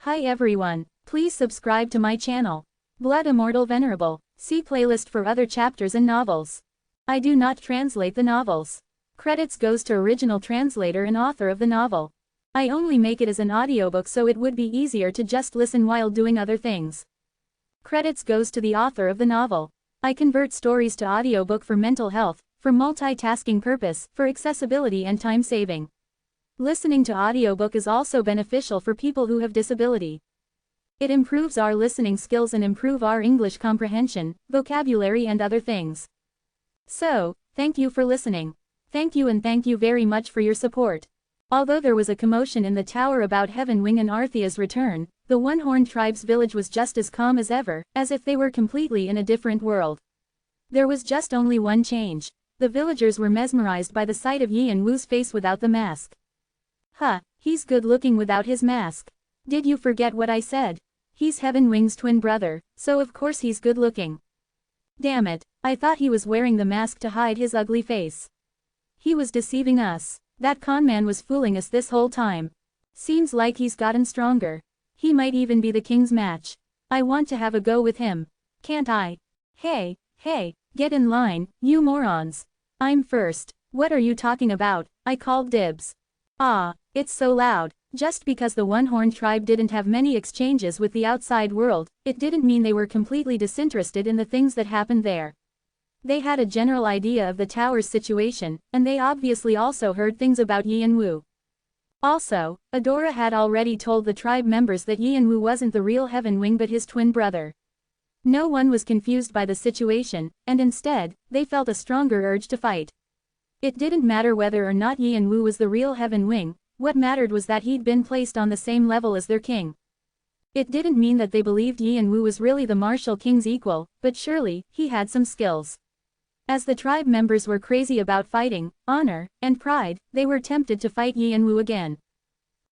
Hi everyone, please subscribe to my channel. Blood Immortal Venerable, see playlist for other chapters and novels. I do not translate the novels. Credits goes to original translator and author of the novel. I only make it as an audiobook so it would be easier to just listen while doing other things. Credits goes to the author of the novel. I convert stories to audiobook for mental health, for multitasking purpose, for accessibility and time saving. Listening to audiobook is also beneficial for people who have disability. It improves our listening skills and improve our English comprehension, vocabulary and other things. So, thank you for listening. Thank you and thank you very much for your support. Although there was a commotion in the tower about Heaven Wing and Arthea's return, the One-Horned Tribe's village was just as calm as ever, as if they were completely in a different world. There was just only one change. The villagers were mesmerized by the sight of Yi and Wu's face without the mask. Huh, he's good looking without his mask. Did you forget what I said? He's Heaven Wing's twin brother, so of course he's good looking. Damn it, I thought he was wearing the mask to hide his ugly face. He was deceiving us. That conman was fooling us this whole time. Seems like he's gotten stronger. He might even be the king's match. I want to have a go with him. Can't I? Hey, get in line, you morons. I'm first. What are you talking about? I called dibs. Ah, it's so loud. Just because the One-Horned Tribe didn't have many exchanges with the outside world, it didn't mean they were completely disinterested in the things that happened there. They had a general idea of the tower's situation, and they obviously also heard things about Yi and Wu. Also, Adora had already told the tribe members that Yi and Wu wasn't the real Heaven Wing but his twin brother. No one was confused by the situation, and instead, they felt a stronger urge to fight. It didn't matter whether or not Yi and Wu was the real Heaven Wing, what mattered was that he'd been placed on the same level as their king. It didn't mean that they believed Yi and Wu was really the martial king's equal, but surely, he had some skills. As the tribe members were crazy about fighting, honor, and pride, they were tempted to fight Yi and Wu again.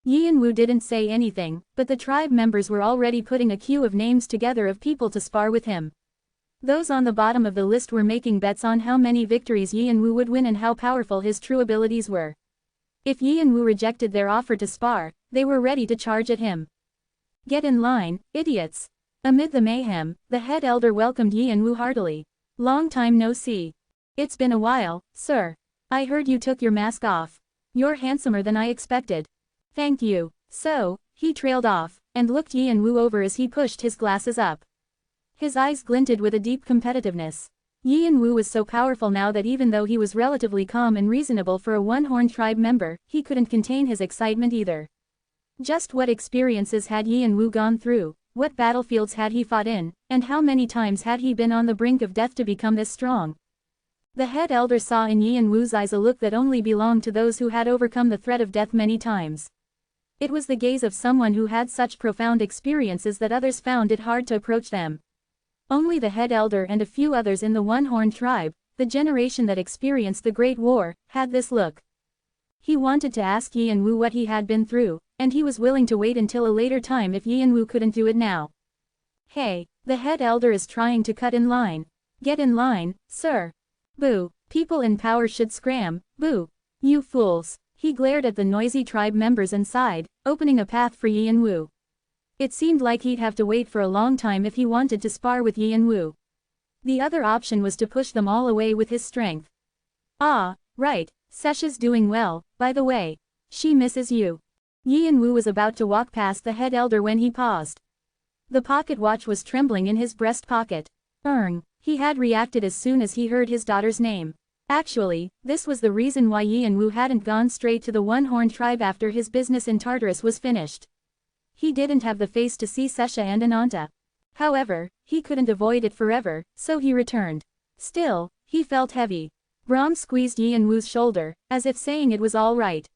Yi and Wu didn't say anything, but the tribe members were already putting a queue of names together of people to spar with him. Those on the bottom of the list were making bets on how many victories Yi and Wu would win and how powerful his true abilities were. If Yi and Wu rejected their offer to spar, they were ready to charge at him. Get in line, idiots. Amid the mayhem, the head elder welcomed Yi and Wu heartily. Long time no see. It's been a while, sir. I heard you took your mask off. You're handsomer than I expected. Thank you. So, he trailed off, and looked Yi and Wu over as he pushed his glasses up. His eyes glinted with a deep competitiveness. Yi and Wu was so powerful now that even though he was relatively calm and reasonable for a One-Horned Tribe member, he couldn't contain his excitement either. Just what experiences had Yi and Wu gone through, what battlefields had he fought in, and how many times had he been on the brink of death to become this strong? The head elder saw in Yi and Wu's eyes a look that only belonged to those who had overcome the threat of death many times. It was the gaze of someone who had such profound experiences that others found it hard to approach them. Only the head elder and a few others in the One-Horned Tribe, the generation that experienced the Great War, had this look. He wanted to ask Yi and Wu what he had been through, and he was willing to wait until a later time if Yi and Wu couldn't do it now. Hey, the head elder is trying to cut in line. Get in line, sir. Boo, people in power should scram, boo. You fools. He glared at the noisy tribe members and sighed, opening a path for Yi and Wu. It seemed like he'd have to wait for a long time if he wanted to spar with Yi and Wu. The other option was to push them all away with his strength. Ah, right, Sesha's doing well, by the way. She misses you. Yi and Wu was about to walk past the head elder when he paused. The pocket watch was trembling in his breast pocket. He had reacted as soon as he heard his daughter's name. Actually, this was the reason why Yi and Wu hadn't gone straight to the One-Horned Tribe after his business in Tartarus was finished. He didn't have the face to see Sesha and Ananta. However, he couldn't avoid it forever, so he returned. Still, he felt heavy. Brahm squeezed Yi and Wu's shoulder, as if saying it was all right.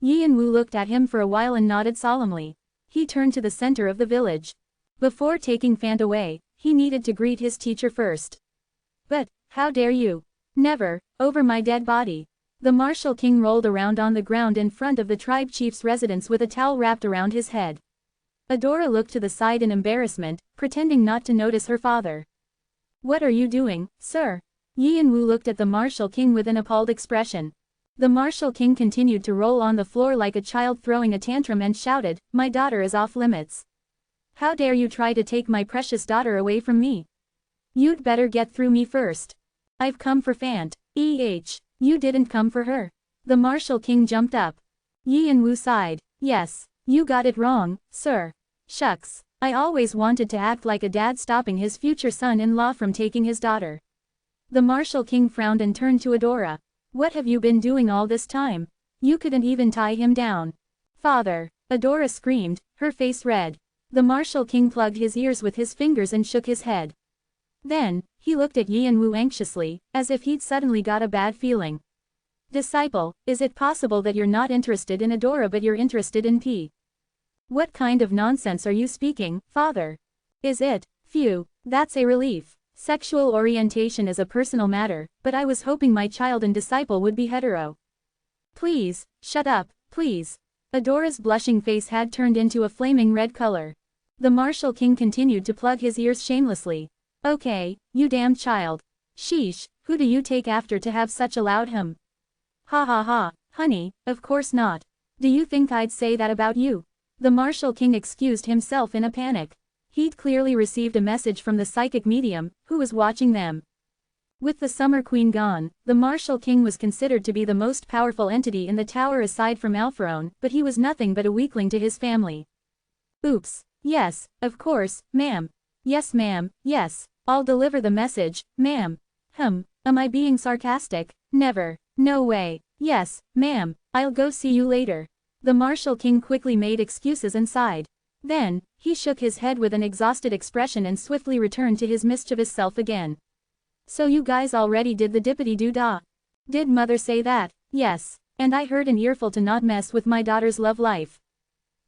Yi and Wu looked at him for a while and nodded solemnly. He turned to the center of the village. Before taking Fant away, he needed to greet his teacher first. But, how dare you? Never, over my dead body. The martial king rolled around on the ground in front of the tribe chief's residence with a towel wrapped around his head. Adora looked to the side in embarrassment, pretending not to notice her father. What are you doing, sir? Yi and Wu looked at the martial king with an appalled expression. The Martial King continued to roll on the floor like a child throwing a tantrum and shouted, "My daughter is off limits. How dare you try to take my precious daughter away from me? You'd better get through me first. I've come for Fant. You didn't come for her." The Martial King jumped up. Yi and Wu sighed. "Yes, you got it wrong, sir. Shucks, I always wanted to act like a dad stopping his future son-in-law from taking his daughter." The Martial King frowned and turned to Adora. "What have you been doing all this time? You couldn't even tie him down." "Father!" Adora screamed, her face red. The Martial King plugged his ears with his fingers and shook his head. Then, he looked at Yi and Wu anxiously, as if he'd suddenly got a bad feeling. "Disciple, is it possible that you're not interested in Adora but you're interested in P? What kind of nonsense are you speaking, father? Is it? Phew, that's a relief. Sexual orientation is a personal matter, but I was hoping my child and disciple would be hetero." "Please, shut up, please." Adora's blushing face had turned into a flaming red color. The Martial King continued to plug his ears shamelessly. "Okay, you damned child. Sheesh, who do you take after to have such a loud hum? Ha ha ha, honey, of course not. Do you think I'd say that about you?" The Martial King excused himself in a panic. He'd clearly received a message from the psychic medium, who was watching them. With the Summer Queen gone, the Martial King was considered to be the most powerful entity in the tower aside from Alpharon, but he was nothing but a weakling to his family. "Oops. Yes, of course, ma'am. Yes ma'am, yes. I'll deliver the message, ma'am. Am I being sarcastic? Never. No way. Yes, ma'am, I'll go see you later." The Martial King quickly made excuses and sighed. Then, he shook his head with an exhausted expression and swiftly returned to his mischievous self again. "So you guys already did the dippity-doo-dah. Did mother say that?" "Yes. And I heard an earful to not mess with my daughter's love life."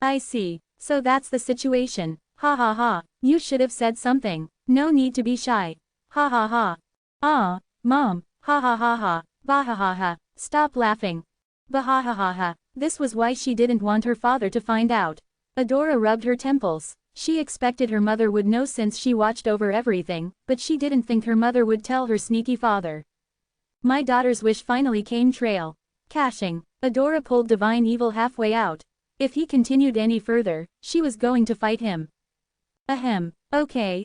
"I see. So that's the situation. Ha ha ha. You should have said something. No need to be shy. Ha ha ha. Ah, Mom. Ha ha ha ha. Bah ha ha ha. Stop laughing. Bah ha ha ha ha." This was why she didn't want her father to find out. Adora rubbed her temples. She expected her mother would know since she watched over everything, but she didn't think her mother would tell her sneaky father. My daughter's wish finally came trail. Caching. Adora pulled Divine Evil halfway out. If he continued any further, she was going to fight him. Ahem. Okay.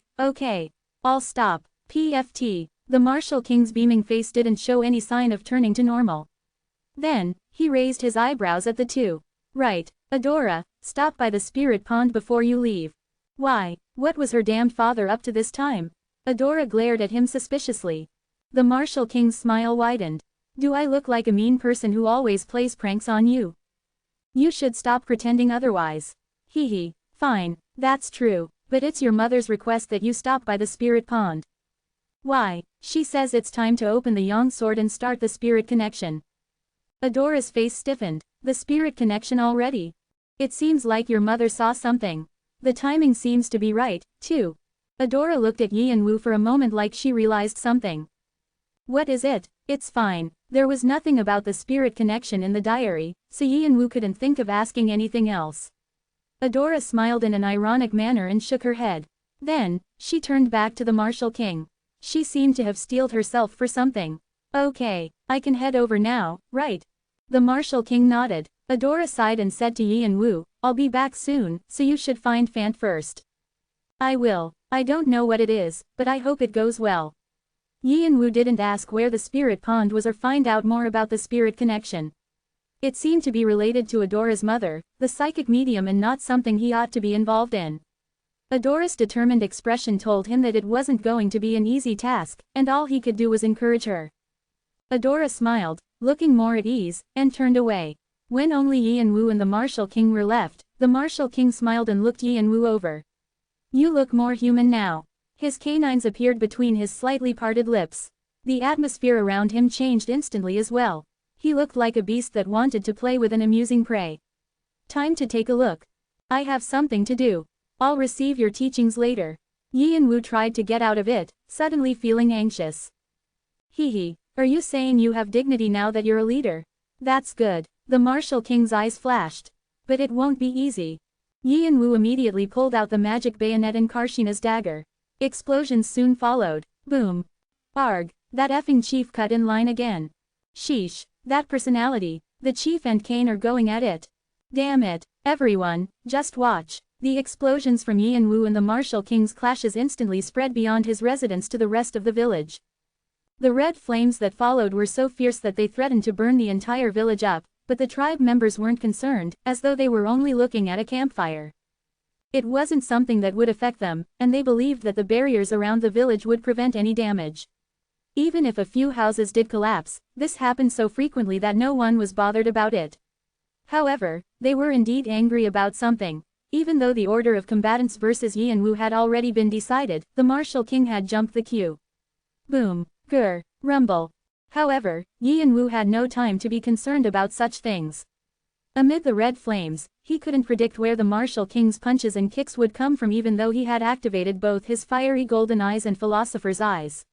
I'll stop. PFT. The Martial King's beaming face didn't show any sign of turning to normal. Then, he raised his eyebrows at the two. "Right, Adora, stop by the spirit pond before you leave." "Why, what was her damned father up to this time?" Adora glared at him suspiciously. The Martial King's smile widened. "Do I look like a mean person who always plays pranks on you? You should stop pretending otherwise." Hee. "Fine, that's true, but it's your mother's request that you stop by the spirit pond." "Why?" "She says it's time to open the Yang sword and start the spirit connection." Adora's face stiffened. "The spirit connection already? It seems like your mother saw something. The timing seems to be right, too." Adora looked at Yi and Wu for a moment like she realized something. "What is it?" "It's fine. There was nothing about the spirit connection in the diary, so Yi and Wu couldn't think of asking anything else." Adora smiled in an ironic manner and shook her head. Then, she turned back to the Martial King. She seemed to have steeled herself for something. "Okay, I can head over now, right?" The Martial King nodded. Adora sighed and said to Yi and Wu, "I'll be back soon, so you should find Fant first." "I will. I don't know what it is, but I hope it goes well." Yi and Wu didn't ask where the spirit pond was or find out more about the spirit connection. It seemed to be related to Adora's mother, the psychic medium, and not something he ought to be involved in. Adora's determined expression told him that it wasn't going to be an easy task, and all he could do was encourage her. Adora smiled, looking more at ease, and turned away. When only Yi and Wu and the Martial King were left, the Martial King smiled and looked Yi and Wu over. "You look more human now." His canines appeared between his slightly parted lips. The atmosphere around him changed instantly as well. He looked like a beast that wanted to play with an amusing prey. "Time to take a look. I have something to do. I'll receive your teachings later." Yi and Wu tried to get out of it, suddenly feeling anxious. Hee. "Are you saying you have dignity now that you're a leader? That's good." The Martial King's eyes flashed. "But it won't be easy." Yi and Wu immediately pulled out the magic bayonet and Karshina's dagger. Explosions soon followed. Boom. Arg, that effing chief cut in line again. Sheesh, That personality. The chief and Kane are going at it. Damn it. Everyone, just watch. The explosions from Yian-Wu and the Martial King's clashes instantly spread beyond his residence to the rest of the village. The red flames that followed were so fierce that they threatened to burn the entire village up, but the tribe members weren't concerned, as though they were only looking at a campfire. It wasn't something that would affect them, and they believed that the barriers around the village would prevent any damage. Even if a few houses did collapse, this happened so frequently that no one was bothered about it. However, they were indeed angry about something. Even though the order of combatants versus Yian-Wu had already been decided, the Martial King had jumped the queue. Boom, grr, rumble. However, Yian-Wu had no time to be concerned about such things. Amid the red flames, he couldn't predict where the Martial King's punches and kicks would come from, even though he had activated both his fiery golden eyes and philosopher's eyes.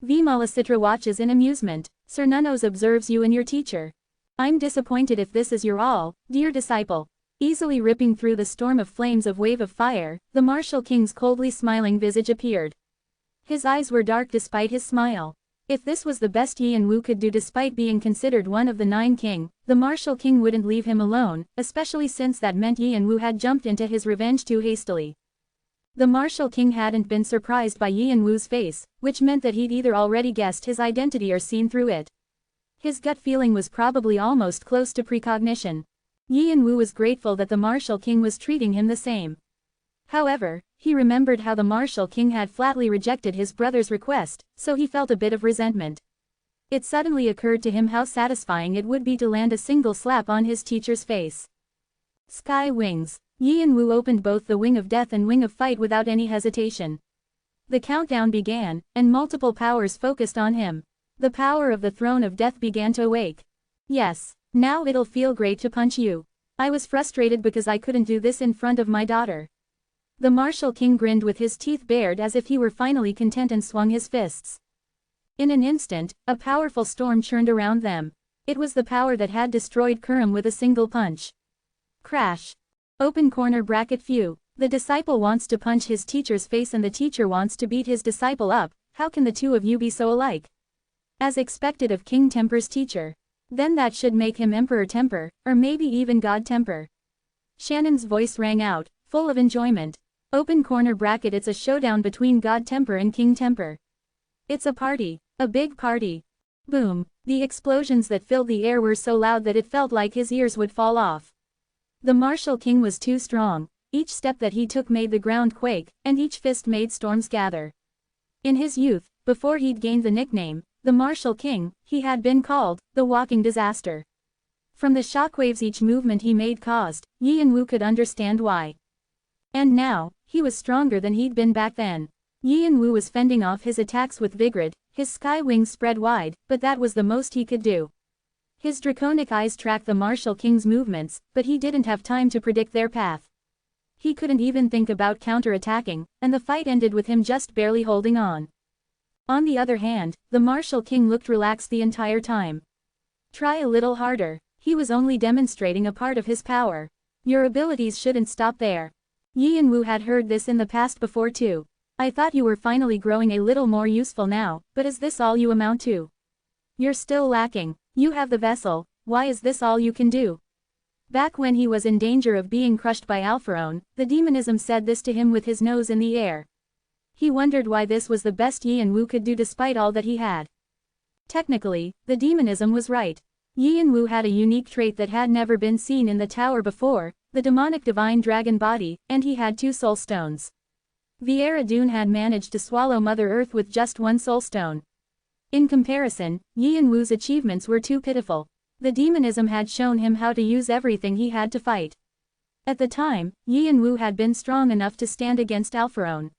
Vimalasitra watches in amusement. Sir Nunnos observes you and your teacher. I'm disappointed if this is your all, dear disciple. Easily ripping through the storm of flames of wave of fire, the Martial King's coldly smiling visage appeared. His eyes were dark despite his smile. If this was the best Yian-Wu could do despite being considered one of the 9 king, the Martial King wouldn't leave him alone, especially since that meant Yian-Wu had jumped into his revenge too hastily. The Martial King hadn't been surprised by Yian-Wu's face, which meant that he'd either already guessed his identity or seen through it. His gut feeling was probably almost close to precognition. Yian-Wu was grateful that the Martial King was treating him the same. However, he remembered how the Martial King had flatly rejected his brother's request, so he felt a bit of resentment. It suddenly occurred to him how satisfying it would be to land a single slap on his teacher's face. Sky Wings. Yian-Wu opened both the Wing of Death and Wing of Fight without any hesitation. The countdown began, and multiple powers focused on him. The power of the Throne of Death began to awake. Yes, now it'll feel great to punch you. I was frustrated because I couldn't do this in front of my daughter. The Martial King grinned with his teeth bared as if he were finally content and swung his fists. In an instant, a powerful storm churned around them. It was the power that had destroyed Kurum with a single punch. Crash. Open corner bracket few. The disciple wants to punch his teacher's face and the teacher wants to beat his disciple up. How can the two of you be so alike? As expected of King Temper's teacher. Then that should make him Emperor Temper, or maybe even God Temper. Shannon's voice rang out, full of enjoyment. Open corner bracket, it's a showdown between God Temper and King Temper. It's a party, a big party. Boom, the explosions that filled the air were so loud that it felt like his ears would fall off. The Martial King was too strong. Each step that he took made the ground quake, and each fist made storms gather. In his youth, before he'd gained the nickname, the Martial King, he had been called, the Walking Disaster. From the shockwaves each movement he made caused, Yian-Wu could understand why. And now, he was stronger than he'd been back then. Yian-Wu was fending off his attacks with vigor, his sky wings spread wide, but that was the most he could do. His draconic eyes tracked the Martial King's movements, but he didn't have time to predict their path. He couldn't even think about counter-attacking, and the fight ended with him just barely holding on. On the other hand, the Martial King looked relaxed the entire time. Try a little harder. He was only demonstrating a part of his power. Your abilities shouldn't stop there. Yian-Wu had heard this in the past before too. I thought you were finally growing a little more useful now, but is this all you amount to? You're still lacking. You have the vessel, why is this all you can do? Back when he was in danger of being crushed by Alpharon, the demonism said this to him with his nose in the air. He wondered why this was the best Yian-Wu could do despite all that he had. Technically, the demonism was right. Yian-Wu had a unique trait that had never been seen in the tower before, the demonic divine dragon body, and he had 2 soul stones. Viera Dune had managed to swallow Mother Earth with just 1 soul stone. In comparison, Yian-Wu's achievements were too pitiful. The demonism had shown him how to use everything he had to fight. At the time, Yian-Wu had been strong enough to stand against Alpharon.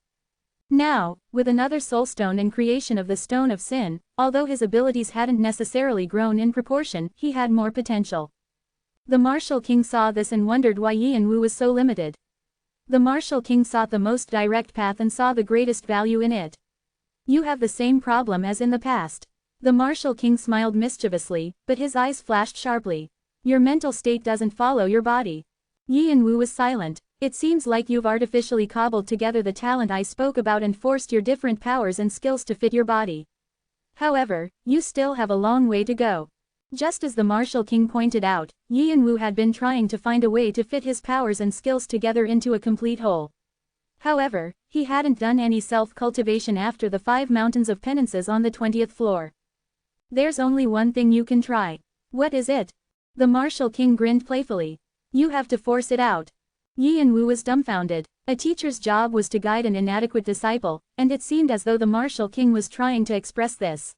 Now, with another soulstone and creation of the Stone of Sin, although his abilities hadn't necessarily grown in proportion, he had more potential. The Martial King saw this and wondered why Yian-Wu was so limited. The Martial King sought the most direct path and saw the greatest value in it. You have the same problem as in the past. The Martial King smiled mischievously, but his eyes flashed sharply. Your mental state doesn't follow your body. Yian-Wu was silent. It seems like you've artificially cobbled together the talent I spoke about and forced your different powers and skills to fit your body. However, you still have a long way to go. Just as the martial king pointed out, Yi and Wu had been trying to find a way to fit his powers and skills together into a complete whole. However, he hadn't done any self-cultivation after the 5 mountains of penances on the 20th floor. There's only one thing you can try. What is it? The martial king grinned playfully. You have to force it out. Yi and Wu was dumbfounded. A teacher's job was to guide an inadequate disciple, and it seemed as though the martial king was trying to express this.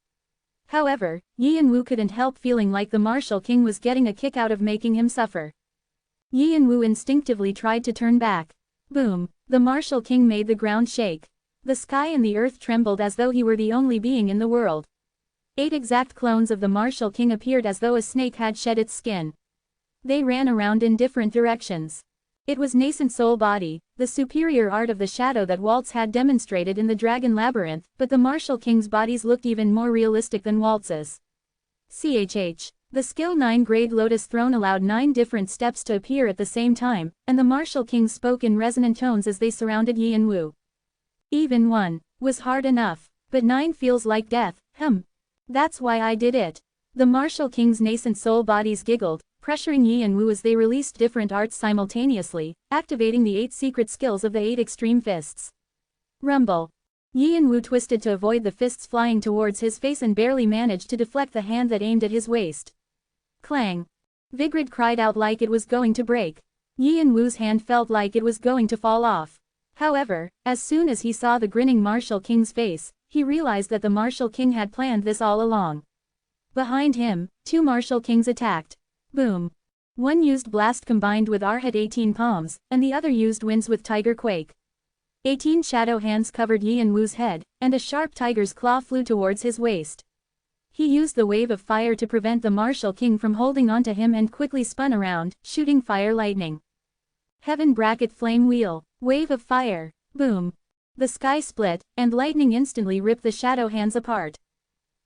However, Yi and Wu couldn't help feeling like the martial king was getting a kick out of making him suffer. Yi and Wu instinctively tried to turn back. Boom! The martial king made the ground shake. The sky and the earth trembled as though he were the only being in the world. 8 exact clones of the martial king appeared as though a snake had shed its skin. They ran around in different directions. It was nascent soul body, the superior art of the shadow that Waltz had demonstrated in the Dragon Labyrinth, but the martial king's bodies looked even more realistic than Waltz's. The skill 9 grade Lotus Throne allowed 9 different steps to appear at the same time, and the martial king spoke in resonant tones as they surrounded Yi and Wu. Even 1 was hard enough, but 9 feels like death, That's why I did it. The martial king's nascent soul bodies giggled, pressuring Yi and Wu as they released different arts simultaneously, activating the 8 secret skills of the 8 extreme fists. Rumble. Yi and Wu twisted to avoid the fists flying towards his face and barely managed to deflect the hand that aimed at his waist. Clang. Vigrid cried out like it was going to break. Yi and Wu's hand felt like it was going to fall off. However, as soon as he saw the grinning martial king's face, he realized that the martial king had planned this all along. Behind him, 2 martial kings attacked. Boom. One used blast combined with Arhat 18 palms, and the other used winds with tiger quake. 18 shadow hands covered Yi and Wu's head, and a sharp tiger's claw flew towards his waist. He used the wave of fire to prevent the martial king from holding onto him and quickly spun around, shooting fire lightning. Heaven bracket flame wheel, wave of fire, boom. The sky split, and lightning instantly ripped the shadow hands apart.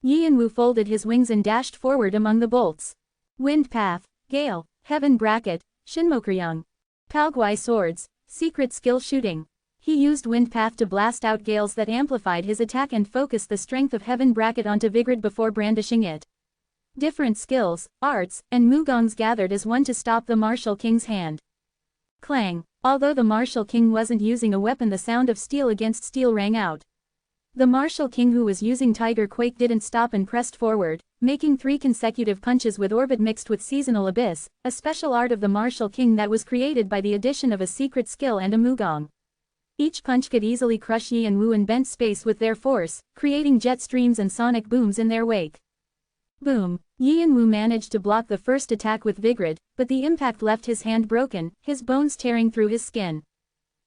Yi and Wu folded his wings and dashed forward among the bolts. Wind path, gale, heaven bracket, Shinmokryung. Palgwai swords, secret skill shooting. He used wind path to blast out gales that amplified his attack and focused the strength of heaven bracket onto Vigrid before brandishing it. Different skills, arts, and mugongs gathered as one to stop the martial king's hand. Clang. Although the martial king wasn't using a weapon, the sound of steel against steel rang out. The martial king who was using Tiger Quake didn't stop and pressed forward, making 3 consecutive punches with orbit mixed with seasonal abyss, a special art of the martial king that was created by the addition of a secret skill and a mugong. Each punch could easily crush Yi and Wu and bent space with their force, creating jet streams and sonic booms in their wake. Boom. Yi and Wu managed to block the first attack with Vigrid, but the impact left his hand broken, his bones tearing through his skin.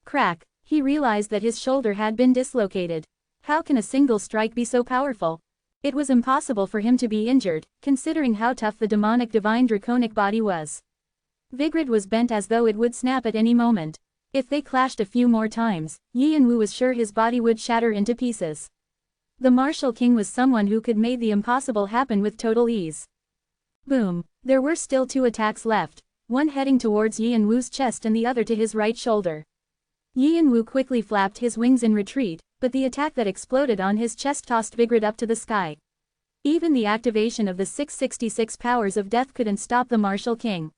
Crack. He realized that his shoulder had been dislocated. How can a single strike be so powerful? It was impossible for him to be injured, considering how tough the demonic divine draconic body was. Vigrid was bent as though it would snap at any moment. If they clashed a few more times, Yi and Wu was sure his body would shatter into pieces. The martial king was someone who could make the impossible happen with total ease. Boom. There were still 2 attacks left, one heading towards Yi and Wu's chest and the other to his right shoulder. Yi and Wu quickly flapped his wings in retreat, but the attack that exploded on his chest tossed Vigrid up to the sky. Even the activation of the 666 powers of death couldn't stop the martial king.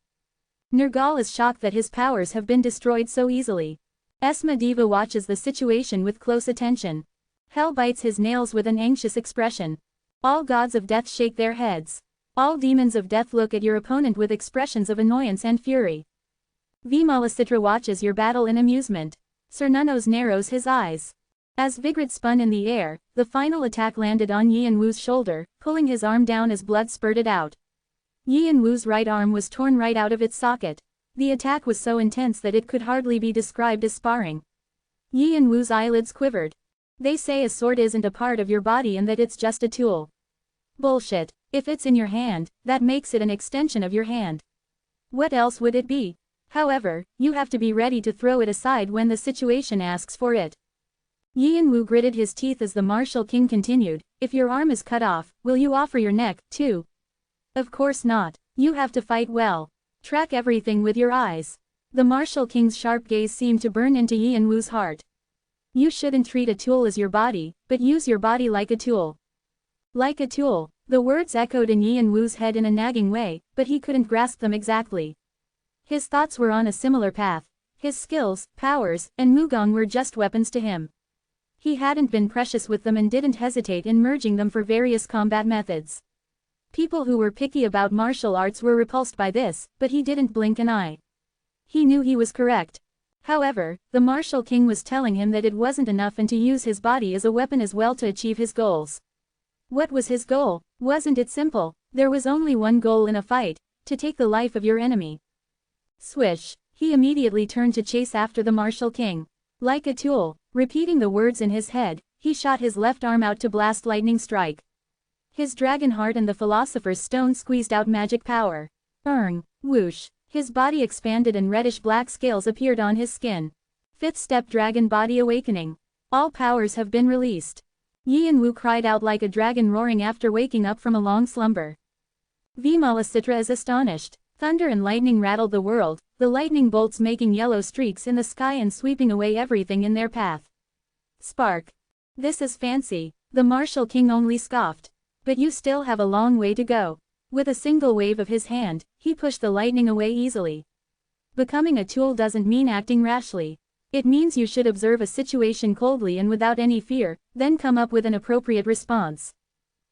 Nergal is shocked that his powers have been destroyed so easily. Esma Diva watches the situation with close attention. Hell bites his nails with an anxious expression. All gods of death shake their heads. All demons of death look at your opponent with expressions of annoyance and fury. Vimalasitra watches your battle in amusement. Cernunos narrows his eyes. As Vigrid spun in the air, the final attack landed on Yi and Wu's shoulder, pulling his arm down as blood spurted out. Yi and Wu's right arm was torn right out of its socket. The attack was so intense that it could hardly be described as sparring. Yi and Wu's eyelids quivered. They say a sword isn't a part of your body and that it's just a tool. Bullshit. If it's in your hand, that makes it an extension of your hand. What else would it be? However, you have to be ready to throw it aside when the situation asks for it. Yi and Wu gritted his teeth as the martial king continued, if your arm is cut off, will you offer your neck, too? Of course not. You have to fight well. Track everything with your eyes. The martial king's sharp gaze seemed to burn into Yi and Wu's heart. You shouldn't treat a tool as your body, but use your body like a tool. Like a tool, the words echoed in Yin Wu's head in a nagging way, but he couldn't grasp them exactly. His thoughts were on a similar path. His skills, powers, and Mugong were just weapons to him. He hadn't been precious with them and didn't hesitate in merging them for various combat methods. People who were picky about martial arts were repulsed by this, but he didn't blink an eye. He knew he was correct. However, the martial king was telling him that it wasn't enough and to use his body as a weapon as well to achieve his goals. What was his goal? Wasn't it simple? There was only one goal in a fight: to take the life of your enemy. Swish! He immediately turned to chase after the martial king. Like a tool, repeating the words in his head, he shot his left arm out to blast lightning strike. His dragon heart and the philosopher's stone squeezed out magic power. Whoosh! His body expanded and reddish-black scales appeared on his skin. Fifth step dragon body awakening. All powers have been released. Yin Wu cried out like a dragon roaring after waking up from a long slumber. Vimalasitra is astonished. Thunder and lightning rattled the world, the lightning bolts making yellow streaks in the sky and sweeping away everything in their path. Spark! This is fancy, the martial king only scoffed. But you still have a long way to go. With a single wave of his hand, he pushed the lightning away easily. Becoming a tool doesn't mean acting rashly. It means you should observe a situation coldly and without any fear, then come up with an appropriate response.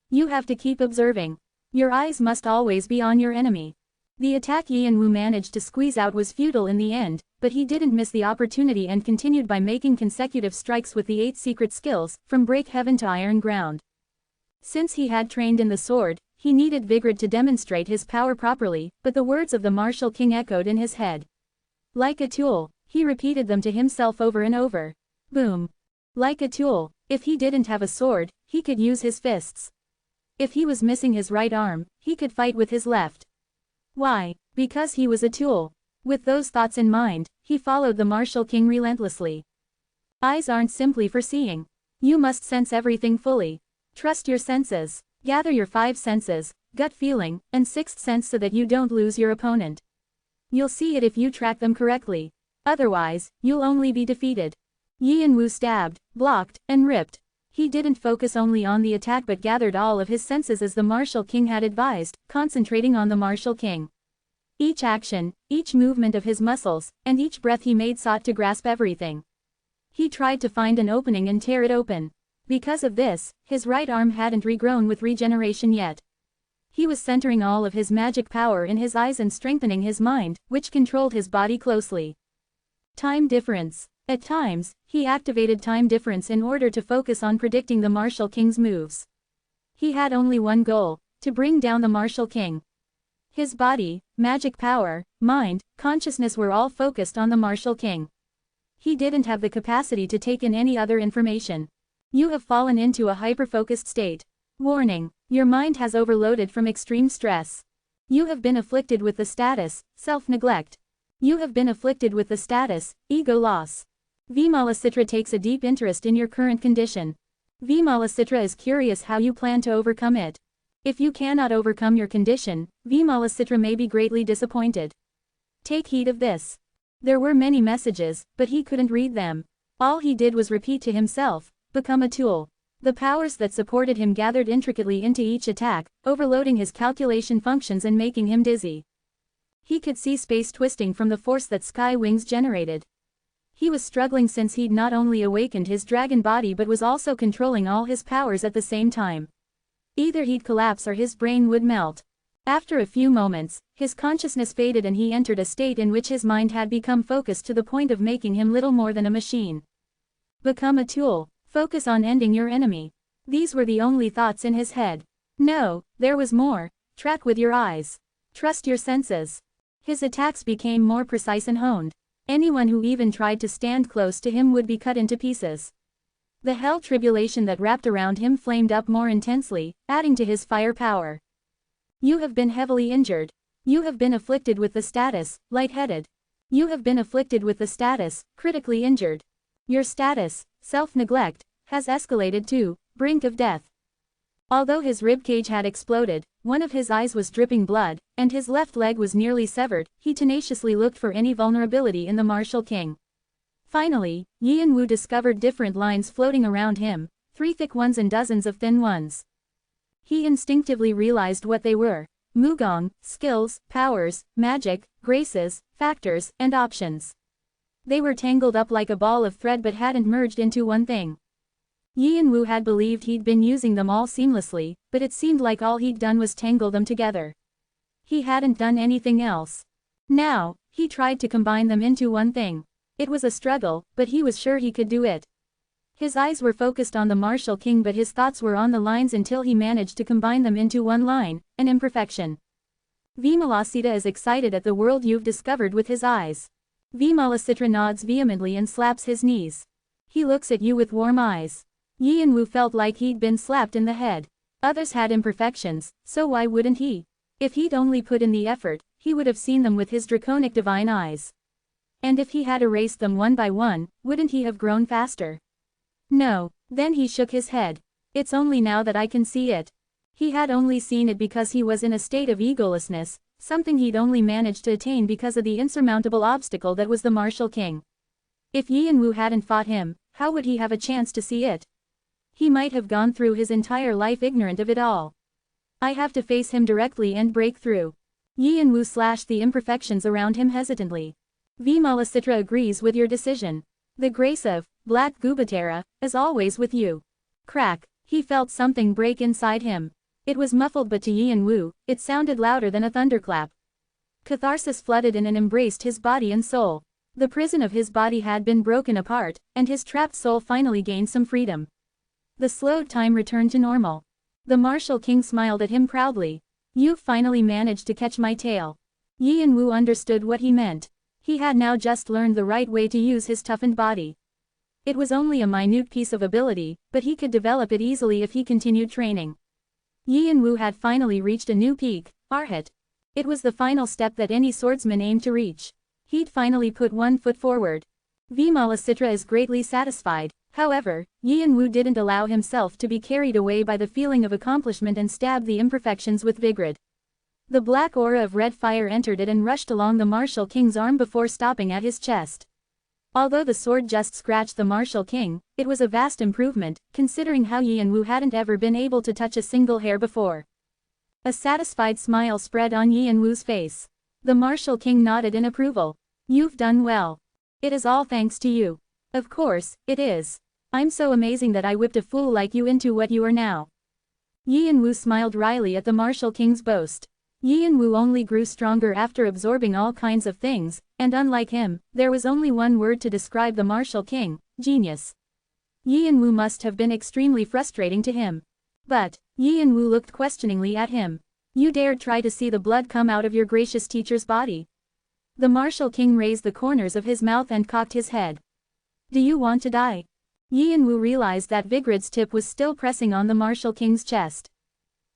You have to keep observing. Your eyes must always be on your enemy. The attack Yin Wu managed to squeeze out was futile in the end, but he didn't miss the opportunity and continued by making consecutive strikes with the 8 secret skills, from break heaven to iron ground. Since he had trained in the sword, he needed vigor to demonstrate his power properly, but the words of the martial king echoed in his head. Like a tool, he repeated them to himself over and over. Boom! Like a tool, if he didn't have a sword, he could use his fists. If he was missing his right arm, he could fight with his left. Why? Because he was a tool. With those thoughts in mind, he followed the martial king relentlessly. Eyes aren't simply for seeing. You must sense everything fully. Trust your senses. Gather your 5 senses, gut feeling, and 6th sense so that you don't lose your opponent. You'll see it if you track them correctly. Otherwise, you'll only be defeated. Yin Wu stabbed, blocked, and ripped. He didn't focus only on the attack but gathered all of his senses as the martial king had advised, concentrating on the martial king. Each action, each movement of his muscles, and each breath he made sought to grasp everything. He tried to find an opening and tear it open. Because of this, his right arm hadn't regrown with regeneration yet. He was centering all of his magic power in his eyes and strengthening his mind, which controlled his body closely. Time difference. At times, he activated time difference in order to focus on predicting the martial king's moves. He had only one goal: to bring down the martial king. His body, magic power, mind, consciousness were all focused on the martial king. He didn't have the capacity to take in any other information. You have fallen into a hyper-focused state. Warning: your mind has overloaded from extreme stress. You have been afflicted with the status, self-neglect. You have been afflicted with the status, ego loss. Vimalasitra takes a deep interest in your current condition. Vimalasitra is curious how you plan to overcome it. If you cannot overcome your condition, Vimalasitra may be greatly disappointed. Take heed of this. There were many messages, but he couldn't read them. All he did was repeat to himself, become a tool. The powers that supported him gathered intricately into each attack, overloading his calculation functions and making him dizzy. He could see space twisting from the force that sky wings generated. He was struggling since he'd not only awakened his dragon body but was also controlling all his powers at the same time. Either he'd collapse or his brain would melt. After a few moments, his consciousness faded and he entered a state in which his mind had become focused to the point of making him little more than a machine. Become a tool. Focus on ending your enemy. These were the only thoughts in his head. No, there was more. Track with your eyes. Trust your senses. His attacks became more precise and honed. Anyone who even tried to stand close to him would be cut into pieces. The hell tribulation that wrapped around him flamed up more intensely, adding to his firepower. You have been heavily injured. You have been afflicted with the status, lightheaded. You have been afflicted with the status, critically injured. Your status, self-neglect, has escalated to brink of death. Although his ribcage had exploded, one of his eyes was dripping blood, and his left leg was nearly severed, he tenaciously looked for any vulnerability in the martial king. Finally, Yin Wu discovered different lines floating around him, 3 thick ones and dozens of thin ones. He instinctively realized what they were. Mugong, skills, powers, magic, graces, factors, and options. They were tangled up like a ball of thread but hadn't merged into one thing. Yian-Wu had believed he'd been using them all seamlessly, but it seemed like all he'd done was tangle them together. He hadn't done anything else. Now, he tried to combine them into one thing. It was a struggle, but he was sure he could do it. His eyes were focused on the martial king but his thoughts were on the lines until he managed to combine them into one line, an imperfection. Vimalasita is excited at the world you've discovered with his eyes. Vimalasitra nods vehemently and slaps his knees. He looks at you with warm eyes. Yian-Wu felt like he'd been slapped in the head. Others had imperfections, so why wouldn't he? If he'd only put in the effort, he would have seen them with his draconic divine eyes. And if he had erased them one by one, wouldn't he have grown faster? No. Then he shook his head. It's only now that I can see it. He had only seen it because he was in a state of egolessness, something he'd only managed to attain because of the insurmountable obstacle that was the martial king. If Yian-Wu hadn't fought him, how would he have a chance to see it? He might have gone through his entire life ignorant of it all. I have to face him directly and break through. Yian-Wu slashed the imperfections around him hesitantly. Vimalasitra agrees with your decision. The grace of Black Gubatera is always with you. Crack, he felt something break inside him. It was muffled but to Yian-Wu, it sounded louder than a thunderclap. Catharsis flooded in and embraced his body and soul. The prison of his body had been broken apart, and his trapped soul finally gained some freedom. The slowed time returned to normal. The martial king smiled at him proudly. You've finally managed to catch my tail. Yian-Wu understood what he meant. He had now just learned the right way to use his toughened body. It was only a minute piece of ability, but he could develop it easily if he continued training. Yian-Wu had finally reached a new peak, Arhat. It was the final step that any swordsman aimed to reach. He'd finally put one foot forward. Vimalasitra is greatly satisfied. However, Yian-Wu didn't allow himself to be carried away by the feeling of accomplishment and stabbed the imperfections with vigor. The black aura of red fire entered it and rushed along the martial king's arm before stopping at his chest. Although the sword just scratched the martial king, it was a vast improvement, considering how Yian-Wu hadn't ever been able to touch a single hair before. A satisfied smile spread on Yian-Wu's face. The martial king nodded in approval. You've done well. It is all thanks to you. Of course, it is. I'm so amazing that I whipped a fool like you into what you are now. Yian-Wu smiled wryly at the martial king's boast. Yian-Wu only grew stronger after absorbing all kinds of things, and unlike him, there was only one word to describe the martial king: genius. Yian-Wu must have been extremely frustrating to him. But, Yian-Wu looked questioningly at him. You dared try to see the blood come out of your gracious teacher's body? The martial king raised the corners of his mouth and cocked his head. Do you want to die? Yian-Wu realized that Vigrid's tip was still pressing on the martial king's chest.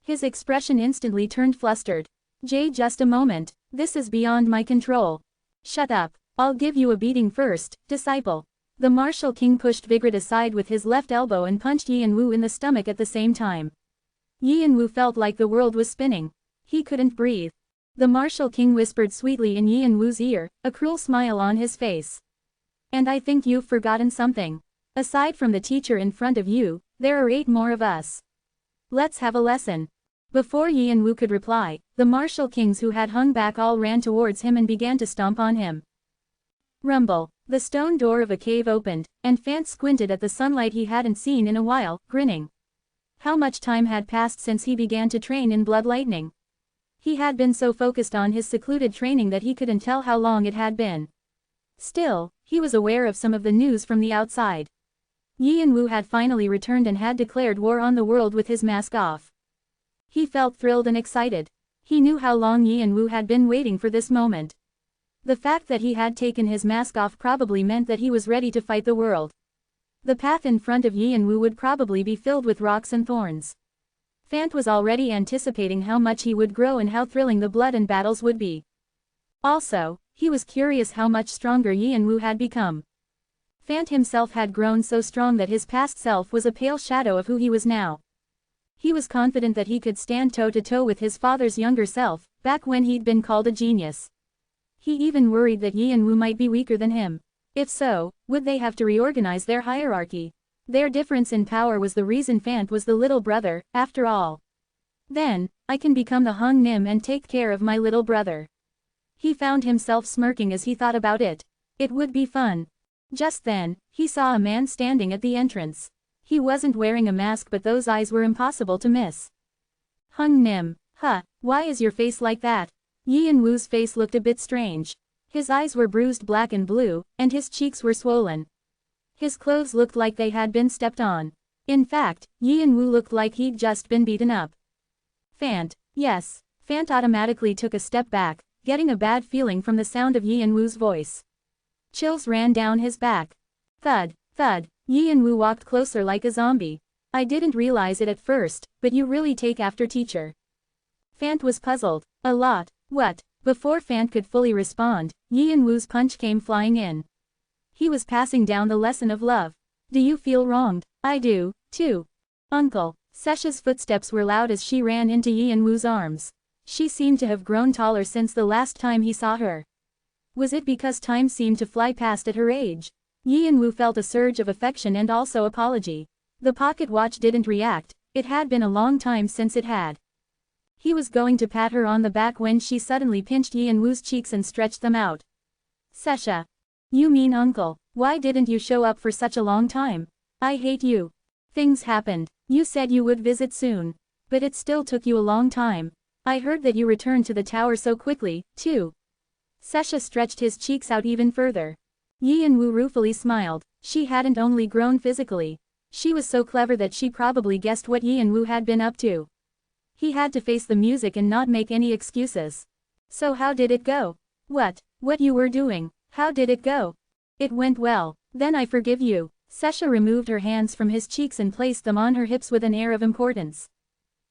His expression instantly turned flustered. Just a moment, this is beyond my control. Shut up, I'll give you a beating first, disciple. The martial king pushed Vigrid aside with his left elbow and punched Yian-Wu in the stomach at the same time. Yian-Wu felt like the world was spinning. He couldn't breathe. The martial king whispered sweetly in Yian-Wu's ear, a cruel smile on his face. And I think you've forgotten something. Aside from the teacher in front of you, there are 8 more of us. Let's have a lesson. Before Yian-Wu could reply, the martial kings who had hung back all ran towards him and began to stomp on him. Rumble. The stone door of a cave opened, and Fant squinted at the sunlight he hadn't seen in a while, grinning. How much time had passed since he began to train in Blood Lightning? He had been so focused on his secluded training that he couldn't tell how long it had been. Still, he was aware of some of the news from the outside. Yian-Wu had finally returned and had declared war on the world with his mask off. He felt thrilled and excited. He knew how long Yian-Wu had been waiting for this moment. The fact that he had taken his mask off probably meant that he was ready to fight the world. The path in front of Yian-Wu would probably be filled with rocks and thorns. Fant was already anticipating how much he would grow and how thrilling the blood and battles would be. Also, he was curious how much stronger Yian-Wu had become. Fant himself had grown so strong that his past self was a pale shadow of who he was now. He was confident that he could stand toe-to-toe with his father's younger self, back when he'd been called a genius. He even worried that Yian-Wu might be weaker than him. If so, would they have to reorganize their hierarchy? Their difference in power was the reason Fant was the little brother, after all. Then, I can become the Hung Nim and take care of my little brother. He found himself smirking as he thought about it. It would be fun. Just then, he saw a man standing at the entrance. He wasn't wearing a mask, but those eyes were impossible to miss. Hung Nim, why is your face like that? Yin Wu's face looked a bit strange. His eyes were bruised black and blue, and his cheeks were swollen. His clothes looked like they had been stepped on. In fact, Yin Wu looked like he'd just been beaten up. Fant. Yes. Fant automatically took a step back, getting a bad feeling from the sound of Yin Wu's voice. Chills ran down his back. Thud, thud. Yin Wu walked closer like a zombie. I didn't realize it at first, but you really take after teacher. Fant was puzzled. A lot. What? Before Fant could fully respond, Yin Wu's punch came flying in. He was passing down the lesson of love. Do you feel wronged? I do, too. Uncle. Sesha's footsteps were loud as she ran into Yin Wu's arms. She seemed to have grown taller since the last time he saw her. Was it because time seemed to fly past at her age? Yin Wu felt a surge of affection and also apology. The pocket watch didn't react. It had been a long time since it had. He was going to pat her on the back when she suddenly pinched Yin Wu's cheeks and stretched them out. Sesha. You mean uncle, why didn't you show up for such a long time? I hate you. Things happened. You said you would visit soon. But it still took you a long time. I heard that you returned to the tower so quickly, too. Sesha stretched his cheeks out even further. Yin Wu ruefully smiled. She hadn't only grown physically. She was so clever that she probably guessed what Yin Wu had been up to. He had to face the music and not make any excuses. So how did it go? What you were doing? How did it go? It went well. Then I forgive you. Sesha removed her hands from his cheeks and placed them on her hips with an air of importance.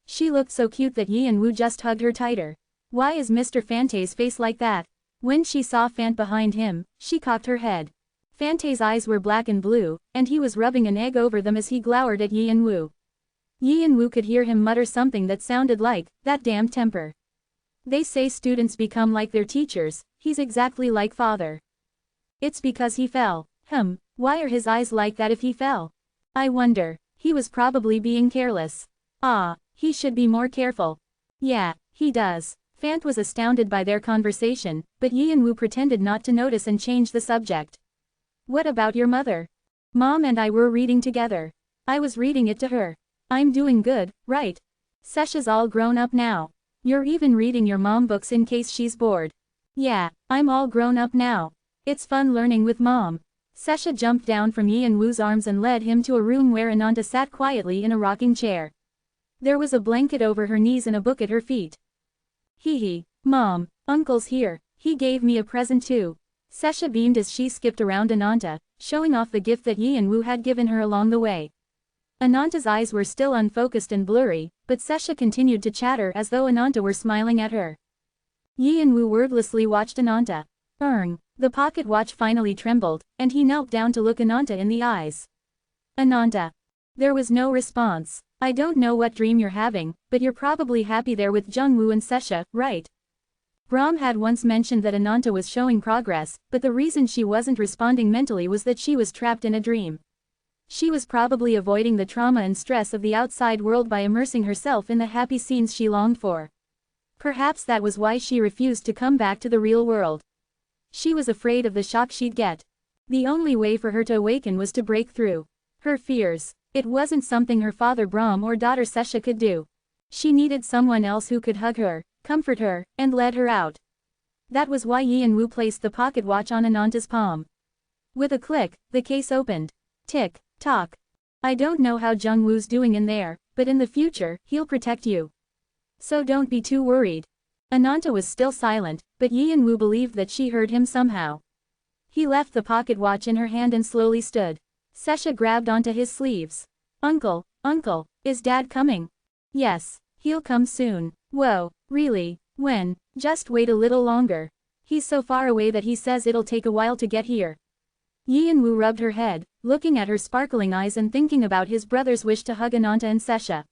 She looked so cute that Yin Wu just hugged her tighter. Why is Mr. Fante's face like that? When she saw Fant behind him, she cocked her head. Fante's eyes were black and blue, and he was rubbing an egg over them as he glowered at Yin Wu. Yin Wu could hear him mutter something that sounded like, that damn temper. They say students become like their teachers, he's exactly like father. It's because he fell. Why are his eyes like that if he fell? I wonder. He was probably being careless. He should be more careful. Yeah, he does. Fant was astounded by their conversation, but Yin Wu pretended not to notice and changed the subject. What about your mother? Mom and I were reading together. I was reading it to her. I'm doing good, right? Sesha's all grown up now. You're even reading your mom books in case she's bored. Yeah, I'm all grown up now. It's fun learning with mom. Sesha jumped down from Yin Wu's arms and led him to a room where Ananta sat quietly in a rocking chair. There was a blanket over her knees and a book at her feet. Hee, Mom, Uncle's here, he gave me a present too. Sesha beamed as she skipped around Ananta, showing off the gift that Yin Wu had given her along the way. Ananta's eyes were still unfocused and blurry, but Sesha continued to chatter as though Ananta were smiling at her. Yin Wu wordlessly watched Ananta. The pocket watch finally trembled, and he knelt down to look Ananta in the eyes. Ananta. There was no response. I don't know what dream you're having, but you're probably happy there with Jungwoo and Sesha, right? Brahm had once mentioned that Ananta was showing progress, but the reason she wasn't responding mentally was that she was trapped in a dream. She was probably avoiding the trauma and stress of the outside world by immersing herself in the happy scenes she longed for. Perhaps that was why she refused to come back to the real world. She was afraid of the shock she'd get. The only way for her to awaken was to break through her fears. It wasn't something her father Brahm or daughter Sesha could do. She needed someone else who could hug her, comfort her, and let her out. That was why Yin Wu placed the pocket watch on Ananta's palm. With a click, the case opened. Tick, tock. I don't know how Jungwoo's doing in there, but in the future, he'll protect you. So don't be too worried. Ananta was still silent, but Yin Wu believed that she heard him somehow. He left the pocket watch in her hand and slowly stood. Sesha grabbed onto his sleeves. Uncle, is Dad coming? Yes, he'll come soon. Whoa, really? When? Just wait a little longer. He's so far away that he says it'll take a while to get here. Yin Wu rubbed her head, looking at her sparkling eyes and thinking about his brother's wish to hug Ananta and Sesha.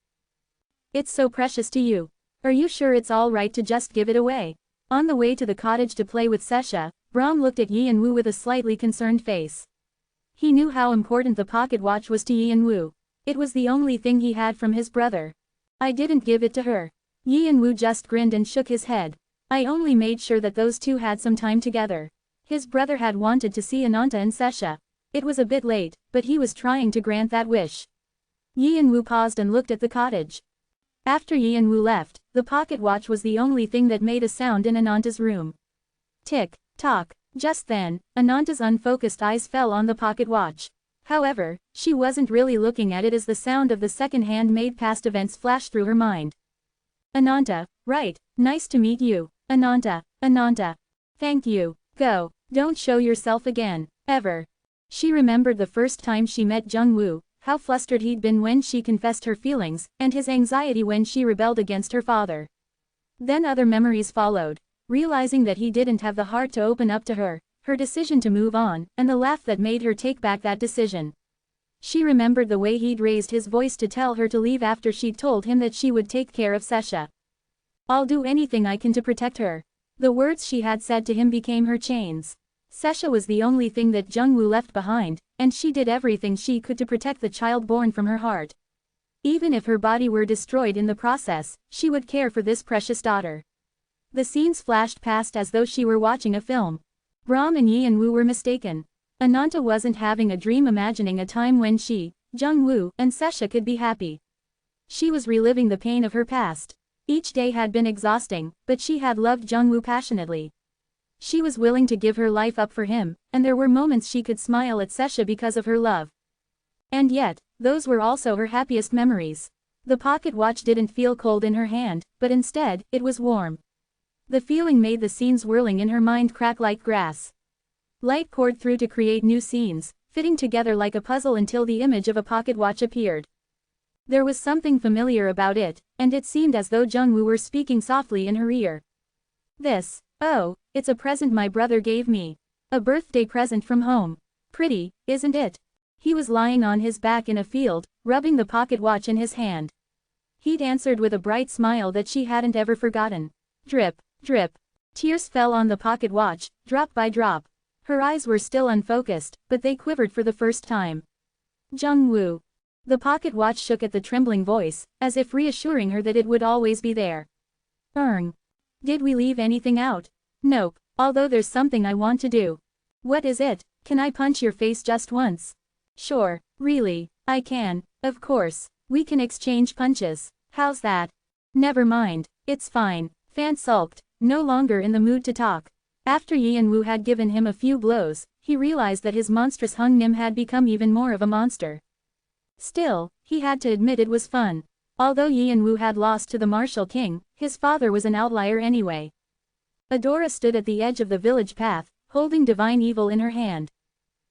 It's so precious to you. Are you sure it's all right to just give it away? On the way to the cottage to play with Sesha, Brahm looked at Yin Wu with a slightly concerned face. He knew how important the pocket watch was to Yin Wu. It was the only thing he had from his brother. I didn't give it to her. Yi and Woo just grinned and shook his head. I only made sure that those two had some time together. His brother had wanted to see Ananta and Sesha. It was a bit late, but he was trying to grant that wish. Yi and Woo paused and looked at the cottage. After Yi and Woo left, the pocket watch was the only thing that made a sound in Ananta's room. Tick, tock. Just then, Ananta's unfocused eyes fell on the pocket watch. However, she wasn't really looking at it as the sound of the second-hand made past events flashed through her mind. Ananta, right, nice to meet you. Ananta, Ananta. Thank you. Go, don't show yourself again, ever. She remembered the first time she met Jung Woo, how flustered he'd been when she confessed her feelings, and his anxiety when she rebelled against her father. Then other memories followed. Realizing that he didn't have the heart to open up to her, her decision to move on, and the laugh that made her take back that decision. She remembered the way he'd raised his voice to tell her to leave after she'd told him that she would take care of Sesha. I'll do anything I can to protect her. The words she had said to him became her chains. Sesha was the only thing that Jung Woo left behind, and she did everything she could to protect the child born from her heart. Even if her body were destroyed in the process, she would care for this precious daughter. The scenes flashed past as though she were watching a film. Brahm and Yi and Woo were mistaken. Ananta wasn't having a dream imagining a time when she, Jung Woo, and Sesha could be happy. She was reliving the pain of her past. Each day had been exhausting, but she had loved Jung Woo passionately. She was willing to give her life up for him, and there were moments she could smile at Sesha because of her love. And yet, those were also her happiest memories. The pocket watch didn't feel cold in her hand, but instead, it was warm. The feeling made the scenes whirling in her mind crack like grass. Light poured through to create new scenes, fitting together like a puzzle until the image of a pocket watch appeared. There was something familiar about it, and it seemed as though Jung Woo were speaking softly in her ear. This, oh, it's a present my brother gave me. A birthday present from home. Pretty, isn't it? He was lying on his back in a field, rubbing the pocket watch in his hand. He'd answered with a bright smile that she hadn't ever forgotten. Drip, drip. Tears fell on the pocket watch, drop by drop. Her eyes were still unfocused, but they quivered for the first time. Jung Woo. The pocket watch shook at the trembling voice, as if reassuring her that it would always be there. Did we leave anything out? Nope, although there's something I want to do. What is it? Can I punch your face just once? Sure, really, I can, of course. We can exchange punches. How's that? Never mind, it's fine. Fan sulked, no longer in the mood to talk. After Yi and Woo had given him a few blows, he realized that his monstrous Hung Nim had become even more of a monster. Still, he had to admit it was fun. Although Yi and Woo had lost to the martial king, his father was an outlier anyway. Adora stood at the edge of the village path, holding divine evil in her hand.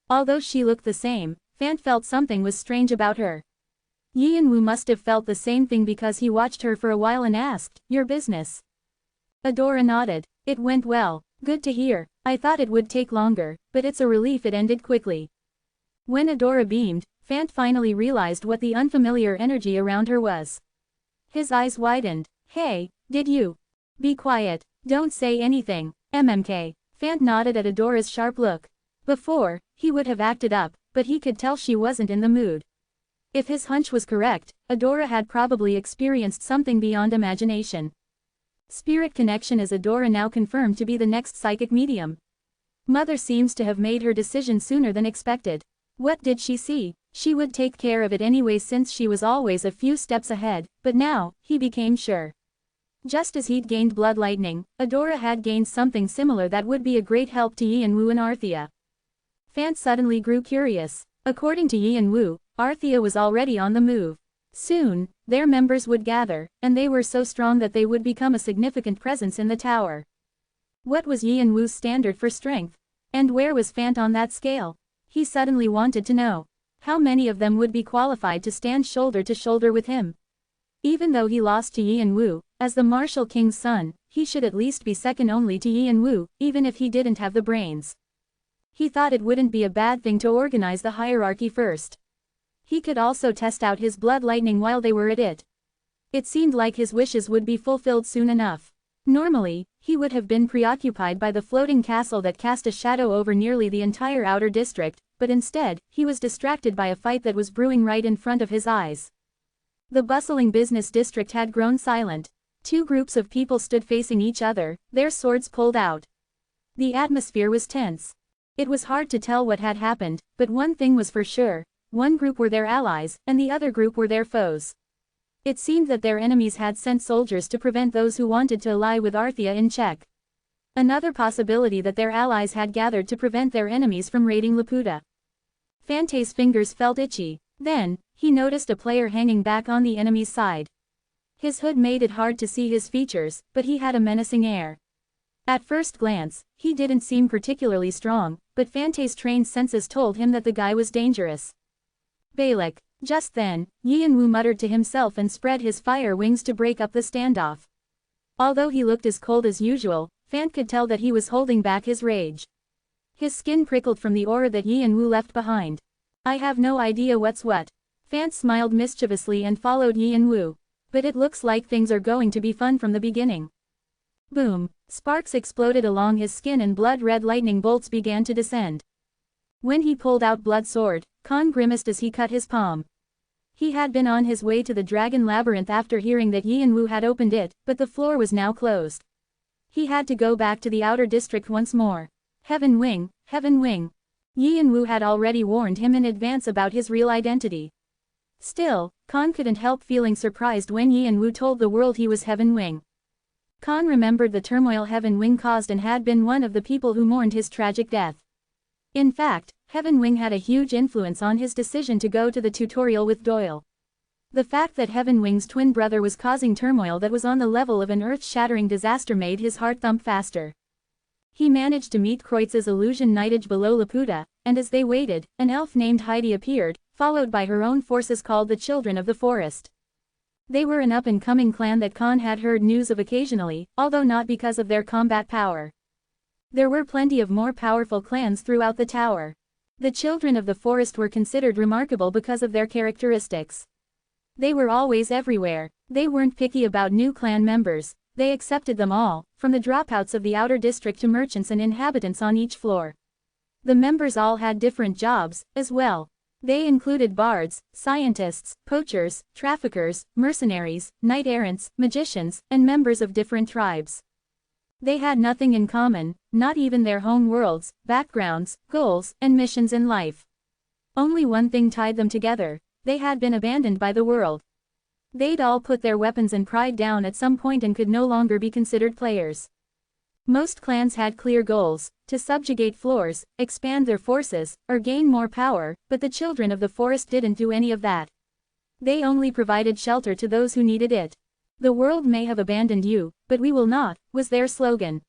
Although she looked the same, Fan felt something was strange about her. Yi and Woo must have felt the same thing because he watched her for a while and asked, "Your business?" Adora nodded. It went well. Good to hear. I thought it would take longer, but it's a relief it ended quickly. When Adora beamed, Fan finally realized what the unfamiliar energy around her was. His eyes widened. Hey, did you? Be quiet. Don't say anything. MMK. Fan nodded at Adora's sharp look. Before, he would have acted up, but he could tell she wasn't in the mood. If his hunch was correct, Adora had probably experienced something beyond imagination. Spirit connection is Adora now confirmed to be the next psychic medium. Mother seems to have made her decision sooner than expected. What did she see? She would take care of it anyway since she was always a few steps ahead, but now, he became sure. Just as he'd gained blood lightning, Adora had gained something similar that would be a great help to Yi and Woo and Arthea. Fan suddenly grew curious. According to Yi and Woo, Arthea was already on the move. Soon, their members would gather, and they were so strong that they would become a significant presence in the tower. What was Yi and Woo's standard for strength? And where was Fan on that scale? He suddenly wanted to know. How many of them would be qualified to stand shoulder to shoulder with him? Even though he lost to Yi and Woo, as the Martial King's son, he should at least be second only to Yi and Woo, even if he didn't have the brains. He thought it wouldn't be a bad thing to organize the hierarchy first. He could also test out his blood lightning while they were at it. It seemed like his wishes would be fulfilled soon enough. Normally, he would have been preoccupied by the floating castle that cast a shadow over nearly the entire outer district, but instead, he was distracted by a fight that was brewing right in front of his eyes. The bustling business district had grown silent. Two groups of people stood facing each other, their swords pulled out. The atmosphere was tense. It was hard to tell what had happened, but one thing was for sure: one group were their allies, and the other group were their foes. It seemed that their enemies had sent soldiers to prevent those who wanted to ally with Arthia in check. Another possibility that their allies had gathered to prevent their enemies from raiding Laputa. Fante's fingers felt itchy. Then, he noticed a player hanging back on the enemy's side. His hood made it hard to see his features, but he had a menacing air. At first glance, he didn't seem particularly strong, but Fante's trained senses told him that the guy was dangerous. Balak. Just then, Wu muttered to himself and spread his fire wings to break up the standoff. Although he looked as cold as usual, Fant could tell that he was holding back his rage. His skin prickled from the aura that Wu left behind. I have no idea what's what. Fant smiled mischievously and followed Wu. But it looks like things are going to be fun from the beginning. Boom! Sparks exploded along his skin and blood-red lightning bolts began to descend. When he pulled out Blood Sword, Khan grimaced as he cut his palm. He had been on his way to the Dragon Labyrinth after hearing that Wu had opened it, but the floor was now closed. He had to go back to the outer district once more. Heaven Wing, Heaven Wing. Wu had already warned him in advance about his real identity. Still, Khan couldn't help feeling surprised when Wu told the world he was Heaven Wing. Khan remembered the turmoil Heaven Wing caused and had been one of the people who mourned his tragic death. In fact, Heaven Wing had a huge influence on his decision to go to the tutorial with Doyle. The fact that Heaven Wing's twin brother was causing turmoil that was on the level of an earth-shattering disaster made his heart thump faster. He managed to meet Kreutz's illusion knightage below Laputa, and as they waited, an elf named Heidi appeared, followed by her own forces called the Children of the Forest. They were an up-and-coming clan that Khan had heard news of occasionally, although not because of their combat power. There were plenty of more powerful clans throughout the tower. The Children of the Forest were considered remarkable because of their characteristics. They were always everywhere. They weren't picky about new clan members. They accepted them all, from the dropouts of the outer district to merchants and inhabitants on each floor. The members all had different jobs, as well. They included bards, scientists, poachers, traffickers, mercenaries, knight-errants, magicians, and members of different tribes. They had nothing in common, not even their home worlds, backgrounds, goals, and missions in life. Only one thing tied them together: they had been abandoned by the world. They'd all put their weapons and pride down at some point and could no longer be considered players. Most clans had clear goals: to subjugate floors, expand their forces, or gain more power, but the Children of the Forest didn't do any of that. They only provided shelter to those who needed it. "The world may have abandoned you, but we will not," was their slogan.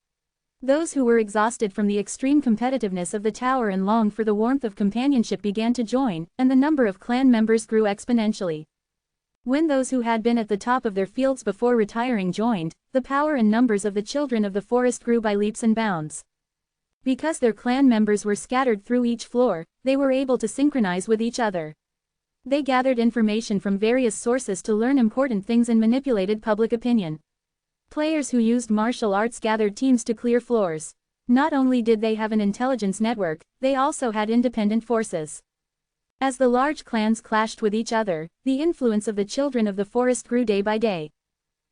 Those who were exhausted from the extreme competitiveness of the tower and longed for the warmth of companionship began to join, and the number of clan members grew exponentially. When those who had been at the top of their fields before retiring joined, the power and numbers of the Children of the Forest grew by leaps and bounds. Because their clan members were scattered through each floor, they were able to synchronize with each other. They gathered information from various sources to learn important things and manipulated public opinion. Players who used martial arts gathered teams to clear floors. Not only did they have an intelligence network, they also had independent forces. As the large clans clashed with each other, the influence of the Children of the Forest grew day by day.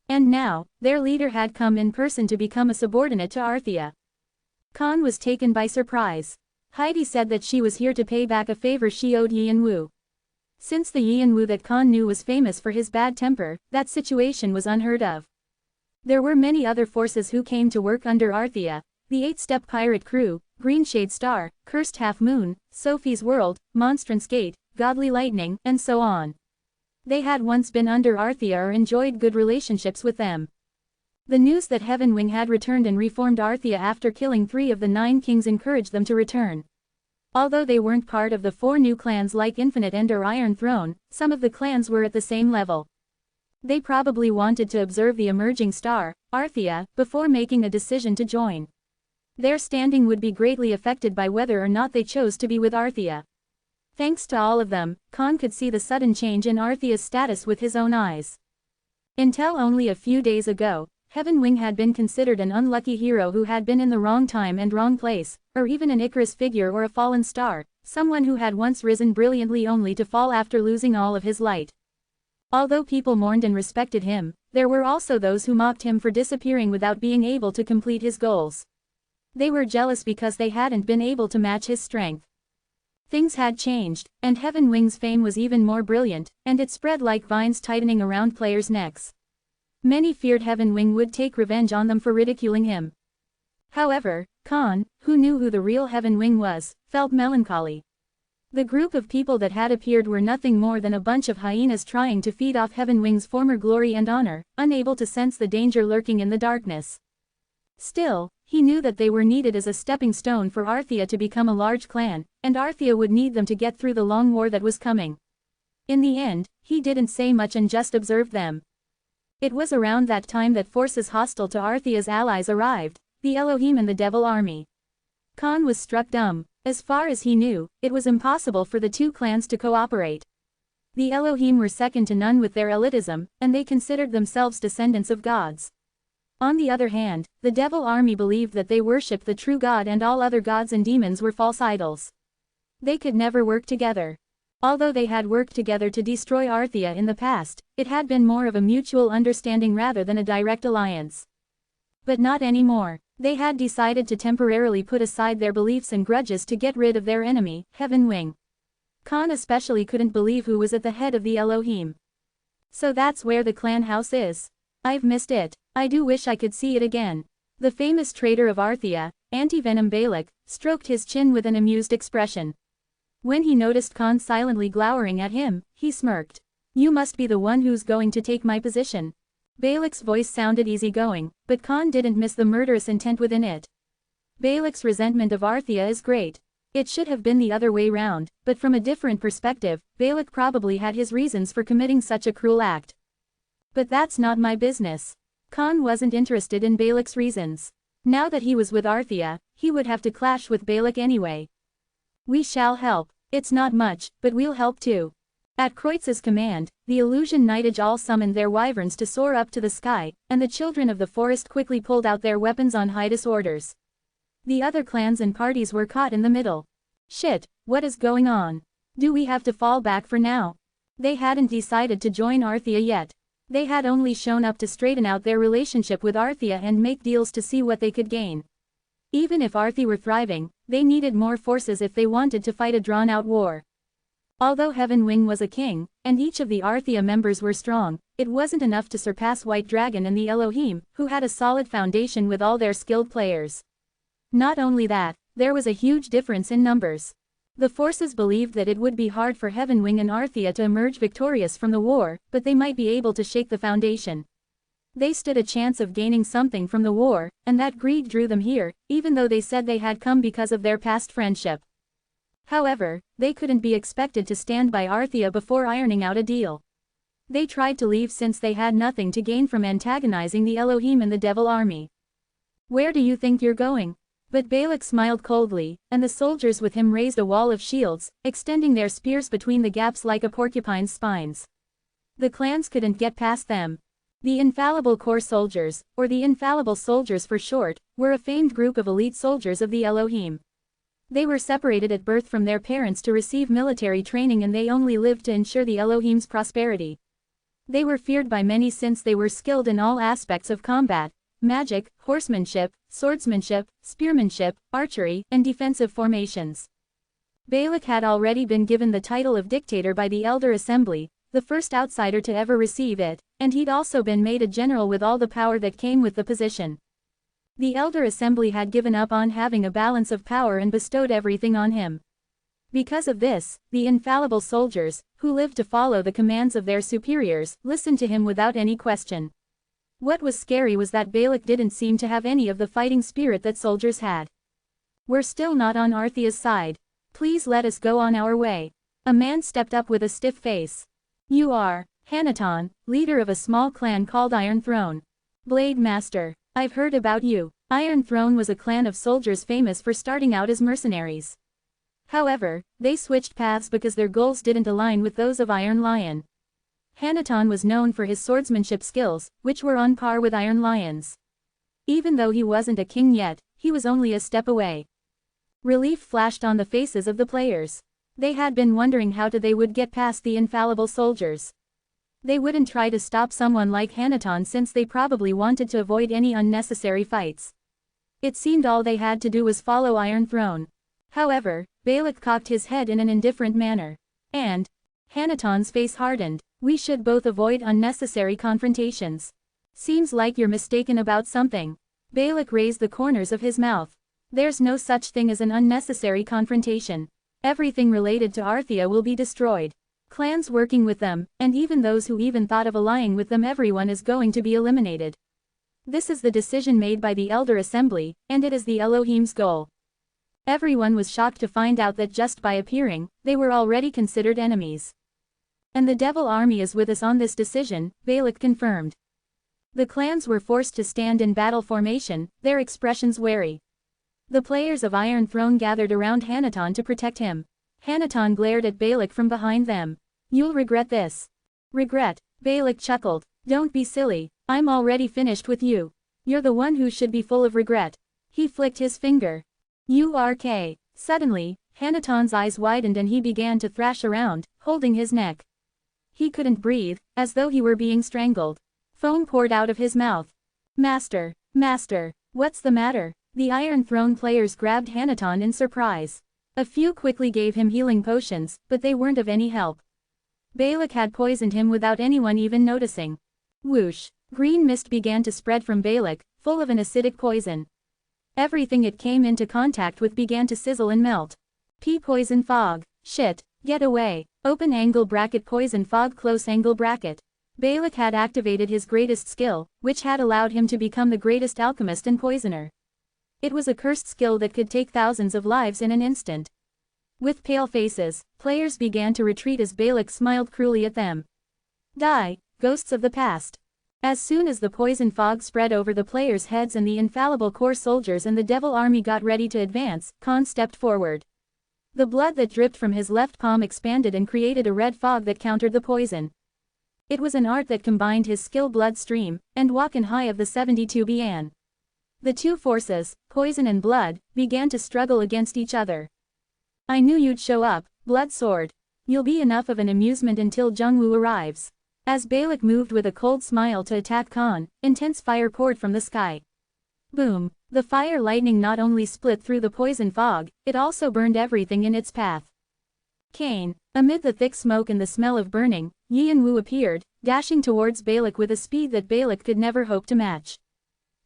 And now, their leader had come in person to become a subordinate to Arthia. Khan was taken by surprise. Heidi said that she was here to pay back a favor she owed Wu. Since the Wu that Khan knew was famous for his bad temper, that situation was unheard of. There were many other forces who came to work under Arthia: the 8-Step Pirate Crew, Greenshade Star, Cursed Half Moon, Sophie's World, Monstrance Gate, Godly Lightning, and so on. They had once been under Arthia or enjoyed good relationships with them. The news that Heaven Wing had returned and reformed Arthia after killing 3 of the 9 kings encouraged them to return. Although they weren't part of the 4 new clans like Infinite End or Iron Throne, some of the clans were at the same level. They probably wanted to observe the emerging star, Arthia, before making a decision to join. Their standing would be greatly affected by whether or not they chose to be with Arthia. Thanks to all of them, Khan could see the sudden change in Arthia's status with his own eyes. Until only a few days ago, Heaven Wing had been considered an unlucky hero who had been in the wrong time and wrong place, or even an Icarus figure or a fallen star, someone who had once risen brilliantly only to fall after losing all of his light. Although people mourned and respected him, there were also those who mocked him for disappearing without being able to complete his goals. They were jealous because they hadn't been able to match his strength. Things had changed, and Heaven Wing's fame was even more brilliant, and it spread like vines tightening around players' necks. Many feared Heaven Wing would take revenge on them for ridiculing him. However, Khan, who knew who the real Heaven Wing was, felt melancholy. The group of people that had appeared were nothing more than a bunch of hyenas trying to feed off Heaven Wing's former glory and honor, unable to sense the danger lurking in the darkness. Still, he knew that they were needed as a stepping stone for Arthea to become a large clan, and Arthea would need them to get through the long war that was coming. In the end, he didn't say much and just observed them. It was around that time that forces hostile to Arthea's allies arrived, the Elohim and the Devil Army. Khan was struck dumb. As far as he knew, it was impossible for the two clans to cooperate. The Elohim were second to none with their elitism, and they considered themselves descendants of gods. On the other hand, the Devil Army believed that they worshipped the true God and all other gods and demons were false idols. They could never work together. Although they had worked together to destroy Arthea in the past, it had been more of a mutual understanding rather than a direct alliance. But not anymore. They had decided to temporarily put aside their beliefs and grudges to get rid of their enemy, Heaven Wing. Khan especially couldn't believe who was at the head of the Elohim. So that's where the clan house is. I've missed it. I do wish I could see it again. The famous traitor of Arthea, Anti-Venom Balak, stroked his chin with an amused expression. When he noticed Khan silently glowering at him, he smirked. You must be the one who's going to take my position. Balak's voice sounded easygoing, but Khan didn't miss the murderous intent within it. Balak's resentment of Arthea is great. It should have been the other way round, but from a different perspective, Balak probably had his reasons for committing such a cruel act. But that's not my business. Khan wasn't interested in Balak's reasons. Now that he was with Arthea, he would have to clash with Balak anyway. We shall help. It's not much, but we'll help too. At Kreutz's command, the illusion Knightage all summoned their wyverns to soar up to the sky, and the children of the forest quickly pulled out their weapons on Hydas' orders. The other clans and parties were caught in the middle. Shit, what is going on? Do we have to fall back for now? They hadn't decided to join Arthea yet. They had only shown up to straighten out their relationship with Arthea and make deals to see what they could gain. Even if Arthea were thriving, they needed more forces if they wanted to fight a drawn-out war. Although Heaven Wing was a king, and each of the Arthea members were strong, it wasn't enough to surpass White Dragon and the Elohim, who had a solid foundation with all their skilled players. Not only that, there was a huge difference in numbers. The forces believed that it would be hard for Heaven Wing and Arthea to emerge victorious from the war, but they might be able to shake the foundation. They stood a chance of gaining something from the war, and that greed drew them here, even though they said they had come because of their past friendship. However, they couldn't be expected to stand by Arthea before ironing out a deal. They tried to leave since they had nothing to gain from antagonizing the Elohim and the Devil Army. Where do you think you're going? But Balak smiled coldly, and the soldiers with him raised a wall of shields, extending their spears between the gaps like a porcupine's spines. The clans couldn't get past them. The Infallible Corps soldiers, or the Infallible Soldiers for short, were a famed group of elite soldiers of the Elohim. They were separated at birth from their parents to receive military training, and they only lived to ensure the Elohim's prosperity. They were feared by many since they were skilled in all aspects of combat: magic, horsemanship, swordsmanship, spearmanship, archery, and defensive formations. Balak had already been given the title of dictator by the Elder Assembly, the first outsider to ever receive it, and he'd also been made a general with all the power that came with the position. The Elder Assembly had given up on having a balance of power and bestowed everything on him. Because of this, the Infallible Soldiers, who lived to follow the commands of their superiors, listened to him without any question. What was scary was that Balak didn't seem to have any of the fighting spirit that soldiers had. We're still not on Arthea's side. Please let us go on our way. A man stepped up with a stiff face. You are Hanaton, leader of a small clan called Iron Throne. Blade Master. I've heard about you. Iron Throne was a clan of soldiers famous for starting out as mercenaries. However, they switched paths because their goals didn't align with those of Iron Lion. Hanaton was known for his swordsmanship skills, which were on par with Iron Lion's. Even though he wasn't a king yet, he was only a step away. Relief flashed on the faces of the players. They had been wondering how they would get past the Infallible Soldiers. They wouldn't try to stop someone like Hanaton since they probably wanted to avoid any unnecessary fights. It seemed all they had to do was follow Iron Throne. However, Balak cocked his head in an indifferent manner. And Hanaton's face hardened. We should both avoid unnecessary confrontations. Seems like you're mistaken about something. Balak raised the corners of his mouth. There's no such thing as an unnecessary confrontation. Everything related to Arthea will be destroyed. Clans working with them, and even those who even thought of allying with them, everyone is going to be eliminated. This is the decision made by the Elder Assembly, and it is the Elohim's goal. Everyone was shocked to find out that just by appearing, they were already considered enemies. And the Devil Army is with us on this decision, Balak confirmed. The clans were forced to stand in battle formation, their expressions wary. The players of Iron Throne gathered around Hanaton to protect him. Hanaton glared at Balak from behind them. You'll regret this. Regret? Balak chuckled. Don't be silly, I'm already finished with you. You're the one who should be full of regret. He flicked his finger. URK. Suddenly, Hanaton's eyes widened and he began to thrash around, holding his neck. He couldn't breathe, as though he were being strangled. Foam poured out of his mouth. Master, Master, what's the matter? The Iron Throne players grabbed Hanaton in surprise. A few quickly gave him healing potions, but they weren't of any help. Balak had poisoned him without anyone even noticing. Whoosh! Green mist began to spread from Balak, full of an acidic poison. Everything it came into contact with began to sizzle and melt. Poison fog. Shit, get away. Open angle bracket poison fog close angle bracket. Balak had activated his greatest skill, which had allowed him to become the greatest alchemist and poisoner. It was a cursed skill that could take thousands of lives in an instant. With pale faces, players began to retreat as Balak smiled cruelly at them. Die, ghosts of the past. As soon as the poison fog spread over the players' heads and the infallible core soldiers and the Devil Army got ready to advance, Khan stepped forward. The blood that dripped from his left palm expanded and created a red fog that countered the poison. It was an art that combined his skill bloodstream, and Wakan High of the 72 Bian. The two forces, poison and blood, began to struggle against each other. I knew you'd show up, Blood Sword. You'll be enough of an amusement until Jungwoo arrives. As Balak moved with a cold smile to attack Khan, intense fire poured from the sky. Boom! The fire lightning not only split through the poison fog, it also burned everything in its path. Kane. Amid the thick smoke and the smell of burning, Yin Wu appeared, dashing towards Balak with a speed that Balak could never hope to match.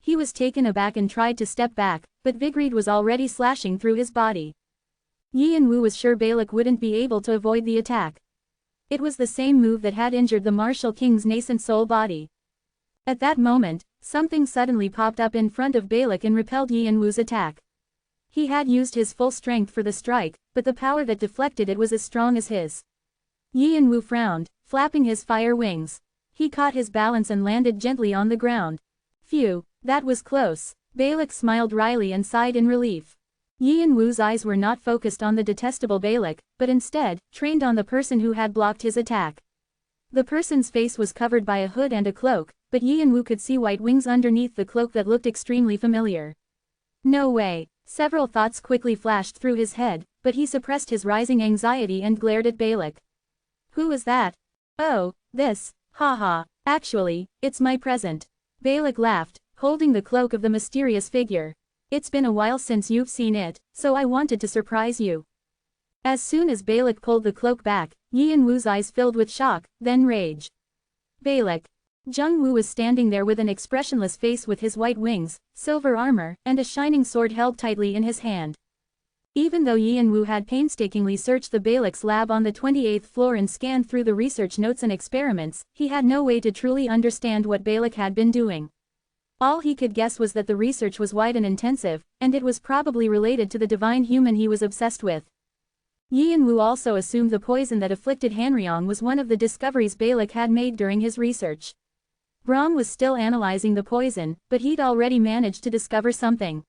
He was taken aback and tried to step back, but Vigreed was already slashing through his body. Yin Wu was sure Balak wouldn't be able to avoid the attack. It was the same move that had injured the Martial King's nascent soul body. At that moment, something suddenly popped up in front of Balak and repelled Yin Wu's attack. He had used his full strength for the strike, but the power that deflected it was as strong as his. Yin Wu frowned, flapping his fire wings. He caught his balance and landed gently on the ground. Phew, that was close. Balak smiled wryly and sighed in relief. Yin Wu's eyes were not focused on the detestable Balak, but instead, trained on the person who had blocked his attack. The person's face was covered by a hood and a cloak, but Yin Wu could see white wings underneath the cloak that looked extremely familiar. No way. Several thoughts quickly flashed through his head, but he suppressed his rising anxiety and glared at Balak. Who is that? Oh, this, haha, actually, it's my present. Balak laughed, holding the cloak of the mysterious figure. It's been a while since you've seen it, so I wanted to surprise you. As soon as Balak pulled the cloak back, Yin Wu's eyes filled with shock, then rage. Balak. Jungwoo was standing there with an expressionless face with his white wings, silver armor, and a shining sword held tightly in his hand. Even though Yin Wu had painstakingly searched the Balak's lab on the 28th floor and scanned through the research notes and experiments, he had no way to truly understand what Balak had been doing. All he could guess was that the research was wide and intensive, and it was probably related to the divine human he was obsessed with. Yin Wu also assumed the poison that afflicted Hanryong was one of the discoveries Balak had made during his research. Brahm was still analyzing the poison, but he'd already managed to discover something.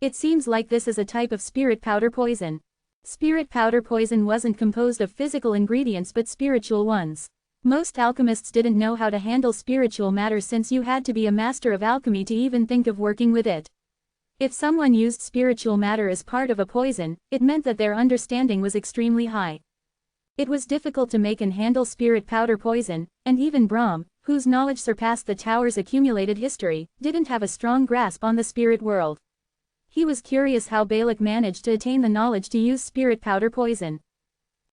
It seems like this is a type of spirit powder poison. Spirit powder poison wasn't composed of physical ingredients but spiritual ones. Most alchemists didn't know how to handle spiritual matter since you had to be a master of alchemy to even think of working with it. If someone used spiritual matter as part of a poison, it meant that their understanding was extremely high. It was difficult to make and handle spirit powder poison, and even Brahm, whose knowledge surpassed the tower's accumulated history, didn't have a strong grasp on the spirit world. He was curious how Balak managed to attain the knowledge to use spirit powder poison.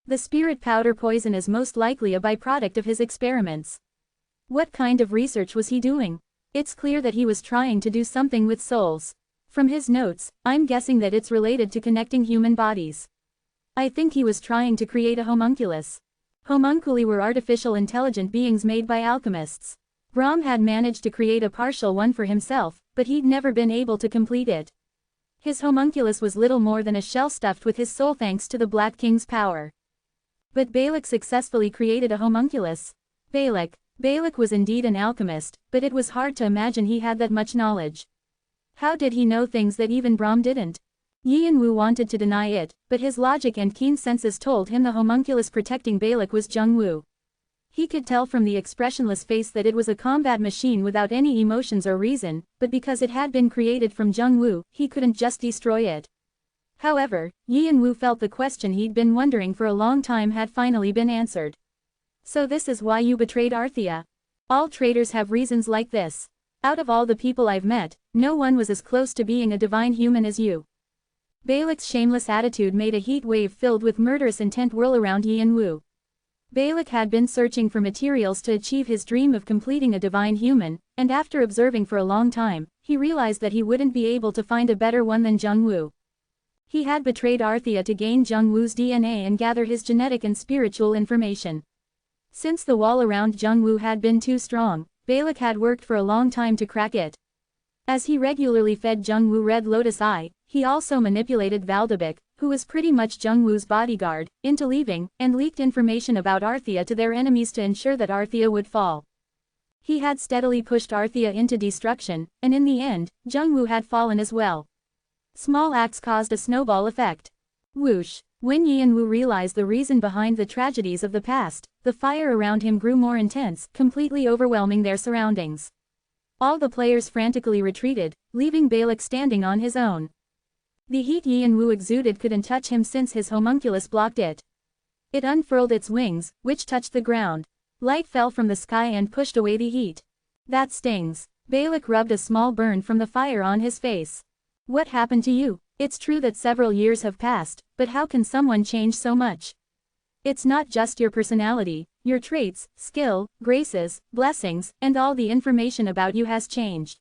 The spirit powder poison is most likely a byproduct of his experiments. What kind of research was he doing? It's clear that he was trying to do something with souls. From his notes, I'm guessing that it's related to connecting human bodies. I think he was trying to create a homunculus. Homunculi were artificial intelligent beings made by alchemists. Brahm had managed to create a partial one for himself, but he'd never been able to complete it. His homunculus was little more than a shell stuffed with his soul thanks to the Black King's power. But Balak successfully created a homunculus. Balak was indeed an alchemist, but it was hard to imagine he had that much knowledge. How did he know things that even Brahm didn't? Yin Wu wanted to deny it, but his logic and keen senses told him the homunculus protecting Balak was Jung Wu. He could tell from the expressionless face that it was a combat machine without any emotions or reason, but because it had been created from Jung Wu, he couldn't just destroy it. However, Yin Wu felt the question he'd been wondering for a long time had finally been answered. So this is why you betrayed Arthea? All traitors have reasons like this. Out of all the people I've met, no one was as close to being a divine human as you. Balak's shameless attitude made a heat wave filled with murderous intent whirl around Yin Wu. Balak had been searching for materials to achieve his dream of completing a divine human, and after observing for a long time, he realized that he wouldn't be able to find a better one than Jung Wu. He had betrayed Arthea to gain Jung Wu's DNA and gather his genetic and spiritual information. Since the wall around Jung Wu had been too strong, Balak had worked for a long time to crack it. As he regularly fed Jung Wu Red Lotus Eye, he also manipulated Valdebek, who was pretty much Jung Wu's bodyguard, into leaving, and leaked information about Arthea to their enemies to ensure that Arthea would fall. He had steadily pushed Arthea into destruction, and in the end, Jung Wu had fallen as well. Small acts caused a snowball effect. Whoosh! When Yin Wu realized the reason behind the tragedies of the past, the fire around him grew more intense, completely overwhelming their surroundings. All the players frantically retreated, leaving Balak standing on his own. The heat Yin Wu exuded couldn't touch him since his homunculus blocked it. It unfurled its wings, which touched the ground. Light fell from the sky and pushed away the heat. That stings. Balak rubbed a small burn from the fire on his face. What happened to you? It's true that several years have passed, but how can someone change so much? It's not just your personality, your traits, skill, graces, blessings, and all the information about you has changed.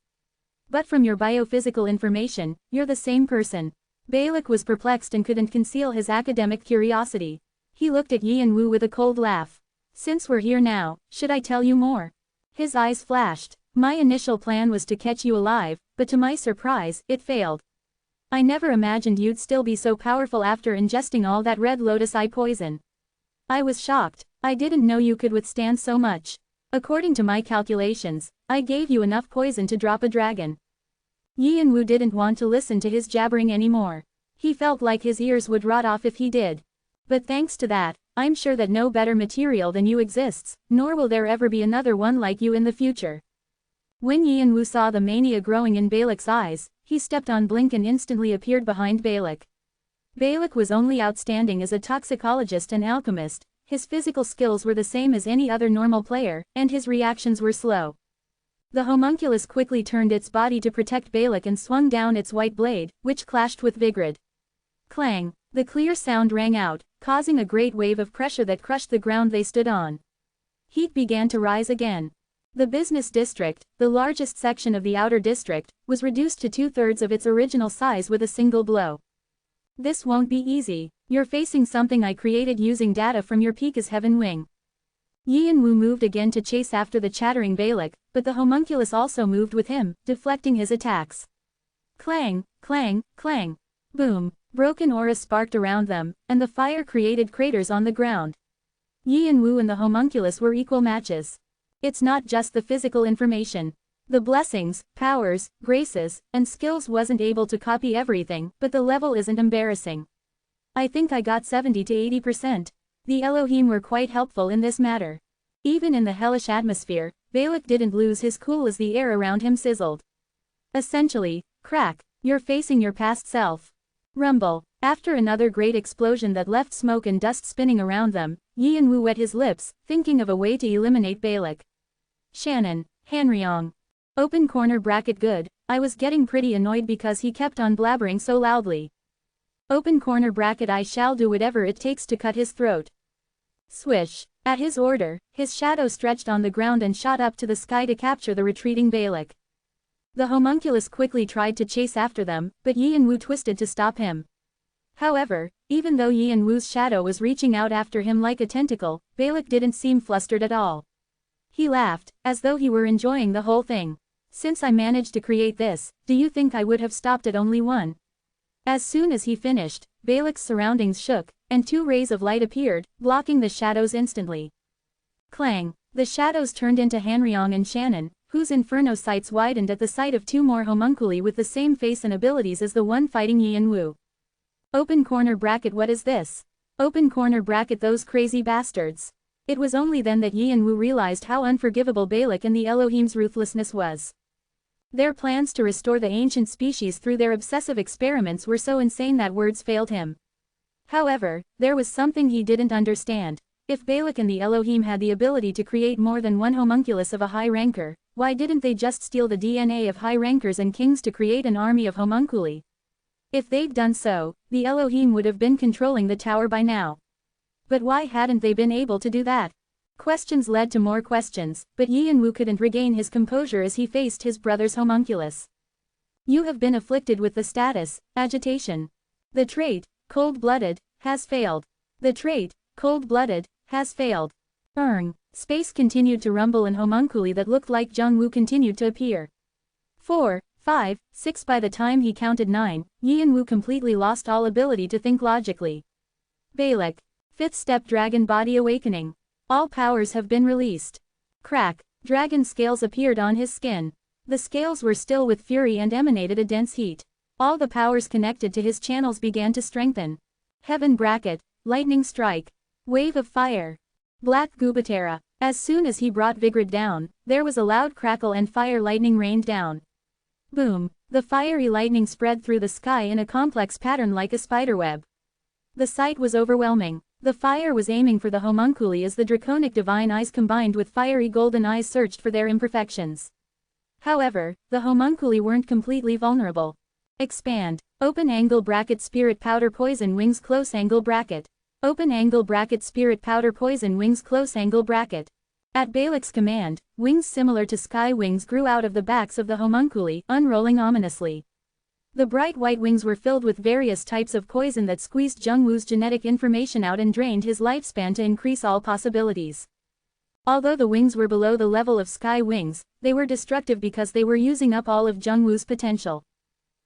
But from your biophysical information, you're the same person. Balak was perplexed and couldn't conceal his academic curiosity. He looked at Yin Wu with a cold laugh. Since we're here now, should I tell you more? His eyes flashed. My initial plan was to catch you alive, but to my surprise, it failed. I never imagined you'd still be so powerful after ingesting all that Red Lotus Eye poison. I was shocked. I didn't know you could withstand so much. According to my calculations, I gave you enough poison to drop a dragon. Yin Wu didn't want to listen to his jabbering anymore. He felt like his ears would rot off if he did. But thanks to that, I'm sure that no better material than you exists, nor will there ever be another one like you in the future. When Yin Wu saw the mania growing in Balak's eyes, he stepped on Blink and instantly appeared behind Balak. Balak was only outstanding as a toxicologist and alchemist, his physical skills were the same as any other normal player, and his reactions were slow. The homunculus quickly turned its body to protect Balak and swung down its white blade, which clashed with Vigrid. Clang! The clear sound rang out, causing a great wave of pressure that crushed the ground they stood on. Heat began to rise again. The business district, the largest section of the outer district, was reduced to 2/3 of its original size with a single blow. This won't be easy. You're facing something I created using data from your Pika's Heaven Wing. Yin Wu moved again to chase after the chattering Balak, but the homunculus also moved with him, deflecting his attacks. Clang, clang, clang. Boom. Broken auras sparked around them, and the fire created craters on the ground. Yin Wu and the homunculus were equal matches. It's not just the physical information. The blessings, powers, graces, and skills wasn't able to copy everything, but the level isn't embarrassing. I think I got 70 to 80%. The Elohim were quite helpful in this matter. Even in the hellish atmosphere, Balak didn't lose his cool as the air around him sizzled. Essentially, crack, you're facing your past self. Rumble. After another great explosion that left smoke and dust spinning around them, Yi and Wu wet his lips, thinking of a way to eliminate Balak. Shannon, Hanryong. Open corner bracket good, I was getting pretty annoyed because he kept on blabbering so loudly. Open corner bracket I shall do whatever it takes to cut his throat. Swish. At his order, his shadow stretched on the ground and shot up to the sky to capture the retreating Balak. The homunculus quickly tried to chase after them, but Yi and Wu twisted to stop him. However, even though Yi and Wu's shadow was reaching out after him like a tentacle, Balak didn't seem flustered at all. He laughed, as though he were enjoying the whole thing. Since I managed to create this, do you think I would have stopped at only one? As soon as he finished, Balak's surroundings shook, and 2 rays of light appeared, blocking the shadows instantly. Clang! The shadows turned into Hanryong and Shannon, whose inferno sights widened at the sight of 2 more homunculi with the same face and abilities as the one fighting Yi and Wu. Open corner bracket what is this? Open corner bracket those crazy bastards. It was only then that Yi and Wu realized how unforgivable Balak and the Elohim's ruthlessness was. Their plans to restore the ancient species through their obsessive experiments were so insane that words failed him. However, there was something he didn't understand. If Balak and the Elohim had the ability to create more than one homunculus of a high ranker, why didn't they just steal the DNA of high rankers and kings to create an army of homunculi? If they'd done so, the Elohim would have been controlling the tower by now. But why hadn't they been able to do that? Questions led to more questions, but Yi and Wu couldn't regain his composure as he faced his brother's homunculus. You have been afflicted with the status, agitation. The trait, cold-blooded, has failed. The trait, cold-blooded, has failed. Space continued to rumble and homunculi that looked like Jung Wu continued to appear. 4, 5, 6 By the time he counted 9, Yi and Wu completely lost all ability to think logically. Balak. 5th step Dragon Body Awakening. All powers have been released. Crack. Dragon scales appeared on his skin. The scales were still with fury and emanated a dense heat. All the powers connected to his channels began to strengthen. Heaven bracket. Lightning strike. Wave of fire. Black Gubatera. As soon as he brought Vigrid down, there was a loud crackle and fire lightning rained down. Boom. The fiery lightning spread through the sky in a complex pattern like a spiderweb. The sight was overwhelming. The fire was aiming for the homunculi as the draconic divine eyes combined with fiery golden eyes searched for their imperfections. However, the homunculi weren't completely vulnerable. Expand. Open angle bracket spirit powder poison wings close angle bracket. Open angle bracket spirit powder poison wings close angle bracket. At Balak's command, wings similar to sky wings grew out of the backs of the homunculi, unrolling ominously. The bright white wings were filled with various types of poison that squeezed Jung Wu's genetic information out and drained his lifespan to increase all possibilities. Although the wings were below the level of sky wings, they were destructive because they were using up all of Jung Wu's potential.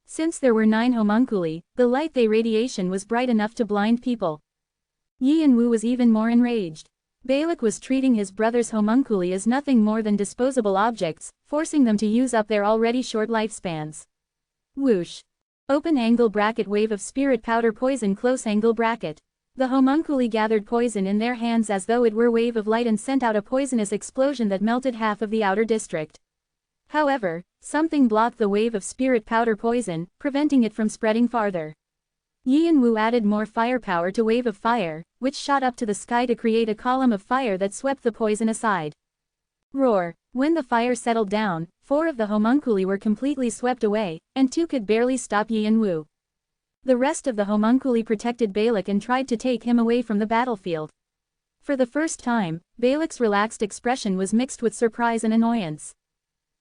Since there were 9 homunculi, the light they radiation was bright enough to blind people. Yi and Wu was even more enraged. Balak was treating his brother's homunculi as nothing more than disposable objects, forcing them to use up their already short lifespans. Whoosh. Open angle bracket wave of spirit powder poison close angle bracket. The homunculi gathered poison in their hands as though it were a wave of light and sent out a poisonous explosion that melted half of the outer district. However, something blocked the wave of spirit powder poison, preventing it from spreading farther. Yi and Wu added more firepower to wave of fire, which shot up to the sky to create a column of fire that swept the poison aside. Roar. When the fire settled down, 4 of the homunculi were completely swept away, and 2 could barely stop Yi and Wu. The rest of the homunculi protected Balak and tried to take him away from the battlefield. For the first time, Balak's relaxed expression was mixed with surprise and annoyance.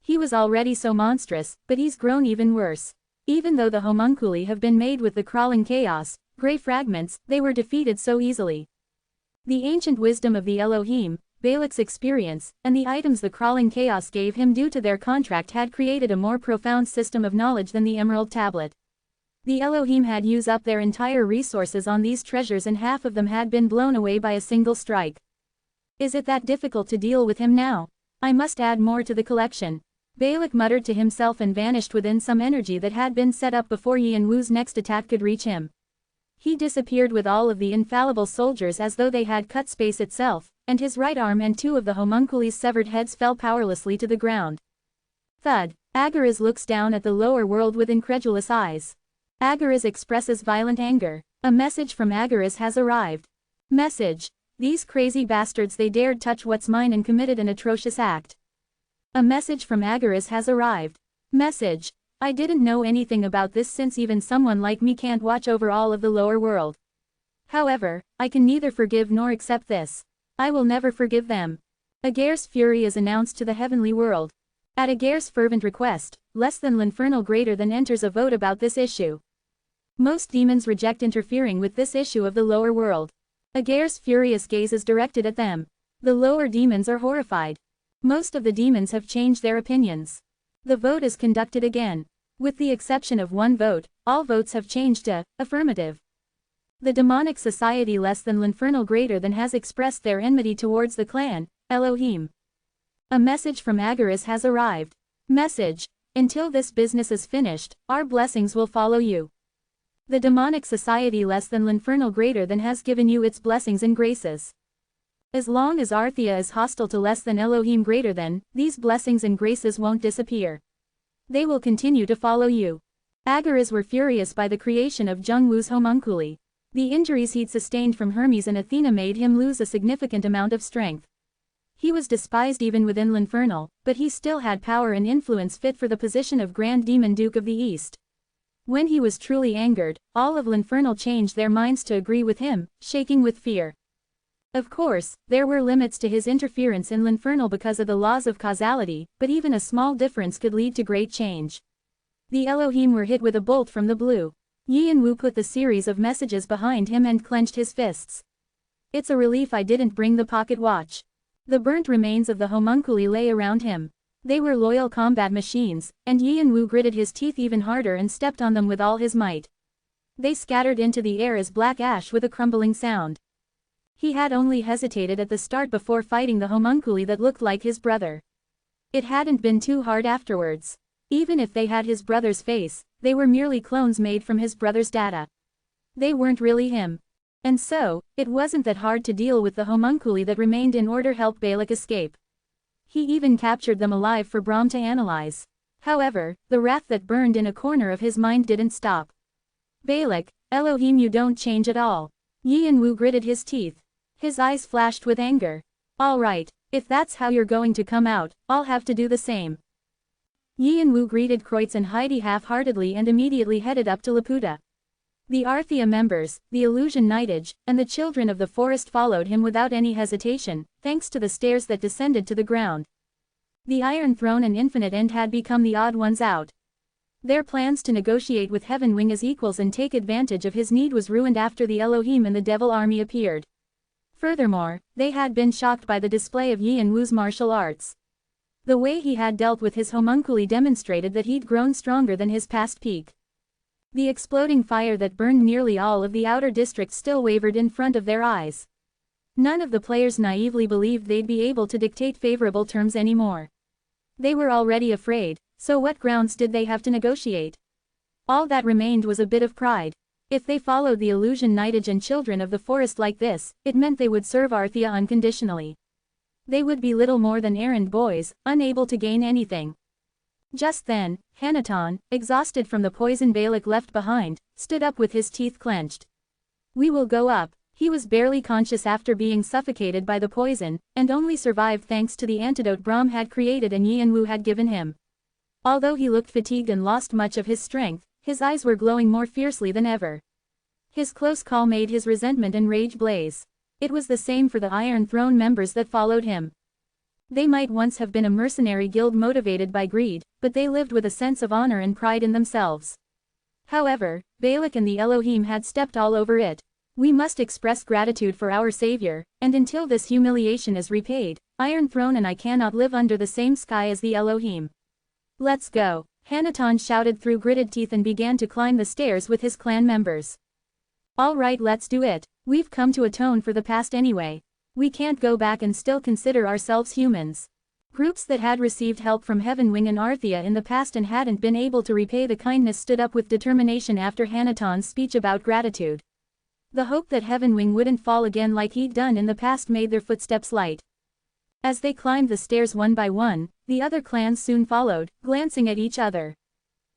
He was already so monstrous, but he's grown even worse. Even though the homunculi have been made with the crawling chaos, gray fragments, they were defeated so easily. The ancient wisdom of the Elohim, Balak's experience, and the items the crawling chaos gave him due to their contract had created a more profound system of knowledge than the Emerald Tablet. The Elohim had used up their entire resources on these treasures and half of them had been blown away by a single strike. Is it that difficult to deal with him now? I must add more to the collection. Balak muttered to himself and vanished within some energy that had been set up before Yi and Wu's next attack could reach him. He disappeared with all of the infallible soldiers as though they had cut space itself, and his right arm and 2 of the homunculi's severed heads fell powerlessly to the ground. Thud. Agariz looks down at the lower world with incredulous eyes. Agariz expresses violent anger. A message from Agaris has arrived. Message. These crazy bastards, they dared touch what's mine and committed an atrocious act. A message from Agaris has arrived. Message. I didn't know anything about this since even someone like me can't watch over all of the lower world. However, I can neither forgive nor accept this. I will never forgive them. Agair's fury is announced to the heavenly world. At Agair's fervent request, less than l'infernal greater than enters a vote about this issue. Most demons reject interfering with this issue of the lower world. Agair's furious gaze is directed at them. The lower demons are horrified. Most of the demons have changed their opinions. The vote is conducted again. With the exception of one vote, all votes have changed to affirmative. The demonic society less than l'infernal greater than has expressed their enmity towards the clan, Elohim. A message from Agaris has arrived. Message. Until this business is finished, our blessings will follow you. The demonic society less than l'infernal greater than has given you its blessings and graces. As long as Arthea is hostile to less than Elohim greater than, these blessings and graces won't disappear. They will continue to follow you. Agaris were furious by the creation of Jungwoo's homunculi. The injuries he'd sustained from Hermes and Athena made him lose a significant amount of strength. He was despised even within l'Infernal, but he still had power and influence fit for the position of Grand Demon Duke of the East. When he was truly angered, all of l'Infernal changed their minds to agree with him, shaking with fear. Of course, there were limits to his interference in l'Infernal because of the laws of causality, but even a small difference could lead to great change. The Elohim were hit with a bolt from the blue. Yian-Wu put the series of messages behind him and clenched his fists. It's a relief I didn't bring the pocket watch. The burnt remains of the homunculi lay around him. They were loyal combat machines, and Yian-Wu gritted his teeth even harder and stepped on them with all his might. They scattered into the air as black ash with a crumbling sound. He had only hesitated at the start before fighting the homunculi that looked like his brother. It hadn't been too hard afterwards. Even if they had his brother's face, they were merely clones made from his brother's data. They weren't really him. And so, it wasn't that hard to deal with the homunculi that remained in order to help Balak escape. He even captured them alive for Brahm to analyze. However, the wrath that burned in a corner of his mind didn't stop. Balak, Elohim, you don't change at all. Yian-Wu gritted his teeth. His eyes flashed with anger. All right, if that's how you're going to come out, I'll have to do the same. Yian-Wu greeted Kreutz and Heidi half-heartedly and immediately headed up to Laputa. The Arthea members, the Illusion Knightage, and the children of the forest followed him without any hesitation, thanks to the stairs that descended to the ground. The Iron Throne and Infinite End had become the odd ones out. Their plans to negotiate with Heavenwing as equals and take advantage of his need was ruined after the Elohim and the Devil Army appeared. Furthermore, they had been shocked by the display of Yian-Wu's martial arts. The way he had dealt with his homunculi demonstrated that he'd grown stronger than his past peak. The exploding fire that burned nearly all of the outer district still wavered in front of their eyes. None of the players naively believed they'd be able to dictate favorable terms anymore. They were already afraid, so what grounds did they have to negotiate? All that remained was a bit of pride. If they followed the Illusion Knightage and children of the forest like this, it meant they would serve Arthea unconditionally. They would be little more than errand boys, unable to gain anything. Just then, Hanaton, exhausted from the poison Balak left behind, stood up with his teeth clenched. We will go up. He was barely conscious after being suffocated by the poison, and only survived thanks to the antidote Brahm had created and Yian-Wu had given him. Although he looked fatigued and lost much of his strength, his eyes were glowing more fiercely than ever. His close call made his resentment and rage blaze. It was the same for the Iron Throne members that followed him. They might once have been a mercenary guild motivated by greed, but they lived with a sense of honor and pride in themselves. However, Balak and the Elohim had stepped all over it. We must express gratitude for our savior, and until this humiliation is repaid, Iron Throne and I cannot live under the same sky as the Elohim. Let's go. Hanaton shouted through gritted teeth and began to climb the stairs with his clan members. All right, let's do it. We've come to atone for the past anyway. We can't go back and still consider ourselves humans. Groups that had received help from Heavenwing and Arthea in the past and hadn't been able to repay the kindness stood up with determination after Hanaton's speech about gratitude. The hope that Heavenwing wouldn't fall again like he'd done in the past made their footsteps light. As they climbed the stairs one by one, the other clans soon followed, glancing at each other.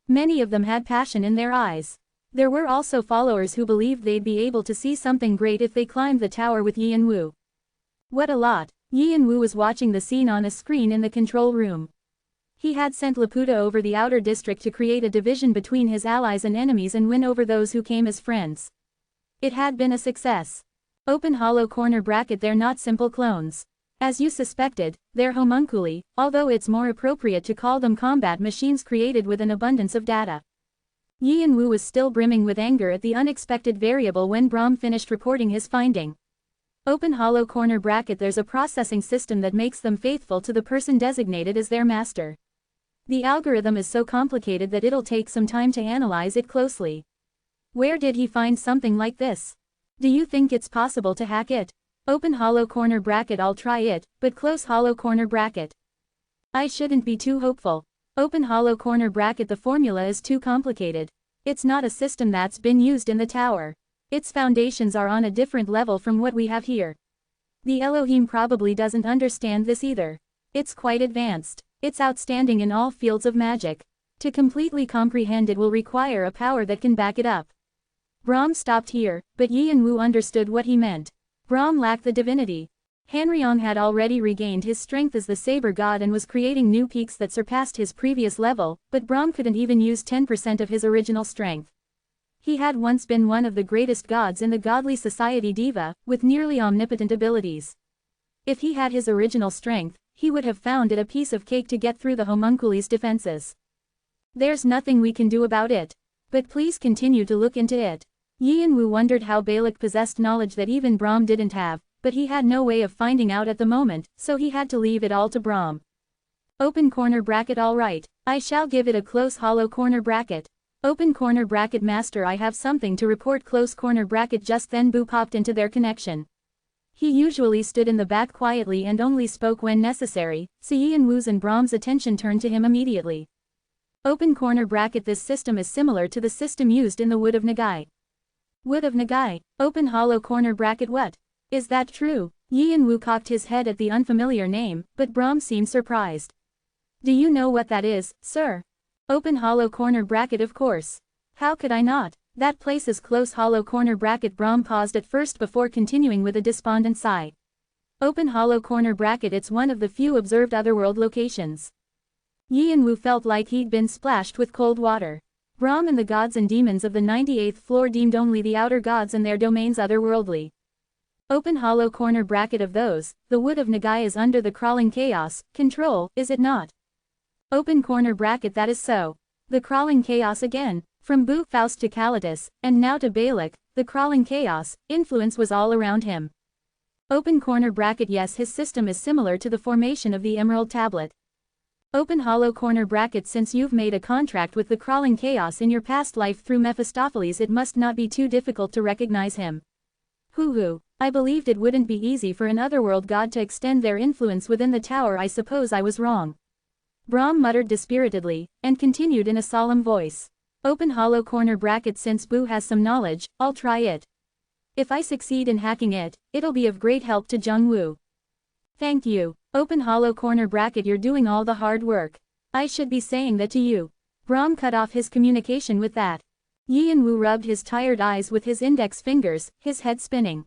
Many of them had passion in their eyes. There were also followers who believed they'd be able to see something great if they climbed the tower with Yi and Wu. What a lot! Yi and Wu was watching the scene on a screen in the control room. He had sent Laputa over the outer district to create a division between his allies and enemies and win over those who came as friends. It had been a success. Open hollow corner bracket. They're not simple clones. As you suspected, they're homunculi, although it's more appropriate to call them combat machines created with an abundance of data. Yi and Wu was still brimming with anger at the unexpected variable when Brahm finished reporting his finding. Open hollow corner bracket. There's a processing system that makes them faithful to the person designated as their master. The algorithm is so complicated that it'll take some time to analyze it closely. Where did he find something like this? Do you think it's possible to hack it? Open hollow corner bracket. I'll try it, but close hollow corner bracket. I shouldn't be too hopeful. Open hollow corner bracket. The formula is too complicated. It's not a system that's been used in the tower. Its foundations are on a different level from what we have here. The Elohim probably doesn't understand this either. It's quite advanced. It's outstanding in all fields of magic. To completely comprehend it will require a power that can back it up. Brahm stopped here, but Yi and Wu understood what he meant. Brahm lacked the divinity. Hanryong had already regained his strength as the saber god and was creating new peaks that surpassed his previous level, but Brahm couldn't even use 10% of his original strength. He had once been one of the greatest gods in the godly society Diva, with nearly omnipotent abilities. If he had his original strength, he would have found it a piece of cake to get through the homunculi's defenses. There's nothing we can do about it. But please continue to look into it. Yi and Wu wondered how Balak possessed knowledge that even Brahm didn't have, but he had no way of finding out at the moment, so he had to leave it all to Brahm. Open corner bracket. All right, I shall give it a close hollow corner bracket. Open corner bracket. Master, I have something to report. Close corner bracket. Just then Boo popped into their connection. He usually stood in the back quietly and only spoke when necessary, so Yi and Wu's and Brahm's attention turned to him immediately. Open corner bracket. This system is similar to the system used in the Wood of Nagai. Wood of Nagai, open hollow corner bracket. What? Is that true? Yi and Wu cocked his head at the unfamiliar name, but Brahm seemed surprised. Do you know what that is, sir? Open hollow corner bracket. Of course. How could I not? That place is close hollow corner bracket. Brahm paused at first before continuing with a despondent sigh. Open hollow corner bracket. It's one of the few observed otherworld locations. Yi and Wu felt like he'd been splashed with cold water. Brahm and the gods and demons of the 98th floor deemed only the outer gods and their domains otherworldly. Open hollow corner bracket. Of those, the Wood of Nagai is under the crawling chaos control, is it not? Open corner bracket. That is so. The crawling chaos again. From Boo Faust to Kalitas, and now to Balak, the crawling chaos influence was all around him. Open corner bracket. Yes, his system is similar to the formation of the Emerald Tablet. Open hollow corner bracket. Since you've made a contract with the crawling chaos in your past life through Mephistopheles, it must not be too difficult to recognize him. Hoo. I believed it wouldn't be easy for an otherworld god to extend their influence within the tower. I suppose I was wrong. Brahm muttered dispiritedly, and continued in a solemn voice. Open hollow corner bracket. Since Boo has some knowledge, I'll try it. If I succeed in hacking it, it'll be of great help to Jungwoo. Thank you. Open hollow corner bracket. You're doing all the hard work. I should be saying that to you. Brahm cut off his communication with that. Yi and Wu rubbed his tired eyes with his index fingers, his head spinning.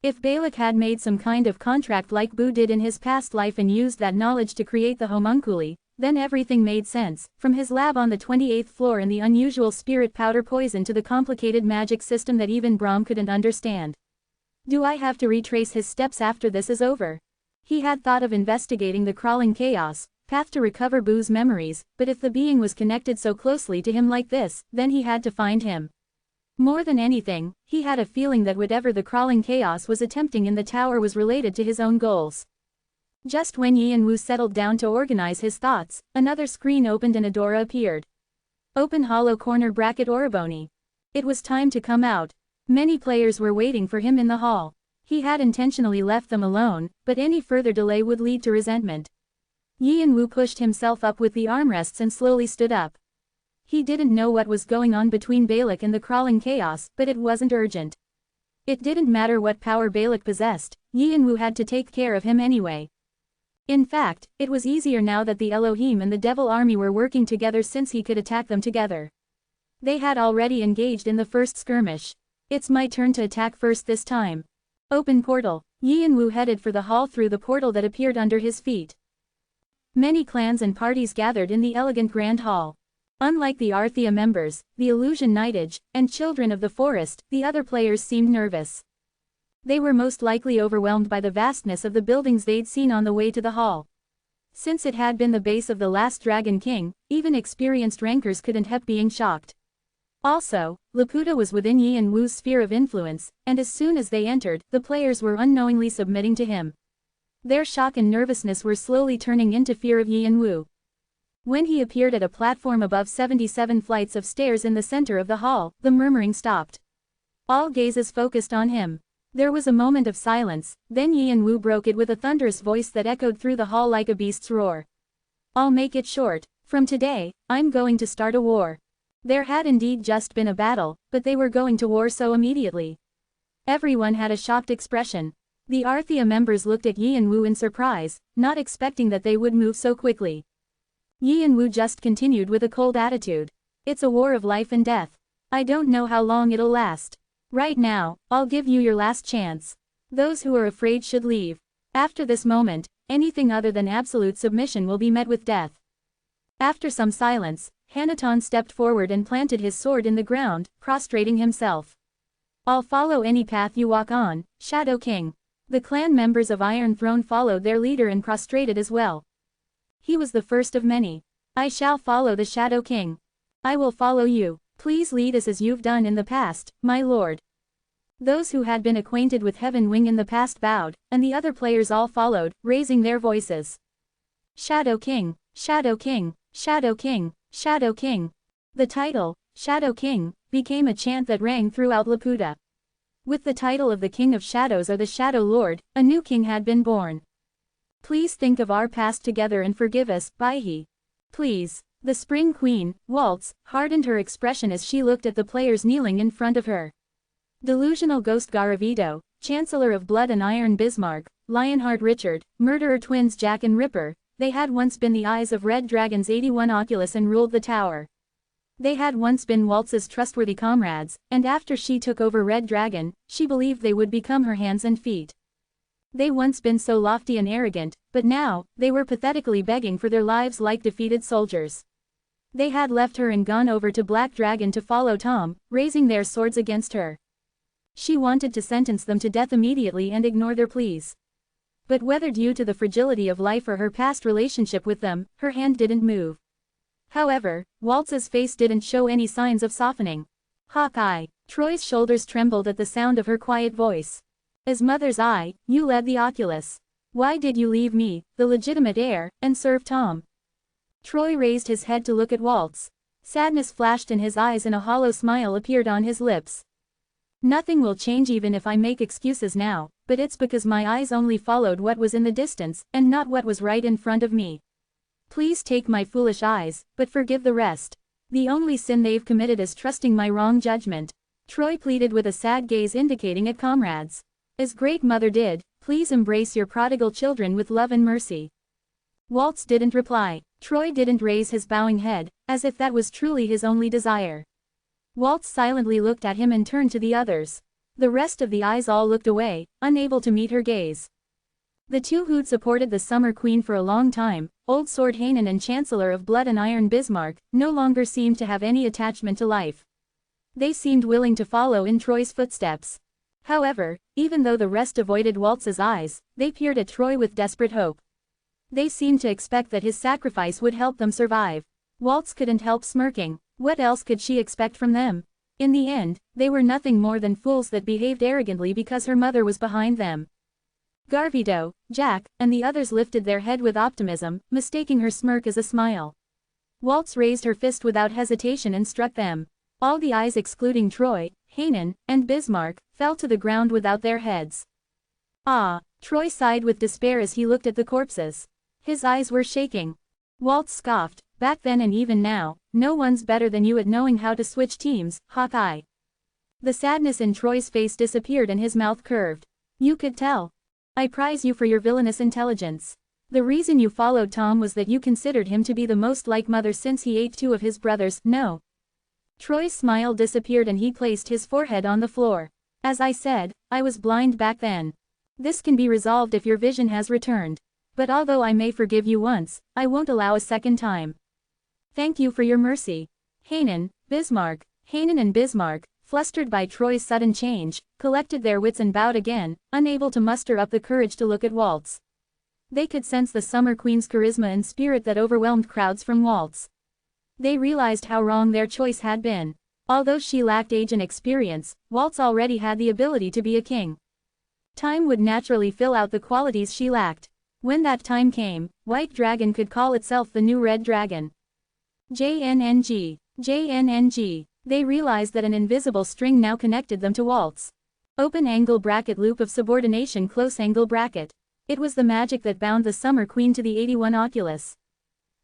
If Balak had made some kind of contract like Boo did in his past life and used that knowledge to create the homunculi, then everything made sense, from his lab on the 28th floor and the unusual spirit powder poison to the complicated magic system that even Brahm couldn't understand. Do I have to retrace his steps after this is over? He had thought of investigating the crawling chaos path to recover Boo's memories, but if the being was connected so closely to him like this, then he had to find him. More than anything, he had a feeling that whatever the crawling chaos was attempting in the tower was related to his own goals. Just when Yi and Wu settled down to organize his thoughts, another screen opened and Adora appeared. Open hollow corner bracket. Oriboni. It was time to come out. Many players were waiting for him in the hall. He had intentionally left them alone, but any further delay would lead to resentment. Yi and Wu pushed himself up with the armrests and slowly stood up. He didn't know what was going on between Balak and the crawling chaos, but it wasn't urgent. It didn't matter what power Balak possessed, Yi and Wu had to take care of him anyway. In fact, it was easier now that the Elohim and the Devil Army were working together since he could attack them together. They had already engaged in the first skirmish. It's my turn to attack first this time. Open portal. Yi and Wu headed for the hall through the portal that appeared under his feet. Many clans and parties gathered in the elegant grand hall. Unlike the Arthea members, the Illusion Knightage, and Children of the Forest, the other players seemed nervous. They were most likely overwhelmed by the vastness of the buildings they'd seen on the way to the hall. Since it had been the base of the last Dragon King, even experienced rankers couldn't help being shocked. Also, Laputa was within Yi and Wu's sphere of influence, and as soon as they entered, the players were unknowingly submitting to him. Their shock and nervousness were slowly turning into fear of Yi and Wu. When he appeared at a platform above 77 flights of stairs in the center of the hall, the murmuring stopped. All gazes focused on him. There was a moment of silence, then Yi and Wu broke it with a thunderous voice that echoed through the hall like a beast's roar. I'll make it short. From today, I'm going to start a war. There had indeed just been a battle, but they were going to war so immediately. Everyone had a shocked expression. The Arthea members looked at Yi and Wu in surprise, not expecting that they would move so quickly. Yi and Wu just continued with a cold attitude. It's a war of life and death. I don't know how long it'll last. Right now, I'll give you your last chance. Those who are afraid should leave. After this moment, anything other than absolute submission will be met with death. After some silence, Hanaton stepped forward and planted his sword in the ground, prostrating himself. I'll follow any path you walk on, Shadow King. The clan members of Iron Throne followed their leader and prostrated as well. He was the first of many. I shall follow the Shadow King. I will follow you. Please lead us as you've done in the past, my lord. Those who had been acquainted with Heaven Wing in the past bowed, and the other players all followed, raising their voices. Shadow King, Shadow King, Shadow King, Shadow King. The title, Shadow King, became a chant that rang throughout Laputa. With the title of the King of Shadows or the Shadow Lord, a new king had been born. Please think of our past together and forgive us, Baihi. Please. The Spring Queen, Waltz, hardened her expression as she looked at the players kneeling in front of her. Delusional Ghost Garavito, Chancellor of Blood and Iron Bismarck, Lionheart Richard, Murderer Twins Jack and Ripper, they had once been the eyes of Red Dragon's 81 Oculus and ruled the tower. They had once been Waltz's trustworthy comrades, and after she took over Red Dragon, she believed they would become her hands and feet. They once been so lofty and arrogant, but now, they were pathetically begging for their lives like defeated soldiers. They had left her and gone over to Black Dragon to follow Tom, raising their swords against her. She wanted to sentence them to death immediately and ignore their pleas. But whether due to the fragility of life or her past relationship with them, her hand didn't move. However, Waltz's face didn't show any signs of softening. Hawkeye. Troy's shoulders trembled at the sound of her quiet voice. As mother's eye, you led the Oculus. Why did you leave me, the legitimate heir, and serve Tom? Troy raised his head to look at Waltz. Sadness flashed in his eyes and a hollow smile appeared on his lips. Nothing will change even if I make excuses now, but it's because my eyes only followed what was in the distance, and not what was right in front of me. Please take my foolish eyes, but forgive the rest. The only sin they've committed is trusting my wrong judgment. Troy pleaded with a sad gaze indicating at comrades. As Great Mother did, please embrace your prodigal children with love and mercy. Waltz didn't reply. Troy didn't raise his bowing head, as if that was truly his only desire. Waltz silently looked at him and turned to the others. The rest of the eyes all looked away, unable to meet her gaze. The two who'd supported the Summer Queen for a long time, Old Sword Hanan and Chancellor of Blood and Iron Bismarck, no longer seemed to have any attachment to life. They seemed willing to follow in Troy's footsteps. However, even though the rest avoided Waltz's eyes, they peered at Troy with desperate hope. They seemed to expect that his sacrifice would help them survive. Waltz couldn't help smirking. What else could she expect from them? In the end, they were nothing more than fools that behaved arrogantly because her mother was behind them. Garvito, Jack, and the others lifted their head with optimism, mistaking her smirk as a smile. Waltz raised her fist without hesitation and struck them. All the eyes excluding Troy, Hanan, and Bismarck, fell to the ground without their heads. Ah! Troy sighed with despair as he looked at the corpses. His eyes were shaking. Waltz scoffed, back then and even now, no one's better than you at knowing how to switch teams, Hawkeye. The sadness in Troy's face disappeared and his mouth curved. You could tell. I prize you for your villainous intelligence. The reason you followed Tom was that you considered him to be the most like mother since he ate two of his brothers. No. Troy's smile disappeared and he placed his forehead on the floor. As I said, I was blind back then. This can be resolved if your vision has returned. But although I may forgive you once, I won't allow a second time. Thank you for your mercy. Hanan and Bismarck, flustered by Troy's sudden change, collected their wits and bowed again, unable to muster up the courage to look at Waltz. They could sense the Summer Queen's charisma and spirit that overwhelmed crowds from Waltz. They realized how wrong their choice had been. Although she lacked age and experience, Waltz already had the ability to be a king. Time would naturally fill out the qualities she lacked. When that time came, White Dragon could call itself the new Red Dragon. JNNG. They realized that an invisible string now connected them to Waltz. Open angle bracket loop of subordination close angle bracket. It was the magic that bound the Summer Queen to the 81 Oculus.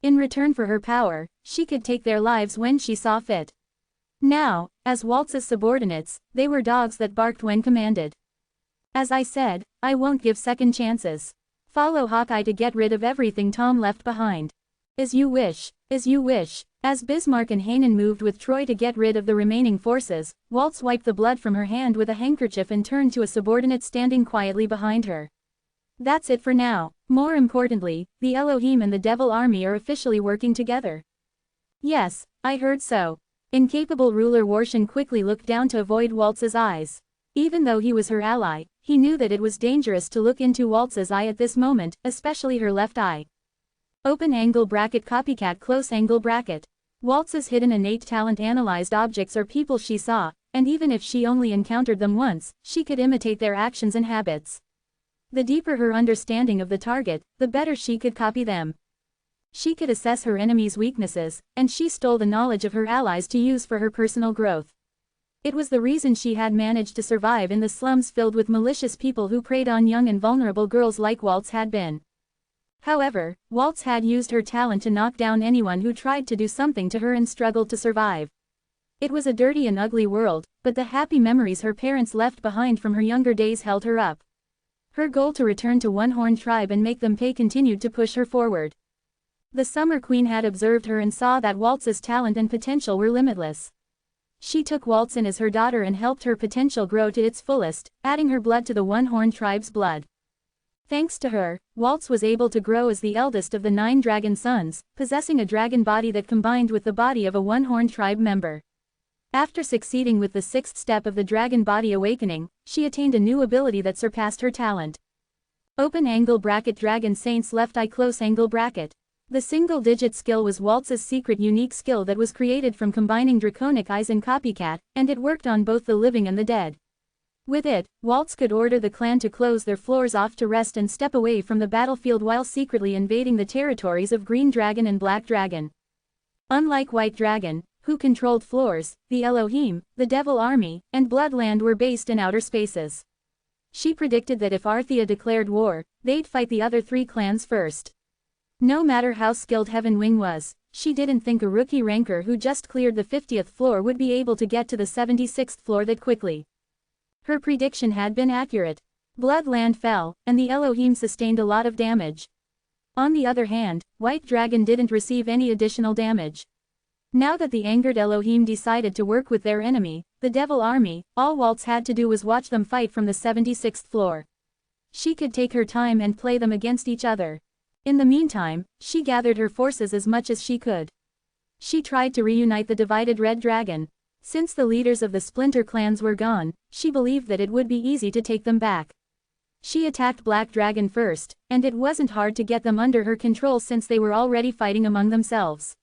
In return for her power, she could take their lives when she saw fit. Now, as Waltz's subordinates, they were dogs that barked when commanded. As I said, I won't give second chances. Follow Hawkeye to get rid of everything Tom left behind. As you wish. As Bismarck and Hanan moved with Troy to get rid of the remaining forces, Waltz wiped the blood from her hand with a handkerchief and turned to a subordinate standing quietly behind her. That's it for now. More importantly, the Elohim and the Devil Army are officially working together. Yes, I heard so. Incapable ruler Warshan quickly looked down to avoid Waltz's eyes. Even though he was her ally, he knew that it was dangerous to look into Waltz's eye at this moment, especially her left eye. Open angle bracket copycat close angle bracket. Waltz's hidden innate talent analyzed objects or people she saw, and even if she only encountered them once, she could imitate their actions and habits. The deeper her understanding of the target, the better she could copy them. She could assess her enemy's weaknesses, and she stole the knowledge of her allies to use for her personal growth. It was the reason she had managed to survive in the slums filled with malicious people who preyed on young and vulnerable girls like Waltz had been. However, Waltz had used her talent to knock down anyone who tried to do something to her and struggled to survive. It was a dirty and ugly world, but the happy memories her parents left behind from her younger days held her up. Her goal to return to One Horn Tribe and make them pay continued to push her forward. The Summer Queen had observed her and saw that Waltz's talent and potential were limitless. She took Waltz in as her daughter and helped her potential grow to its fullest, adding her blood to the One Horn Tribe's blood. Thanks to her, Waltz was able to grow as the eldest of the 9 dragon sons, possessing a dragon body that combined with the body of a One Horn Tribe member. After succeeding with the 6th step of the dragon body awakening, she attained a new ability that surpassed her talent. Open angle bracket Dragon Saint's left eye close angle bracket. The single-digit skill was Waltz's secret unique skill that was created from combining draconic eyes and copycat, and it worked on both the living and the dead. With it, Waltz could order the clan to close their floors off to rest and step away from the battlefield while secretly invading the territories of Green Dragon and Black Dragon. Unlike White Dragon, who controlled floors, the Elohim, the Devil Army, and Bloodland were based in outer spaces. She predicted that if Arthea declared war, they'd fight the other 3 clans first. No matter how skilled Heaven Wing was, she didn't think a rookie ranker who just cleared the 50th floor would be able to get to the 76th floor that quickly. Her prediction had been accurate. Bloodland fell, and the Elohim sustained a lot of damage. On the other hand, White Dragon didn't receive any additional damage. Now that the angered Elohim decided to work with their enemy, the Devil Army, all Waltz had to do was watch them fight from the 76th floor. She could take her time and play them against each other. In the meantime, she gathered her forces as much as she could. She tried to reunite the divided Red Dragon. Since the leaders of the splinter clans were gone, she believed that it would be easy to take them back. She attacked Black Dragon first, and it wasn't hard to get them under her control since they were already fighting among themselves.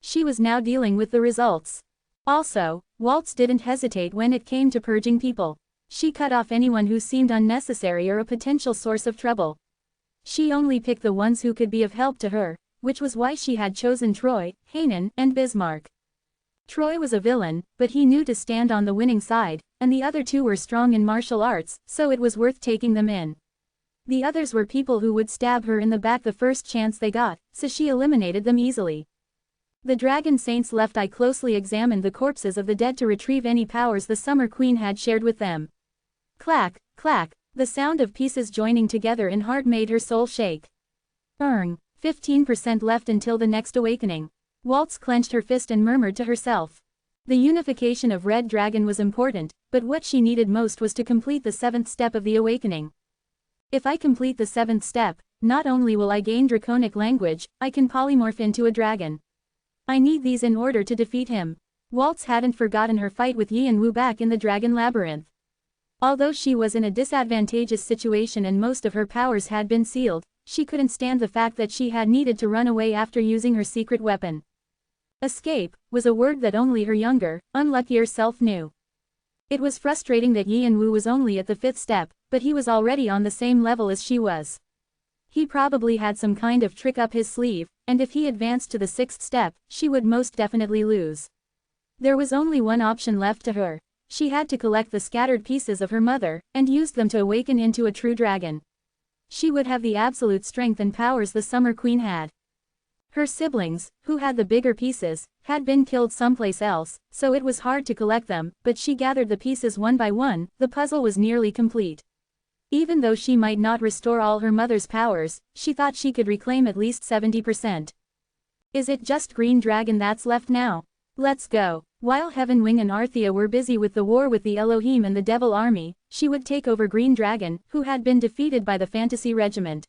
She was now dealing with the results. Also, Waltz didn't hesitate when it came to purging people. She cut off anyone who seemed unnecessary or a potential source of trouble. She only picked the ones who could be of help to her, which was why she had chosen Troy, Hanan, and Bismarck. Troy was a villain, but he knew to stand on the winning side, and the other 2 were strong in martial arts, so it was worth taking them in. The others were people who would stab her in the back the first chance they got, so she eliminated them easily. The Dragon Saint's left eye closely examined the corpses of the dead to retrieve any powers the Summer Queen had shared with them. Clack, clack, the sound of pieces joining together in heart made her soul shake. 15% left until the next awakening. Waltz clenched her fist and murmured to herself. The unification of Red Dragon was important, but what she needed most was to complete the 7th step of the awakening. If I complete the 7th step, not only will I gain draconic language, I can polymorph into a dragon. I need these in order to defeat him. Waltz hadn't forgotten her fight with Yi and Wu back in the Dragon Labyrinth. Although she was in a disadvantageous situation and most of her powers had been sealed, she couldn't stand the fact that she had needed to run away after using her secret weapon. Escape was a word that only her younger, unluckier self knew. It was frustrating that Yi and Wu was only at the 5th step, but he was already on the same level as she was. He probably had some kind of trick up his sleeve, and if he advanced to the 6th step, she would most definitely lose. There was only one option left to her. She had to collect the scattered pieces of her mother, and use them to awaken into a true dragon. She would have the absolute strength and powers the Summer Queen had. Her siblings, who had the bigger pieces, had been killed someplace else, so it was hard to collect them, but she gathered the pieces one by one. The puzzle was nearly complete. Even though she might not restore all her mother's powers, she thought she could reclaim at least 70%. Is it just Green Dragon that's left now? Let's go. While Heaven Wing and Arthea were busy with the war with the Elohim and the Devil Army, she would take over Green Dragon, who had been defeated by the Fantasy Regiment.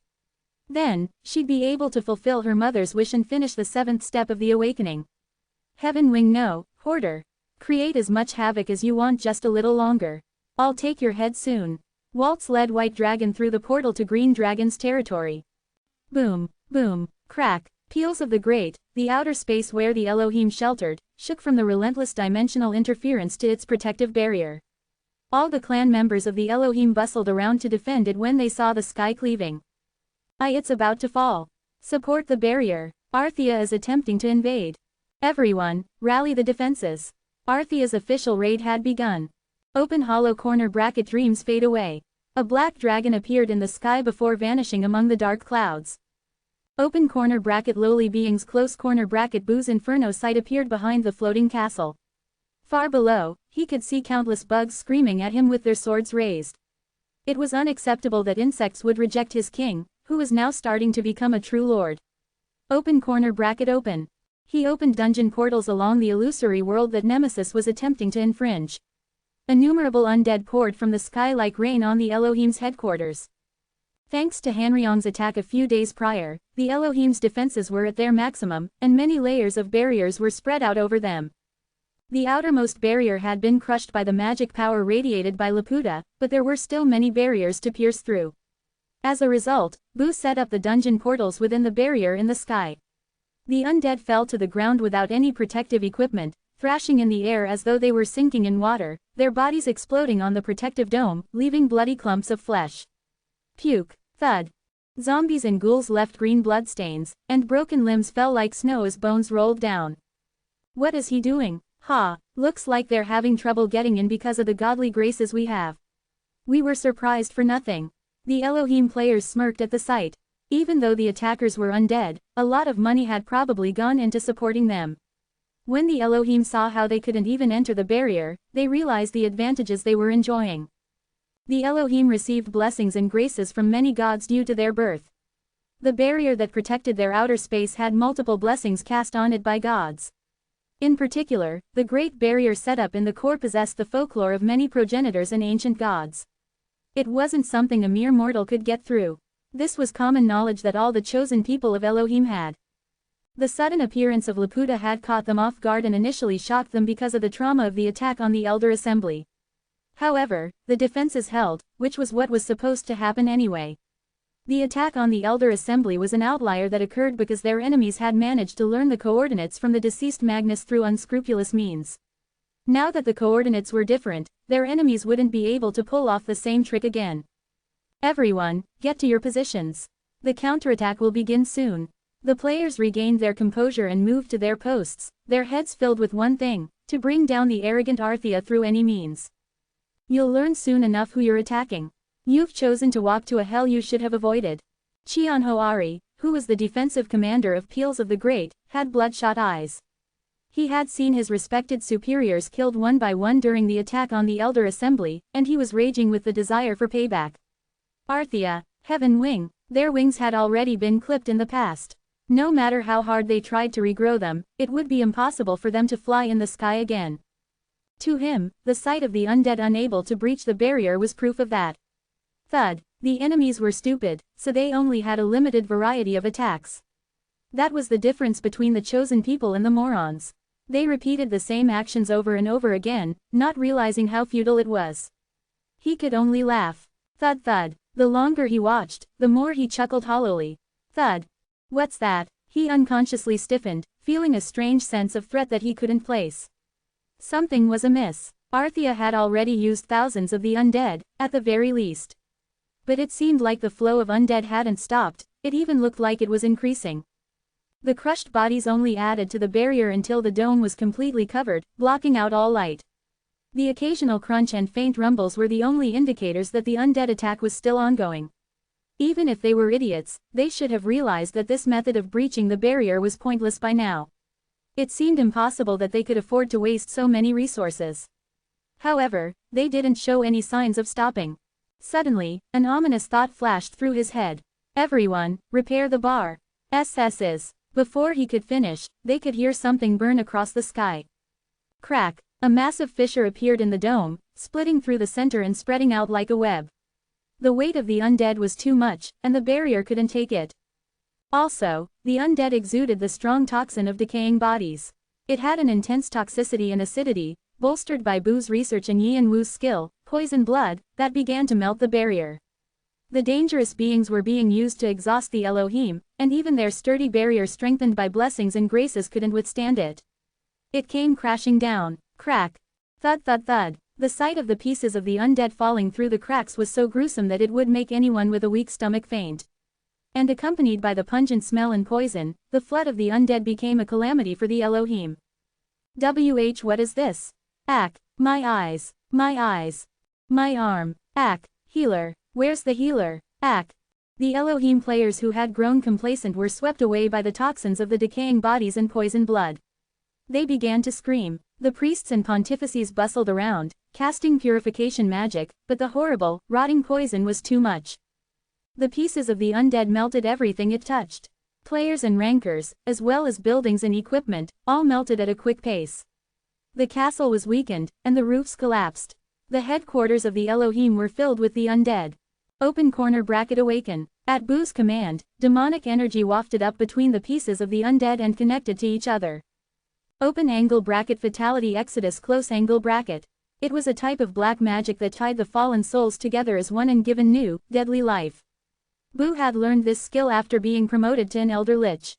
Then, she'd be able to fulfill her mother's wish and finish the 7th step of the awakening. Heaven Wing no, Hoarder. Create as much havoc as you want, just a little longer. I'll take your head soon. Waltz led White Dragon through the portal to Green Dragon's territory. Boom, boom, crack. Peals of the Great, the outer space where the Elohim sheltered, shook from the relentless dimensional interference to its protective barrier. All the clan members of the Elohim bustled around to defend it when they saw the sky cleaving. It's about to fall. Support the barrier. Arthea is attempting to invade. Everyone, rally the defenses. Arthea's official raid had begun. Open hollow corner bracket dreams fade away. A black dragon appeared in the sky before vanishing among the dark clouds. Open corner bracket lowly beings close corner bracket Boo's inferno sight appeared behind the floating castle. Far below, he could see countless bugs screaming at him with their swords raised. It was unacceptable that insects would reject his king, who was now starting to become a true lord. Open corner bracket open. He opened dungeon portals along the illusory world that Nemesis was attempting to infringe. Innumerable undead poured from the sky like rain on the Elohim's headquarters. Thanks to Hanryong's attack a few days prior, the Elohim's defenses were at their maximum, and many layers of barriers were spread out over them. The outermost barrier had been crushed by the magic power radiated by Laputa, but there were still many barriers to pierce through. As a result, Boo set up the dungeon portals within the barrier in the sky. The undead fell to the ground without any protective equipment, thrashing in the air as though they were sinking in water, their bodies exploding on the protective dome, leaving bloody clumps of flesh. Puke. Thud. Zombies and ghouls left green bloodstains, and broken limbs fell like snow as bones rolled down. What is he doing? Looks like they're having trouble getting in because of the godly graces we have. We were surprised for nothing. The Elohim players smirked at the sight. Even though the attackers were undead, a lot of money had probably gone into supporting them. When the Elohim saw how they couldn't even enter the barrier, they realized the advantages they were enjoying. The Elohim received blessings and graces from many gods due to their birth. The barrier that protected their outer space had multiple blessings cast on it by gods. In particular, the Great Barrier set up in the core possessed the folklore of many progenitors and ancient gods. It wasn't something a mere mortal could get through. This was common knowledge that all the chosen people of Elohim had. The sudden appearance of Laputa had caught them off guard and initially shocked them because of the trauma of the attack on the Elder Assembly. However, the defenses held, which was what was supposed to happen anyway. The attack on the Elder Assembly was an outlier that occurred because their enemies had managed to learn the coordinates from the deceased Magnus through unscrupulous means. Now that the coordinates were different, their enemies wouldn't be able to pull off the same trick again. Everyone, get to your positions. The counterattack will begin soon. The players regained their composure and moved to their posts, their heads filled with one thing: to bring down the arrogant Arthea through any means. You'll learn soon enough who you're attacking. You've chosen to walk to a hell you should have avoided. Cheonho Ari, who was the defensive commander of Peals of the Great, had bloodshot eyes. He had seen his respected superiors killed one by one during the attack on the Elder Assembly, and he was raging with the desire for payback. Arthea, Heaven Wing, their wings had already been clipped in the past. No matter how hard they tried to regrow them, it would be impossible for them to fly in the sky again. To him, the sight of the undead unable to breach the barrier was proof of that. Thud. The enemies were stupid, so they only had a limited variety of attacks. That was the difference between the chosen people and the morons. They repeated the same actions over and over again, not realizing how futile it was. He could only laugh. Thud thud. The longer he watched, the more he chuckled hollowly. Thud. What's that? He unconsciously stiffened, feeling a strange sense of threat that he couldn't place. Something was amiss. Arthea had already used thousands of the undead, at the very least. But it seemed like the flow of undead hadn't stopped, it even looked like it was increasing. The crushed bodies only added to the barrier until the dome was completely covered, blocking out all light. The occasional crunch and faint rumbles were the only indicators that the undead attack was still ongoing. Even if they were idiots, they should have realized that this method of breaching the barrier was pointless by now. It seemed impossible that they could afford to waste so many resources. However, they didn't show any signs of stopping. Suddenly, an ominous thought flashed through his head. Everyone, repair the bar. SS's. Before he could finish, they could hear something burn across the sky. Crack. A massive fissure appeared in the dome, splitting through the center and spreading out like a web. The weight of the undead was too much, and the barrier couldn't take it. Also, the undead exuded the strong toxin of decaying bodies. It had an intense toxicity and acidity, bolstered by Boo's research and Yi and Wu's skill, poison blood, that began to melt the barrier. The dangerous beings were being used to exhaust the Elohim, and even their sturdy barrier strengthened by blessings and graces couldn't withstand it. It came crashing down. Crack. Thud thud thud. The sight of the pieces of the undead falling through the cracks was so gruesome that it would make anyone with a weak stomach faint. And accompanied by the pungent smell and poison, the flood of the undead became a calamity for the Elohim. What is this? Ack. My eyes. My eyes. My arm. Ack. Healer. Where's the healer? Ack. The Elohim players who had grown complacent were swept away by the toxins of the decaying bodies and poison blood. They began to scream. The priests and pontifices bustled around, casting purification magic, but the horrible, rotting poison was too much. The pieces of the undead melted everything it touched. Players and rankers, as well as buildings and equipment, all melted at a quick pace. The castle was weakened, and the roofs collapsed. The headquarters of the Elohim were filled with the undead. Open corner bracket awaken. At Boo's command, demonic energy wafted up between the pieces of the undead and connected to each other. Open angle bracket fatality exodus close angle bracket. It was a type of black magic that tied the fallen souls together as one and given new, deadly life. Boo had learned this skill after being promoted to an elder lich.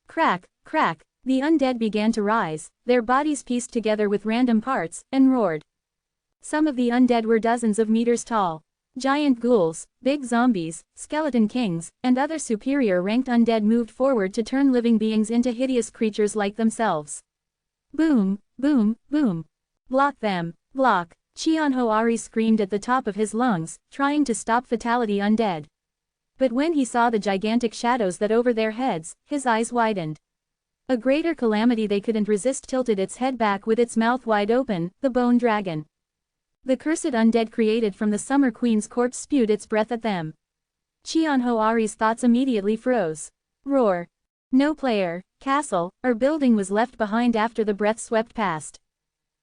Crack, crack, the undead began to rise, their bodies pieced together with random parts, and roared. Some of the undead were dozens of meters tall. Giant ghouls, big zombies, skeleton kings, and other superior ranked undead moved forward to turn living beings into hideous creatures like themselves. Boom, boom, boom. Block them, block. Cheonho Ari screamed at the top of his lungs, trying to stop fatality undead. But when he saw the gigantic shadows that over their heads, his eyes widened. A greater calamity they couldn't resist tilted its head back with its mouth wide open, the bone dragon. The cursed undead created from the Summer Queen's corpse spewed its breath at them. Cheonho Ari's thoughts immediately froze. Roar. No player, castle, or building was left behind after the breath swept past.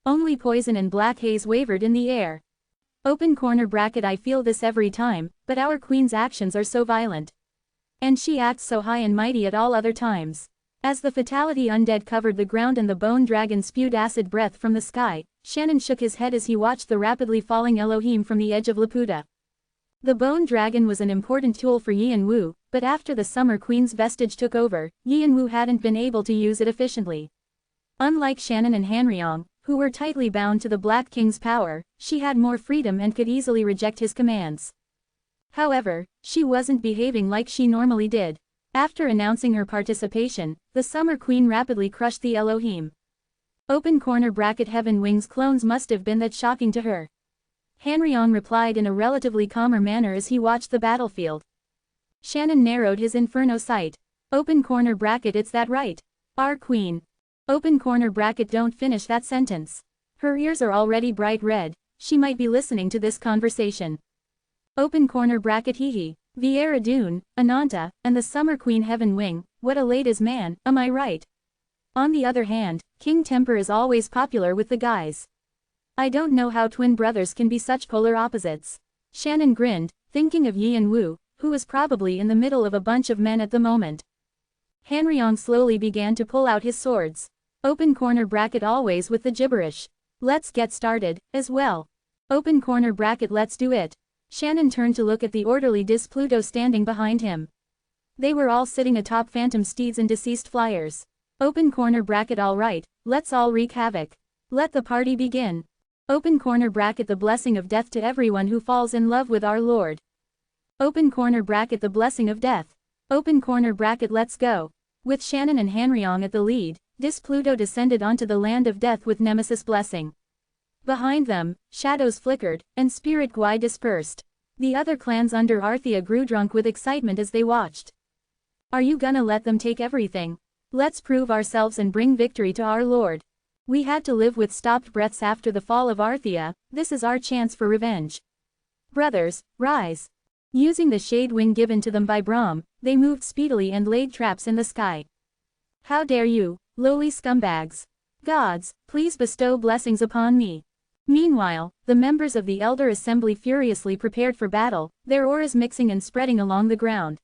Only poison and black haze wavered in the air. Open corner bracket I feel this every time, but our queen's actions are so violent. And she acts so high and mighty at all other times. As the fatality undead covered the ground and the bone dragon spewed acid breath from the sky, Shannon shook his head as he watched the rapidly falling Elohim from the edge of Laputa. The bone dragon was an important tool for Yi and Wu, but after the Summer Queen's vestige took over, Yi and Wu hadn't been able to use it efficiently. Unlike Shannon and Hanryong, who were tightly bound to the Black King's power, she had more freedom and could easily reject his commands. However, she wasn't behaving like she normally did. After announcing her participation, the Summer Queen rapidly crushed the Elohim. Open corner bracket Heaven Wings clones must have been that shocking to her. Hanryong replied in a relatively calmer manner as he watched the battlefield. Shannon narrowed his inferno sight. Open corner bracket it's that right. Our queen. Open corner bracket don't finish that sentence. Her ears are already bright red, she might be listening to this conversation. Open corner bracket hee. Viera Dune, Ananta, and the Summer Queen Heaven Wing, what a ladies man, am I right? On the other hand, King Temper is always popular with the guys. I don't know how twin brothers can be such polar opposites. Shannon grinned, thinking of Yi and Wu, who was probably in the middle of a bunch of men at the moment. Hanryong slowly began to pull out his swords. Open corner bracket always with the gibberish. Let's get started, as well. Open corner bracket, let's do it. Shannon turned to look at the orderly Dis Pluto standing behind him. They were all sitting atop phantom steeds and deceased flyers. Open corner bracket, all right, let's all wreak havoc. Let the party begin. Open corner bracket, the blessing of death to everyone who falls in love with our Lord. Open corner bracket, the blessing of death. Open corner bracket, let's go. With Shannon and Hanryong at the lead, Dis Pluto descended onto the land of death with Nemesis blessing. Behind them, shadows flickered, and spirit gui dispersed. The other clans under Arthea grew drunk with excitement as they watched. Are you gonna let them take everything? Let's prove ourselves and bring victory to our Lord. We had to live with stopped breaths after the fall of Arthea, this is our chance for revenge. Brothers, rise. Using the shade wing given to them by Brahm, they moved speedily and laid traps in the sky. How dare you, lowly scumbags! Gods, please bestow blessings upon me. Meanwhile, the members of the Elder Assembly furiously prepared for battle, their auras mixing and spreading along the ground.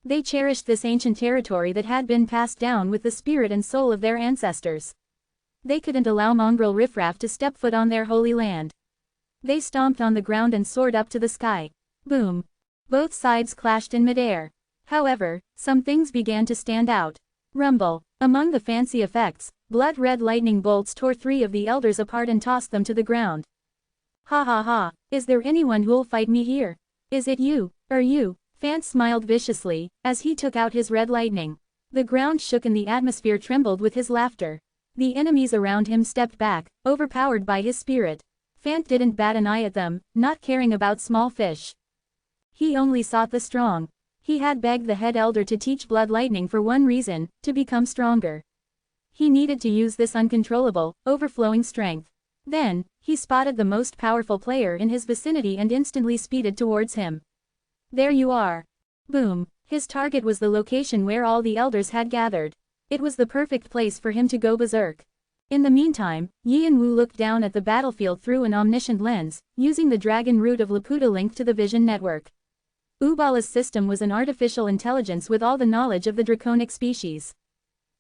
They cherished this ancient territory that had been passed down with the spirit and soul of their ancestors. They couldn't allow mongrel riffraff to step foot on their holy land. They stomped on the ground and soared up to the sky. Boom! Both sides clashed in midair. However, some things began to stand out. Rumble. Among the fancy effects, blood-red lightning bolts tore 3 of the elders apart and tossed them to the ground. Ha ha ha, is there anyone who'll fight me here? Is it you, or you? Fant smiled viciously, as he took out his red lightning. The ground shook and the atmosphere trembled with his laughter. The enemies around him stepped back, overpowered by his spirit. Fant didn't bat an eye at them, not caring about small fish. He only sought the strong. He had begged the head elder to teach blood lightning for one reason, to become stronger. He needed to use this uncontrollable, overflowing strength. Then, he spotted the most powerful player in his vicinity and instantly speeded towards him. There you are. Boom. His target was the location where all the elders had gathered. It was the perfect place for him to go berserk. In the meantime, Yi and Wu looked down at the battlefield through an omniscient lens, using the dragon root of Laputa linked to the vision network. Ubala's system was an artificial intelligence with all the knowledge of the draconic species.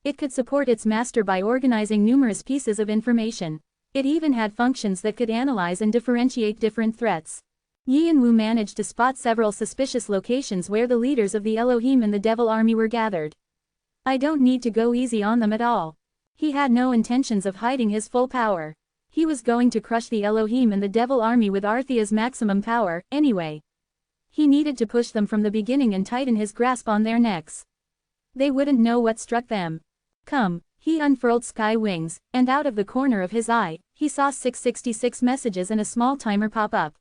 It could support its master by organizing numerous pieces of information. It even had functions that could analyze and differentiate different threats. Yi and Wu managed to spot several suspicious locations where the leaders of the Elohim and the Devil Army were gathered. I don't need to go easy on them at all. He had no intentions of hiding his full power. He was going to crush the Elohim and the Devil Army with Arthea's maximum power, anyway. He needed to push them from the beginning and tighten his grasp on their necks. They wouldn't know what struck them. Come, he unfurled sky wings, and out of the corner of his eye, he saw 666 messages and a small timer pop up.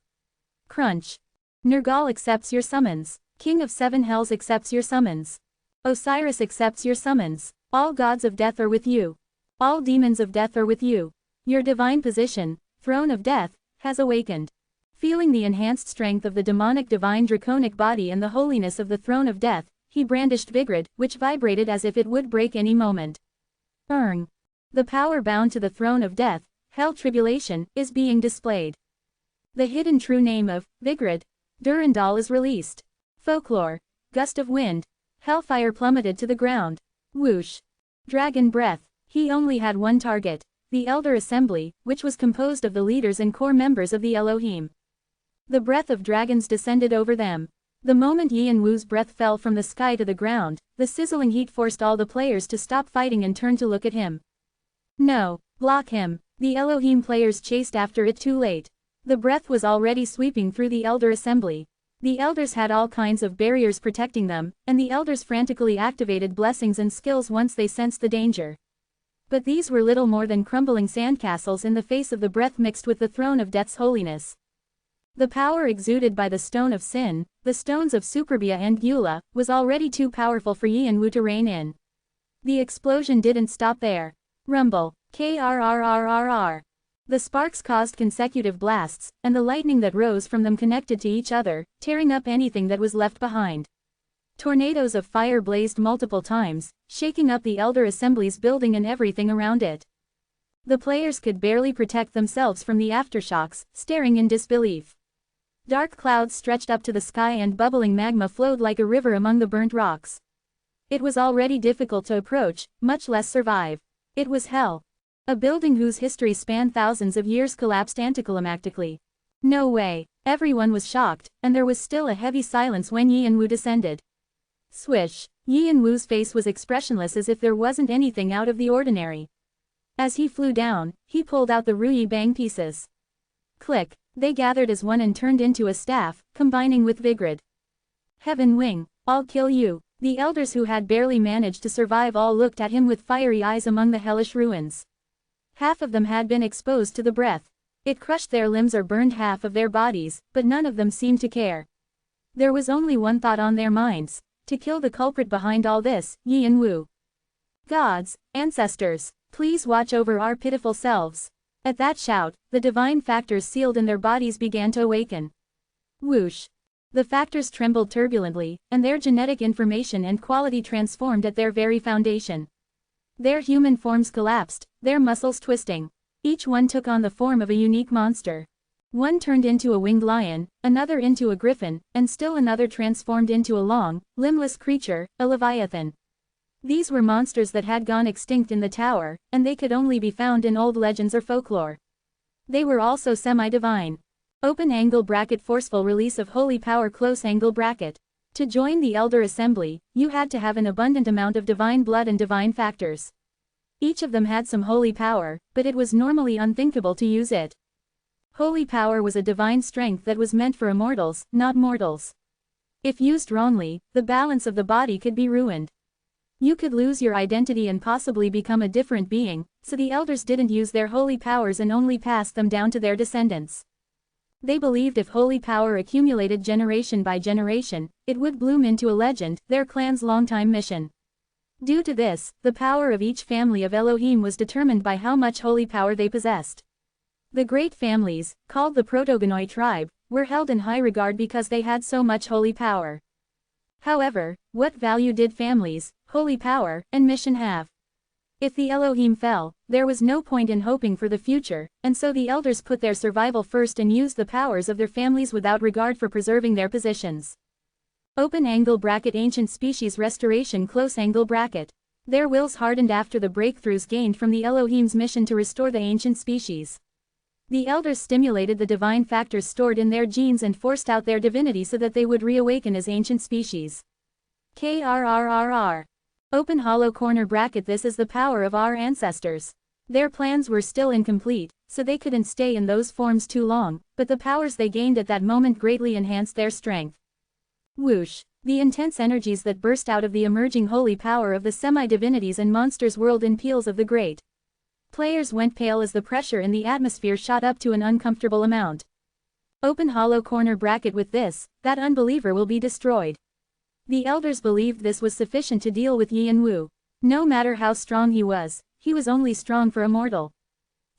Crunch. Nergal accepts your summons. King of 7 Hells accepts your summons. Osiris accepts your summons. All gods of death are with you. All demons of death are with you. Your divine position, throne of death, has awakened. Feeling the enhanced strength of the demonic divine draconic body and the holiness of the throne of death, he brandished Vigrid, which vibrated as if it would break any moment. The power bound to the throne of death, hell tribulation, is being displayed. The hidden true name of Vigrid, Durandal is released. Folklore. Gust of wind. Hellfire plummeted to the ground. Whoosh. Dragon breath. He only had one target, the Elder Assembly, which was composed of the leaders and core members of the Elohim. The breath of dragons descended over them. The moment Yi and Wu's breath fell from the sky to the ground, the sizzling heat forced all the players to stop fighting and turn to look at him. No, block him. The Elohim players chased after it too late. The breath was already sweeping through the Elder Assembly. The elders had all kinds of barriers protecting them, and the elders frantically activated blessings and skills once they sensed the danger. But these were little more than crumbling sandcastles in the face of the breath mixed with the throne of death's holiness. The power exuded by the Stone of Sin, the stones of Superbia and Gula, was already too powerful for Yi and Wu to rein in. The explosion didn't stop there. Rumble. Krrrrrrr. The sparks caused consecutive blasts, and the lightning that rose from them connected to each other, tearing up anything that was left behind. Tornadoes of fire blazed multiple times, shaking up the Elder Assembly's building and everything around it. The players could barely protect themselves from the aftershocks, staring in disbelief. Dark clouds stretched up to the sky and bubbling magma flowed like a river among the burnt rocks. It was already difficult to approach, much less survive. It was hell. A building whose history spanned thousands of years collapsed anticlimactically. No way. Everyone was shocked, and there was still a heavy silence when Yi and Wu descended. Swish. Yi and Wu's face was expressionless as if there wasn't anything out of the ordinary. As he flew down, he pulled out the Ruyi Bang pieces. Click. They gathered as one and turned into a staff, combining with Vigrid. Heaven Wing. I'll kill you. The elders who had barely managed to survive all looked at him with fiery eyes among the hellish ruins. Half of them had been exposed to the breath. It crushed their limbs or burned half of their bodies, but none of them seemed to care. There was only one thought on their minds: to kill the culprit behind all this, Yi and Wu. Gods, ancestors, please watch over our pitiful selves. At that shout, the divine factors sealed in their bodies began to awaken. Whoosh. The factors trembled turbulently, and their genetic information and quality transformed at their very foundation. Their human forms collapsed, their muscles twisting. Each one took on the form of a unique monster. One turned into a winged lion, another into a griffin, and still another transformed into a long, limbless creature, a leviathan. These were monsters that had gone extinct in the tower, and they could only be found in old legends or folklore. They were also semi-divine. Open angle bracket forceful release of holy power close angle bracket. To join the Elder Assembly, you had to have an abundant amount of divine blood and divine factors. Each of them had some holy power, but it was normally unthinkable to use it. Holy power was a divine strength that was meant for immortals, not mortals. If used wrongly, the balance of the body could be ruined. You could lose your identity and possibly become a different being, so the elders didn't use their holy powers and only passed them down to their descendants. They believed if holy power accumulated generation by generation, it would bloom into a legend, their clan's longtime mission. Due to this, the power of each family of Elohim was determined by how much holy power they possessed. The great families, called the Protogonoi tribe, were held in high regard because they had so much holy power. However, what value did families, holy power, and mission have? If the Elohim fell, there was no point in hoping for the future, and so the elders put their survival first and used the powers of their families without regard for preserving their positions. Open angle bracket ancient species restoration close angle bracket. Their wills hardened after the breakthroughs gained from the Elohim's mission to restore the ancient species. The elders stimulated the divine factors stored in their genes and forced out their divinity so that they would reawaken as ancient species. KRRRR. Open hollow corner bracket. This is the power of our ancestors. Their plans were still incomplete, so they couldn't stay in those forms too long, but the powers they gained at that moment greatly enhanced their strength. Whoosh. The intense energies that burst out of the emerging holy power of the semi-divinities and monsters whirled in peals of the great. Players went pale as the pressure in the atmosphere shot up to an uncomfortable amount. Open hollow corner bracket. With this, that unbeliever will be destroyed. The elders believed this was sufficient to deal with Yi and Wu. No matter how strong he was only strong for a mortal.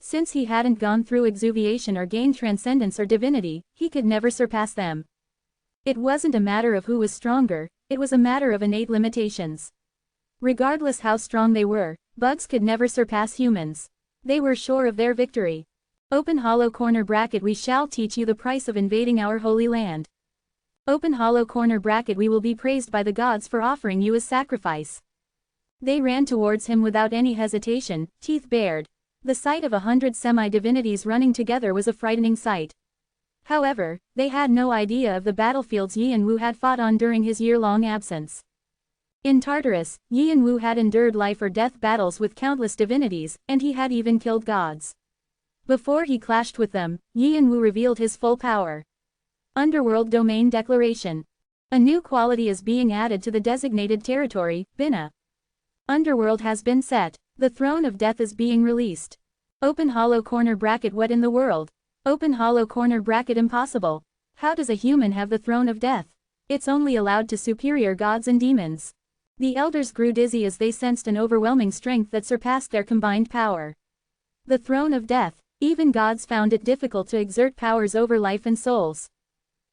Since he hadn't gone through exuviation or gained transcendence or divinity, he could never surpass them. It wasn't a matter of who was stronger, it was a matter of innate limitations. Regardless how strong they were, bugs could never surpass humans. They were sure of their victory. Open hollow corner bracket. We shall teach you the price of invading our holy land. Open hollow corner bracket. We will be praised by the gods for offering you as sacrifice. They ran towards him without any hesitation, teeth bared. The sight of 100 semi-divinities running together was a frightening sight. However, they had no idea of the battlefields Yi and Wu had fought on during his year-long absence. In Tartarus, Yi and Wu had endured life-or-death battles with countless divinities, and he had even killed gods. Before he clashed with them, Yi and Wu revealed his full power. Underworld Domain Declaration. A new quality is being added to the designated territory, Bina. Underworld has been set. The throne of death is being released. Open hollow corner bracket. What in the world? Open hollow corner bracket. Impossible. How does a human have the throne of death? It's only allowed to superior gods and demons. The elders grew dizzy as they sensed an overwhelming strength that surpassed their combined power. The throne of death. Even gods found it difficult to exert powers over life and souls.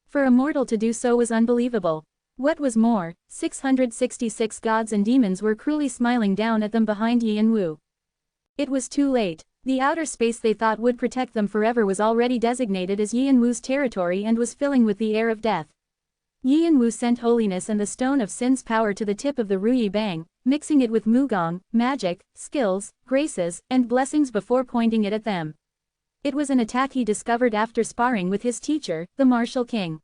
For a mortal to do so was unbelievable. What was more, 666 gods and demons were cruelly smiling down at them behind Yi and Wu. It was too late. The outer space they thought would protect them forever was already designated as Yianwu's territory and was filling with the air of death. Yianwu sent holiness and the stone of sin's power to the tip of the Ruyi Bang, mixing it with Mugong, magic, skills, graces, and blessings before pointing it at them. It was an attack he discovered after sparring with his teacher, the Martial King.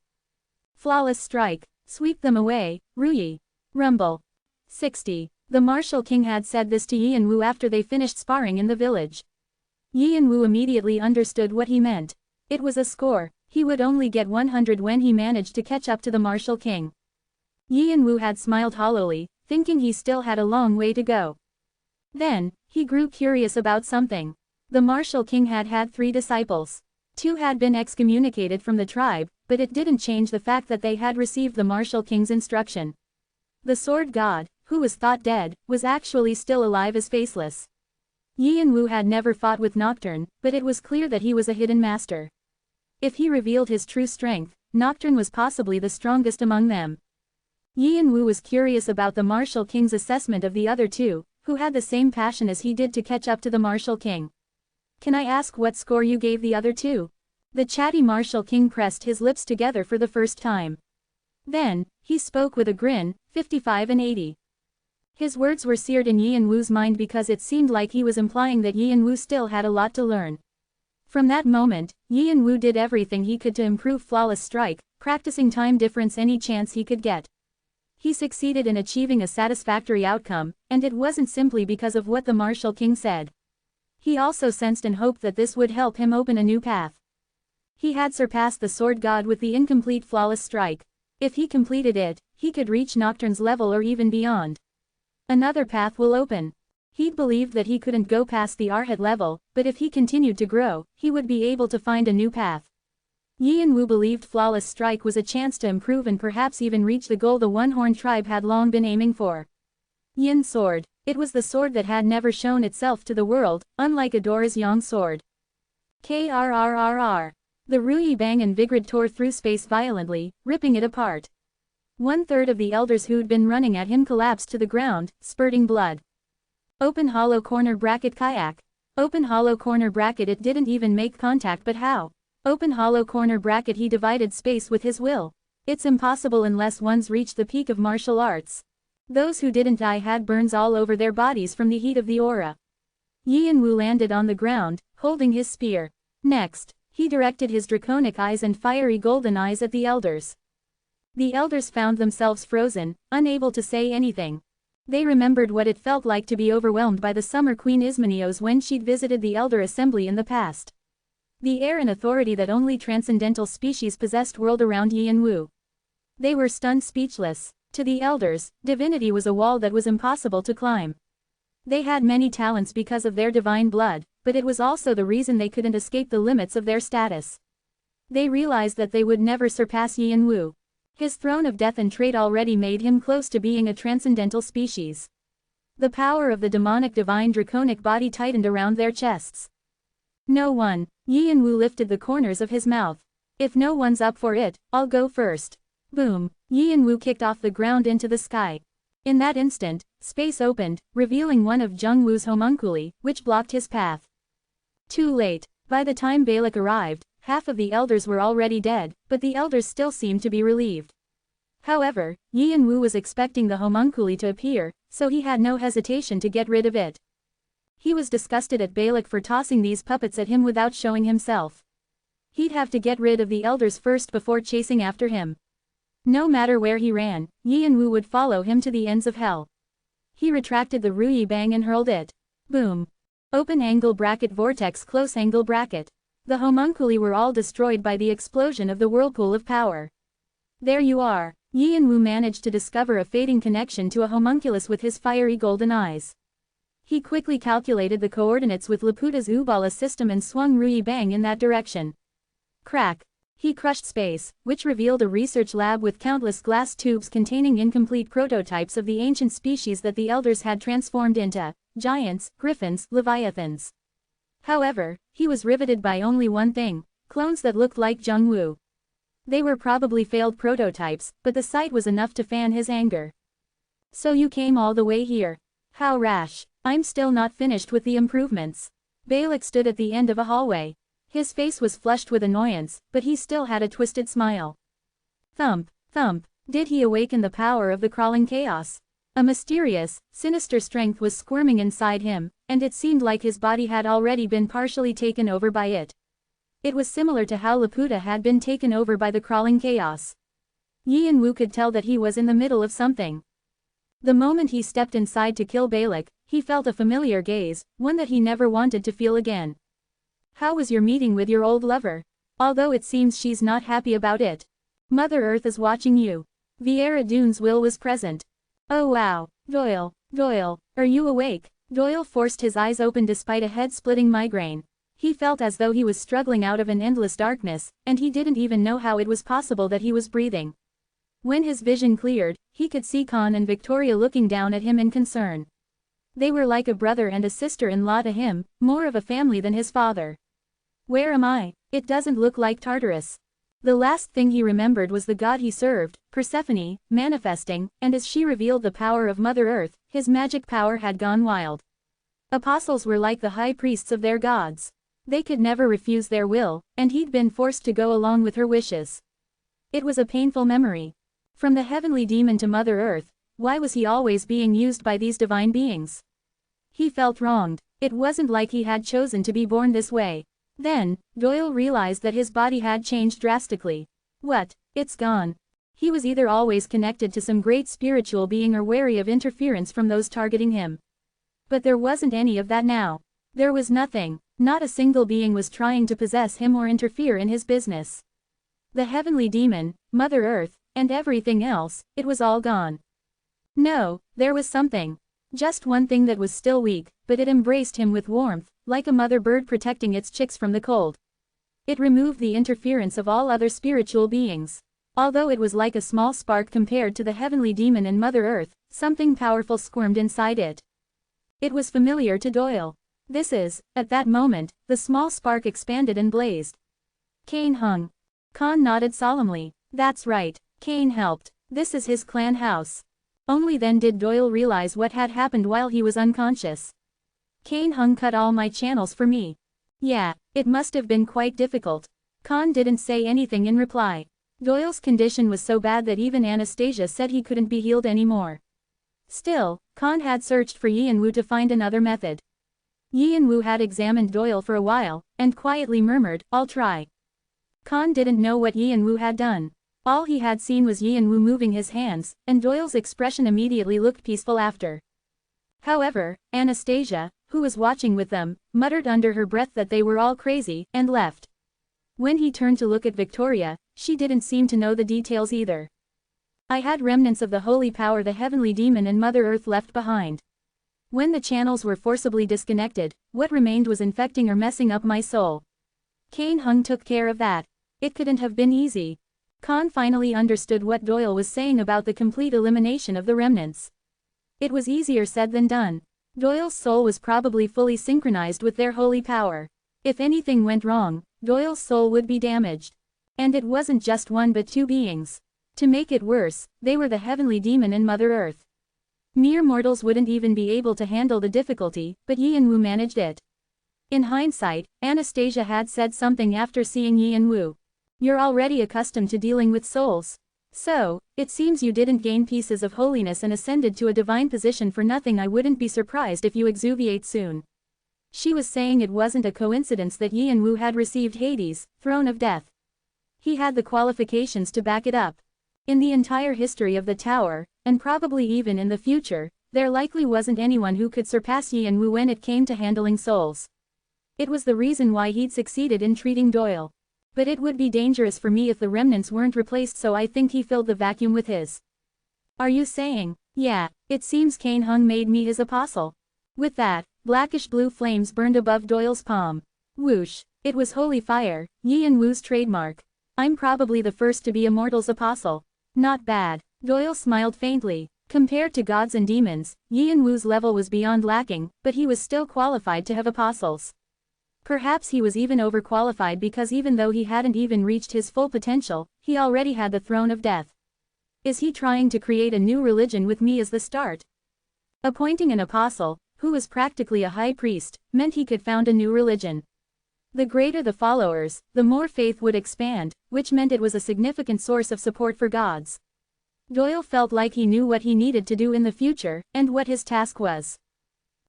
Flawless strike. Sweep them away, Ruyi. Rumble. 60. The Martial King had said this to Yianwu after they finished sparring in the village. Yianwu immediately understood what he meant. It was a score. He would only get 100 when he managed to catch up to the Martial King. Yianwu had smiled hollowly, thinking he still had a long way to go. Then, he grew curious about something. The Martial King had had 3 disciples. 2 had been excommunicated from the tribe, but it didn't change the fact that they had received the Martial King's instruction. The Sword God, who was thought dead, was actually still alive as faceless. Yianwu had never fought with Nocturne, but it was clear that he was a hidden master. If he revealed his true strength, Nocturne was possibly the strongest among them. Yianwu was curious about the Martial King's assessment of the other 2, who had the same passion as he did to catch up to the Martial King. Can I ask what score you gave the other 2? The chatty Martial King pressed his lips together for the first time. Then, he spoke with a grin, 55 and 80. His words were seared in Yianwu's mind because it seemed like he was implying that Yianwu still had a lot to learn. From that moment, Yianwu did everything he could to improve flawless strike, practicing time difference any chance he could get. He succeeded in achieving a satisfactory outcome, and it wasn't simply because of what the Martial King said. He also sensed and hoped that this would help him open a new path. He had surpassed the Sword God with the incomplete flawless strike. If he completed it, he could reach Nocturne's level or even beyond. Another path will open. He'd believed that he couldn't go past the Arhat level, but if he continued to grow, he would be able to find a new path. Yianwu believed flawless strike was a chance to improve and perhaps even reach the goal the One-Horn tribe had long been aiming for. Yin Sword. It was the sword that had never shown itself to the world, unlike Adora's Yang Sword. Krrrr. The Ruyi Bang and Vigrid tore through space violently, ripping it apart. 1/3 of the elders who'd been running at him collapsed to the ground, spurting blood. Open hollow corner bracket kayak. Open hollow corner bracket. It didn't even make contact, but how? Open hollow corner bracket. He divided space with his will. It's impossible unless one's reached the peak of martial arts. Those who didn't die had burns all over their bodies from the heat of the aura. Yianwu landed on the ground, holding his spear. Next, he directed his draconic eyes and fiery golden eyes at the elders. The elders found themselves frozen, unable to say anything. They remembered what it felt like to be overwhelmed by the Summer Queen Ismenios when she'd visited the Elder Assembly in the past. The air and authority that only transcendental species possessed whirled around Yianwu. They were stunned speechless. To the elders, divinity was a wall that was impossible to climb. They had many talents because of their divine blood, but it was also the reason they couldn't escape the limits of their status. They realized that they would never surpass Yianwu. His throne of death and trait already made him close to being a transcendental species. The power of the demonic divine draconic body tightened around their chests. No one. Yianwu lifted the corners of his mouth. If no one's up for it, I'll go first. Boom. Yianwu kicked off the ground into the sky. In that instant, space opened, revealing one of Zhengwu's homunculi, which blocked his path. Too late. By the time Balak arrived, half of the elders were already dead, but the elders still seemed to be relieved. However, Yianwu was expecting the homunculi to appear, so he had no hesitation to get rid of it. He was disgusted at Balak for tossing these puppets at him without showing himself. He'd have to get rid of the elders first before chasing after him. No matter where he ran, Yianwu would follow him to the ends of hell. He retracted the Ruyi Bang and hurled it. Boom. Open angle bracket vortex close angle bracket. The homunculi were all destroyed by the explosion of the whirlpool of power. There you are. Yianwu managed to discover a fading connection to a homunculus with his fiery golden eyes. He quickly calculated the coordinates with Laputa's Ubala system and swung Ruyi Bang in that direction. Crack. He crushed space, which revealed a research lab with countless glass tubes containing incomplete prototypes of the ancient species that the elders had transformed into giants, griffins, leviathans. However, he was riveted by only one thing: clones that looked like Zhengwu. They were probably failed prototypes, but the sight was enough to fan his anger. So you came all the way here. How rash. I'm still not finished with the improvements. Balak stood at the end of a hallway. His face was flushed with annoyance, but he still had a twisted smile. Thump, thump, did he awaken the power of the crawling chaos? A mysterious, sinister strength was squirming inside him, and it seemed like his body had already been partially taken over by it. It was similar to how Laputa had been taken over by the crawling chaos. Yi and Wu could tell that he was in the middle of something. The moment he stepped inside to kill Balak, he felt a familiar gaze, one that he never wanted to feel again. How was your meeting with your old lover? Although it seems she's not happy about it. Mother Earth is watching you. Vieira Dune's will was present. Oh wow, Doyle, are you awake? Doyle forced his eyes open despite a head-splitting migraine. He felt as though he was struggling out of an endless darkness, and he didn't even know how it was possible that he was breathing. When his vision cleared, he could see Khan and Victoria looking down at him in concern. They were like a brother and a sister-in-law to him, more of a family than his father. Where am I? It doesn't look like Tartarus. The last thing he remembered was the god he served, Persephone, manifesting, and as she revealed the power of Mother Earth, his magic power had gone wild. Apostles were like the high priests of their gods. They could never refuse their will, and he'd been forced to go along with her wishes. It was a painful memory. From the heavenly demon to Mother Earth, why was he always being used by these divine beings? He felt wronged. It wasn't like he had chosen to be born this way. Then, Doyle realized that his body had changed drastically. What? It's gone. He was either always connected to some great spiritual being or wary of interference from those targeting him. But there wasn't any of that now. There was nothing. Not a single being was trying to possess him or interfere in his business. The heavenly demon, Mother Earth, and everything else, it was all gone. No, there was something. Just one thing that was still weak, but it embraced him with warmth, like a mother bird protecting its chicks from the cold. It removed the interference of all other spiritual beings. Although it was like a small spark compared to the heavenly demon and Mother Earth, something powerful squirmed inside it. It was familiar to Doyle. At that moment, the small spark expanded and blazed. Kane hung. Khan nodded solemnly. That's right, Kane helped. This is his clan house. Only then did Doyle realize what had happened while he was unconscious. Kane hung cut all my channels for me. Yeah, it must have been quite difficult. Khan didn't say anything in reply. Doyle's condition was so bad that even Anastasia said he couldn't be healed anymore. Still, Khan had searched for Yi and Wu to find another method. Yi and Wu had examined Doyle for a while, and quietly murmured, "I'll try." Khan didn't know what Yi and Wu had done. All he had seen was Yi and Wu moving his hands, and Doyle's expression immediately looked peaceful after. However, Anastasia, who was watching with them, muttered under her breath that they were all crazy, and left. When he turned to look at Victoria, she didn't seem to know the details either. I had remnants of the holy power the heavenly demon and Mother Earth left behind. When the channels were forcibly disconnected, what remained was infecting or messing up my soul. Kane Hung took care of that. It couldn't have been easy. Khan finally understood what Doyle was saying about the complete elimination of the remnants. It was easier said than done. Doyle's soul was probably fully synchronized with their holy power. If anything went wrong, Doyle's soul would be damaged. And it wasn't just one but two beings. To make it worse, they were the heavenly demon and Mother Earth. Mere mortals wouldn't even be able to handle the difficulty, but Yi and Wu managed it. In hindsight, Anastasia had said something after seeing Yi and Wu. You're already accustomed to dealing with souls. So, it seems you didn't gain pieces of holiness and ascended to a divine position for nothing. I wouldn't be surprised if you exuviate soon. She was saying it wasn't a coincidence that Yi and Wu had received Hades, Throne of Death. He had the qualifications to back it up. In the entire history of the tower, and probably even in the future, there likely wasn't anyone who could surpass Yi and Wu when it came to handling souls. It was the reason why he'd succeeded in treating Doyle. But it would be dangerous for me if the remnants weren't replaced, so I think he filled the vacuum with his. Are you saying? Yeah, it seems Kane Hung made me his apostle. With that, blackish blue flames burned above Doyle's palm. Whoosh, it was holy fire, Yi and Wu's trademark. I'm probably the first to be a mortal's apostle. Not bad. Doyle smiled faintly. Compared to gods and demons, Yi and Wu's level was beyond lacking, but he was still qualified to have apostles. Perhaps he was even overqualified because even though he hadn't even reached his full potential, he already had the Throne of Death. Is he trying to create a new religion with me as the start? Appointing an apostle, who was practically a high priest, meant he could found a new religion. The greater the followers, the more faith would expand, which meant it was a significant source of support for gods. Doyle felt like he knew what he needed to do in the future, and what his task was.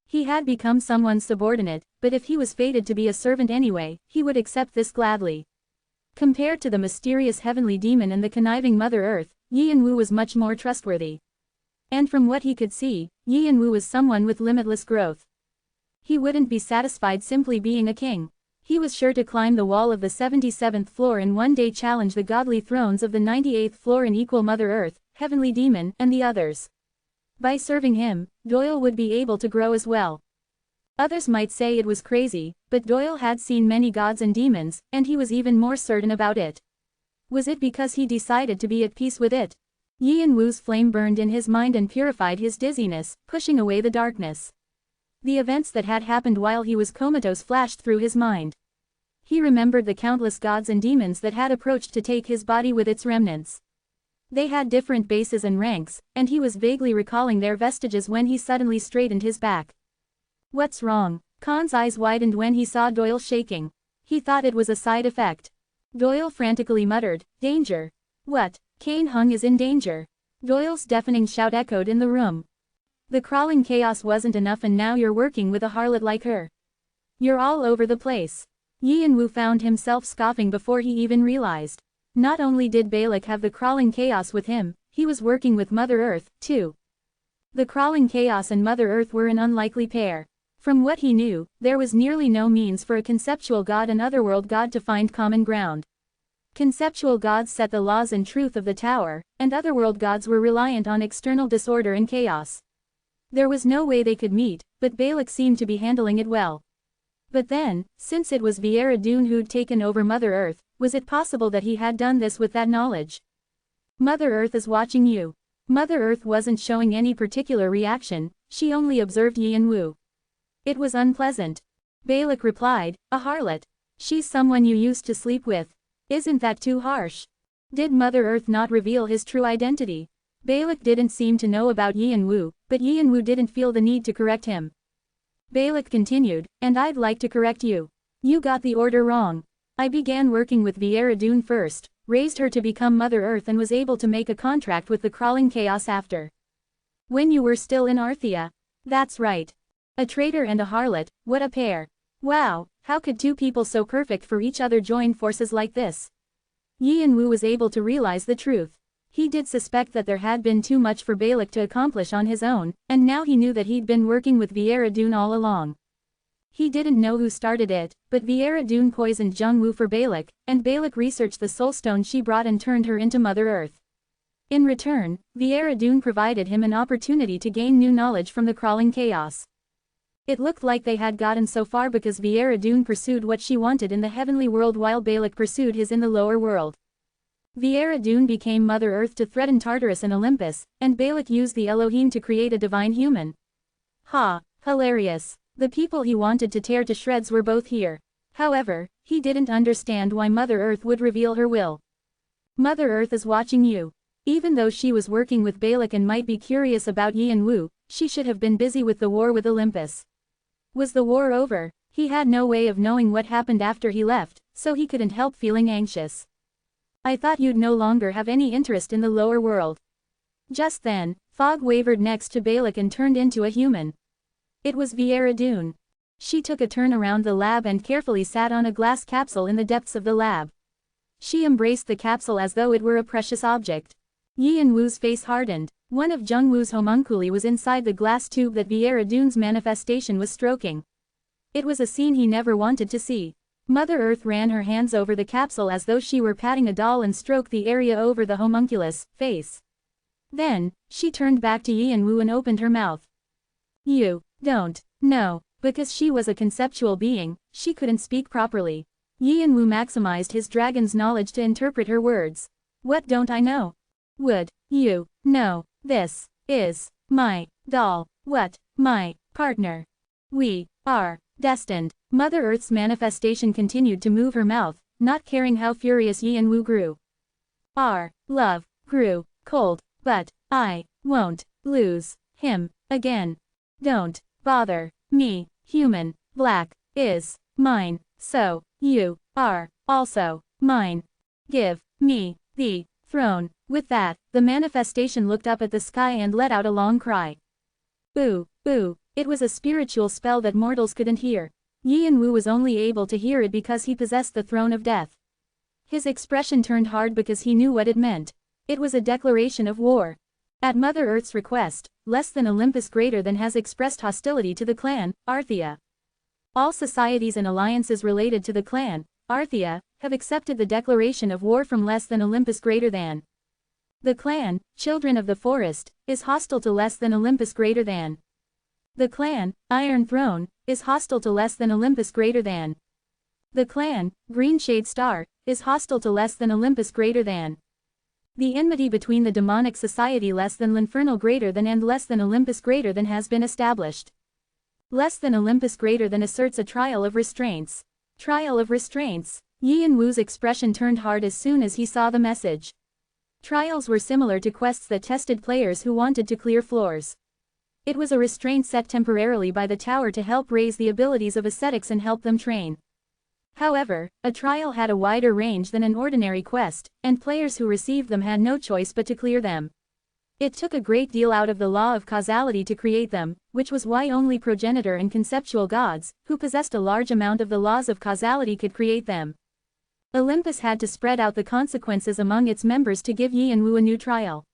He had become someone's subordinate, but if he was fated to be a servant anyway, he would accept this gladly. Compared to the mysterious heavenly demon and the conniving Mother Earth, Yi and Wu was much more trustworthy. And from what he could see, Yi and Wu was someone with limitless growth. He wouldn't be satisfied simply being a king. He was sure to climb the wall of the 77th floor and one day challenge the godly thrones of the 98th floor and equal Mother Earth, Heavenly Demon, and the others. By serving him, Doyle would be able to grow as well. Others might say it was crazy, but Doyle had seen many gods and demons, and he was even more certain about it. Was it because he decided to be at peace with it? Yi and Wu's flame burned in his mind and purified his dizziness, pushing away the darkness. The events that had happened while he was comatose flashed through his mind. He remembered the countless gods and demons that had approached to take his body with its remnants. They had different bases and ranks, and he was vaguely recalling their vestiges when he suddenly straightened his back. What's wrong? Khan's eyes widened when he saw Doyle shaking. He thought it was a side effect. Doyle frantically muttered, "Danger." What? Kane Hung is in danger. Doyle's deafening shout echoed in the room. The crawling chaos wasn't enough and now you're working with a harlot like her. You're all over the place. Yi and Wu found himself scoffing before he even realized. Not only did Balak have the crawling chaos with him, he was working with Mother Earth, too. The crawling chaos and Mother Earth were an unlikely pair. From what he knew, there was nearly no means for a conceptual god and otherworld god to find common ground. Conceptual gods set the laws and truth of the tower, and otherworld gods were reliant on external disorder and chaos. There was no way they could meet, but Balak seemed to be handling it well. But then, since it was Viera Dune who'd taken over Mother Earth, was it possible that he had done this with that knowledge? Mother Earth is watching you. Mother Earth wasn't showing any particular reaction, she only observed Yi and Wu. It was unpleasant. Balak replied, "A harlot. She's someone you used to sleep with. Isn't that too harsh?" Did Mother Earth not reveal his true identity? Balak didn't seem to know about Yi and Wu, but Yi and Wu didn't feel the need to correct him. Balak continued, "And I'd like to correct you. You got the order wrong. I began working with Viera Dune first, raised her to become Mother Earth and was able to make a contract with the crawling chaos after. When you were still in Arthea. That's right. A traitor and a harlot, what a pair. Wow, how could two people so perfect for each other join forces like this?" Yi and Wu was able to realize the truth. He did suspect that there had been too much for Balak to accomplish on his own, and now he knew that he'd been working with Viera Dune all along. He didn't know who started it, but Viera Dune poisoned Jung Wu for Balak, and Balak researched the soulstone she brought and turned her into Mother Earth. In return, Viera Dune provided him an opportunity to gain new knowledge from the crawling chaos. It looked like they had gotten so far because Viera Dune pursued what she wanted in the heavenly world while Balak pursued his in the lower world. Viera Dune became Mother Earth to threaten Tartarus and Olympus, and Balak used the Elohim to create a divine human. Ha, hilarious. The people he wanted to tear to shreds were both here. However, he didn't understand why Mother Earth would reveal her will. Mother Earth is watching you. Even though she was working with Balak and might be curious about Yi and Wu, she should have been busy with the war with Olympus. Was the war over? He had no way of knowing what happened after he left, so he couldn't help feeling anxious. I thought you'd no longer have any interest in the lower world. Just then, Fog wavered next to Balak and turned into a human. It was Viera Dune. She took a turn around the lab and carefully sat on a glass capsule in the depths of the lab. She embraced the capsule as though it were a precious object. Yi and Wu's face hardened. One of Jung Wu's homunculi was inside the glass tube that Viera Dune's manifestation was stroking. It was a scene he never wanted to see. Mother Earth ran her hands over the capsule as though she were patting a doll and stroked the area over the homunculus' face. Then, she turned back to Yi and Wu and opened her mouth. "You don't know." Because she was a conceptual being, she couldn't speak properly. Yi and Wu maximized his dragon's knowledge to interpret her words. "What don't I know? Would you know? This is my doll. What? My partner. We are destined." Mother Earth's manifestation continued to move her mouth, not caring how furious Yi and Wu grew. "Our love grew cold, but I won't lose him again. Don't bother, me, human, black, is, mine, so, you, are, also, mine. Give, me, the, throne. With that, the manifestation looked up at the sky and let out a long cry. Boo, boo, it was a spiritual spell that mortals couldn't hear. Yian-Wu was only able to hear it because he possessed the throne of death. His expression turned hard because he knew what it meant. It was a declaration of war. At Mother Earth's request, less than Olympus greater than has expressed hostility to the clan, Arthea. All societies and alliances related to the clan, Arthea, have accepted the declaration of war from less than Olympus greater than. The clan, Children of the Forest, is hostile to less than Olympus greater than. The clan, Iron Throne, is hostile to less than Olympus greater than. The clan, Green Shade Star, is hostile to less than Olympus greater than. The enmity between the demonic society less than L'Infernal greater than and less than Olympus greater than has been established. Less than Olympus greater than asserts a trial of restraints. Trial of restraints. Yian-Wu's expression turned hard as soon as he saw the message. Trials were similar to quests that tested players who wanted to clear floors. It was a restraint set temporarily by the tower to help raise the abilities of ascetics and help them train. However, a trial had a wider range than an ordinary quest, and players who received them had no choice but to clear them. It took a great deal out of the law of causality to create them, which was why only progenitor and conceptual gods, who possessed a large amount of the laws of causality, could create them. Olympus had to spread out the consequences among its members to give Yian-Wu a new trial.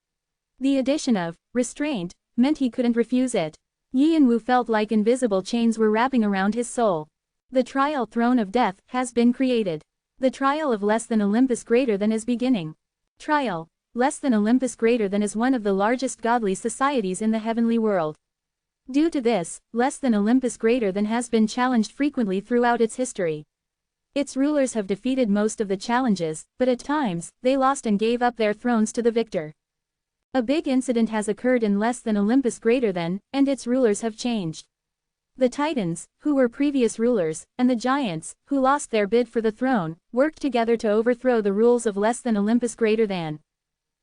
The addition of restraint meant he couldn't refuse it. Yian-Wu felt like invisible chains were wrapping around his soul. The trial throne of death has been created. The trial of less than Olympus greater than is beginning. Trial, less than Olympus greater than is one of the largest godly societies in the heavenly world. Due to this, less than Olympus greater than has been challenged frequently throughout its history. Its rulers have defeated most of the challenges, but at times, they lost and gave up their thrones to the victor. A big incident has occurred in less than Olympus greater than, and its rulers have changed. The Titans, who were previous rulers, and the Giants, who lost their bid for the throne, worked together to overthrow the rules of less than Olympus greater than.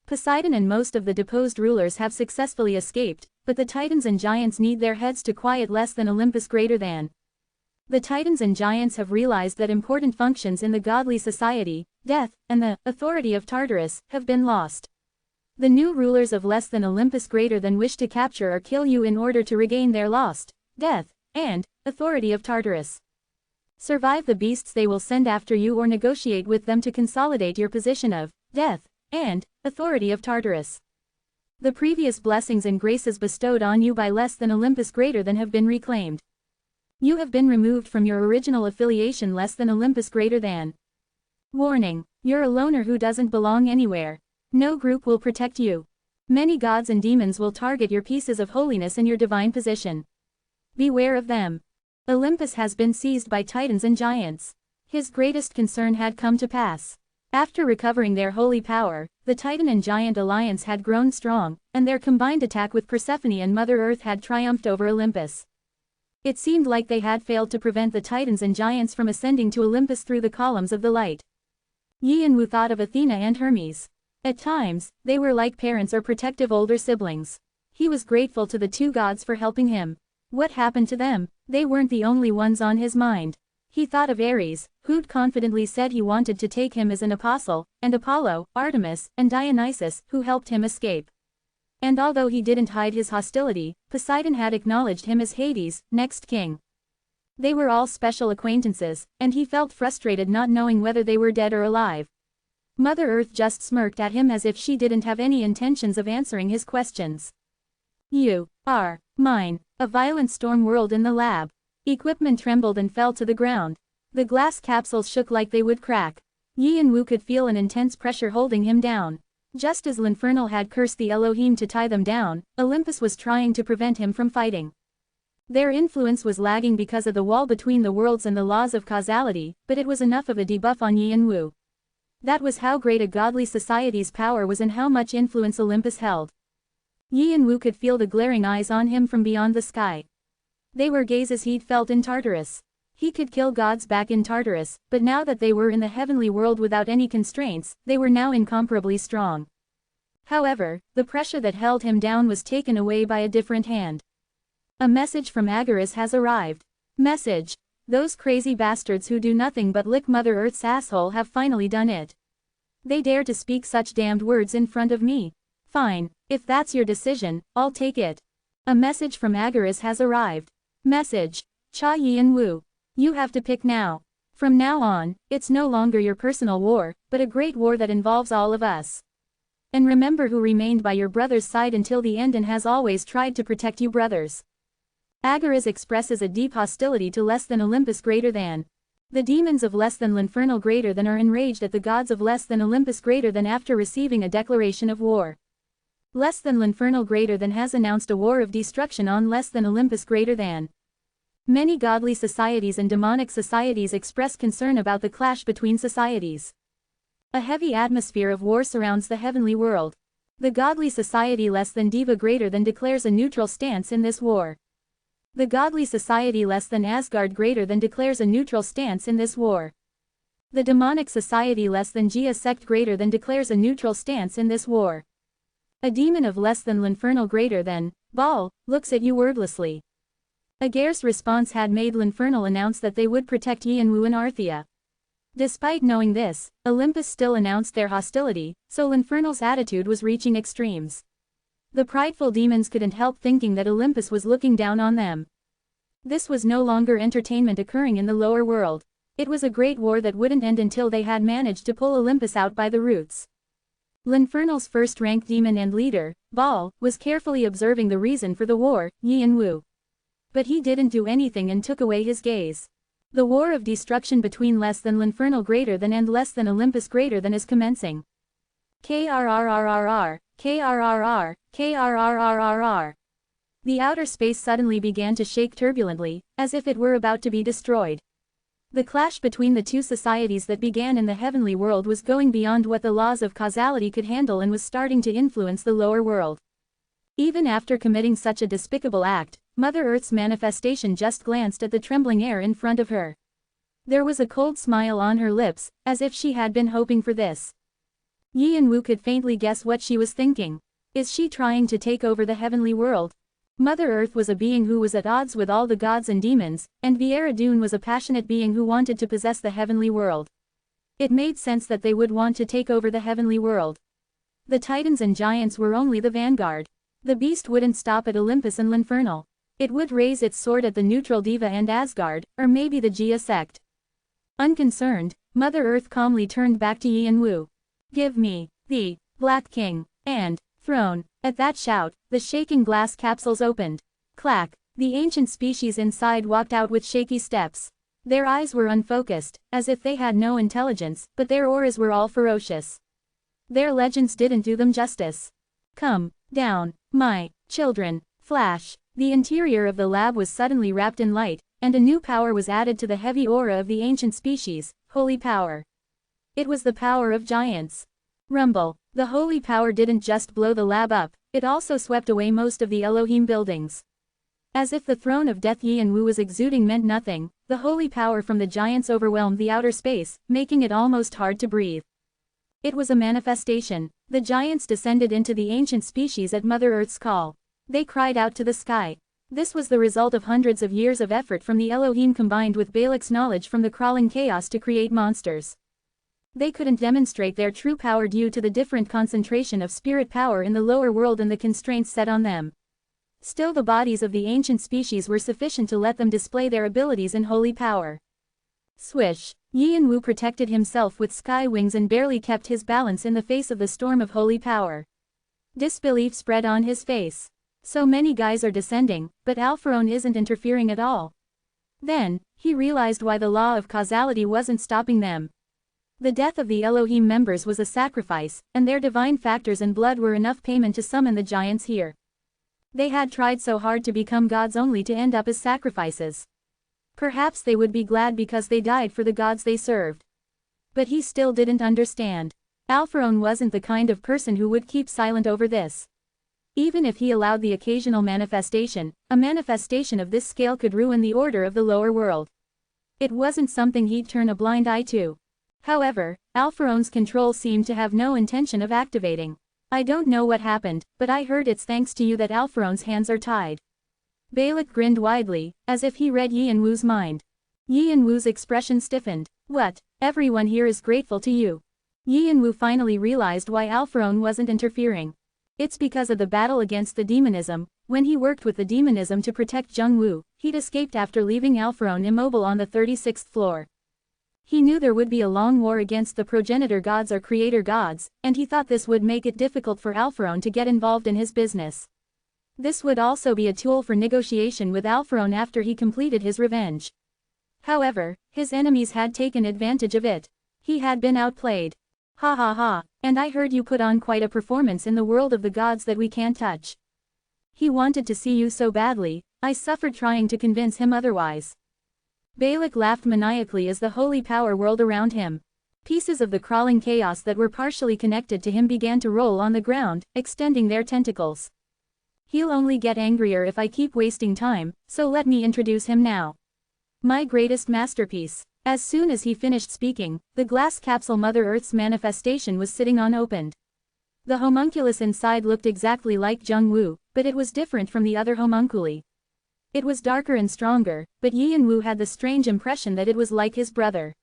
Poseidon and most of the deposed rulers have successfully escaped, but the Titans and Giants need their heads to quiet less than Olympus greater than. The Titans and Giants have realized that important functions in the godly society, death, and the authority of Tartarus, have been lost. The new rulers of less than Olympus greater than wish to capture or kill you in order to regain their lost death and authority of Tartarus. Survive the beasts they will send after you or negotiate with them to consolidate your position of death and authority of Tartarus. The previous blessings and graces bestowed on you by less than Olympus greater than have been reclaimed. You have been removed from your original affiliation less than Olympus greater than. Warning, you're a loner who doesn't belong anywhere. No group will protect you. Many gods and demons will target your pieces of holiness and your divine position. Beware of them. Olympus has been seized by Titans and Giants. His greatest concern had come to pass. After recovering their holy power, the Titan and Giant alliance had grown strong, and their combined attack with Persephone and Mother Earth had triumphed over Olympus. It seemed like they had failed to prevent the Titans and Giants from ascending to Olympus through the columns of the light. Yian-Wu thought of Athena and Hermes. At times, they were like parents or protective older siblings. He was grateful to the two gods for helping him. What happened to them? They weren't the only ones on his mind. He thought of Ares, who'd confidently said he wanted to take him as an apostle, and Apollo, Artemis, and Dionysus, who helped him escape. And although he didn't hide his hostility, Poseidon had acknowledged him as Hades' next king. They were all special acquaintances, and he felt frustrated not knowing whether they were dead or alive. Mother Earth just smirked at him as if she didn't have any intentions of answering his questions. You are mine. A violent storm whirled in the lab. Equipment trembled and fell to the ground. The glass capsules shook like they would crack. Yian-Wu could feel an intense pressure holding him down. Just as L'Infernal had cursed the Elohim to tie them down, Olympus was trying to prevent him from fighting. Their influence was lagging because of the wall between the worlds and the laws of causality, but it was enough of a debuff on Yian-Wu. That was how great a godly society's power was and how much influence Olympus held. Yian-Wu could feel the glaring eyes on him from beyond the sky. They were gazes he'd felt in Tartarus. He could kill gods back in Tartarus, but now that they were in the heavenly world without any constraints, they were now incomparably strong. However, the pressure that held him down was taken away by a different hand. A message from Agaris has arrived. Message. Those crazy bastards who do nothing but lick Mother Earth's asshole have finally done it. They dare to speak such damned words in front of me. Fine, if that's your decision, I'll take it. A message from Agaris has arrived. Message. Cha Yin Wu. You have to pick now. From now on, it's no longer your personal war, but a great war that involves all of us. And remember who remained by your brother's side until the end and has always tried to protect you brothers. Agaris expresses a deep hostility to less than Olympus greater than. The demons of less than L'Infernal greater than are enraged at the gods of less than Olympus greater than after receiving a declaration of war. Less than L'Infernal greater than has announced a war of destruction on less than Olympus greater than. Many godly societies and demonic societies express concern about the clash between societies. A heavy atmosphere of war surrounds the heavenly world. The godly society less than Diva greater than declares a neutral stance in this war. The godly society less than Asgard greater than declares a neutral stance in this war. The demonic society less than Gia sect greater than declares a neutral stance in this war. A demon of less than L'Infernal greater than, Baal, looks at you wordlessly. Agar's response had made L'Infernal announce that they would protect Yianwu and Arthea. Despite knowing this, Olympus still announced their hostility, so L'Infernal's attitude was reaching extremes. The prideful demons couldn't help thinking that Olympus was looking down on them. This was no longer entertainment occurring in the lower world. It was a great war that wouldn't end until they had managed to pull Olympus out by the roots. L'Infernal's first-ranked demon and leader, Baal, was carefully observing the reason for the war, Yianwu. But he didn't do anything and took away his gaze. The war of destruction between less than L'Infernal greater than and less than Olympus greater than is commencing. KRRRRR, KRRR, KRRRRR. The outer space suddenly began to shake turbulently, as if it were about to be destroyed. The clash between the two societies that began in the heavenly world was going beyond what the laws of causality could handle and was starting to influence the lower world. Even after committing such a despicable act, Mother Earth's manifestation just glanced at the trembling air in front of her. There was a cold smile on her lips, as if she had been hoping for this. Yianwu could faintly guess what she was thinking. Is she trying to take over the heavenly world? Mother Earth was a being who was at odds with all the gods and demons, and Viera was a passionate being who wanted to possess the heavenly world. It made sense that they would want to take over the heavenly world. The titans and giants were only the vanguard. The beast wouldn't stop at Olympus and L'Infernal. It would raise its sword at the neutral Diva and Asgard, or maybe the Gia sect. Unconcerned, Mother Earth calmly turned back to Yianwu. Give me the Black King and throne. At that shout, the shaking glass capsules opened. Clack. The ancient species inside walked out with shaky steps. Their eyes were unfocused, as if they had no intelligence, but their auras were all ferocious. Their legends didn't do them justice. Come down, my children. Flash. The interior of the lab was suddenly wrapped in light, and a new power was added to the heavy aura of the ancient species, holy power. It was the power of giants. Rumble. The holy power didn't just blow the lab up, it also swept away most of the Elohim buildings. As if the throne of death Yianwu was exuding meant nothing, the holy power from the giants overwhelmed the outer space, making it almost hard to breathe. It was a manifestation. The giants descended into the ancient species at Mother Earth's call. They cried out to the sky. This was the result of hundreds of years of effort from the Elohim combined with Balak's knowledge from the crawling chaos to create monsters. They couldn't demonstrate their true power due to the different concentration of spirit power in the lower world and the constraints set on them. Still, the bodies of the ancient species were sufficient to let them display their abilities in holy power. Swish. Yianwu protected himself with sky wings and barely kept his balance in the face of the storm of holy power. Disbelief spread on his face. So many guys are descending, but Alpharon isn't interfering at all. Then, he realized why the law of causality wasn't stopping them. The death of the Elohim members was a sacrifice, and their divine factors and blood were enough payment to summon the giants here. They had tried so hard to become gods only to end up as sacrifices. Perhaps they would be glad because they died for the gods they served. But he still didn't understand. Alpharon wasn't the kind of person who would keep silent over this. Even if he allowed the occasional manifestation, a manifestation of this scale could ruin the order of the lower world. It wasn't something he'd turn a blind eye to. However, Alpharon's control seemed to have no intention of activating. I don't know what happened, but I heard it's thanks to you that Alpharon's hands are tied. Balak grinned widely, as if he read Yian-Wu's mind. Yian-Wu's expression stiffened. What? Everyone here is grateful to you. Yian-Wu finally realized why Alpharaon wasn't interfering. It's because of the battle against the demonism. When he worked with the demonism to protect Jung-Woo, he'd escaped after leaving Alpharaon immobile on the 36th floor. He knew there would be a long war against the progenitor gods or creator gods, and he thought this would make it difficult for Alpharaon to get involved in his business. This would also be a tool for negotiation with Alpharaon after he completed his revenge. However, his enemies had taken advantage of it. He had been outplayed. Ha ha ha, and I heard you put on quite a performance in the world of the gods that we can't touch. He wanted to see you so badly, I suffered trying to convince him otherwise. Balak laughed maniacally as the holy power whirled around him. Pieces of the crawling chaos that were partially connected to him began to roll on the ground, extending their tentacles. He'll only get angrier if I keep wasting time, so let me introduce him now. My greatest masterpiece. As soon as he finished speaking, the glass capsule Mother Earth's manifestation was sitting unopened. The homunculus inside looked exactly like Jung-Woo, but it was different from the other homunculi. It was darker and stronger, but Yian-Wu had the strange impression that it was like his brother.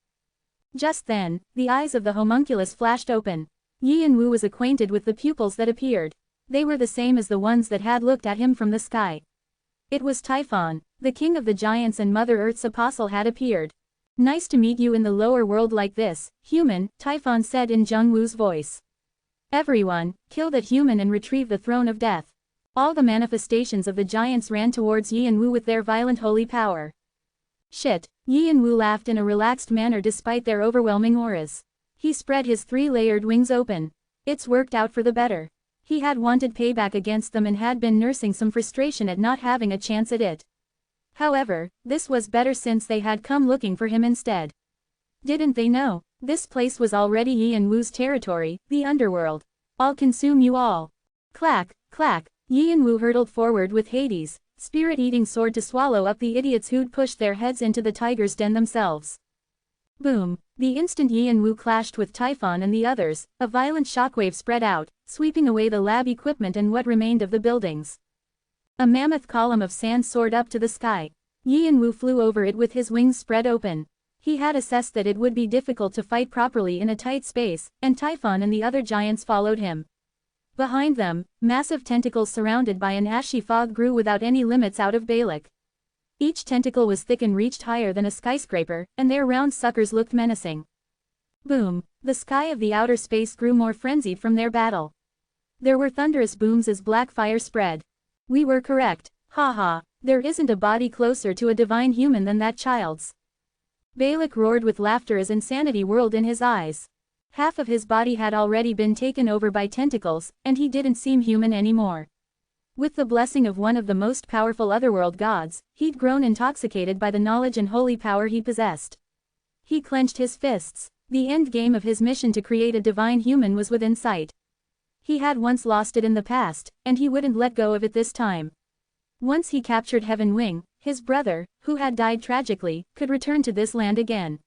Just then, the eyes of the homunculus flashed open. Yian-Wu was acquainted with the pupils that appeared. They were the same as the ones that had looked at him from the sky. It was Typhon, the king of the giants and Mother Earth's apostle had appeared. Nice to meet you in the lower world like this, human, Typhon said in Jung-Woo's voice. Everyone, kill that human and retrieve the throne of death. All the manifestations of the giants ran towards Yian-Wu with their violent holy power. Shit, Yian-Wu laughed in a relaxed manner despite their overwhelming auras. He spread his three-layered wings open. It's worked out for the better. He had wanted payback against them and had been nursing some frustration at not having a chance at it. However, this was better since they had come looking for him instead. Didn't they know? This place was already Yian-Wu's territory, the underworld. I'll consume you all. Clack, clack, Yian-Wu hurtled forward with Hades' spirit-eating sword to swallow up the idiots who'd pushed their heads into the tiger's den themselves. Boom! The instant Yian-Wu clashed with Typhon and the others, a violent shockwave spread out, sweeping away the lab equipment and what remained of the buildings. A mammoth column of sand soared up to the sky. Yian-Wu flew over it with his wings spread open. He had assessed that it would be difficult to fight properly in a tight space, and Typhon and the other giants followed him. Behind them, massive tentacles surrounded by an ashy fog grew without any limits out of Balak. Each tentacle was thick and reached higher than a skyscraper, and their round suckers looked menacing. Boom! The sky of the outer space grew more frenzied from their battle. There were thunderous booms as black fire spread. We were correct. Ha ha, there isn't a body closer to a divine human than that child's. Balak roared with laughter as insanity whirled in his eyes. Half of his body had already been taken over by tentacles, and he didn't seem human anymore. With the blessing of one of the most powerful otherworld gods, he'd grown intoxicated by the knowledge and holy power he possessed. He clenched his fists. The end game of his mission to create a divine human was within sight. He had once lost it in the past, and he wouldn't let go of it this time. Once he captured Heaven Wing, his brother, who had died tragically, could return to this land again.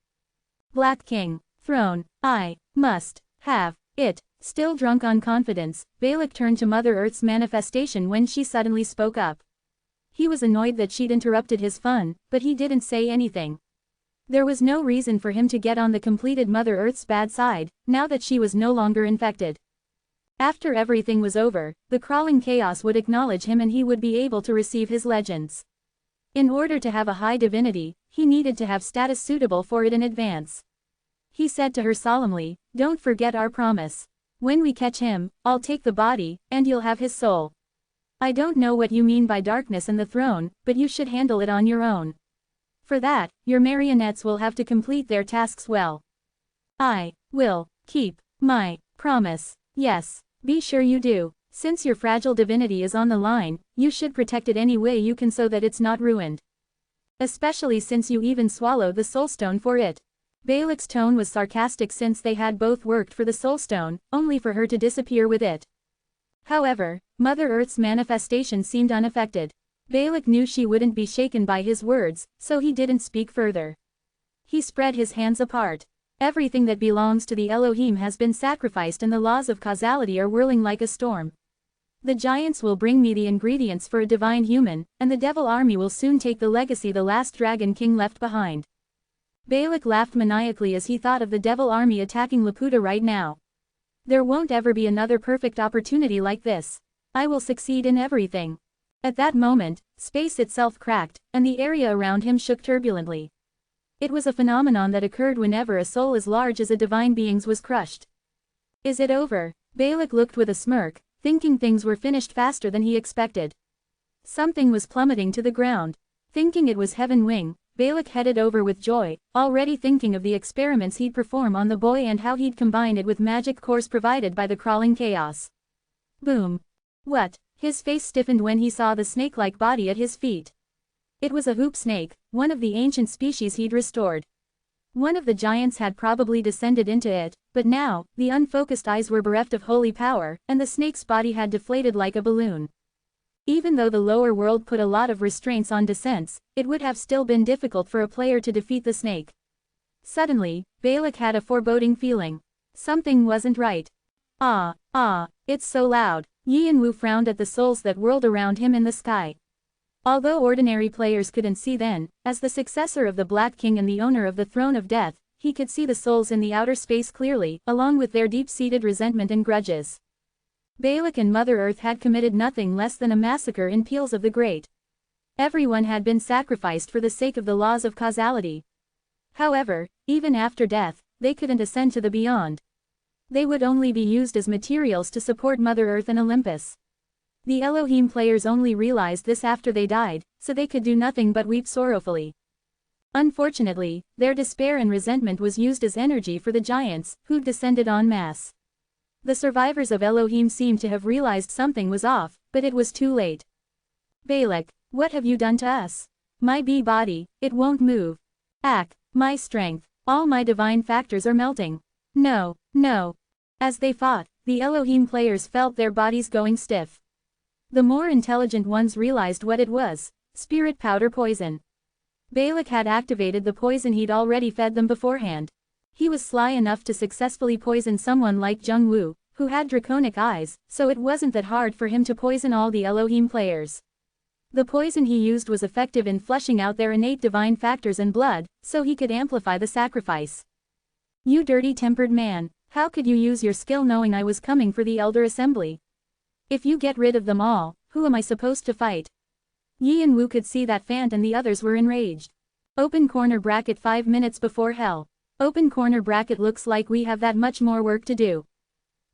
Black King. Throne. I must have it. Still drunk on confidence, Balak turned to Mother Earth's manifestation when she suddenly spoke up. He was annoyed that she'd interrupted his fun, but he didn't say anything. There was no reason for him to get on the completed Mother Earth's bad side, now that she was no longer infected. After everything was over, the crawling chaos would acknowledge him and he would be able to receive his legends. In order to have a high divinity, he needed to have status suitable for it in advance. He said to her solemnly, "Don't forget our promise. When we catch him, I'll take the body, and you'll have his soul. I don't know what you mean by darkness and the throne, but you should handle it on your own. For that, your marionettes will have to complete their tasks well. I will keep my promise. Yes, be sure you do. Since your fragile divinity is on the line, you should protect it any way you can so that it's not ruined. Especially since you even swallow the soulstone for it." Balak's tone was sarcastic since they had both worked for the soulstone, only for her to disappear with it. However, Mother Earth's manifestation seemed unaffected. Balak knew she wouldn't be shaken by his words, so he didn't speak further. He spread his hands apart. Everything that belongs to the Elohim has been sacrificed and the laws of causality are whirling like a storm. The giants will bring me the ingredients for a divine human, and the devil army will soon take the legacy the last dragon king left behind. Balak laughed maniacally as he thought of the devil army attacking Laputa right now. There won't ever be another perfect opportunity like this. I will succeed in everything. At that moment, space itself cracked, and the area around him shook turbulently. It was a phenomenon that occurred whenever a soul as large as a divine being's was crushed. Is it over? Balak looked with a smirk, thinking things were finished faster than he expected. Something was plummeting to the ground. Thinking it was Heaven Wing, Balak headed over with joy, already thinking of the experiments he'd perform on the boy and how he'd combine it with magic cores provided by the crawling chaos. Boom. What? His face stiffened when he saw the snake-like body at his feet. It was a hoop snake, one of the ancient species he'd restored. One of the giants had probably descended into it, but now, the unfocused eyes were bereft of holy power, and the snake's body had deflated like a balloon. Even though the lower world put a lot of restraints on descents, it would have still been difficult for a player to defeat the snake. Suddenly, Balak had a foreboding feeling. Something wasn't right. It's so loud. Yi and Wu frowned at the souls that whirled around him in the sky. Although ordinary players couldn't see then, as the successor of the Black King and the owner of the Throne of Death, he could see the souls in the outer space clearly, along with their deep-seated resentment and grudges. Balak and Mother Earth had committed nothing less than a massacre in Peals of the Great. Everyone had been sacrificed for the sake of the laws of causality. However, even after death, they couldn't ascend to the beyond. They would only be used as materials to support Mother Earth and Olympus. The Elohim players only realized this after they died, so they could do nothing but weep sorrowfully. Unfortunately, their despair and resentment was used as energy for the giants, who'd descended en masse. The survivors of Elohim seemed to have realized something was off, but it was too late. Balak, what have you done to us? My body, it won't move. My strength, all my divine factors are melting. No. As they fought, the Elohim players felt their bodies going stiff. The more intelligent ones realized what it was: spirit powder poison. Balak had activated the poison he'd already fed them beforehand. He was sly enough to successfully poison someone like Jung Woo, who had draconic eyes, so it wasn't that hard for him to poison all the Elohim players. The poison he used was effective in flushing out their innate divine factors and blood, so he could amplify the sacrifice. You dirty-tempered man, how could you use your skill knowing I was coming for the Elder Assembly? If you get rid of them all, who am I supposed to fight? Yi and Wu could see that Fant and the others were enraged. Open corner bracket 5 minutes before hell. Open corner bracket looks like we have that much more work to do.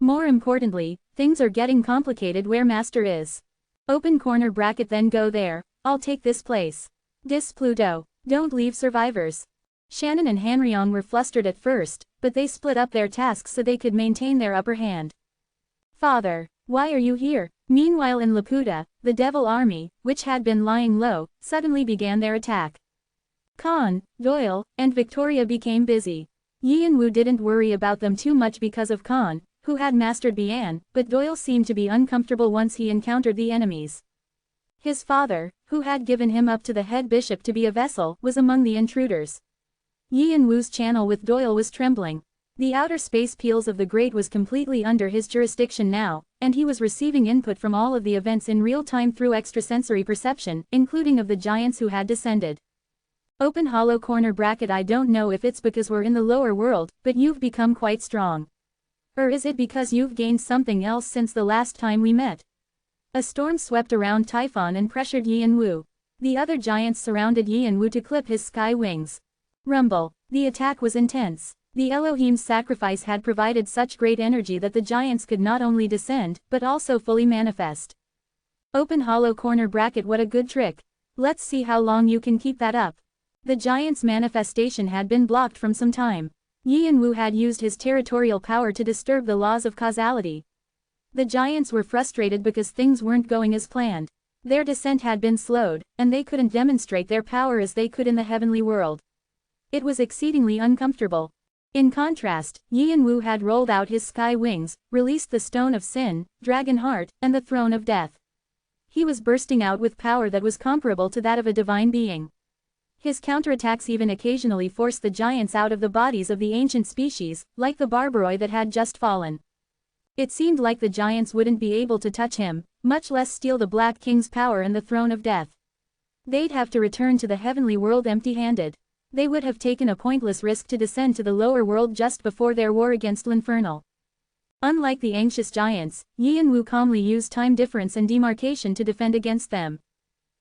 More importantly, things are getting complicated where Master is. Open corner bracket then go there, I'll take this place. Dis Pluto, don't leave survivors. Shannon and Hanryong were flustered at first, but they split up their tasks so they could maintain their upper hand. Father, why are you here? Meanwhile in Laputa, the Devil Army, which had been lying low, suddenly began their attack. Khan, Doyle, and Victoria became busy. Yi and Wu didn't worry about them too much because of Khan, who had mastered Bian, but Doyle seemed to be uncomfortable once he encountered the enemies. His father, who had given him up to the head bishop to be a vessel, was among the intruders. Yi and Wu's channel with Doyle was trembling. The outer space Peals of the Great was completely under his jurisdiction now, and he was receiving input from all of the events in real time through extrasensory perception, including of the giants who had descended. Open hollow corner bracket. I don't know if it's because we're in the lower world, but you've become quite strong. Or is it because you've gained something else since the last time we met? A storm swept around Typhon and pressured Yi and Wu. The other giants surrounded Yi and Wu to clip his sky wings. Rumble. The attack was intense. The Elohim's sacrifice had provided such great energy that the giants could not only descend, but also fully manifest. Open hollow corner bracket. What a good trick. Let's see how long you can keep that up. The giant's manifestation had been blocked from some time. Yi and Wu had used his territorial power to disturb the laws of causality. The giants were frustrated because things weren't going as planned. Their descent had been slowed, and they couldn't demonstrate their power as they could in the heavenly world. It was exceedingly uncomfortable. In contrast, Yi and Wu had rolled out his sky wings, released the Stone of Sin, Dragon Heart, and the Throne of Death. He was bursting out with power that was comparable to that of a divine being. His counterattacks even occasionally forced the giants out of the bodies of the ancient species, like the Barbaroi that had just fallen. It seemed like the giants wouldn't be able to touch him, much less steal the Black King's power and the throne of death. They'd have to return to the heavenly world empty-handed. They would have taken a pointless risk to descend to the lower world just before their war against L'Infernal. Unlike the anxious giants, Yi and Wu calmly used time difference and demarcation to defend against them.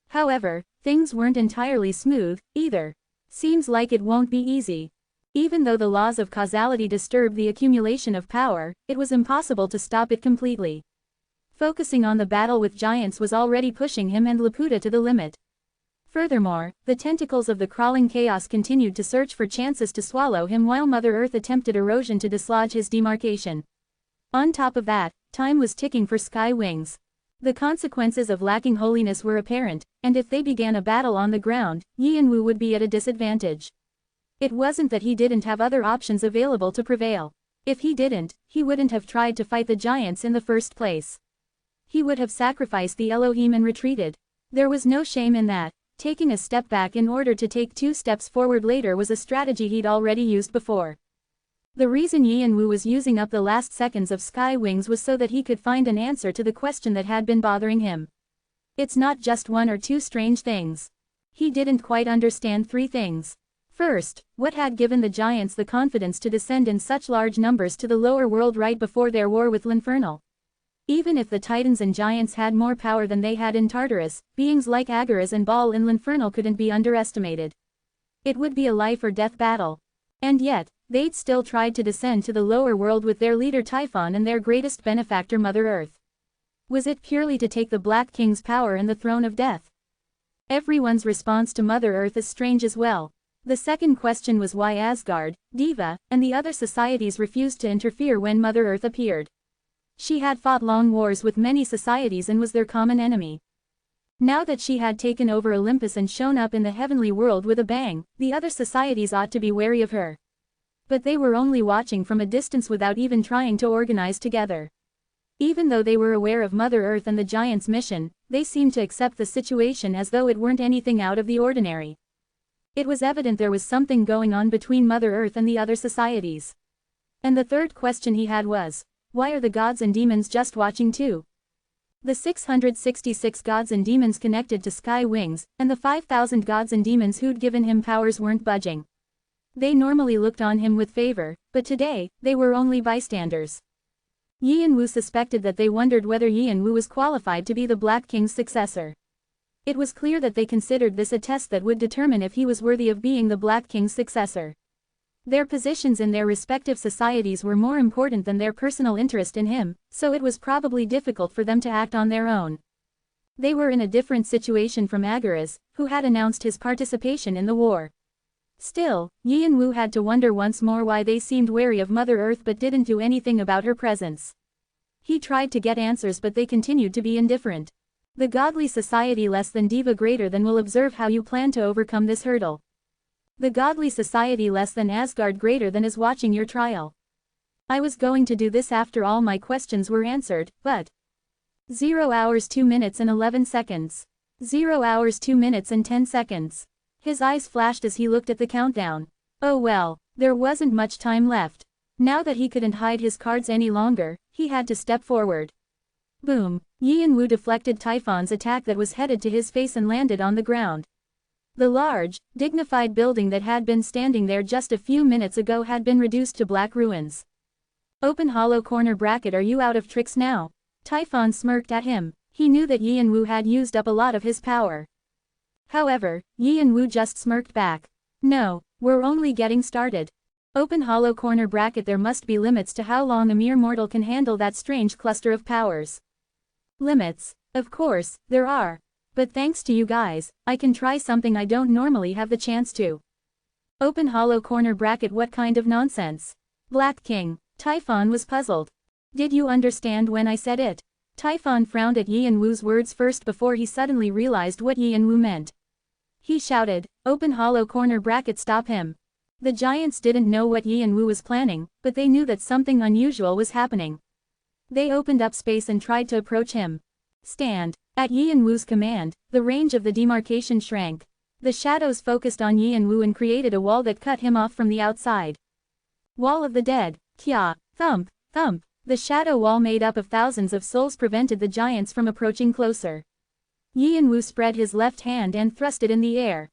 However, things weren't entirely smooth, either. Seems like it won't be easy. Even though the laws of causality disturbed the accumulation of power, it was impossible to stop it completely. Focusing on the battle with giants was already pushing him and Laputa to the limit. Furthermore, the tentacles of the crawling chaos continued to search for chances to swallow him while Mother Earth attempted erosion to dislodge his demarcation. On top of that, time was ticking for Sky Wings. The consequences of lacking holiness were apparent, and if they began a battle on the ground, Yi and Wu would be at a disadvantage. It wasn't that he didn't have other options available to prevail. If he didn't, he wouldn't have tried to fight the giants in the first place. He would have sacrificed the Elohim and retreated. There was no shame in that. Taking a step back in order to take 2 steps forward later was a strategy he'd already used before. The reason Yi and Wu was using up the last seconds of Sky Wings was so that he could find an answer to the question that had been bothering him. It's not just 1 or 2 strange things. He didn't quite understand 3 things. First, what had given the giants the confidence to descend in such large numbers to the lower world right before their war with L'Infernal? Even if the titans and giants had more power than they had in Tartarus, beings like Agaras and Baal in L'Infernal couldn't be underestimated. It would be a life-or-death battle. And yet, they'd still tried to descend to the lower world with their leader Typhon and their greatest benefactor Mother Earth. Was it purely to take the Black King's power and the throne of death? Everyone's response to Mother Earth is strange as well. The second question was why Asgard, Diva, and the other societies refused to interfere when Mother Earth appeared. She had fought long wars with many societies and was their common enemy. Now that she had taken over Olympus and shown up in the heavenly world with a bang, the other societies ought to be wary of her. But they were only watching from a distance without even trying to organize together. Even though they were aware of Mother Earth and the giants' mission, they seemed to accept the situation as though it weren't anything out of the ordinary. It was evident there was something going on between Mother Earth and the other societies. And the third question he had was, why are the gods and demons just watching too? The 666 gods and demons connected to Sky Wings, and the 5,000 gods and demons who'd given him powers weren't budging. They normally looked on him with favor, but today, they were only bystanders. Yi and Wu suspected that they wondered whether Yi and Wu was qualified to be the Black King's successor. It was clear that they considered this a test that would determine if he was worthy of being the Black King's successor. Their positions in their respective societies were more important than their personal interest in him, so it was probably difficult for them to act on their own. They were in a different situation from Agaras, who had announced his participation in the war. Still, Yi and Wu had to wonder once more why they seemed wary of Mother Earth but didn't do anything about her presence. He tried to get answers but they continued to be indifferent. The godly society less than Diva greater than will observe how you plan to overcome this hurdle. The godly society less than Asgard greater than is watching your trial. I was going to do this after all my questions were answered, but 0 hours 2 minutes and 11 seconds. 0 hours 2 minutes and 10 seconds. His eyes flashed as he looked at the countdown. Oh well, there wasn't much time left. Now that he couldn't hide his cards any longer, he had to step forward. Boom! Yi and Wu deflected Typhon's attack that was headed to his face and landed on the ground. The large, dignified building that had been standing there just a few minutes ago had been reduced to black ruins. Open hollow corner bracket, are you out of tricks now? Typhon smirked at him. He knew that Yi and Wu had used up a lot of his power. However, Yi and Wu just smirked back. No, we're only getting started. Open hollow corner bracket, there must be limits to how long a mere mortal can handle that strange cluster of powers. Limits? Of course, there are. But thanks to you guys, I can try something I don't normally have the chance to. Open hollow corner bracket, what kind of nonsense? Black King. Typhon was puzzled. Did you understand when I said it? Typhon frowned at Yi and Wu's words first before he suddenly realized what Yi and Wu meant. He shouted, open hollow corner bracket, stop him. The giants didn't know what Yi and Wu was planning, but they knew that something unusual was happening. They opened up space and tried to approach him. Stand. At Yi and Wu's command, the range of the demarcation shrank. The shadows focused on Yi and Wu and created a wall that cut him off from the outside. Wall of the dead. Kya, thump, thump. The shadow wall made up of thousands of souls prevented the giants from approaching closer. Yianwu spread his left hand and thrust it in the air.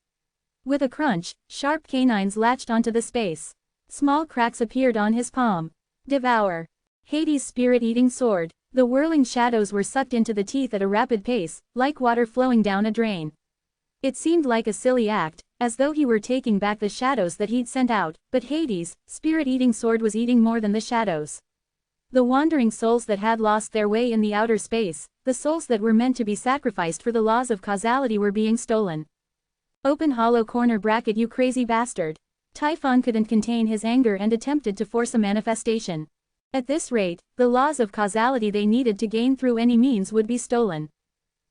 With a crunch, sharp canines latched onto the space. Small cracks appeared on his palm. Devour. Hades' spirit-eating sword. The whirling shadows were sucked into the teeth at a rapid pace, like water flowing down a drain. It seemed like a silly act, as though he were taking back the shadows that he'd sent out, but Hades' spirit-eating sword was eating more than the shadows. The wandering souls that had lost their way in the outer space, the souls that were meant to be sacrificed for the laws of causality were being stolen. Open hollow corner bracket, you crazy bastard. Typhon couldn't contain his anger and attempted to force a manifestation. At this rate, the laws of causality they needed to gain through any means would be stolen.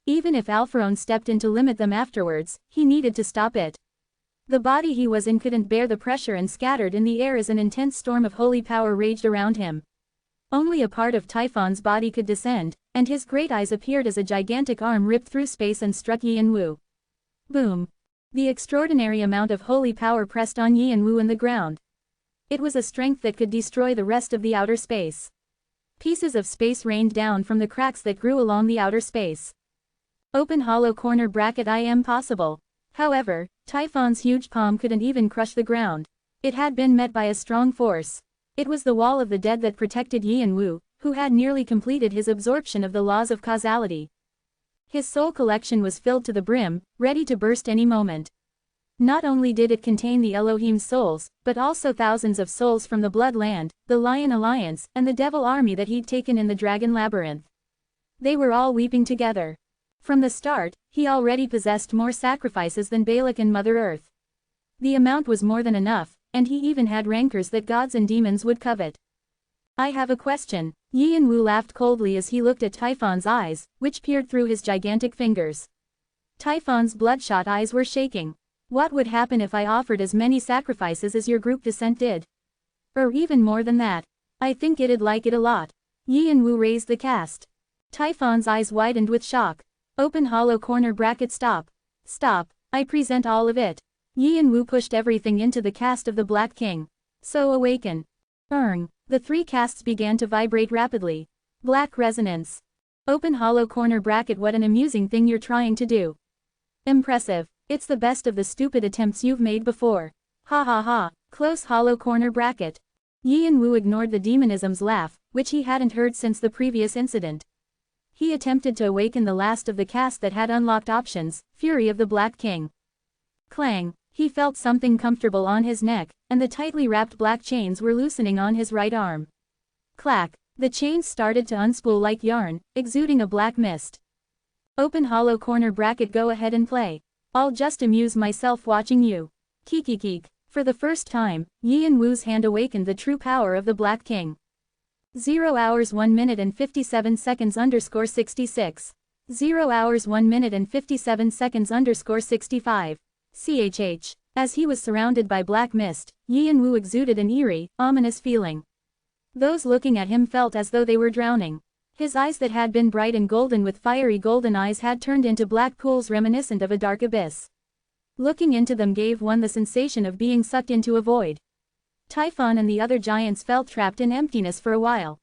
Even if Alpharon stepped in to limit them afterwards, he needed to stop it. The body he was in couldn't bear the pressure and scattered in the air as an intense storm of holy power raged around him. Only a part of Typhon's body could descend, and his great eyes appeared as a gigantic arm ripped through space and struck Yianwu. Boom! The extraordinary amount of holy power pressed on Yianwu in the ground. It was a strength that could destroy the rest of the outer space. Pieces of space rained down from the cracks that grew along the outer space. Open hollow corner bracket, I am possible. However, Typhon's huge palm couldn't even crush the ground. It had been met by a strong force. It was the wall of the dead that protected Yianwu, who had nearly completed his absorption of the laws of causality. His soul collection was filled to the brim, ready to burst any moment. Not only did it contain the Elohim's souls, but also thousands of souls from the Bloodland, the Lion Alliance, and the Devil Army that he'd taken in the Dragon Labyrinth. They were all weeping together. From the start, he already possessed more sacrifices than Balak and Mother Earth. The amount was more than enough, and he even had rancors that gods and demons would covet. I have a question. Yianwu laughed coldly as he looked at Typhon's eyes, which peered through his gigantic fingers. Typhon's bloodshot eyes were shaking. What would happen if I offered as many sacrifices as your group descent did? Or even more than that. I think it'd like it a lot. Yianwu raised the cast. Typhon's eyes widened with shock. Open hollow corner bracket, stop. Stop, I present all of it. Yianwu pushed everything into the cast of the Black King. So awaken. The three casts began to vibrate rapidly. Black resonance. Open hollow corner bracket, what an amusing thing you're trying to do. Impressive. It's the best of the stupid attempts you've made before. Ha ha ha. Close hollow corner bracket. Yianwu ignored the demonism's laugh, which he hadn't heard since the previous incident. He attempted to awaken the last of the cast that had unlocked options, Fury of the Black King. Clang. He felt something comfortable on his neck, and the tightly wrapped black chains were loosening on his right arm. Clack. The chains started to unspool like yarn, exuding a black mist. Open hollow corner bracket, go ahead and play. I'll just amuse myself watching you. Kikikik. For the first time, Yianwu's hand awakened the true power of the Black King. 0 hours 1 minute and 57 seconds _ 66. 0 hours 1 minute and 57 seconds _ 65. CHH. As he was surrounded by black mist, Yianwu exuded an eerie, ominous feeling. Those looking at him felt as though they were drowning. His eyes that had been bright and golden with fiery golden eyes had turned into black pools reminiscent of a dark abyss. Looking into them gave one the sensation of being sucked into a void. Typhon and the other giants felt trapped in emptiness for a while.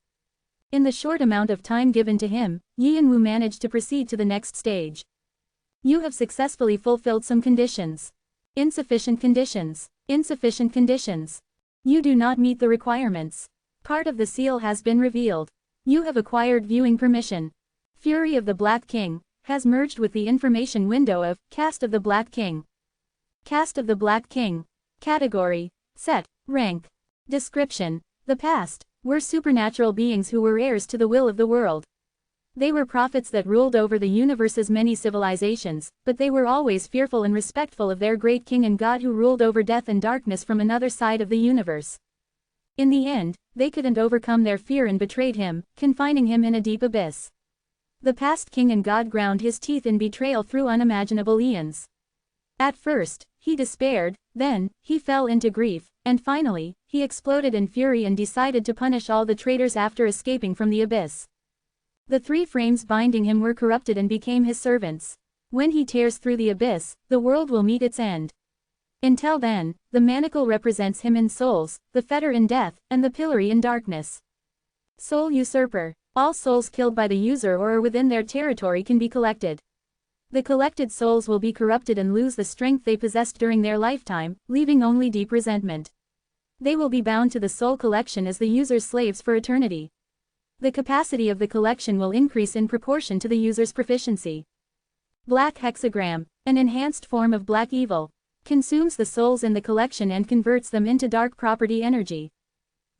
In the short amount of time given to him, Yianwu managed to proceed to the next stage. You have successfully fulfilled some conditions. Insufficient conditions. Insufficient conditions. You do not meet the requirements. Part of the seal has been revealed. You have acquired viewing permission. Fury of the Black King has merged with the information window of Cast of the Black King. Cast of the Black King. Category. Set. Rank. Description. The past were supernatural beings who were heirs to the will of the world. They were prophets that ruled over the universe's many civilizations, but they were always fearful and respectful of their great king and God who ruled over death and darkness from another side of the universe. In the end, they couldn't overcome their fear and betrayed him, confining him in a deep abyss. The past king and God ground his teeth in betrayal through unimaginable eons. At first, he despaired, then, he fell into grief, and finally, he exploded in fury and decided to punish all the traitors after escaping from the abyss. The three frames binding him were corrupted and became his servants. When he tears through the abyss, the world will meet its end. Until then, the manacle represents him in souls, the fetter in death, and the pillory in darkness. Soul usurper. All souls killed by the user or are within their territory can be collected. The collected souls will be corrupted and lose the strength they possessed during their lifetime, leaving only deep resentment. They will be bound to the soul collection as the user's slaves for eternity. The capacity of the collection will increase in proportion to the user's proficiency. Black hexagram, an enhanced form of black evil, consumes the souls in the collection and converts them into dark property energy.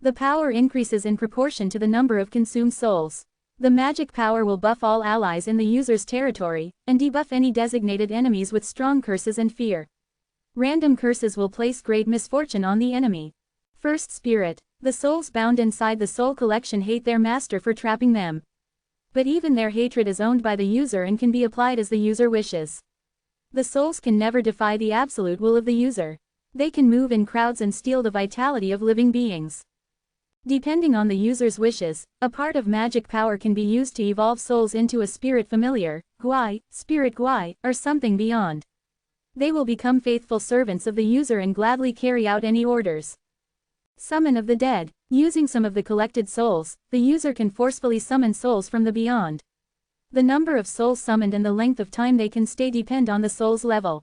The power increases in proportion to the number of consumed souls. The magic power will buff all allies in the user's territory, and debuff any designated enemies with strong curses and fear. Random curses will place great misfortune on the enemy. First spirit. The souls bound inside the soul collection hate their master for trapping them. But even their hatred is owned by the user and can be applied as the user wishes. The souls can never defy the absolute will of the user. They can move in crowds and steal the vitality of living beings. Depending on the user's wishes, a part of magic power can be used to evolve souls into a spirit familiar, guai, spirit guai, or something beyond. They will become faithful servants of the user and gladly carry out any orders. Summon of the dead. Using some of the collected souls, the user can forcefully summon souls from the beyond. The number of souls summoned and the length of time they can stay depend on the soul's level.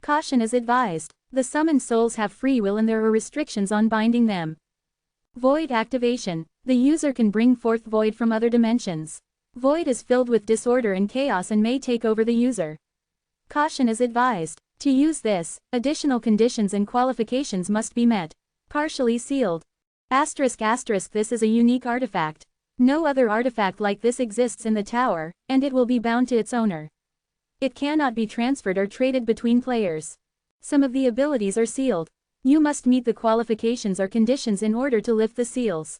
Caution is advised. The summoned souls have free will and there are restrictions on binding them. Void activation. The user can bring forth void from other dimensions. Void is filled with disorder and chaos and may take over the user. Caution is advised. To use this, additional conditions and qualifications must be met. Partially sealed. Asterisk asterisk this is a unique artifact. No other artifact like this exists in the tower, and it will be bound to its owner. It cannot be transferred or traded between players. Some of the abilities are sealed. You must meet the qualifications or conditions in order to lift the seals.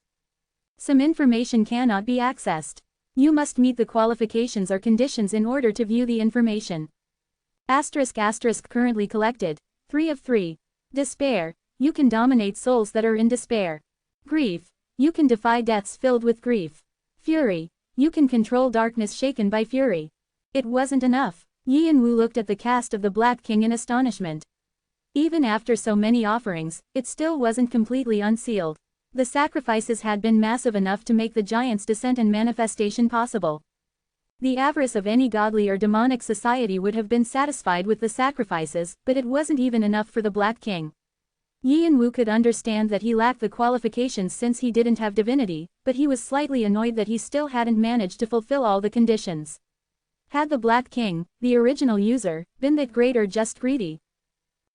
Some information cannot be accessed. You must meet the qualifications or conditions in order to view the information. Asterisk asterisk currently collected. 3 of 3. Despair. You can dominate souls that are in despair. Grief. You can defy deaths filled with grief. Fury. You can control darkness shaken by fury. It wasn't enough. Yi and Wu looked at the cast of the Black King in astonishment. Even after so many offerings, it still wasn't completely unsealed. The sacrifices had been massive enough to make the giant's descent and manifestation possible. The avarice of any godly or demonic society would have been satisfied with the sacrifices, but it wasn't even enough for the Black King. Yi and Wu could understand that he lacked the qualifications since he didn't have divinity, but he was slightly annoyed that he still hadn't managed to fulfill all the conditions. Had the Black King, the original user, been that great or just greedy?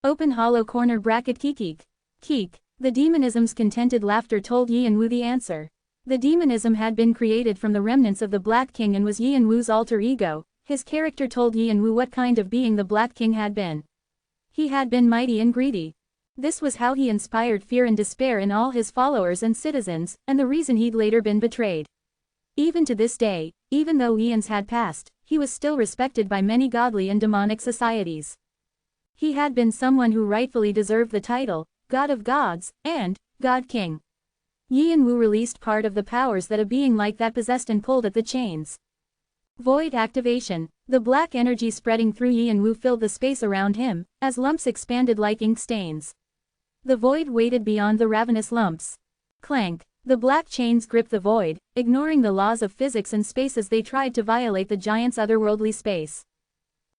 Open hollow corner bracket keek. Keek. The demonism's contented laughter told Yi and Wu the answer. The demonism had been created from the remnants of the Black King and was Yi and Wu's alter ego. His character told Yi and Wu what kind of being the Black King had been. He had been mighty and greedy. This was how he inspired fear and despair in all his followers and citizens, and the reason he'd later been betrayed. Even to this day, even though eons had passed, he was still respected by many godly and demonic societies. He had been someone who rightfully deserved the title, God of Gods, and God King. Yi and Wu released part of the powers that a being like that possessed and pulled at the chains. Void activation. The black energy spreading through Yi and Wu filled the space around him, as lumps expanded like ink stains. The void waited beyond the ravenous lumps. Clank. The black chains gripped the void, ignoring the laws of physics and space as they tried to violate the giant's otherworldly space.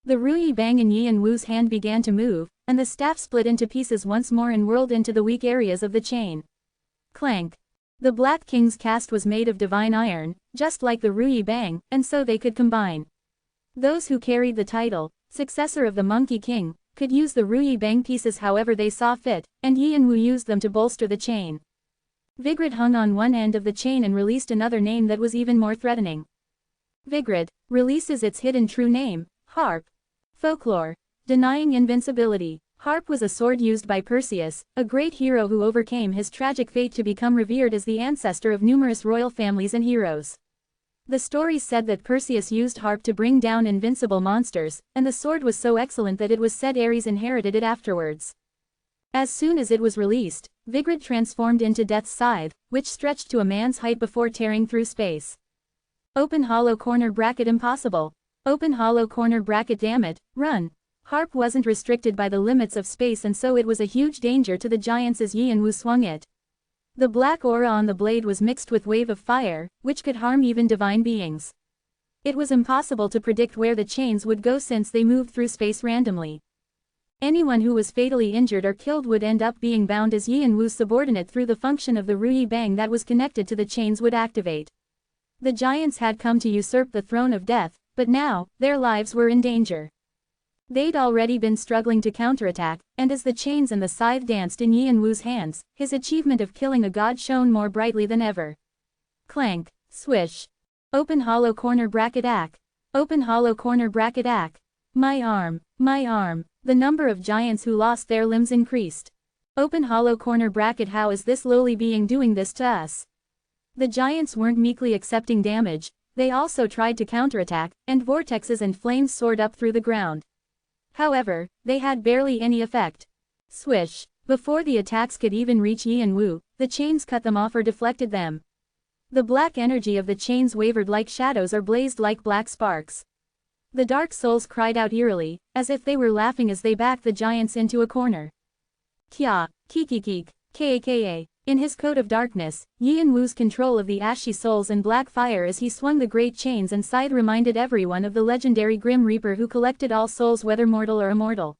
The Ruyi bang in Yi and Wu's hand began to move, and the staff split into pieces once more and whirled into the weak areas of the chain. Clank. The Black King's cast was made of divine iron, just like the Ruyi bang, and so they could combine. Those who carried the title, successor of the Monkey King, could use the Ruyi bang pieces however they saw fit, and Yi and Wu used them to bolster the chain. Vigrid hung on one end of the chain and released another name that was even more threatening. Vigrid releases its hidden true name, Harp. Folklore. Denying invincibility. Harp was a sword used by Perseus, a great hero who overcame his tragic fate to become revered as the ancestor of numerous royal families and heroes. The stories said that Perseus used Harp to bring down invincible monsters, and the sword was so excellent that it was said Ares inherited it afterwards. As soon as it was released, Vigrid transformed into Death's Scythe, which stretched to a man's height before tearing through space. Open hollow corner bracket impossible. Open hollow corner bracket dammit, run. Harp wasn't restricted by the limits of space and so it was a huge danger to the giants as Yi and Wu swung it. The black aura on the blade was mixed with wave of fire, which could harm even divine beings. It was impossible to predict where the chains would go since they moved through space randomly. Anyone who was fatally injured or killed would end up being bound as Yi and Wu's subordinate through the function of the Ruyi Bang that was connected to the chains would activate. The giants had come to usurp the throne of death, but now, their lives were in danger. They'd already been struggling to counterattack, and as the chains and the scythe danced in Yi and Wu's hands, his achievement of killing a god shone more brightly than ever. Clank, swish. Open hollow corner bracket ack. Open hollow corner bracket ack. My arm, my arm. The number of giants who lost their limbs increased. Open hollow corner bracket. How is this lowly being doing this to us? The giants weren't meekly accepting damage, they also tried to counterattack, and vortexes and flames soared up through the ground. However, they had barely any effect. Swish. Before the attacks could even reach Yi and Wu, the chains cut them off or deflected them. The black energy of the chains wavered like shadows or blazed like black sparks. The dark souls cried out eerily, as if they were laughing as they backed the giants into a corner. Kya, kikikik, kaka. In his coat of darkness, Yi and Wu's control of the ashy souls and black fire as he swung the great chains and scythe reminded everyone of the legendary Grim Reaper who collected all souls whether mortal or immortal.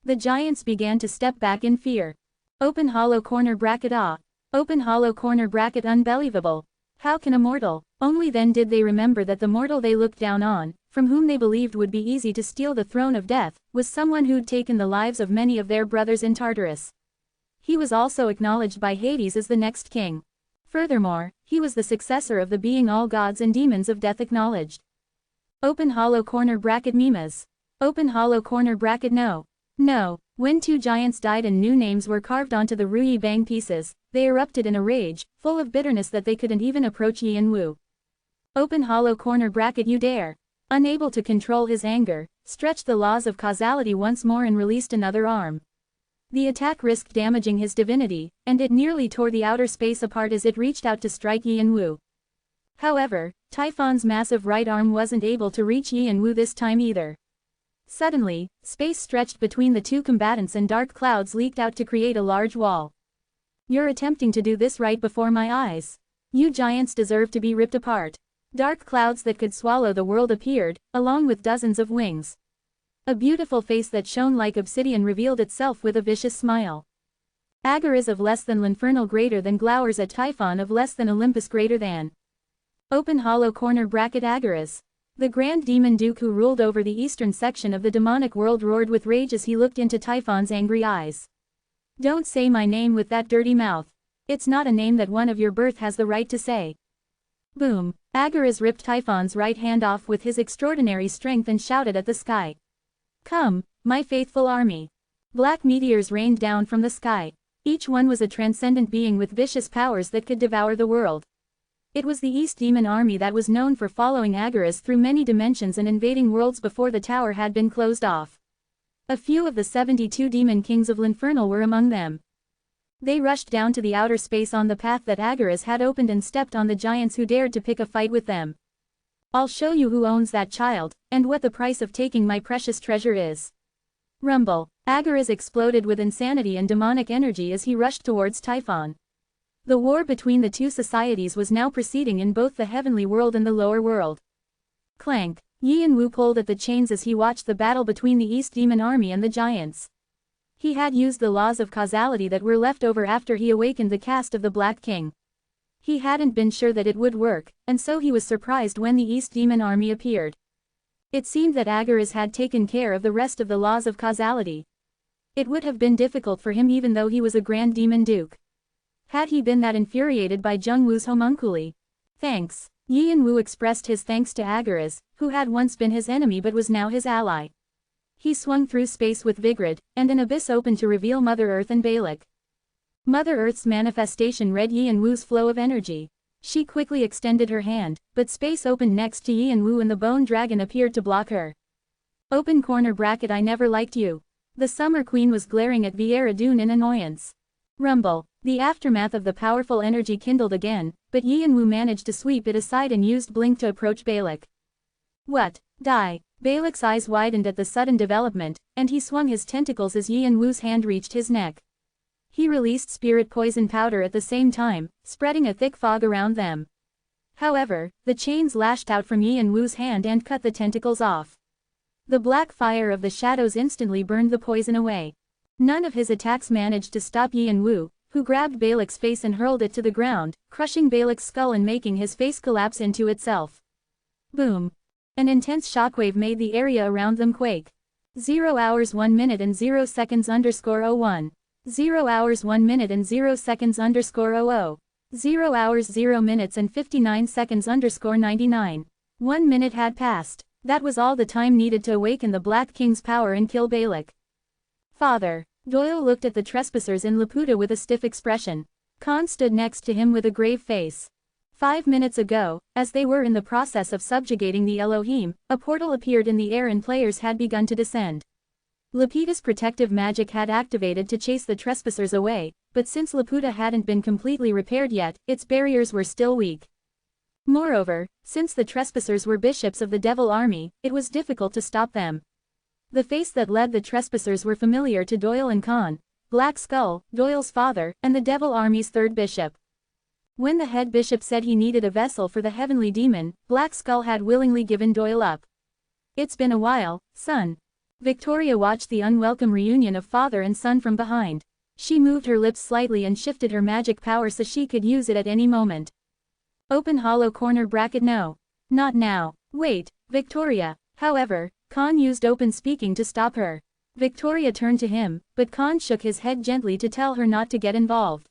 The giants began to step back in fear. Open hollow corner bracket ah. Open hollow corner bracket unbelievable. How can a mortal? Only then did they remember that the mortal they looked down on, from whom they believed would be easy to steal the throne of death, was someone who'd taken the lives of many of their brothers in Tartarus. He was also acknowledged by Hades as the next king. Furthermore, he was the successor of the being all gods and demons of death acknowledged. Open hollow corner bracket mimas. Open hollow corner bracket no. No. When two giants died and new names were carved onto the Ruyi Bang pieces, they erupted in a rage, full of bitterness that they couldn't even approach Yi and Wu. Open hollow corner bracket you dare. Unable to control his anger, stretched the laws of causality once more and released another arm. The attack risked damaging his divinity, and it nearly tore the outer space apart as it reached out to strike Yi and Wu. However, Typhon's massive right arm wasn't able to reach Yi and Wu this time either. Suddenly, space stretched between the two combatants and dark clouds leaked out to create a large wall. You're attempting to do this right before my eyes. You giants deserve to be ripped apart. Dark clouds that could swallow the world appeared, along with dozens of wings. A beautiful face that shone like obsidian revealed itself with a vicious smile. Agaras of less than L'Infernal greater than glowers at Typhon of less than Olympus greater than. Open hollow corner bracket Agaras. The Grand Demon Duke who ruled over the eastern section of the demonic world roared with rage as he looked into Typhon's angry eyes. Don't say my name with that dirty mouth. It's not a name that one of your birth has the right to say. Boom. Agaras ripped Typhon's right hand off with his extraordinary strength and shouted at the sky. Come, my faithful army. Black meteors rained down from the sky. Each one was a transcendent being with vicious powers that could devour the world. It was the East Demon Army that was known for following Agaras through many dimensions and invading worlds before the tower had been closed off. A few of the 72 demon kings of L'Infernal were among them. They rushed down to the outer space on the path that Agaras had opened and stepped on the giants who dared to pick a fight with them. I'll show you who owns that child, and what the price of taking my precious treasure is. Rumble. Agaras exploded with insanity and demonic energy as he rushed towards Typhon. The war between the two societies was now proceeding in both the heavenly world and the lower world. Clank. Yi and Wu pulled at the chains as he watched the battle between the East Demon Army and the giants. He had used the laws of causality that were left over after he awakened the caste of the Black King. He hadn't been sure that it would work, and so he was surprised when the East Demon Army appeared. It seemed that Agaras had taken care of the rest of the laws of causality. It would have been difficult for him even though he was a Grand Demon Duke. Had he been that infuriated by Jung Wu's homunculi? Thanks. Yi and Wu expressed his thanks to Agaras, who had once been his enemy but was now his ally. He swung through space with Vigrid, and an abyss opened to reveal Mother Earth and Balak. Mother Earth's manifestation read Yi and Wu's flow of energy. She quickly extended her hand, but space opened next to Yi and Wu and the bone dragon appeared to block her. Open corner bracket I never liked you. The Summer Queen was glaring at Viera Dune in annoyance. Rumble. The aftermath of the powerful energy kindled again, but Yi and Wu managed to sweep it aside and used Blink to approach Balak. What? Die. Balak's eyes widened at the sudden development, and he swung his tentacles as Yi and Wu's hand reached his neck. He released spirit poison powder at the same time, spreading a thick fog around them. However, the chains lashed out from Yi and Wu's hand and cut the tentacles off. The black fire of the shadows instantly burned the poison away. None of his attacks managed to stop Yi and Wu, who grabbed Balak's face and hurled it to the ground, crushing Balak's skull and making his face collapse into itself. Boom! An intense shockwave made the area around them quake. 0 hours 1 minute and 0 seconds _01. 0 hours 1 minute and 0 seconds _00. 0 hours 0 minutes and 59 seconds _99. 1 minute had passed. That was all the time needed to awaken the Black King's power and kill Balak. Father. Doyle looked at the trespassers in Laputa with a stiff expression. Khan stood next to him with a grave face. 5 minutes ago, as they were in the process of subjugating the Elohim, a portal appeared in the air and players had begun to descend. Laputa's protective magic had activated to chase the trespassers away, but since Laputa hadn't been completely repaired yet, its barriers were still weak. Moreover, since the trespassers were bishops of the Devil Army, it was difficult to stop them. The face that led the trespassers were familiar to Doyle and Khan: Black Skull, Doyle's father, and the Devil Army's third bishop. When the head bishop said he needed a vessel for the heavenly demon, Black Skull had willingly given Doyle up. It's been a while, son. Victoria watched the unwelcome reunion of father and son from behind. She moved her lips slightly and shifted her magic power so she could use it at any moment. Open hollow corner bracket no. Not now. Wait, Victoria. However, Khan used open speaking to stop her. Victoria turned to him, but Khan shook his head gently to tell her not to get involved.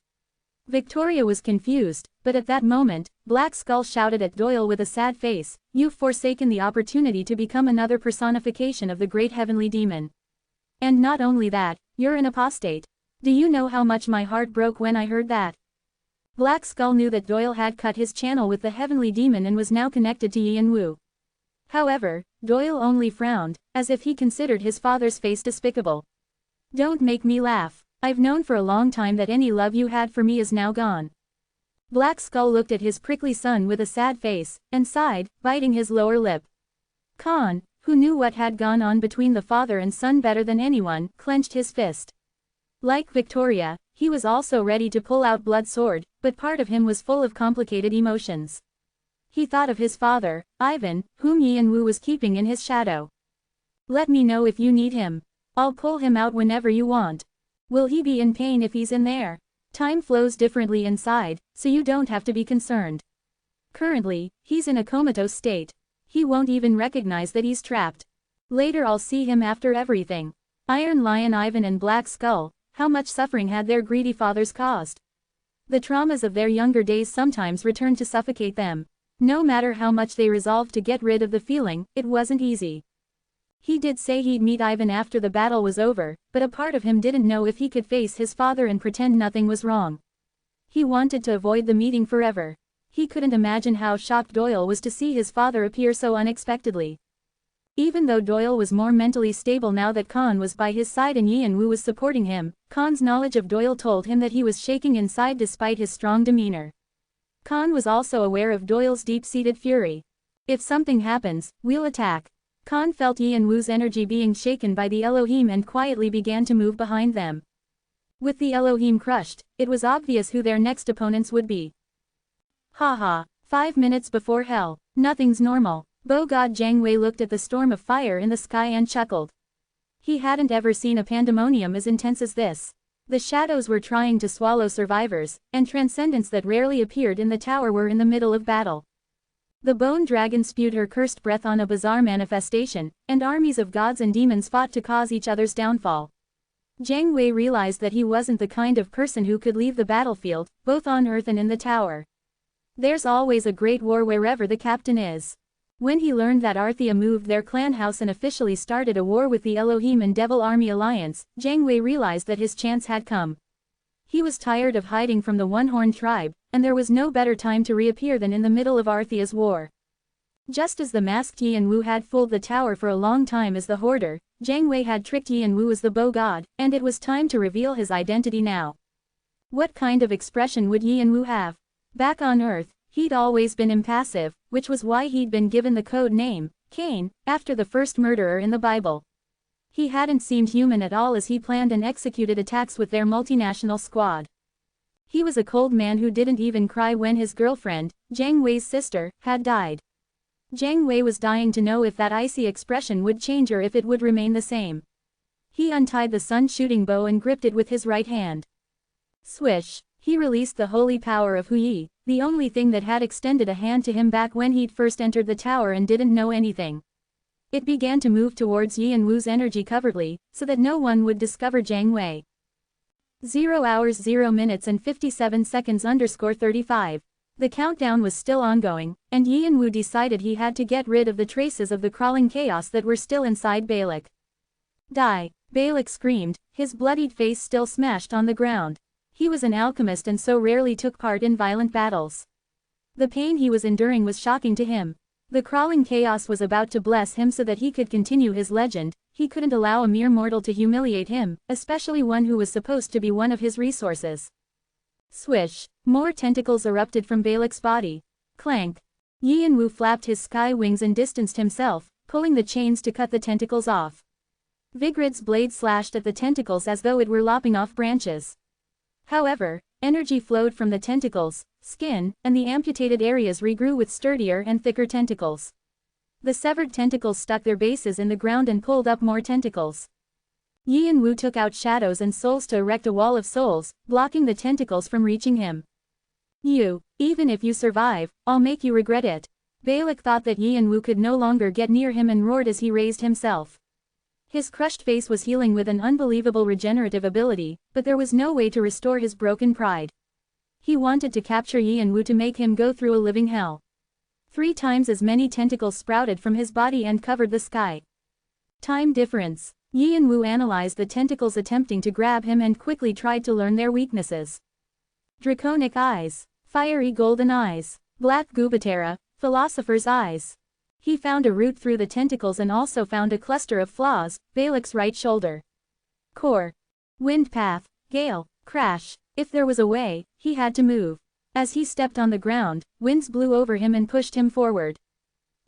Victoria was confused, but at that moment, Black Skull shouted at Doyle with a sad face, "You've forsaken the opportunity to become another personification of the great heavenly demon. And not only that, you're an apostate. Do you know how much my heart broke when I heard that?" Black Skull knew that Doyle had cut his channel with the heavenly demon and was now connected to Yi and Wu. However, Doyle only frowned, as if he considered his father's face despicable. "Don't make me laugh. I've known for a long time that any love you had for me is now gone." Black Skull looked at his prickly son with a sad face, and sighed, biting his lower lip. Khan, who knew what had gone on between the father and son better than anyone, clenched his fist. Like Victoria, he was also ready to pull out blood sword, but part of him was full of complicated emotions. He thought of his father, Ivan, whom Yi and Wu was keeping in his shadow. "Let me know if you need him. I'll pull him out whenever you want. Will he be in pain if he's in there? Time flows differently inside, so you don't have to be concerned. Currently, he's in a comatose state. He won't even recognize that he's trapped. Later I'll see him after everything." Iron Lion Ivan and Black Skull, how much suffering had their greedy fathers caused? The traumas of their younger days sometimes returned to suffocate them. No matter how much they resolved to get rid of the feeling, it wasn't easy. He did say he'd meet Ivan after the battle was over, but a part of him didn't know if he could face his father and pretend nothing was wrong. He wanted to avoid the meeting forever. He couldn't imagine how shocked Doyle was to see his father appear so unexpectedly. Even though Doyle was more mentally stable now that Khan was by his side and Yi and Wu was supporting him, Khan's knowledge of Doyle told him that he was shaking inside despite his strong demeanor. Khan was also aware of Doyle's deep-seated fury. "If something happens, we'll attack." Khan felt Yi and Wu's energy being shaken by the Elohim and quietly began to move behind them. With the Elohim crushed, it was obvious who their next opponents would be. Haha, 5 minutes before hell, nothing's normal. Bo-god Jiang Wei looked at the storm of fire in the sky and chuckled. He hadn't ever seen a pandemonium as intense as this. The shadows were trying to swallow survivors, and transcendents that rarely appeared in the tower were in the middle of battle. The bone dragon spewed her cursed breath on a bizarre manifestation, and armies of gods and demons fought to cause each other's downfall. Jiang Wei realized that he wasn't the kind of person who could leave the battlefield, both on Earth and in the tower. There's always a great war wherever the captain is. When he learned that Arthea moved their clan house and officially started a war with the Elohim and Devil Army alliance, Jiang Wei realized that his chance had come. He was tired of hiding from the one-horned tribe, and there was no better time to reappear than in the middle of Arthea's war. Just as the masked Yi and Wu had fooled the tower for a long time as the hoarder, Jiang Wei had tricked Yi and Wu as the bow god, and it was time to reveal his identity now. What kind of expression would Yi and Wu have? Back on Earth, he'd always been impassive, which was why he'd been given the code name, Cain, after the first murderer in the Bible. He hadn't seemed human at all as he planned and executed attacks with their multinational squad. He was a cold man who didn't even cry when his girlfriend, Jiang Wei's sister, had died. Jiang Wei was dying to know if that icy expression would change or if it would remain the same. He untied the sun-shooting bow and gripped it with his right hand. Swish! He released the holy power of Hu Yi, the only thing that had extended a hand to him back when he'd first entered the tower and didn't know anything. It began to move towards Yi and Wu's energy covertly, so that no one would discover Jiang Wei. 0 hours 0 minutes and 57 seconds _35. The countdown was still ongoing, and Yi and Wu decided he had to get rid of the traces of the crawling chaos that were still inside Balak. Die! Balak screamed, his bloodied face still smashed on the ground. He was an alchemist and so rarely took part in violent battles. The pain he was enduring was shocking to him. The crawling chaos was about to bless him so that he could continue his legend. He couldn't allow a mere mortal to humiliate him, especially one who was supposed to be one of his resources. Swish! More tentacles erupted from Balak's body. Clank! Yi and Wu flapped his sky wings and distanced himself, pulling the chains to cut the tentacles off. Vigrid's blade slashed at the tentacles as though it were lopping off branches. However, energy flowed from the tentacles, skin, and the amputated areas regrew with sturdier and thicker tentacles. The severed tentacles stuck their bases in the ground and pulled up more tentacles. Yi and Wu took out shadows and souls to erect a wall of souls, blocking the tentacles from reaching him. Even if you survive, I'll make you regret it. Balak thought that Yi and Wu could no longer get near him and roared as he raised himself. His crushed face was healing with an unbelievable regenerative ability, but there was no way to restore his broken pride. He wanted to capture Yi and Wu to make him go through a living hell. 3 times as many tentacles sprouted from his body and covered the sky. Time difference. Yi and Wu analyzed the tentacles attempting to grab him and quickly tried to learn their weaknesses. Draconic eyes. Fiery golden eyes. Black Gubatera, philosopher's eyes. He found a route through the tentacles and also found a cluster of flaws, Balak's right shoulder. Core. Wind path, gale, crash. If there was a way, he had to move. As he stepped on the ground, winds blew over him and pushed him forward.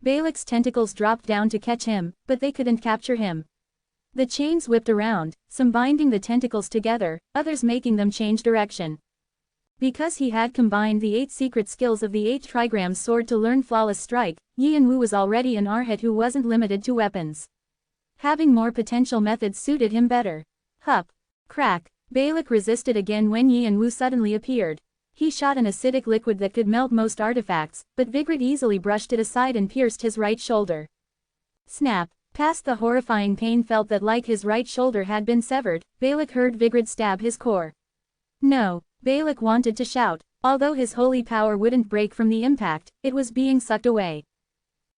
Balak's tentacles dropped down to catch him, but they couldn't capture him. The chains whipped around, some binding the tentacles together, others making them change direction. Because he had combined the 8 secret skills of the 8 trigram sword to learn flawless strike, Yi and Wu was already an arhat who wasn't limited to weapons. Having more potential methods suited him better. Hup! Crack! Balak resisted again when Yi and Wu suddenly appeared. He shot an acidic liquid that could melt most artifacts, but Vigrid easily brushed it aside and pierced his right shoulder. Snap! Past the horrifying pain felt that like his right shoulder had been severed, Balak heard Vigrid stab his core. No! Balak wanted to shout. Although his holy power wouldn't break from the impact, it was being sucked away.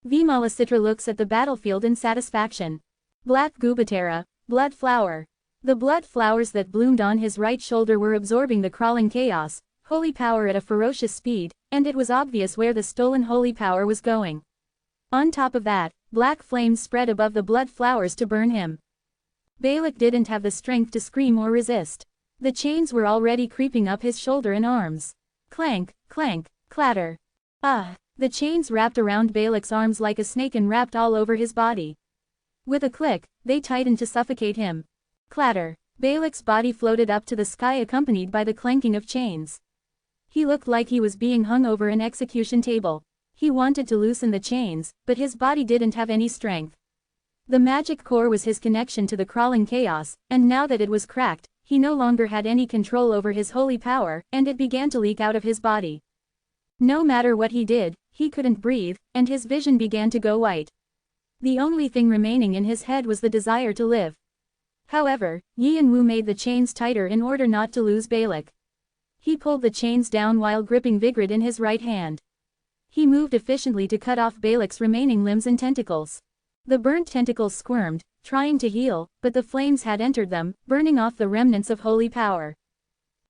Vimalasitra looks at the battlefield in satisfaction. Black Gubatera, blood flower. The blood flowers that bloomed on his right shoulder were absorbing the crawling chaos, holy power at a ferocious speed, and it was obvious where the stolen holy power was going. On top of that, black flames spread above the blood flowers to burn him. Balak didn't have the strength to scream or resist. The chains were already creeping up his shoulder and arms. Clank, clank, clatter. The chains wrapped around Balak's arms like a snake and wrapped all over his body. With a click, they tightened to suffocate him. Clatter. Balak's body floated up to the sky accompanied by the clanking of chains. He looked like he was being hung over an execution table. He wanted to loosen the chains, but his body didn't have any strength. The magic core was his connection to the crawling chaos, and now that it was cracked, he no longer had any control over his holy power, and it began to leak out of his body. No matter what he did, he couldn't breathe, and his vision began to go white. The only thing remaining in his head was the desire to live. However, Yi and Wu made the chains tighter in order not to lose Balak. He pulled the chains down while gripping Vigrid in his right hand. He moved efficiently to cut off Balak's remaining limbs and tentacles. The burnt tentacles squirmed, trying to heal, but the flames had entered them, burning off the remnants of holy power.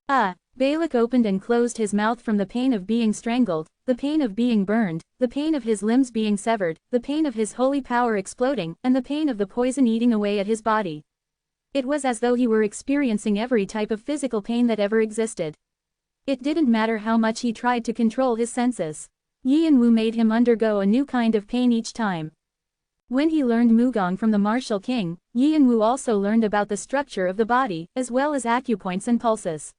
Balak opened and closed his mouth from the pain of being strangled, the pain of being burned, the pain of his limbs being severed, the pain of his holy power exploding, and the pain of the poison eating away at his body. It was as though he were experiencing every type of physical pain that ever existed. It didn't matter how much he tried to control his senses. Yi and Wu made him undergo a new kind of pain each time. When he learned Mugong from the martial king, Yianwu also learned about the structure of the body, as well as acupoints and pulses.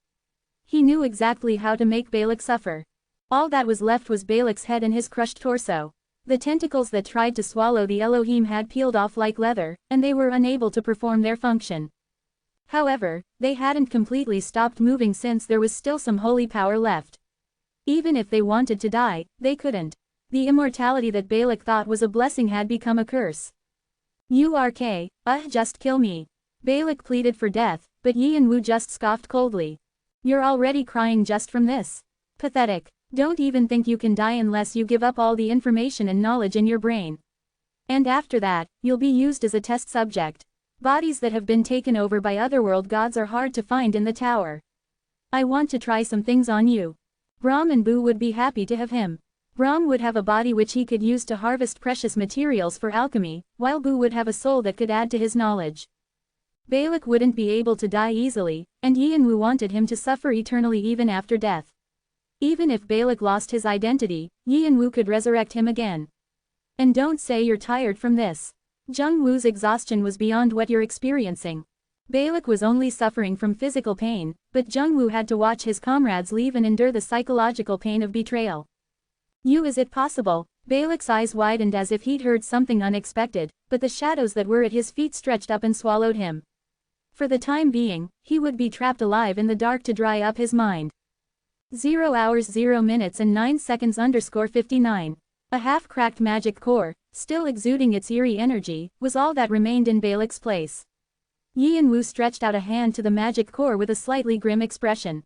He knew exactly how to make Balak suffer. All that was left was Balak's head and his crushed torso. The tentacles that tried to swallow the Elohim had peeled off like leather, and they were unable to perform their function. However, they hadn't completely stopped moving since there was still some holy power left. Even if they wanted to die, they couldn't. The immortality that Balak thought was a blessing had become a curse. Just kill me. Balak pleaded for death, but Yianwu just scoffed coldly. You're already crying just from this. Pathetic. Don't even think you can die unless you give up all the information and knowledge in your brain. And after that, you'll be used as a test subject. Bodies that have been taken over by otherworld gods are hard to find in the tower. I want to try some things on you. Brahm and Bu would be happy to have him. Brahm would have a body which he could use to harvest precious materials for alchemy, while Bu would have a soul that could add to his knowledge. Balak wouldn't be able to die easily, and Yianwu wanted him to suffer eternally even after death. Even if Balak lost his identity, Yianwu could resurrect him again. And don't say you're tired from this. Jungwu's exhaustion was beyond what you're experiencing. Balak was only suffering from physical pain, but Jungwu had to watch his comrades leave and endure the psychological pain of betrayal. Is it possible? Balak's eyes widened as if he'd heard something unexpected, but the shadows that were at his feet stretched up and swallowed him. For the time being, he would be trapped alive in the dark to dry up his mind. 0 hours 0 minutes and 9 seconds _59. A half-cracked magic core, still exuding its eerie energy, was all that remained in Balak's place. Yianwu stretched out a hand to the magic core with a slightly grim expression.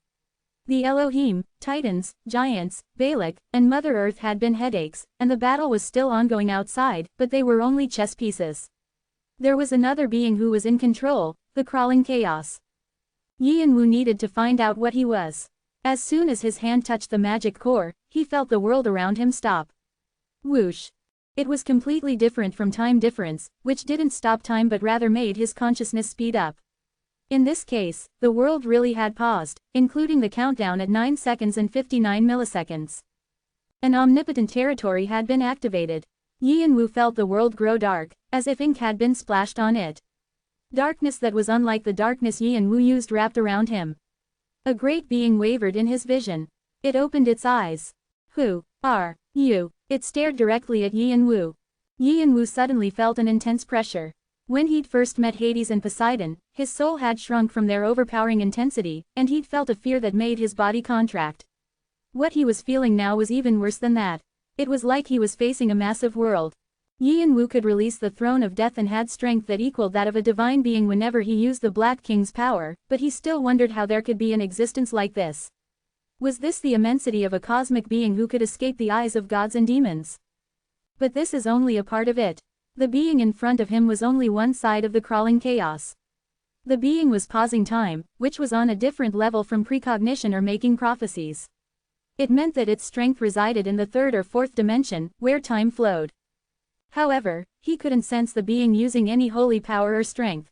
The Elohim, Titans, Giants, Balak, and Mother Earth had been headaches, and the battle was still ongoing outside, but they were only chess pieces. There was another being who was in control, the crawling chaos. Yianwu needed to find out what he was. As soon as his hand touched the magic core, he felt the world around him stop. Whoosh. It was completely different from time difference, which didn't stop time but rather made his consciousness speed up. In this case, the world really had paused, including the countdown at 9 seconds and 59 milliseconds. An omnipotent territory had been activated. Yianwu felt the world grow dark, as if ink had been splashed on it. Darkness that was unlike the darkness Yianwu used wrapped around him. A great being wavered in his vision. It opened its eyes. Who are you? It stared directly at Yianwu. Yianwu suddenly felt an intense pressure. When he'd first met Hades and Poseidon, his soul had shrunk from their overpowering intensity, and he'd felt a fear that made his body contract. What he was feeling now was even worse than that. It was like he was facing a massive world. Yianwu could release the throne of death and had strength that equaled that of a divine being whenever he used the Black King's power, but he still wondered how there could be an existence like this. Was this the immensity of a cosmic being who could escape the eyes of gods and demons? But this is only a part of it. The being in front of him was only one side of the crawling chaos. The being was pausing time, which was on a different level from precognition or making prophecies. It meant that its strength resided in the third or fourth dimension, where time flowed. However, he couldn't sense the being using any holy power or strength.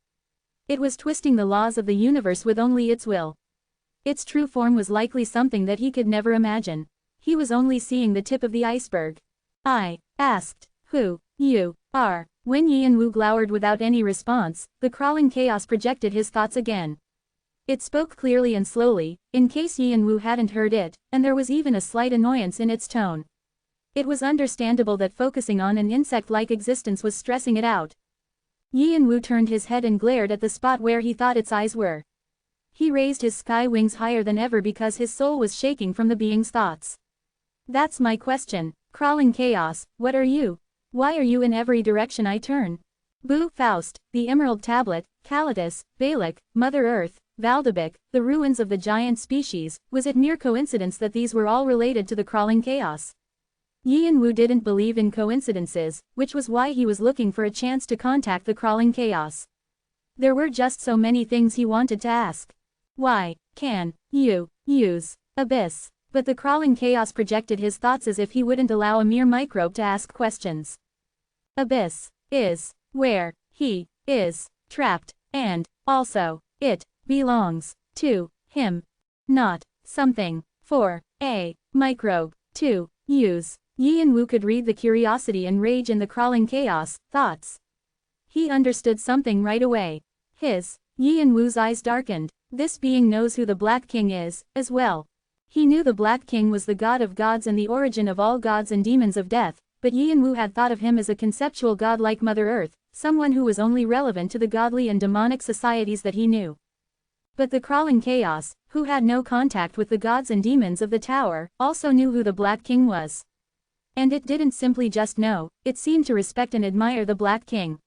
It was twisting the laws of the universe with only its will. Its true form was likely something that he could never imagine. He was only seeing the tip of the iceberg. I asked, who you are. When Yianwu glowered without any response, the crawling chaos projected his thoughts again. It spoke clearly and slowly, in case Yianwu hadn't heard it, and there was even a slight annoyance in its tone. It was understandable that focusing on an insect-like existence was stressing it out. Yianwu turned his head and glared at the spot where he thought its eyes were. He raised his sky wings higher than ever because his soul was shaking from the being's thoughts. That's my question, crawling chaos, what are you? Why are you in every direction I turn? Bu, Faust, the Emerald Tablet, Calatus, Balak, Mother Earth, Valdebek, the ruins of the giant species, was it mere coincidence that these were all related to the crawling chaos? Yianwu didn't believe in coincidences, which was why he was looking for a chance to contact the crawling chaos. There were just so many things he wanted to ask. Why can you use abyss? But the crawling chaos projected his thoughts as if he wouldn't allow a mere microbe to ask questions. Abyss is where he is trapped, and also, it belongs to him. Not something for a microbe to use. Yi and Wu could read the curiosity and rage in the crawling chaos, thoughts. He understood something right away. Yi and Wu's eyes darkened. This being knows who the Black King is, as well. He knew the Black King was the god of gods and the origin of all gods and demons of death, but Yi and Wu had thought of him as a conceptual god like Mother Earth, someone who was only relevant to the godly and demonic societies that he knew. But the crawling chaos, who had no contact with the gods and demons of the tower, also knew who the Black King was. And it didn't simply just know, it seemed to respect and admire the Black King.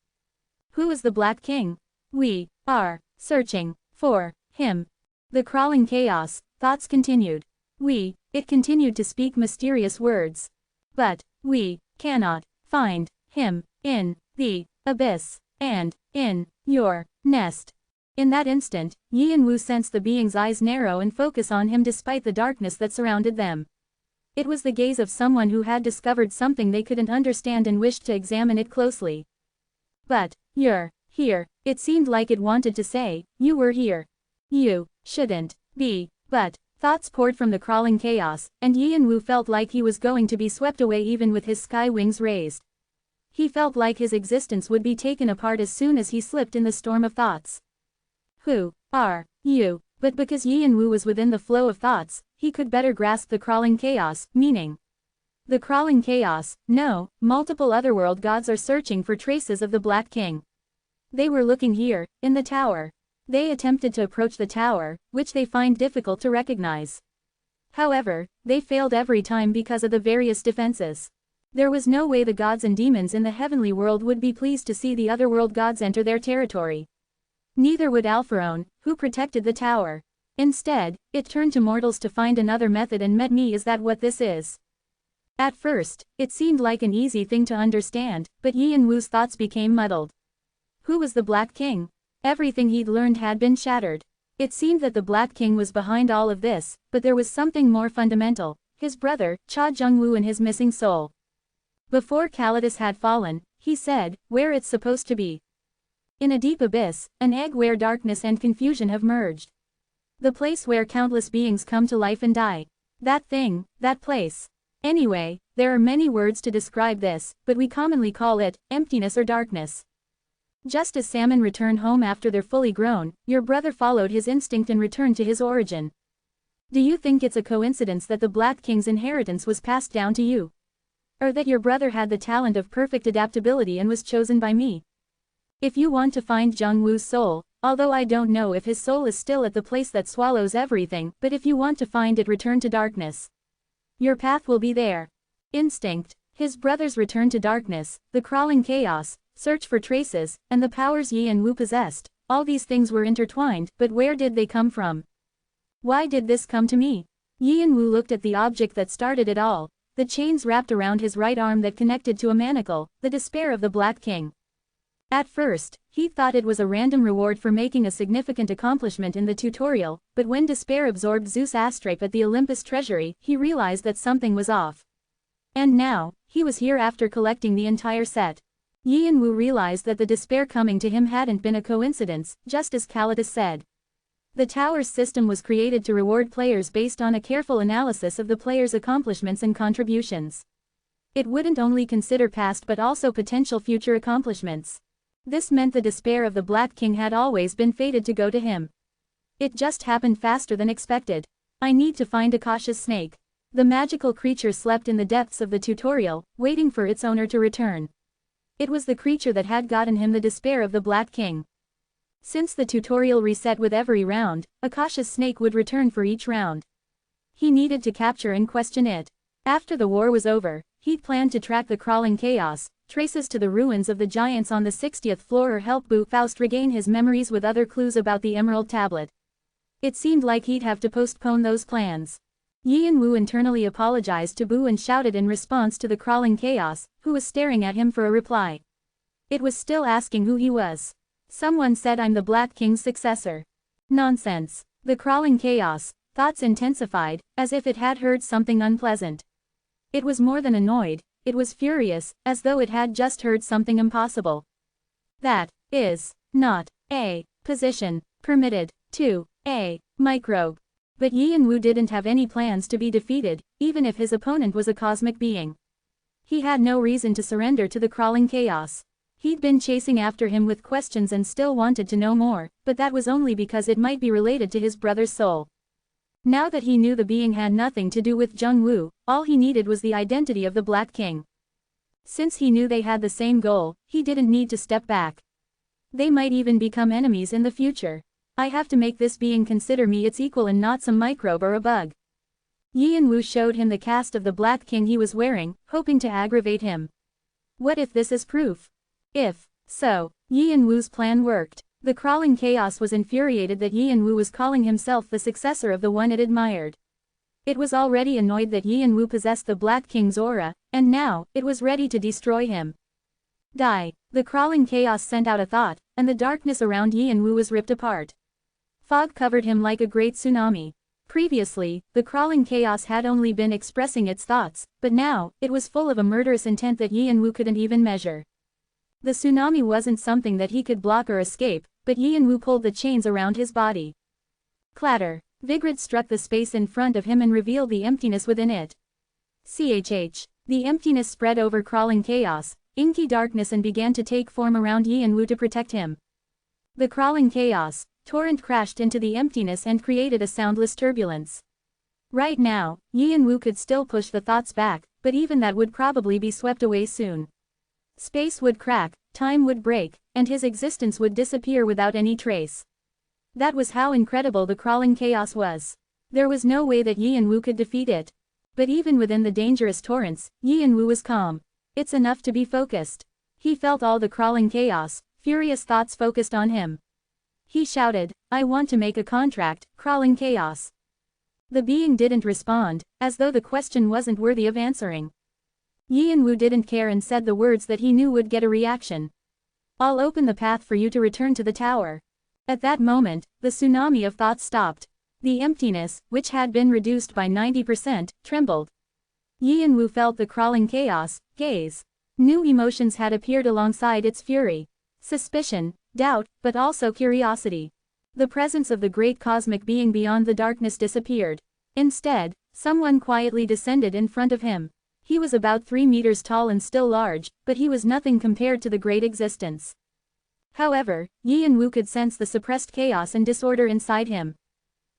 Who is the Black King? We are searching for him. The crawling chaos, thoughts continued. It continued to speak mysterious words. But we cannot find him in the abyss and in your nest. In that instant, Yi and Wu sensed the being's eyes narrow and focus on him despite the darkness that surrounded them. It was the gaze of someone who had discovered something they couldn't understand and wished to examine it closely. But you're here, it seemed like it wanted to say, you were here. You shouldn't be, but thoughts poured from the crawling chaos, and Yi and Wu felt like he was going to be swept away even with his sky wings raised. He felt like his existence would be taken apart as soon as he slipped in the storm of thoughts. Who are you? But because Yi and Wu was within the flow of thoughts, he could better grasp the crawling chaos, meaning. The crawling chaos, no, multiple otherworld gods are searching for traces of the Black King. They were looking here, in the tower. They attempted to approach the tower, which they find difficult to recognize. However, they failed every time because of the various defenses. There was no way the gods and demons in the heavenly world would be pleased to see the otherworld gods enter their territory. Neither would Alpharon, who protected the tower. Instead, it turned to mortals to find another method and met me. Is that what this is? At first, it seemed like an easy thing to understand, but Yi and Wu's thoughts became muddled. Who was the Black King? Everything he'd learned had been shattered. It seemed that the Black King was behind all of this, but there was something more fundamental, his brother, Cha Jung-woo and his missing soul. Before Calidus had fallen, he said, where it's supposed to be. In a deep abyss, an egg where darkness and confusion have merged. The place where countless beings come to life and die. That thing, that place. Anyway, there are many words to describe this, but we commonly call it emptiness or darkness. Just as salmon return home after they're fully grown, your brother followed his instinct and returned to his origin. Do you think it's a coincidence that the Black King's inheritance was passed down to you? Or that your brother had the talent of perfect adaptability and was chosen by me? If you want to find Jung-woo's soul, although I don't know if his soul is still at the place that swallows everything, but if you want to find it, return to darkness. Your path will be there. Instinct, his brother's return to darkness, the crawling chaos, search for traces, and the powers Yi and Wu possessed, all these things were intertwined, but where did they come from? Why did this come to me? Yi and Wu looked at the object that started it all, the chains wrapped around his right arm that connected to a manacle, the despair of the Black King. At first, he thought it was a random reward for making a significant accomplishment in the tutorial, but when despair absorbed Zeus' astrape at the Olympus treasury, he realized that something was off. And now, he was here after collecting the entire set. Yi and Wu realized that the despair coming to him hadn't been a coincidence, just as Calidus said. The tower's system was created to reward players based on a careful analysis of the player's accomplishments and contributions. It wouldn't only consider past but also potential future accomplishments. This meant the despair of the Black King had always been fated to go to him. It just happened faster than expected. I need to find Akasha's snake. The magical creature slept in the depths of the tutorial, waiting for its owner to return. It was the creature that had gotten him the despair of the Black King. Since the tutorial reset with every round, Akasha's snake would return for each round. He needed to capture and question it. After the war was over, he'd planned to track the crawling chaos, traces to the ruins of the giants on the 60th floor or help Faust regain his memories with other clues about the Emerald Tablet. It seemed like he'd have to postpone those plans. Yi and Wu internally apologized to Boo and shouted in response to the crawling chaos, who was staring at him for a reply. It was still asking who he was. Someone said I'm the Black King's successor. Nonsense. The crawling chaos, thoughts intensified, as if it had heard something unpleasant. It was more than annoyed, it was furious, as though it had just heard something impossible. That is not a position permitted to a microbe. But Yi and Wu didn't have any plans to be defeated, even if his opponent was a cosmic being. He had no reason to surrender to the crawling chaos. He'd been chasing after him with questions and still wanted to know more, but that was only because it might be related to his brother's soul. Now that he knew the being had nothing to do with Jung-woo, all he needed was the identity of the Black King. Since he knew they had the same goal, he didn't need to step back. They might even become enemies in the future. I have to make this being consider me its equal and not some microbe or a bug. Yin-woo showed him the cast of the Black King he was wearing, hoping to aggravate him. What if this is proof? If so, Yin-woo's plan worked. The crawling chaos was infuriated that Yin-woo was calling himself the successor of the one it admired. It was already annoyed that Yin-woo possessed the Black King's aura, and now, it was ready to destroy him. Die. The crawling chaos sent out a thought, and the darkness around Yin-woo was ripped apart. Fog covered him like a great tsunami. Previously, the crawling chaos had only been expressing its thoughts, but now, it was full of a murderous intent that Yin-woo couldn't even measure. The tsunami wasn't something that he could block or escape, but Yin-woo pulled the chains around his body. Clatter. Vigrid struck the space in front of him and revealed the emptiness within it. Chh. The emptiness spread over crawling chaos, inky darkness, and began to take form around Yin-woo to protect him. The crawling chaos torrent crashed into the emptiness and created a soundless turbulence. Right now, Yin-woo could still push the thoughts back, but even that would probably be swept away soon. Space would crack, time would break, and his existence would disappear without any trace. That was how incredible the crawling chaos was. There was no way that Yin-woo could defeat it. But even within the dangerous torrents, Yin-woo was calm. It's enough to be focused. He felt all the crawling chaos, furious thoughts focused on him. He shouted, I want to make a contract, crawling chaos. The being didn't respond, as though the question wasn't worthy of answering. Yin-woo didn't care and said the words that he knew would get a reaction. I'll open the path for you to return to the tower. At that moment, the tsunami of thoughts stopped. The emptiness, which had been reduced by 90%, trembled. Yin-woo felt the crawling chaos gaze. New emotions had appeared alongside its fury. Suspicion, doubt, but also curiosity. The presence of the great cosmic being beyond the darkness disappeared. Instead, someone quietly descended in front of him. He was about 3 meters tall and still large, but he was nothing compared to the great existence. However, Yin-woo could sense the suppressed chaos and disorder inside him.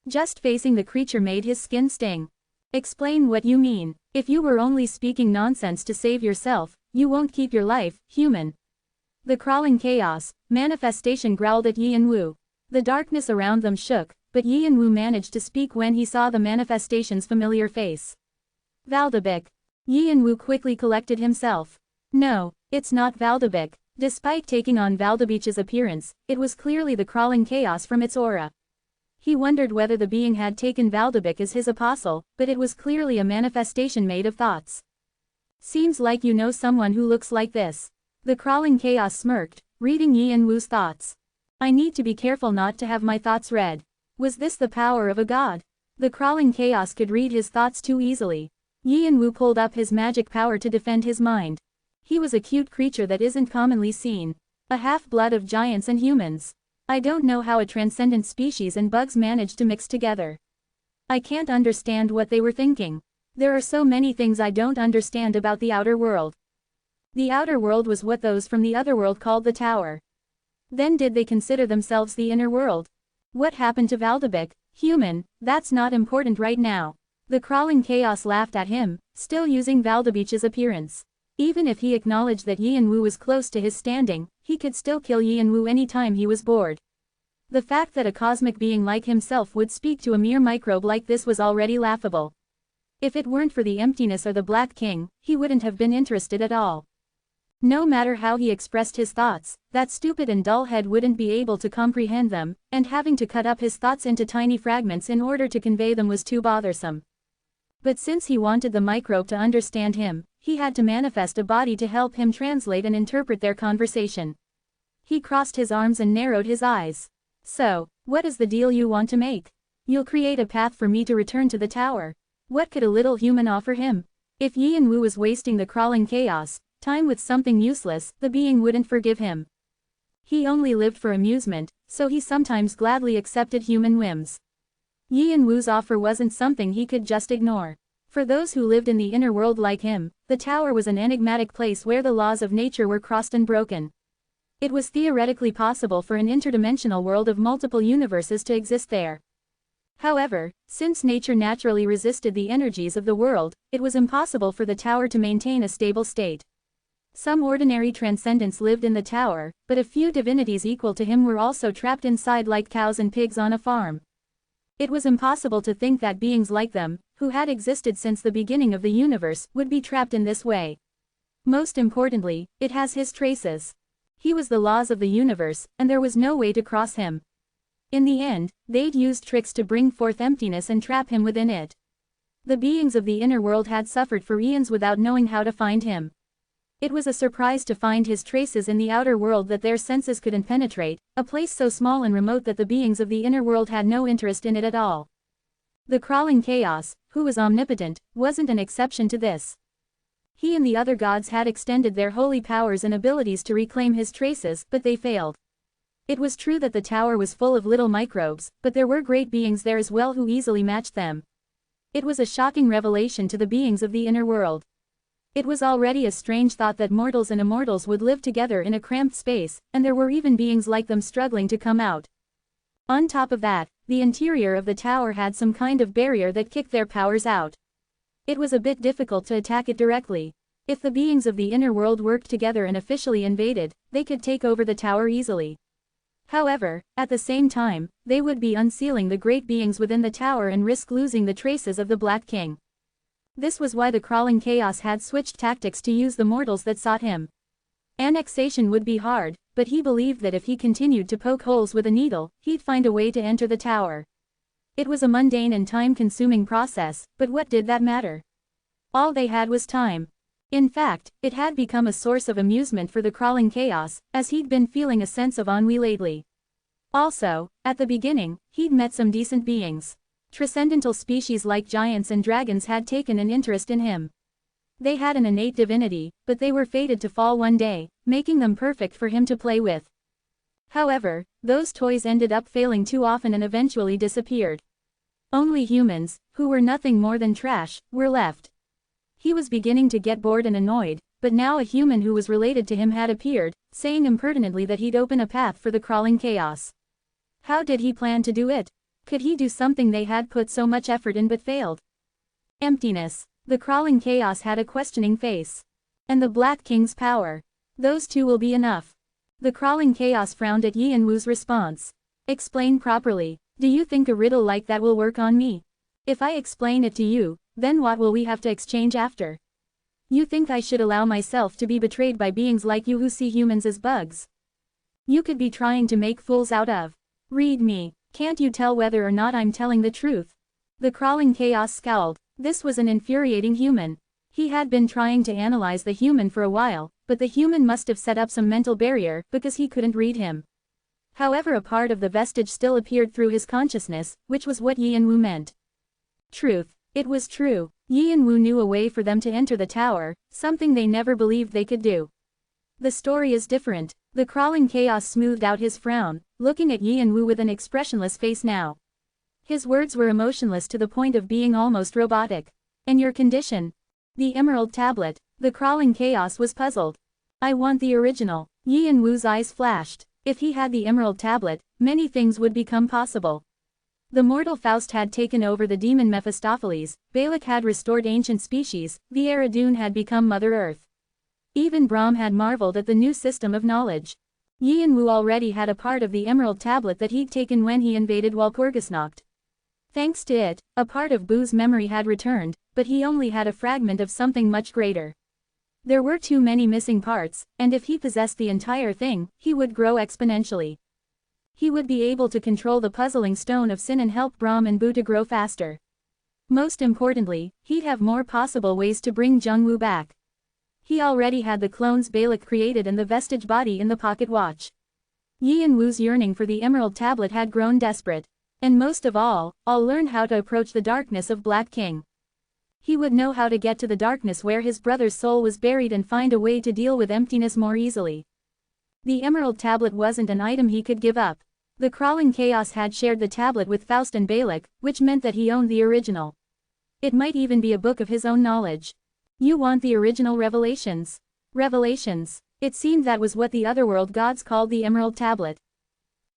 Just facing the creature made his skin sting. Explain what you mean. If you were only speaking nonsense to save yourself, you won't keep your life, human. The crawling chaos manifestation growled at Yin-woo. The darkness around them shook, but Yin-woo managed to speak when he saw the manifestation's familiar face. Valdebik. Yin-woo quickly collected himself. No, it's not Valdebik. Despite taking on Valdebich's appearance, it was clearly the crawling chaos from its aura. He wondered whether the being had taken Valdebik as his apostle, but it was clearly a manifestation made of thoughts. Seems like you know someone who looks like this. The crawling chaos smirked, reading Yin-woo's thoughts. I need to be careful not to have my thoughts read. Was this the power of a god? The crawling chaos could read his thoughts too easily. Yin-woo pulled up his magic power to defend his mind. He was a cute creature that isn't commonly seen. A half-blood of giants and humans. I don't know how a transcendent species and bugs managed to mix together. I can't understand what they were thinking. There are so many things I don't understand about the outer world. The outer world was what those from the other world called the tower. Then did they consider themselves the inner world? What happened to Valdebik? Human, that's not important right now. The crawling chaos laughed at him, still using Valdebich's appearance. Even if he acknowledged that Yin-woo was close to his standing, he could still kill Yin-woo anytime he was bored. The fact that a cosmic being like himself would speak to a mere microbe like this was already laughable. If it weren't for the emptiness or the Black King, he wouldn't have been interested at all. No matter how he expressed his thoughts, that stupid and dull head wouldn't be able to comprehend them, and having to cut up his thoughts into tiny fragments in order to convey them was too bothersome. But since he wanted the microbe to understand him, he had to manifest a body to help him translate and interpret their conversation. He crossed his arms and narrowed his eyes. So, what is the deal you want to make? You'll create a path for me to return to the tower. What could a little human offer him? If Yin-woo was wasting the crawling chaos time with something useless, the being wouldn't forgive him. He only lived for amusement, so he sometimes gladly accepted human whims. Yin-woo's offer wasn't something he could just ignore. For those who lived in the inner world like him, the tower was an enigmatic place where the laws of nature were crossed and broken. It was theoretically possible for an interdimensional world of multiple universes to exist there. However, since nature naturally resisted the energies of the world, it was impossible for the tower to maintain a stable state. Some ordinary transcendents lived in the tower, but a few divinities equal to him were also trapped inside like cows and pigs on a farm. It was impossible to think that beings like them, who had existed since the beginning of the universe, would be trapped in this way. Most importantly, it has his traces. He was the laws of the universe, and there was no way to cross him. In the end, they'd used tricks to bring forth emptiness and trap him within it. The beings of the inner world had suffered for eons without knowing how to find him. It was a surprise to find his traces in the outer world that their senses couldn't penetrate, a place so small and remote that the beings of the inner world had no interest in it at all. The crawling chaos, who was omnipotent, wasn't an exception to this. He and the other gods had extended their holy powers and abilities to reclaim his traces, but they failed. It was true that the tower was full of little microbes, but there were great beings there as well who easily matched them. It was a shocking revelation to the beings of the inner world. It was already a strange thought that mortals and immortals would live together in a cramped space, and there were even beings like them struggling to come out. On top of that, the interior of the tower had some kind of barrier that kicked their powers out. It was a bit difficult to attack it directly. If the beings of the inner world worked together and officially invaded, they could take over the tower easily. However, at the same time, they would be unsealing the great beings within the tower and risk losing the traces of the Black King. This was why the crawling chaos had switched tactics to use the mortals that sought him. Annexation would be hard, but he believed that if he continued to poke holes with a needle, he'd find a way to enter the tower. It was a mundane and time-consuming process, but what did that matter? All they had was time. In fact, it had become a source of amusement for the crawling chaos, as he'd been feeling a sense of ennui lately. Also, at the beginning, he'd met some decent beings. Transcendental species like giants and dragons had taken an interest in him. They had an innate divinity, but they were fated to fall one day, making them perfect for him to play with. However, those toys ended up failing too often and eventually disappeared. Only humans, who were nothing more than trash, were left. He was beginning to get bored and annoyed, but now a human who was related to him had appeared, saying impertinently that he'd open a path for the crawling chaos. How did he plan to do it? Could he do something they had put so much effort in but failed? Emptiness. The crawling chaos had a questioning face. And the Black King's power. Those two will be enough. The crawling chaos frowned at Yi and Wu's response. Explain properly. Do you think a riddle like that will work on me? If I explain it to you, then what will we have to exchange after? You think I should allow myself to be betrayed by beings like you who see humans as bugs? You could be trying to make fools out of. Read me. Can't you tell whether or not I'm telling the truth? The crawling chaos scowled. This was an infuriating human. He had been trying to analyze the human for a while, but the human must have set up some mental barrier because he couldn't read him. However, a part of the vestige still appeared through his consciousness, which was what Yi and Wu meant. Truth. It was true. Yi and Wu knew a way for them to enter the tower, something they never believed they could do. The story is different. The crawling chaos smoothed out his frown, looking at Yi and Wu with an expressionless face now. His words were emotionless to the point of being almost robotic. And your condition? The emerald tablet. The crawling chaos was puzzled. I want the original. Yi and Wu's eyes flashed. If he had the emerald tablet, many things would become possible. The mortal Faust had taken over the demon Mephistopheles, Balak had restored ancient species, the Eridune had become Mother Earth. Even Brahm had marveled at the new system of knowledge. Yi and Wu already had a part of the emerald tablet that he'd taken when he invaded Walpurgisnacht. Thanks to it, a part of Bu's memory had returned, but he only had a fragment of something much greater. There were too many missing parts, and if he possessed the entire thing, he would grow exponentially. He would be able to control the puzzling stone of sin and help Brahm and Bu to grow faster. Most importantly, he'd have more possible ways to bring Jungwoo back. He already had the clones Balak created and the vestige body in the pocket watch. Yi and Wu's yearning for the emerald tablet had grown desperate. And most of all, I'll learn how to approach the darkness of Black King. He would know how to get to the darkness where his brother's soul was buried and find a way to deal with emptiness more easily. The emerald tablet wasn't an item he could give up. The crawling chaos had shared the tablet with Faust and Balak, which meant that he owned the original. It might even be a book of his own knowledge. You want the original revelations. Revelations. It seemed that was what the otherworld gods called the Emerald Tablet.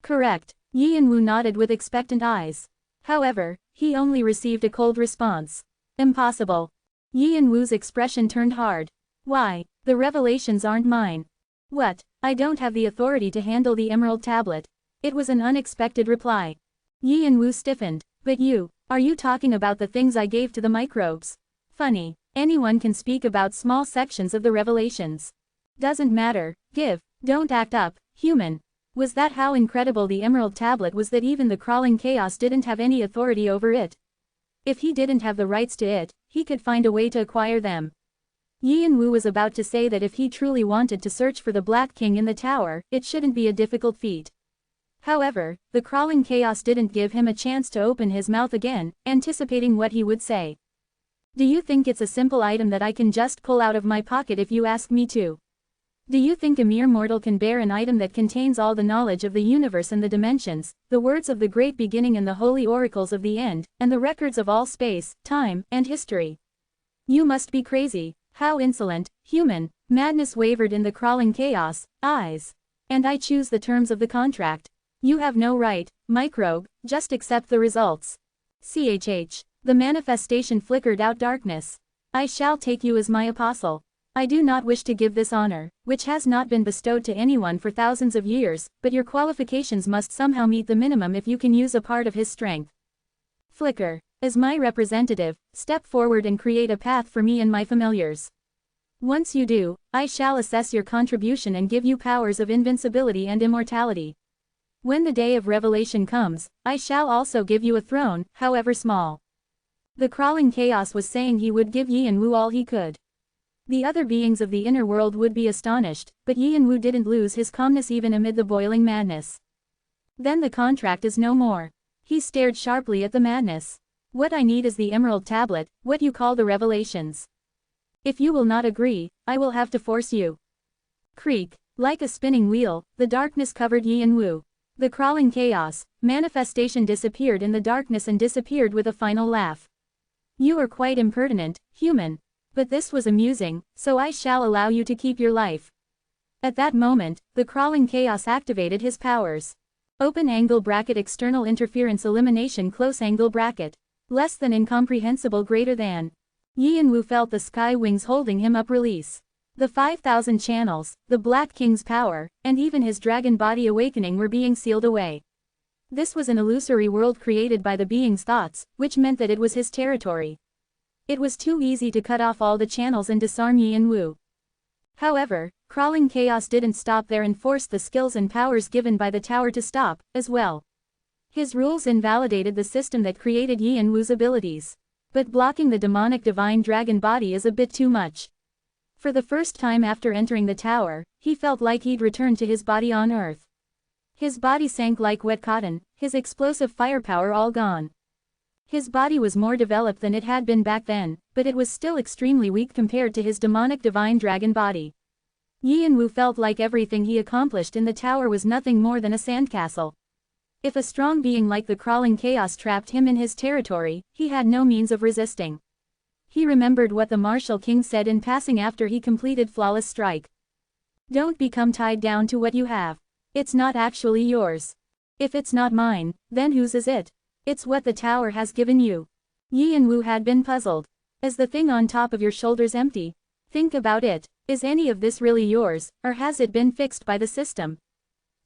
Correct. Yi and Wu nodded with expectant eyes. However, he only received a cold response. Impossible. Yi and Wu's expression turned hard. Why? The revelations aren't mine. What? I don't have the authority to handle the Emerald Tablet. It was an unexpected reply. Yi and Wu stiffened. But you, are you talking about the things I gave to the microbes? Funny. Anyone can speak about small sections of the revelations. Doesn't matter. Give. Don't act up, human. Was that how incredible the Emerald Tablet was that even the crawling chaos didn't have any authority over it? If he didn't have the rights to it, he could find a way to acquire them. Yi and Wu was about to say that if he truly wanted to search for the Black King in the tower, it shouldn't be a difficult feat. However, the crawling chaos didn't give him a chance to open his mouth again, anticipating what he would say. Do you think it's a simple item that I can just pull out of my pocket if you ask me to? Do you think a mere mortal can bear an item that contains all the knowledge of the universe and the dimensions, the words of the great beginning and the holy oracles of the end, and the records of all space, time, and history? You must be crazy. How insolent, human. Madness wavered in the crawling chaos eyes. And I choose the terms of the contract. You have no right, microbe, just accept the results. CHH. The manifestation flickered out darkness. I shall take you as my apostle. I do not wish to give this honor, which has not been bestowed to anyone for thousands of years, but your qualifications must somehow meet the minimum if you can use a part of his strength. Flicker. As my representative, step forward and create a path for me and my familiars. Once you do, I shall assess your contribution and give you powers of invincibility and immortality. When the day of revelation comes, I shall also give you a throne, however small. The crawling chaos was saying he would give Yi and Wu all he could. The other beings of the inner world would be astonished, but Yi and Wu didn't lose his calmness even amid the boiling madness. Then the contract is no more. He stared sharply at the madness. What I need is the Emerald Tablet, what you call the revelations. If you will not agree, I will have to force you. Creak. Like a spinning wheel, the darkness covered Yi and Wu. The crawling chaos, manifestation disappeared in the darkness and disappeared with a final laugh. You are quite impertinent, human. But this was amusing, so I shall allow you to keep your life. At that moment, the crawling chaos activated his powers. Open angle bracket external interference elimination close angle bracket. Less than incomprehensible greater than. Yi and Wu felt the sky wings holding him up release. The 5,000 channels, the Black King's power, and even his dragon body awakening were being sealed away. This was an illusory world created by the being's thoughts, which meant that it was his territory. It was too easy to cut off all the channels and disarm Yi and Wu. However, crawling chaos didn't stop there and forced the skills and powers given by the tower to stop, as well. His rules invalidated the system that created Yi and Wu's abilities. But blocking the demonic divine dragon body is a bit too much. For the first time after entering the tower, he felt like he'd returned to his body on Earth. His body sank like wet cotton, his explosive firepower all gone. His body was more developed than it had been back then, but it was still extremely weak compared to his demonic divine dragon body. Yi and Wu felt like everything he accomplished in the tower was nothing more than a sandcastle. If a strong being like the crawling chaos trapped him in his territory, he had no means of resisting. He remembered what the Martial King said in passing after he completed Flawless Strike. Don't become tied down to what you have. It's not actually yours. If it's not mine, then whose is it? It's what the tower has given you. Yi and Wu had been puzzled. Is the thing on top of your shoulders empty? Think about it. Is any of this really yours, or has it been fixed by the system?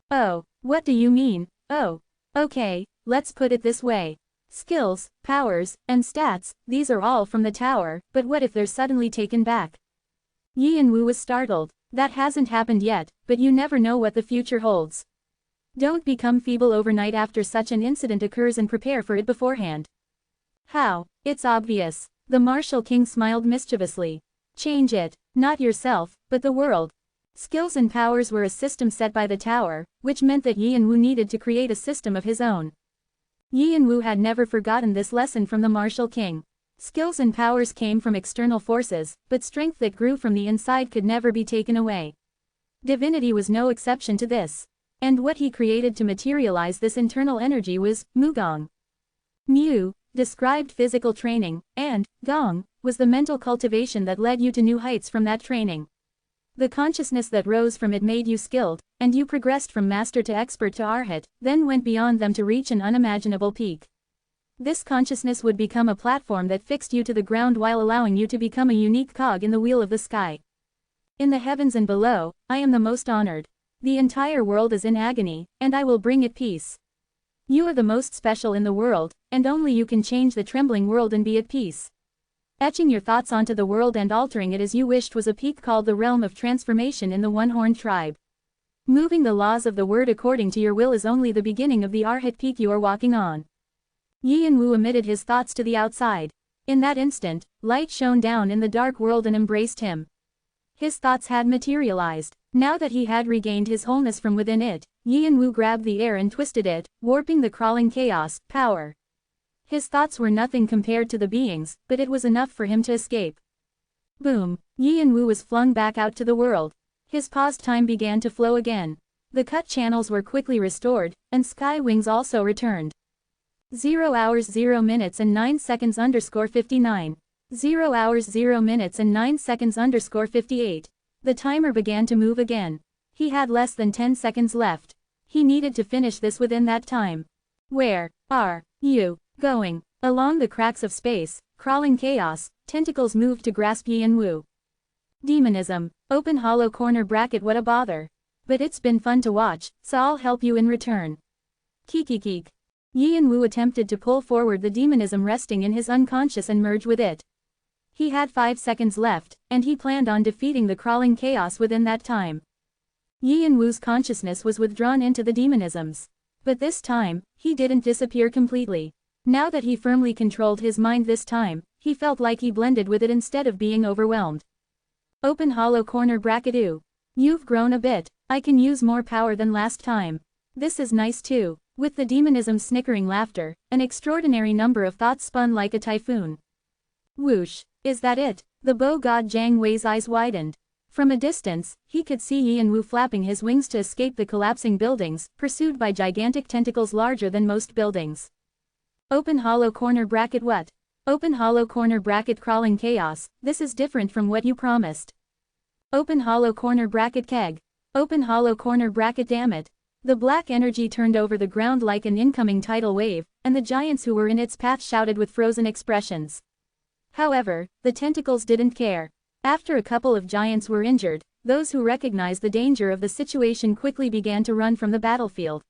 Oh, what do you mean? Oh. Okay, let's put it this way. Skills, powers, and stats, these are all from the tower, but what if they're suddenly taken back? Yi and Wu was startled. That hasn't happened yet, but you never know what the future holds. Don't become feeble overnight after such an incident occurs and prepare for it beforehand. How? It's obvious. The Martial King smiled mischievously. Change it. Not yourself, but the world. Skills and powers were a system set by the tower, which meant that Yi and Wu needed to create a system of his own. Yi and Wu had never forgotten this lesson from the Martial King. Skills and powers came from external forces, but strength that grew from the inside could never be taken away. Divinity was no exception to this. And what he created to materialize this internal energy was Mugong. Mu, described physical training, and, gong, was the mental cultivation that led you to new heights from that training. The consciousness that rose from it made you skilled, and you progressed from master to expert to arhat, then went beyond them to reach an unimaginable peak. This consciousness would become a platform that fixed you to the ground while allowing you to become a unique cog in the wheel of the sky. In the heavens and below, I am the most honored. The entire world is in agony, and I will bring it peace. You are the most special in the world, and only you can change the trembling world and be at peace. Etching your thoughts onto the world and altering it as you wished was a peak called the realm of transformation in the one-horned tribe. Moving the laws of the word according to your will is only the beginning of the arhat peak you are walking on. Yin Wu emitted his thoughts to the outside. In that instant, light shone down in the dark world and embraced him. His thoughts had materialized. Now that he had regained his wholeness from within it, Yin Wu grabbed the air and twisted it, warping the crawling chaos, power. His thoughts were nothing compared to the beings, but it was enough for him to escape. Boom! Yin Wu was flung back out to the world. His paused time began to flow again. The cut channels were quickly restored, and sky wings also returned. 0 hours 0 minutes and 9 seconds _ 59. 0 hours 0 minutes and 9 seconds _ 58. The timer began to move again. He had less than 10 seconds left. He needed to finish this within that time. Where are you going? Along the cracks of space, crawling chaos, tentacles moved to grasp Yin Wu. Demonism. Open hollow corner bracket. What a bother. But it's been fun to watch, so I'll help you in return. Kikikik. Yin Wu attempted to pull forward the demonism resting in his unconscious and merge with it. He had 5 seconds left, and he planned on defeating the crawling chaos within that time. Yin Wu's consciousness was withdrawn into the demonisms. But this time, he didn't disappear completely. Now that he firmly controlled his mind this time, he felt like he blended with it instead of being overwhelmed. Open hollow corner bracket. Ooh. You've grown a bit. I can use more power than last time. This is nice too. With the demonism snickering laughter, an extraordinary number of thoughts spun like a typhoon. Whoosh. Is that it? The bow god Jiang Wei's eyes widened. From a distance, he could see Yin Wu flapping his wings to escape the collapsing buildings, pursued by gigantic tentacles larger than most buildings. Open hollow corner bracket. What? Open hollow corner bracket. Crawling chaos. This is different from what you promised. Open hollow corner bracket. Keg. Open hollow corner bracket. Damn it. The black energy turned over the ground like an incoming tidal wave, and the giants who were in its path shouted with frozen expressions. However, the tentacles didn't care. After a couple of giants were injured, those who recognized the danger of the situation quickly began to run from the battlefield.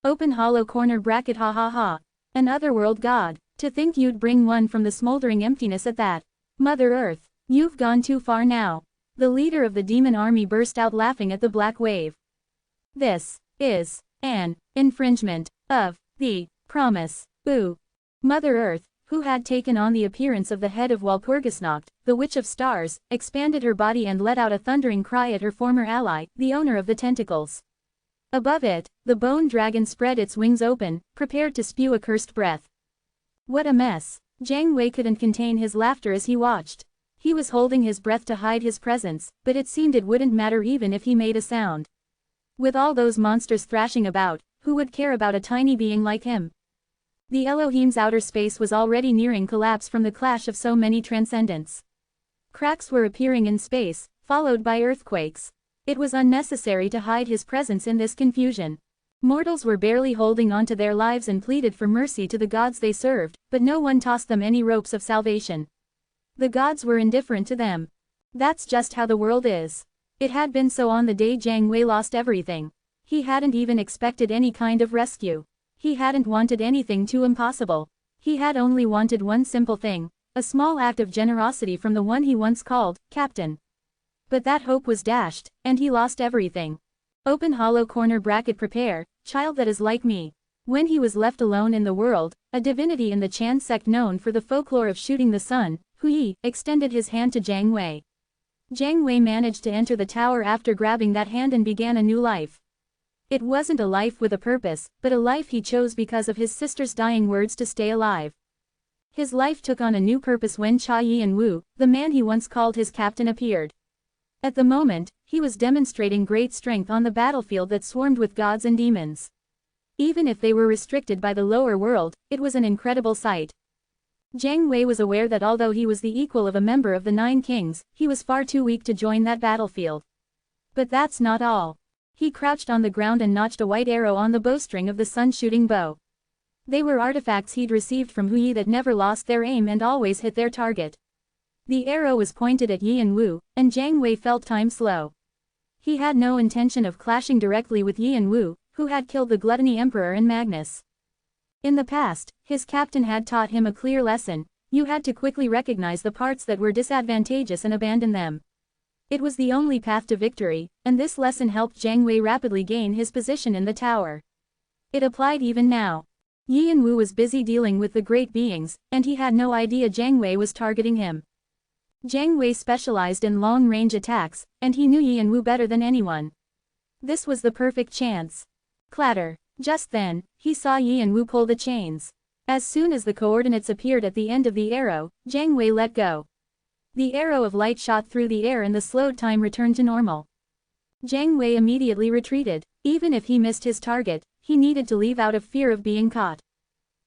Open hollow corner bracket. Ha ha ha. An otherworld god. To think you'd bring one from the smoldering emptiness at that. Mother Earth, you've gone too far now. The leader of the demon army burst out laughing at the black wave. This is an infringement of the promise. Boo. Mother Earth, who had taken on the appearance of the head of Walpurgisnacht, the Witch of Stars, expanded her body and let out a thundering cry at her former ally, the owner of the tentacles. Above it, the bone dragon spread its wings open, prepared to spew a cursed breath. What a mess. Jiang Wei couldn't contain his laughter as he watched. He was holding his breath to hide his presence, but it seemed it wouldn't matter even if he made a sound. With all those monsters thrashing about, who would care about a tiny being like him? The Elohim's outer space was already nearing collapse from the clash of so many transcendents. Cracks were appearing in space, followed by earthquakes. It was unnecessary to hide his presence in this confusion. Mortals were barely holding on to their lives and pleaded for mercy to the gods they served, but no one tossed them any ropes of salvation. The gods were indifferent to them. That's just how the world is. It had been so on the day Jiang Wei lost everything. He hadn't even expected any kind of rescue. He hadn't wanted anything too impossible. He had only wanted one simple thing, a small act of generosity from the one he once called Captain. But that hope was dashed, and he lost everything. Open hollow corner bracket. Prepare, child that is like me. When he was left alone in the world, a divinity in the Chan sect known for the folklore of shooting the sun, Hui, extended his hand to Jiang Wei. Jiang Wei managed to enter the tower after grabbing that hand and began a new life. It wasn't a life with a purpose, but a life he chose because of his sister's dying words to stay alive. His life took on a new purpose when Cha Yin Wu, the man he once called his captain, appeared. At the moment, he was demonstrating great strength on the battlefield that swarmed with gods and demons. Even if they were restricted by the lower world, it was an incredible sight. Jiang Wei was aware that although he was the equal of a member of the Nine Kings, he was far too weak to join that battlefield. But that's not all. He crouched on the ground and notched a white arrow on the bowstring of the sun-shooting bow. They were artifacts he'd received from Hu Yi that never lost their aim and always hit their target. The arrow was pointed at Yi and Wu, and Jiang Wei felt time slow. He had no intention of clashing directly with Yi and Wu, who had killed the Gluttony Emperor and Magnus. In the past, his captain had taught him a clear lesson: you had to quickly recognize the parts that were disadvantageous and abandon them. It was the only path to victory, and this lesson helped Jiang Wei rapidly gain his position in the tower. It applied even now. Yi and Wu was busy dealing with the great beings, and he had no idea Jiang Wei was targeting him. Jiang Wei specialized in long-range attacks, and he knew Yi and Wu better than anyone. This was the perfect chance. Clatter. Just then, he saw Yi and Wu pull the chains. As soon as the coordinates appeared at the end of the arrow, Jiang Wei let go. The arrow of light shot through the air and the slowed time returned to normal. Jiang Wei immediately retreated. Even if he missed his target, he needed to leave out of fear of being caught.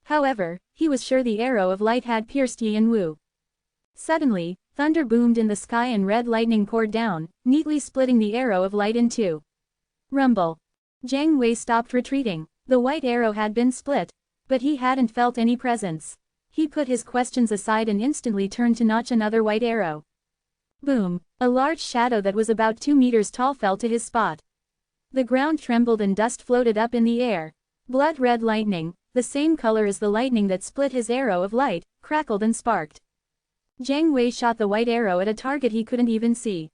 However, he was sure the arrow of light had pierced Yi and Wu. Suddenly, thunder boomed in the sky and red lightning poured down, neatly splitting the arrow of light in two. Rumble. Jiang Wei stopped retreating. The white arrow had been split, but he hadn't felt any presence. He put his questions aside and instantly turned to notch another white arrow. Boom! A large shadow that was about 2 meters tall fell to his spot. The ground trembled and dust floated up in the air. Blood-red lightning, the same color as the lightning that split his arrow of light, crackled and sparked. Jiang Wei shot the white arrow at a target he couldn't even see.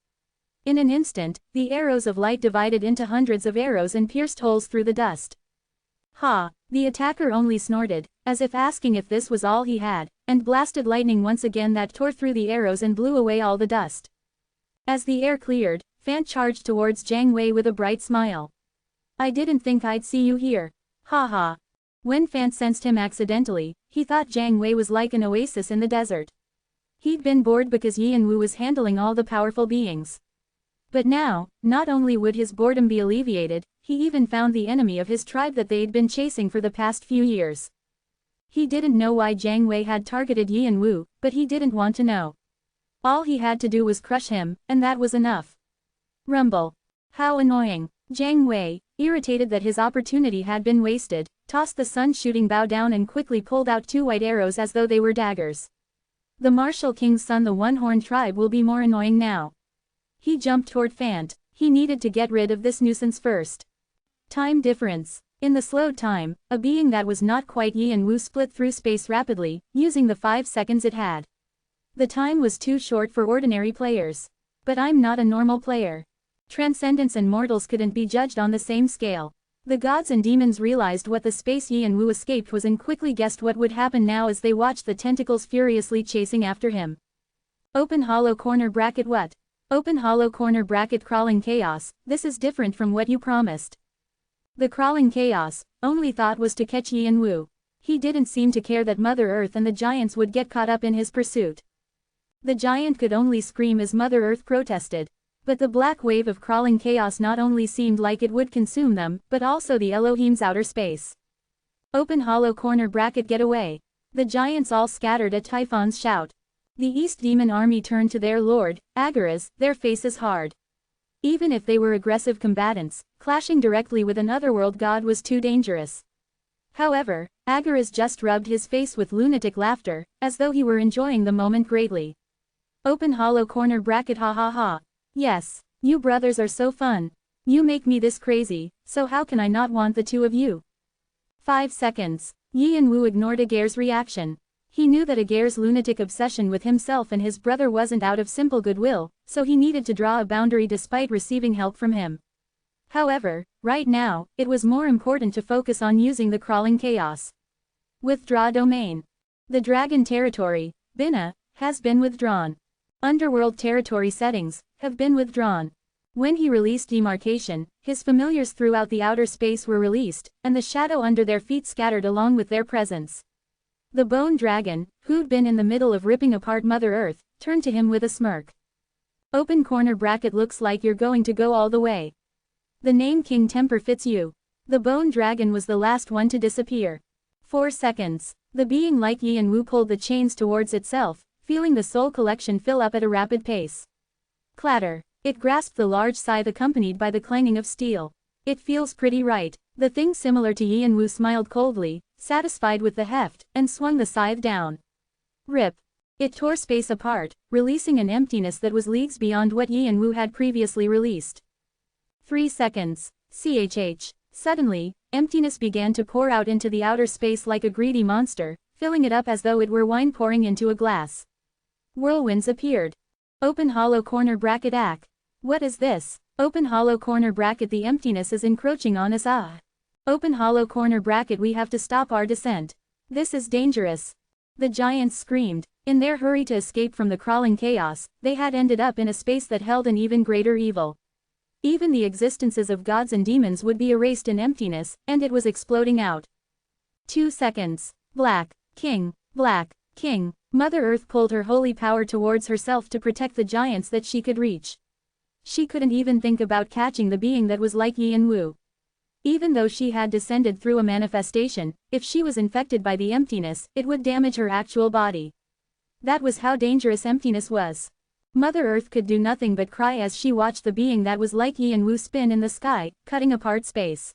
In an instant, the arrows of light divided into hundreds of arrows and pierced holes through the dust. Ha! The attacker only snorted, as if asking if this was all he had, and blasted lightning once again that tore through the arrows and blew away all the dust. As the air cleared, Fan charged towards Jiang Wei with a bright smile. I didn't think I'd see you here. Ha ha. When Fan sensed him accidentally, he thought Jiang Wei was like an oasis in the desert. He'd been bored because Yi and Wu was handling all the powerful beings. But now, not only would his boredom be alleviated, he even found the enemy of his tribe that they'd been chasing for the past few years. He didn't know why Jiang Wei had targeted Yi and Wu, but he didn't want to know. All he had to do was crush him, and that was enough. Rumble. How annoying. Jiang Wei, irritated that his opportunity had been wasted, tossed the sun-shooting bow down and quickly pulled out 2 white arrows as though they were daggers. The martial king's son, the one-horned tribe, will be more annoying now. He jumped toward Fant. He needed to get rid of this nuisance first. Time difference. In the slowed time, a being that was not quite Yi and Wu split through space rapidly, using the 5 seconds it had. The time was too short for ordinary players. But I'm not a normal player. Transcendence and mortals couldn't be judged on the same scale. The gods and demons realized what the space Yi and Wu escaped was and quickly guessed what would happen now as they watched the tentacles furiously chasing after him. Open hollow corner bracket what? Open hollow corner bracket crawling chaos, this is different from what you promised. The crawling chaos, only thought was to catch Yi and Wu. He didn't seem to care that Mother Earth and the giants would get caught up in his pursuit. The giant could only scream as Mother Earth protested. But the black wave of crawling chaos not only seemed like it would consume them, but also the Elohim's outer space. Open hollow corner bracket get away. The giants all scattered at Typhon's shout. The East Demon army turned to their lord, Agaras, their faces hard. Even if they were aggressive combatants, clashing directly with an otherworld god was too dangerous. However, Agaras just rubbed his face with lunatic laughter, as though he were enjoying the moment greatly. Open hollow corner bracket ha ha ha. Yes, you brothers are so fun. You make me this crazy, so how can I not want the two of you? 5 seconds. Yi and Wu ignored Agar's reaction. He knew that Agar's lunatic obsession with himself and his brother wasn't out of simple goodwill, so he needed to draw a boundary despite receiving help from him. However, right now, it was more important to focus on using the crawling chaos. Withdraw domain. The dragon territory, Bina, has been withdrawn. Underworld territory settings have been withdrawn. When he released demarcation, his familiars throughout the outer space were released, and the shadow under their feet scattered along with their presence. The bone dragon, who'd been in the middle of ripping apart Mother Earth, turned to him with a smirk. Open corner bracket looks like you're going to go all the way. The name King Temper fits you. The bone dragon was the last one to disappear. 4 seconds. The being like Yin Wu pulled the chains towards itself, feeling the soul collection fill up at a rapid pace. Clatter. It grasped the large scythe accompanied by the clanging of steel. It feels pretty right. The thing similar to Yin Wu smiled coldly, satisfied with the heft, and swung the scythe down. Rip. It tore space apart, releasing an emptiness that was leagues beyond what Yin Wu had previously released. 3 seconds. CHH. Suddenly, emptiness began to pour out into the outer space like a greedy monster, filling it up as though it were wine pouring into a glass. Whirlwinds appeared. Open hollow corner bracket AC. What is this? Open hollow corner bracket. The emptiness is encroaching on us. Open hollow corner bracket. We have to stop our descent. This is dangerous. The giants screamed. In their hurry to escape from the crawling chaos, they had ended up in a space that held an even greater evil. Even the existences of gods and demons would be erased in emptiness, and it was exploding out. 2 seconds. Black King. Black King. Mother Earth pulled her holy power towards herself to protect the giants that she could reach. She couldn't even think about catching the being that was like Yin Wu. Even though she had descended through a manifestation, if she was infected by the emptiness, it would damage her actual body. That was how dangerous emptiness was. Mother Earth could do nothing but cry as she watched the being that was like Yin Wu spin in the sky, cutting apart space.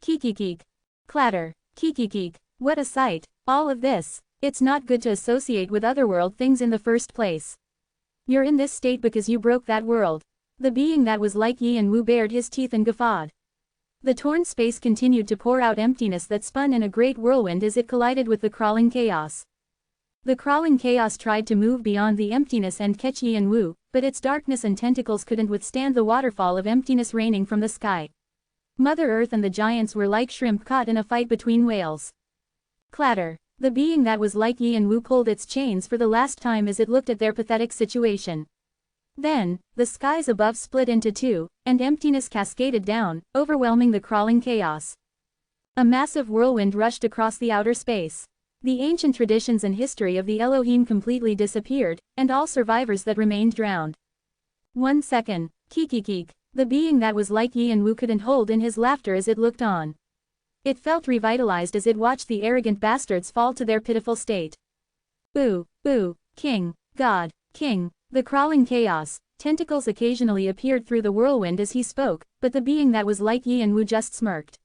Kikikik. Clatter. Kikikik. What a sight. All of this. It's not good to associate with otherworld things in the first place. You're in this state because you broke that world. The being that was like Yin Wu bared his teeth and guffawed. The torn space continued to pour out emptiness that spun in a great whirlwind as it collided with the crawling chaos. The crawling chaos tried to move beyond the emptiness and catch Yin Wu, but its darkness and tentacles couldn't withstand the waterfall of emptiness raining from the sky. Mother Earth and the giants were like shrimp caught in a fight between whales. Clatter. The being that was like Yin Wu pulled its chains for the last time as it looked at their pathetic situation. Then, the skies above split into two, and emptiness cascaded down, overwhelming the crawling chaos. A massive whirlwind rushed across the outer space. The ancient traditions and history of the Elohim completely disappeared, and all survivors that remained drowned. 1 second. Kikikik. The being that was like Yin Wu couldn't hold in his laughter as it looked on. It felt revitalized as it watched the arrogant bastards fall to their pitiful state. Boo, boo, king, god, king. The crawling chaos, tentacles occasionally appeared through the whirlwind as he spoke, but the being that was like Yin Wu just smirked.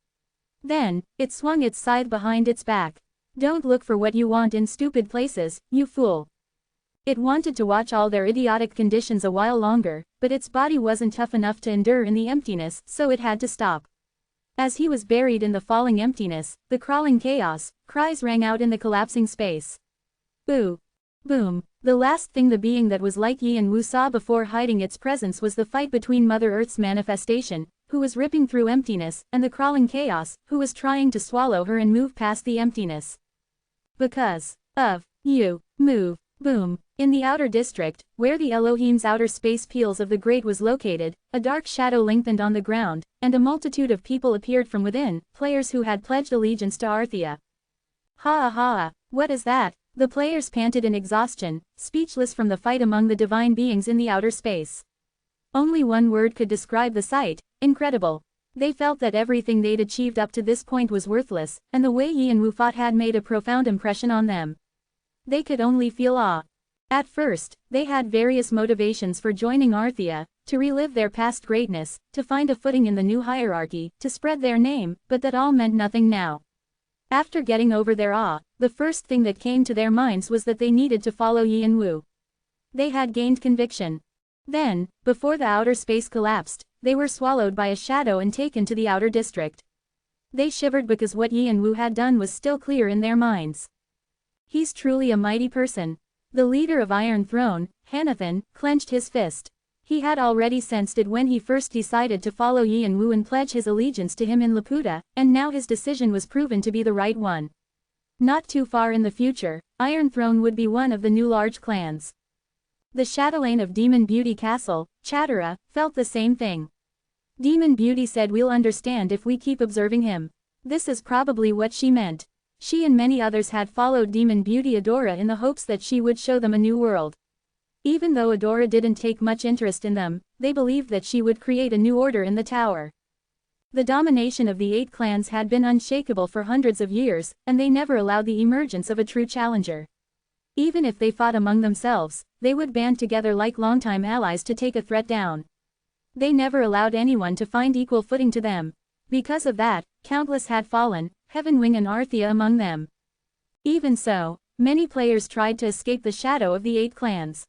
Then, it swung its scythe behind its back. Don't look for what you want in stupid places, you fool. It wanted to watch all their idiotic conditions a while longer, but its body wasn't tough enough to endure in the emptiness, so it had to stop. As he was buried in the falling emptiness, the crawling chaos, cries rang out in the collapsing space. Boo. Boom. The last thing the being that was like Yin Wu saw before hiding its presence was the fight between Mother Earth's manifestation, who was ripping through emptiness, and the crawling chaos, who was trying to swallow her and move past the emptiness. Because of you, move, boom. In the outer district, where the Elohim's outer space peals of the Great was located, a dark shadow lengthened on the ground, and a multitude of people appeared from within, players who had pledged allegiance to Arthea. Ha ha, what is that? The players panted in exhaustion, speechless from the fight among the divine beings in the outer space. Only one word could describe the sight: incredible. They felt that everything they'd achieved up to this point was worthless, and the way Yin Wu fought had made a profound impression on them. They could only feel awe. At first, they had various motivations for joining Arthea: to relive their past greatness, to find a footing in the new hierarchy, to spread their name, but that all meant nothing now. After getting over their awe, the first thing that came to their minds was that they needed to follow Yin Wu. They had gained conviction. Then, before the outer space collapsed, they were swallowed by a shadow and taken to the outer district. They shivered because what Yin Wu had done was still clear in their minds. He's truly a mighty person. The leader of Iron Throne, Hanathan, clenched his fist. He had already sensed it when he first decided to follow Yin Wu and pledge his allegiance to him in Laputa, and now his decision was proven to be the right one. Not too far in the future, Iron Throne would be one of the new large clans. The chatelaine of Demon Beauty Castle, Chatera, felt the same thing. Demon Beauty said, "We'll understand if we keep observing him." This is probably what she meant. She and many others had followed Demon Beauty Adora in the hopes that she would show them a new world. Even though Adora didn't take much interest in them, they believed that she would create a new order in the tower. The domination of the 8 clans had been unshakable for hundreds of years, and they never allowed the emergence of a true challenger. Even if they fought among themselves, they would band together like longtime allies to take a threat down. They never allowed anyone to find equal footing to them. Because of that, countless had fallen, Heavenwing and Arthea among them. Even so, many players tried to escape the shadow of the 8 clans.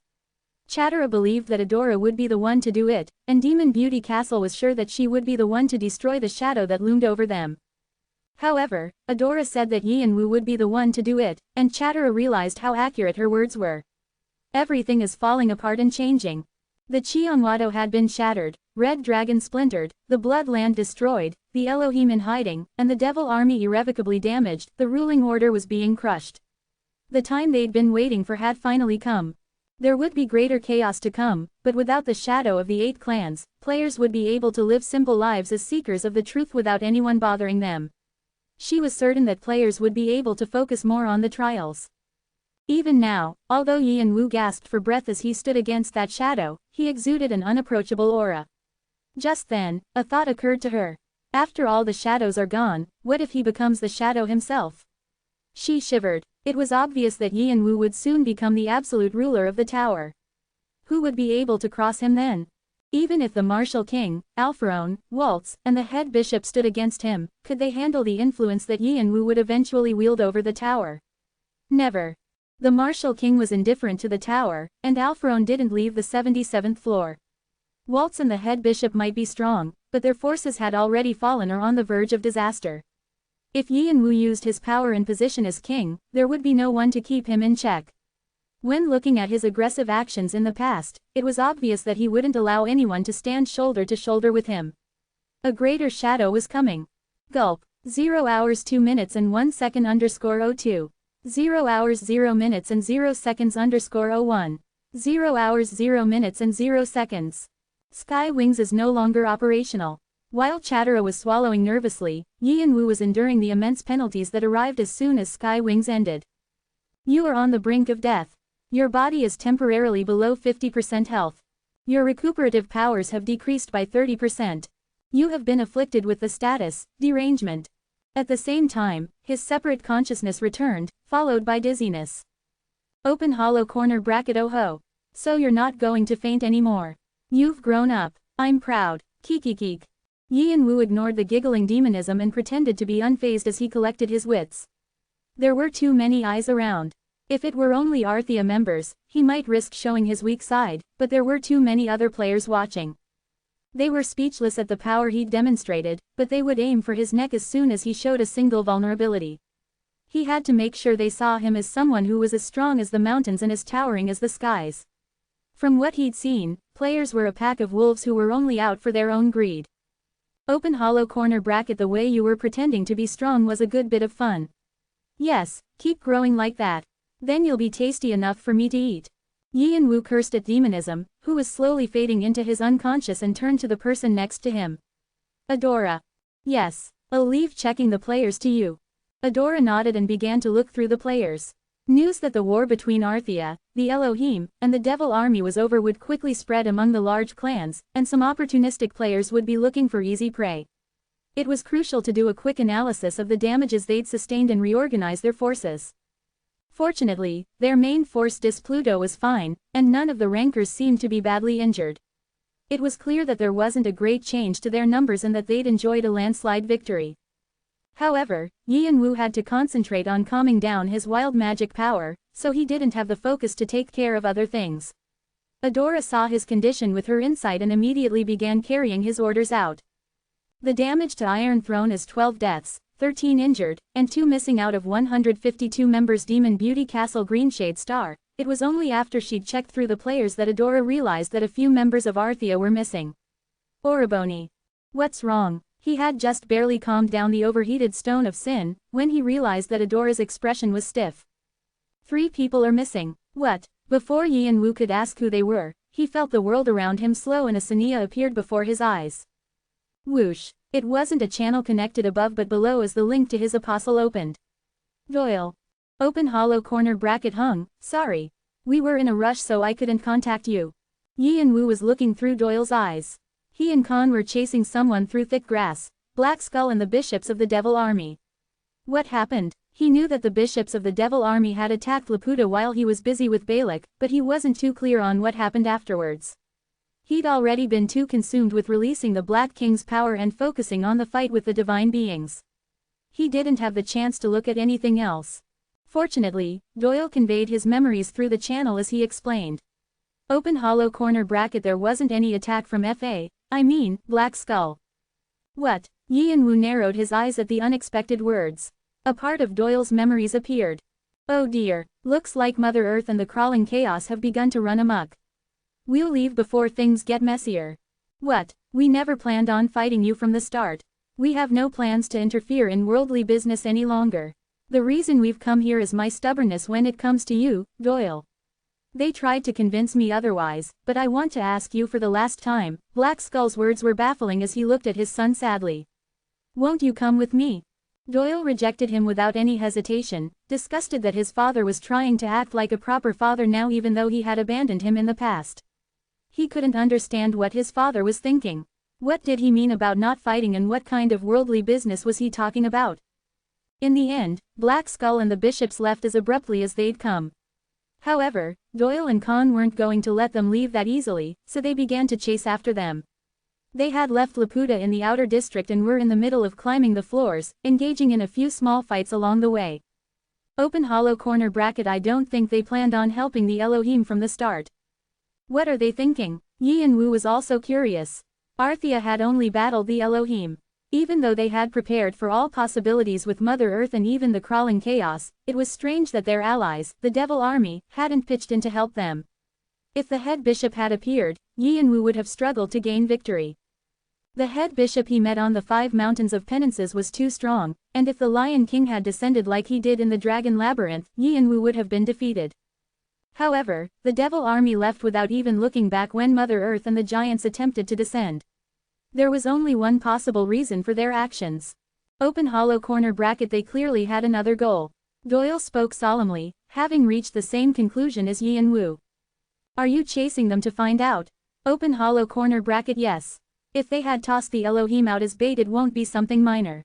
Chatara believed that Adora would be the one to do it, and Demon Beauty Castle was sure that she would be the one to destroy the shadow that loomed over them. However, Adora said that Yi and Wu would be the one to do it, and Chatara realized how accurate her words were. Everything is falling apart and changing. The Qianhuado had been shattered, Red Dragon splintered, the Bloodland destroyed, the Elohim in hiding, and the Devil Army irrevocably damaged. The ruling order was being crushed. The time they'd been waiting for had finally come. There would be greater chaos to come, but without the shadow of the 8 clans, players would be able to live simple lives as seekers of the truth without anyone bothering them. She was certain that players would be able to focus more on the trials. Even now, although Yi and Wu gasped for breath as he stood against that shadow, he exuded an unapproachable aura. Just then, a thought occurred to her. After all the shadows are gone, what if he becomes the shadow himself? She shivered. It was obvious that Yi and Wu would soon become the absolute ruler of the tower. Who would be able to cross him then? Even if the Martial King, Alpharaon, Waltz, and the head bishop stood against him, could they handle the influence that Yi and Wu would eventually wield over the tower? Never. The Martial King was indifferent to the tower, and Alpharaon didn't leave the 77th floor. Waltz and the head bishop might be strong, but their forces had already fallen or on the verge of disaster. If Yi and Wu used his power and position as king, there would be no one to keep him in check. When looking at his aggressive actions in the past, it was obvious that he wouldn't allow anyone to stand shoulder to shoulder with him. A greater shadow was coming. Gulp. 0 hours 2 minutes and 1 second _02. 0 hours 0 minutes and 0 seconds _01. 0 hours 0 minutes and 0 seconds. Sky Wings is no longer operational. While Chatara was swallowing nervously, Yi and Wu was enduring the immense penalties that arrived as soon as Sky Wings ended. You are on the brink of death. Your body is temporarily below 50% health. Your recuperative powers have decreased by 30%. You have been afflicted with the status, derangement. At the same time, his separate consciousness returned, followed by dizziness. Open hollow corner bracket oh ho. So you're not going to faint anymore. You've grown up. I'm proud. Kikikik. Yi and Wu ignored the giggling demonism and pretended to be unfazed as he collected his wits. There were too many eyes around. If it were only Arthea members, he might risk showing his weak side, but there were too many other players watching. They were speechless at the power he'd demonstrated, but they would aim for his neck as soon as he showed a single vulnerability. He had to make sure they saw him as someone who was as strong as the mountains and as towering as the skies. From what he'd seen, players were a pack of wolves who were only out for their own greed. Open hollow corner bracket the way you were pretending to be strong was a good bit of fun. Yes, keep growing like that. Then you'll be tasty enough for me to eat. Yi and Wu cursed at demonism, who was slowly fading into his unconscious, and turned to the person next to him. Adora. Yes, I'll leave checking the players to you. Adora nodded and began to look through the players. News that the war between Arthea, the Elohim, and the Devil Army was over would quickly spread among the large clans, and some opportunistic players would be looking for easy prey. It was crucial to do a quick analysis of the damages they'd sustained and reorganize their forces. Fortunately, their main force Pluto was fine, and none of the rankers seemed to be badly injured. It was clear that there wasn't a great change to their numbers and that they'd enjoyed a landslide victory. However, Yi and Wu had to concentrate on calming down his wild magic power, so he didn't have the focus to take care of other things. Adora saw his condition with her insight and immediately began carrying his orders out. The damage to Iron Throne is 12 deaths, 13 injured, and 2 missing out of 152 members. Demon Beauty Castle Greenshade Star. It was only after she'd checked through the players that Adora realized that a few members of Arthea were missing. Oriboni. What's wrong? He had just barely calmed down the overheated stone of sin, when he realized that Adora's expression was stiff. 3 people are missing. What? Before Yi and Wu could ask who they were, he felt the world around him slow and a sinior appeared before his eyes. Whoosh. It wasn't a channel connected above but below as the link to his apostle opened. Doyle. Open hollow corner bracket hung. Sorry. We were in a rush so I couldn't contact you. Yi and Wu was looking through Doyle's eyes. He and Khan were chasing someone through thick grass. Black Skull and the bishops of the Devil Army. What happened? He knew that the bishops of the Devil Army had attacked Laputa while he was busy with Balak, but he wasn't too clear on what happened afterwards. He'd already been too consumed with releasing the Black King's power and focusing on the fight with the divine beings. He didn't have the chance to look at anything else. Fortunately, Doyle conveyed his memories through the channel as he explained. Open hollow corner bracket. There wasn't any attack from Black Skull. What? Yin Wu narrowed his eyes at the unexpected words. A part of Doyle's memories appeared. Oh dear, looks like Mother Earth and the crawling chaos have begun to run amok. We'll leave before things get messier. What? We never planned on fighting you from the start. We have no plans to interfere in worldly business any longer. The reason we've come here is my stubbornness when it comes to you, Doyle. They tried to convince me otherwise, but I want to ask you for the last time. Black Skull's words were baffling as he looked at his son sadly. Won't you come with me? Doyle rejected him without any hesitation, disgusted that his father was trying to act like a proper father now even though he had abandoned him in the past. He couldn't understand what his father was thinking. What did he mean about not fighting and what kind of worldly business was he talking about? In the end, Black Skull and the bishops left as abruptly as they'd come. However, Doyle and Khan weren't going to let them leave that easily, so they began to chase after them. They had left Laputa in the outer district and were in the middle of climbing the floors, engaging in a few small fights along the way. Open hollow corner bracket. I don't think they planned on helping the Elohim from the start. What are they thinking? Yin Wu was also curious. Arthea had only battled the Elohim. Even though they had prepared for all possibilities with Mother Earth and even the crawling chaos, it was strange that their allies, the Devil Army, hadn't pitched in to help them. If the head bishop had appeared, Yin Wu would have struggled to gain victory. The head bishop he met on the 5 mountains of penances was too strong, and if the Lion King had descended like he did in the Dragon Labyrinth, Yin Wu would have been defeated. However, the Devil Army left without even looking back when Mother Earth and the giants attempted to descend. There was only one possible reason for their actions. Open hollow corner bracket. They clearly had another goal. Doyle spoke solemnly, having reached the same conclusion as Yin Wu. Are you chasing them to find out? Open hollow corner bracket. Yes. If they had tossed the Elohim out as bait, it won't be something minor.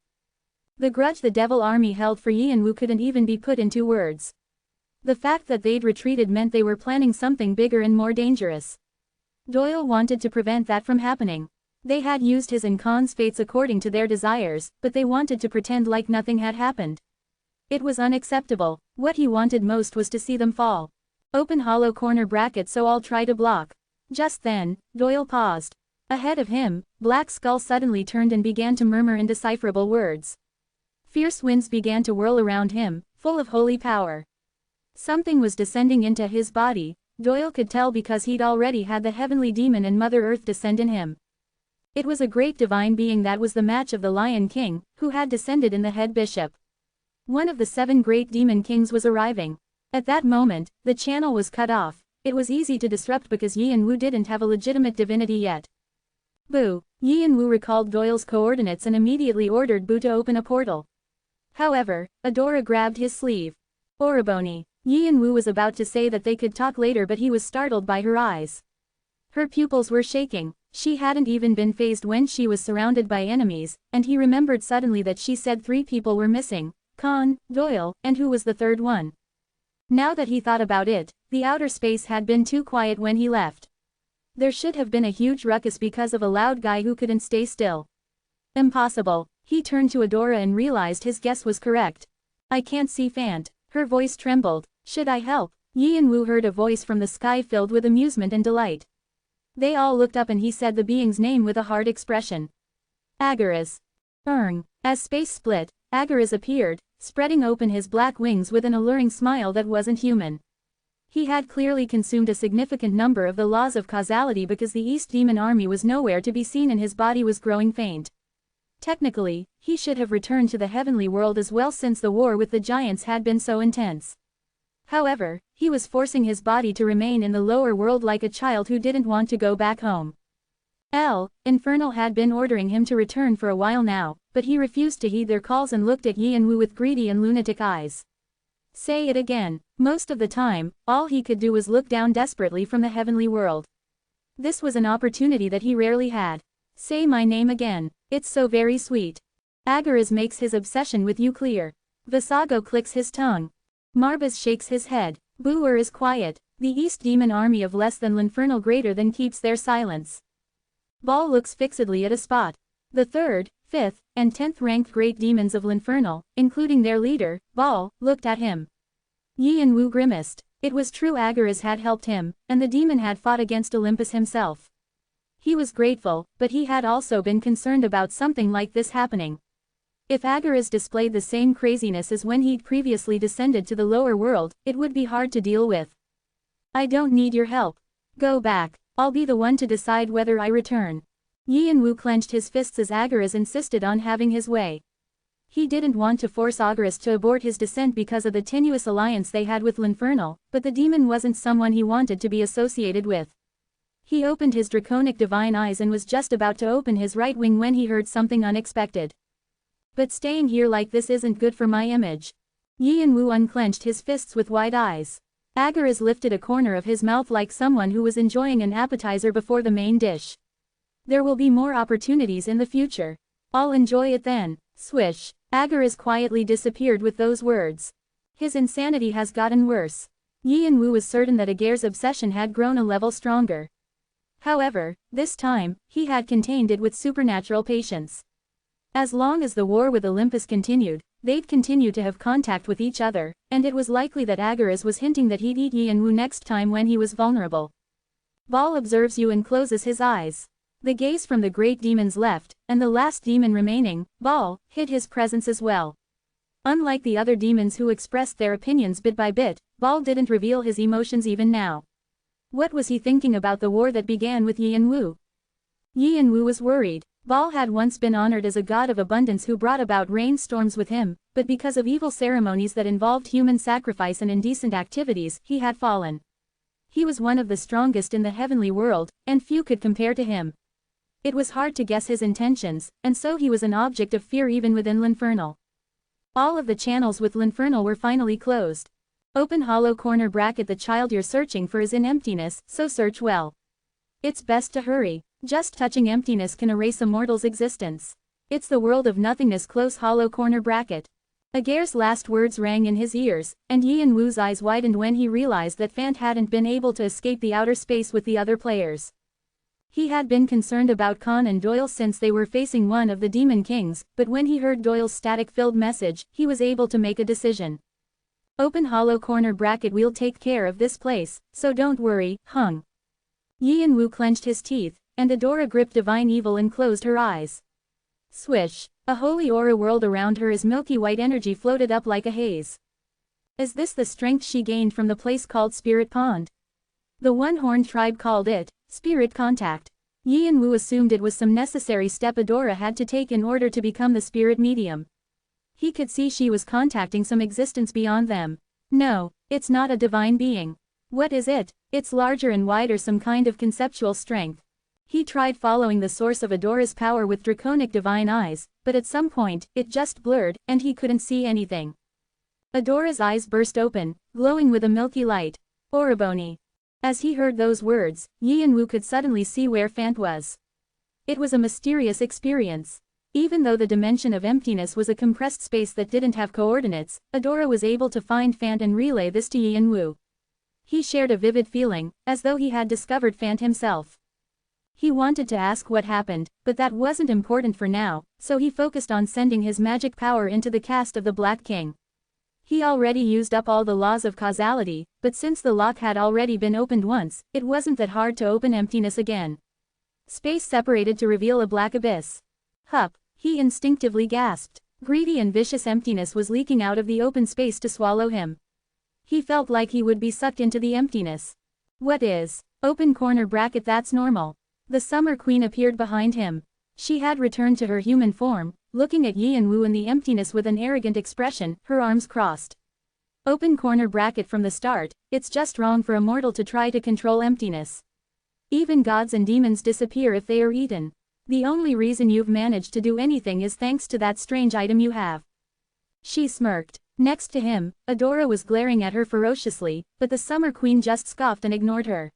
The grudge the Devil Army held for Yin Wu couldn't even be put into words. The fact that they'd retreated meant they were planning something bigger and more dangerous. Doyle wanted to prevent that from happening. They had used his and Khan's fates according to their desires, but they wanted to pretend like nothing had happened. It was unacceptable. What he wanted most was to see them fall. Open hollow corner bracket. So I'll try to block. Just then, Doyle paused. Ahead of him, Black Skull suddenly turned and began to murmur indecipherable words. Fierce winds began to whirl around him, full of holy power. Something was descending into his body. Doyle could tell because he'd already had the heavenly demon and Mother Earth descend in him. It was a great divine being that was the match of the Lion King, who had descended in the head bishop. One of the 7 great demon kings was arriving. At that moment, the channel was cut off. It was easy to disrupt because Yin Wu didn't have a legitimate divinity yet. Boo! Yin Wu recalled Doyle's coordinates and immediately ordered Boo to open a portal. However, Adora grabbed his sleeve. Oriboni. Yin Wu was about to say that they could talk later, but he was startled by her eyes. Her pupils were shaking. She hadn't even been phased when she was surrounded by enemies, and he remembered suddenly that she said 3 people were missing: Khan, Doyle, and who was the third one? Now that he thought about it, the outer space had been too quiet when he left. There should have been a huge ruckus because of a loud guy who couldn't stay still. Impossible. He turned to Adora and realized his guess was correct. I can't see Fant. Her voice trembled. Should I help? Yin Wu heard a voice from the sky filled with amusement and delight. They all looked up and he said the being's name with a hard expression. Agaras. As space split, Agaras appeared, spreading open his black wings with an alluring smile that wasn't human. He had clearly consumed a significant number of the laws of causality because the East Demon Army was nowhere to be seen and his body was growing faint. Technically, he should have returned to the heavenly world as well since the war with the giants had been so intense. However, he was forcing his body to remain in the lower world like a child who didn't want to go back home. Infernal had been ordering him to return for a while now, but he refused to heed their calls and looked at Yin Wu with greedy and lunatic eyes. Say it again. Most of the time, all he could do was look down desperately from the heavenly world. This was an opportunity that he rarely had. Say my name again. It's so very sweet. Agaras makes his obsession with you clear. Visago clicks his tongue. Marbas shakes his head. Buer is quiet. The East Demon army of less than l'infernal greater than keeps their silence. Ball looks fixedly at a spot. The 3rd, 5th, and 10th ranked great demons of l'infernal, including their leader, Ball, looked at him. Yi and Wu grimaced. It was true Agaras had helped him, and the demon had fought against Olympus himself. He was grateful, but he had also been concerned about something like this happening. If Agaras displayed the same craziness as when he'd previously descended to the lower world, it would be hard to deal with. I don't need your help. Go back. I'll be the one to decide whether I return. Yi and Wu clenched his fists as Agaras insisted on having his way. He didn't want to force Agaras to abort his descent because of the tenuous alliance they had with l'infernal, but the demon wasn't someone he wanted to be associated with. He opened his draconic divine eyes and was just about to open his right wing when he heard something unexpected. But staying here like this isn't good for my image. Yi and Wu unclenched his fists with wide eyes. Agaras lifted a corner of his mouth like someone who was enjoying an appetizer before the main dish. There will be more opportunities in the future. I'll enjoy it then. Swish. Agaras quietly disappeared with those words. His insanity has gotten worse. Yi and Wu was certain that Agare's obsession had grown a level stronger. However, this time, he had contained it with supernatural patience. As long as the war with Olympus continued, they'd continue to have contact with each other, and it was likely that Agaras was hinting that he'd eat Yi and Wu next time when he was vulnerable. Ball observes you and closes his eyes. The gaze from the great demons left, and the last demon remaining, Ball, hid his presence as well. Unlike the other demons who expressed their opinions bit by bit, Ball didn't reveal his emotions even now. What was he thinking about the war that began with Yi and Wu? Yi and Wu was worried. Ball had once been honored as a god of abundance who brought about rainstorms with him, but because of evil ceremonies that involved human sacrifice and indecent activities, he had fallen. He was one of the strongest in the heavenly world, and few could compare to him. It was hard to guess his intentions, and so he was an object of fear even within l'infernal. All of the channels with l'infernal were finally closed. Open hollow corner bracket. The child you're searching for is in emptiness, so search well. It's best to hurry. Just touching emptiness can erase a mortal's existence. It's the world of nothingness. Close hollow corner bracket. Agare's last words rang in his ears, and Yi and Wu's eyes widened when he realized that Fant hadn't been able to escape the outer space with the other players. He had been concerned about Khan and Doyle since they were facing one of the Demon Kings, but when he heard Doyle's static-filled message, he was able to make a decision. Open hollow corner bracket. We'll take care of this place, so don't worry, hung. Yi and Wu clenched his teeth, and Adora gripped divine evil and closed her eyes. Swish. A holy aura whirled around her as milky white energy floated up like a haze. Is this the strength she gained from the place called Spirit Pond? The one-horned tribe called it Spirit Contact. Yi and Wu assumed it was some necessary step Adora had to take in order to become the spirit medium. He could see she was contacting some existence beyond them. No, it's not a divine being. What is it? It's larger and wider, some kind of conceptual strength. He tried following the source of Adora's power with draconic divine eyes, but at some point, it just blurred, and he couldn't see anything. Adora's eyes burst open, glowing with a milky light. Oriboni. As he heard those words, Yi and Wu could suddenly see where Fant was. It was a mysterious experience. Even though the dimension of emptiness was a compressed space that didn't have coordinates, Adora was able to find Fant and relay this to Yi and Wu. He shared a vivid feeling, as though he had discovered Fant himself. He wanted to ask what happened, but that wasn't important for now, so he focused on sending his magic power into the cast of the Black King. He already used up all the laws of causality, but since the lock had already been opened once, it wasn't that hard to open emptiness again. Space separated to reveal a black abyss. Hup, he instinctively gasped. Greedy and vicious emptiness was leaking out of the open space to swallow him. He felt like he would be sucked into the emptiness. What is? Open corner bracket. That's normal. The Summer Queen appeared behind him. She had returned to her human form, looking at Yi and Wu in the emptiness with an arrogant expression, her arms crossed. Open corner bracket. From the start, it's just wrong for a mortal to try to control emptiness. Even gods and demons disappear if they are eaten. The only reason you've managed to do anything is thanks to that strange item you have. She smirked. Next to him, Adora was glaring at her ferociously, but the Summer Queen just scoffed and ignored her.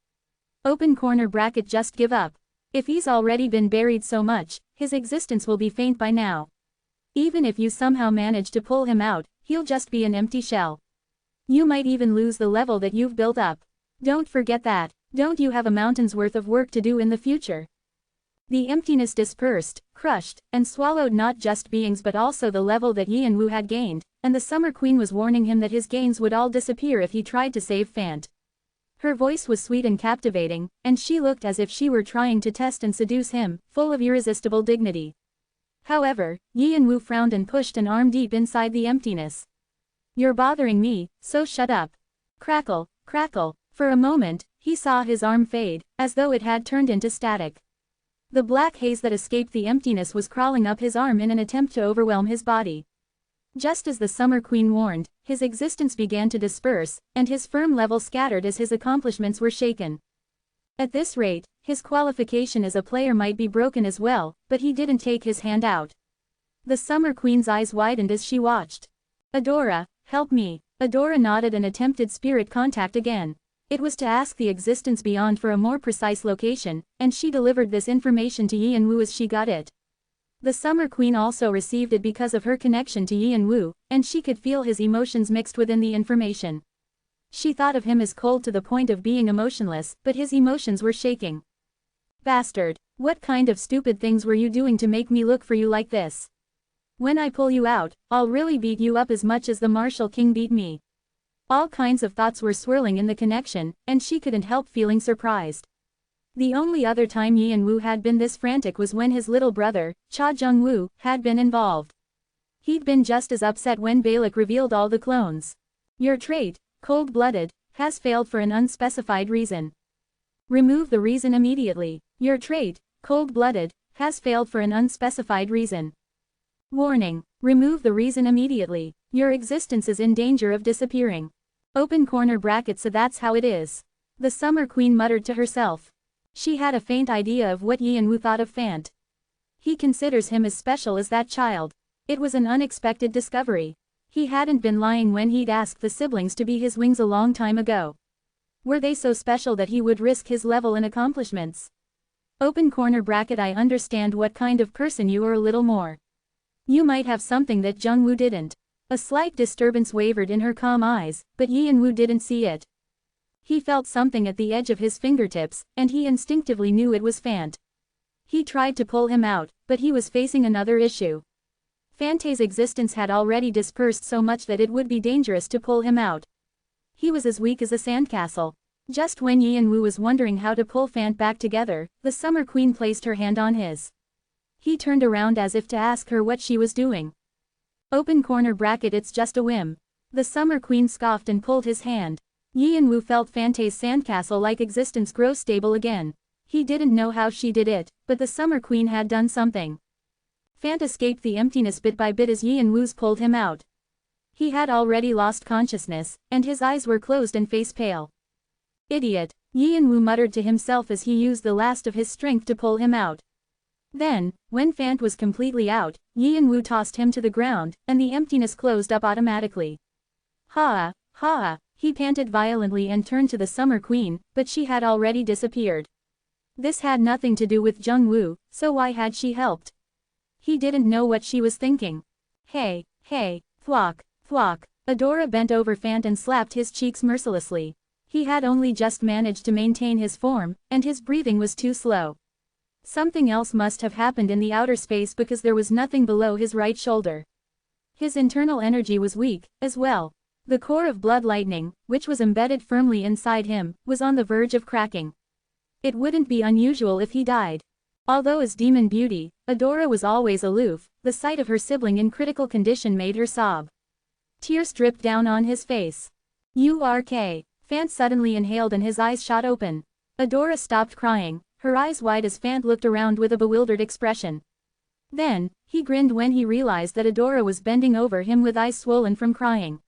Open corner bracket. Just give up. If he's already been buried so much, his existence will be faint by now. Even if you somehow manage to pull him out, he'll just be an empty shell. You might even lose the level that you've built up. Don't forget that. Don't you have a mountain's worth of work to do in the future? The emptiness dispersed, crushed, and swallowed not just beings but also the level that Yanwu had gained, and the Summer Queen was warning him that his gains would all disappear if he tried to save Fant. Her voice was sweet and captivating, and she looked as if she were trying to test and seduce him, full of irresistible dignity. However, Yanwu frowned and pushed an arm deep inside the emptiness. You're bothering me, so shut up. Crackle, crackle. For a moment, he saw his arm fade, as though it had turned into static. The black haze that escaped the emptiness was crawling up his arm in an attempt to overwhelm his body. Just as the Summer Queen warned, his existence began to disperse, and his firm level scattered as his accomplishments were shaken. At this rate, his qualification as a player might be broken as well, but he didn't take his hand out. The Summer Queen's eyes widened as she watched. Adora, help me. Adora nodded and attempted spirit contact again. It was to ask the existence beyond for a more precise location, and she delivered this information to Yanwu as she got it. The Summer Queen also received it because of her connection to Yanwu, and she could feel his emotions mixed within the information. She thought of him as cold to the point of being emotionless, but his emotions were shaking. Bastard, what kind of stupid things were you doing to make me look for you like this? When I pull you out, I'll really beat you up as much as the Martial King beat me. All kinds of thoughts were swirling in the connection, and she couldn't help feeling surprised. The only other time Yanwu had been this frantic was when his little brother, Cha Jungwoo, had been involved. He'd been just as upset when Balak revealed all the clones. Your trait, cold-blooded, has failed for an unspecified reason. Remove the reason immediately. Your trait, cold-blooded, has failed for an unspecified reason. Warning. Remove the reason immediately. Your existence is in danger of disappearing. Open corner bracket. So that's how it is. The Summer Queen muttered to herself. She had a faint idea of what Yanwu thought of Fant. He considers him as special as that child. It was an unexpected discovery. He hadn't been lying when he'd asked the siblings to be his wings a long time ago. Were they so special that he would risk his level and accomplishments? Open corner bracket. I understand what kind of person you are a little more. You might have something that Jungwoo didn't. A slight disturbance wavered in her calm eyes, but Yanwu didn't see it. He felt something at the edge of his fingertips, and he instinctively knew it was Fant. He tried to pull him out, but he was facing another issue. Fante's existence had already dispersed so much that it would be dangerous to pull him out. He was as weak as a sandcastle. Just when Yanwu was wondering how to pull Fant back together, the Summer Queen placed her hand on his. He turned around as if to ask her what she was doing. Open corner bracket. It's just a whim. The Summer Queen scoffed and pulled his hand. Yanwu felt Fante's sandcastle-like existence grow stable again. He didn't know how she did it, but the Summer Queen had done something. Fant escaped the emptiness bit by bit as Yanwu's pulled him out. He had already lost consciousness, and his eyes were closed and face pale. Idiot, Yanwu muttered to himself as he used the last of his strength to pull him out. Then, when Fant was completely out, Yanwu tossed him to the ground, and the emptiness closed up automatically. Ha! Ha! He panted violently and turned to the Summer Queen, but she had already disappeared. This had nothing to do with Jungwoo, so why had she helped? He didn't know what she was thinking. Hey, hey, thwack, thwack. Adora bent over Fant and slapped his cheeks mercilessly. He had only just managed to maintain his form, and his breathing was too slow. Something else must have happened in the outer space because there was nothing below his right shoulder. His internal energy was weak, as well. The core of blood lightning, which was embedded firmly inside him, was on the verge of cracking. It wouldn't be unusual if he died. Although as Demon Beauty, Adora was always aloof, the sight of her sibling in critical condition made her sob. Tears dripped down on his face. URK. Fant suddenly inhaled and his eyes shot open. Adora stopped crying, her eyes wide as Fant looked around with a bewildered expression. Then, he grinned when he realized that Adora was bending over him with eyes swollen from crying.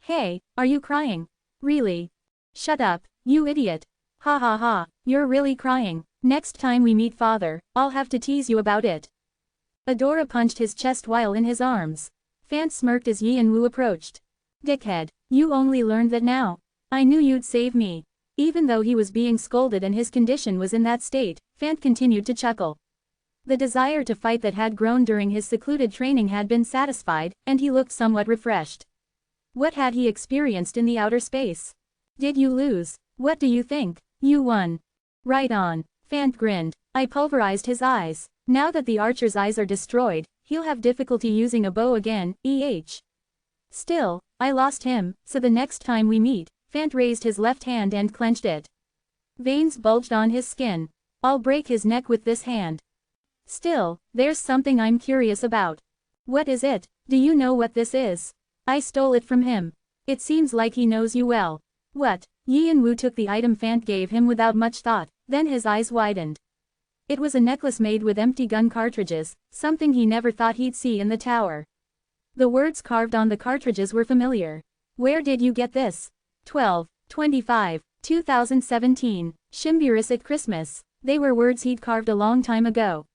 Hey, are you crying? Really? Shut up, you idiot. Ha ha ha, you're really crying. Next time we meet father, I'll have to tease you about it. Adora punched his chest while in his arms. Fant smirked as Yanwu approached. Dickhead, you only learned that now. I knew you'd save me. Even though he was being scolded and his condition was in that state, Fant continued to chuckle. The desire to fight that had grown during his secluded training had been satisfied, and he looked somewhat refreshed. What had he experienced in the outer space? Did you lose? What do you think? You won. Right on. Fant grinned. I pulverized his eyes. Now that the archer's eyes are destroyed, he'll have difficulty using a bow again, Still, I lost him, so the next time we meet. Fant raised his left hand and clenched it. Veins bulged on his skin. I'll break his neck with this hand. Still, there's something I'm curious about. What is it? Do you know what this is? I stole it from him. It seems like he knows you well. What? Yin Wu took the item Fant gave him without much thought, then his eyes widened. It was a necklace made with empty gun cartridges, something he never thought he'd see in the tower. The words carved on the cartridges were familiar. Where did you get this? 12/25, 2017, Shimburis at Christmas. They were words he'd carved a long time ago.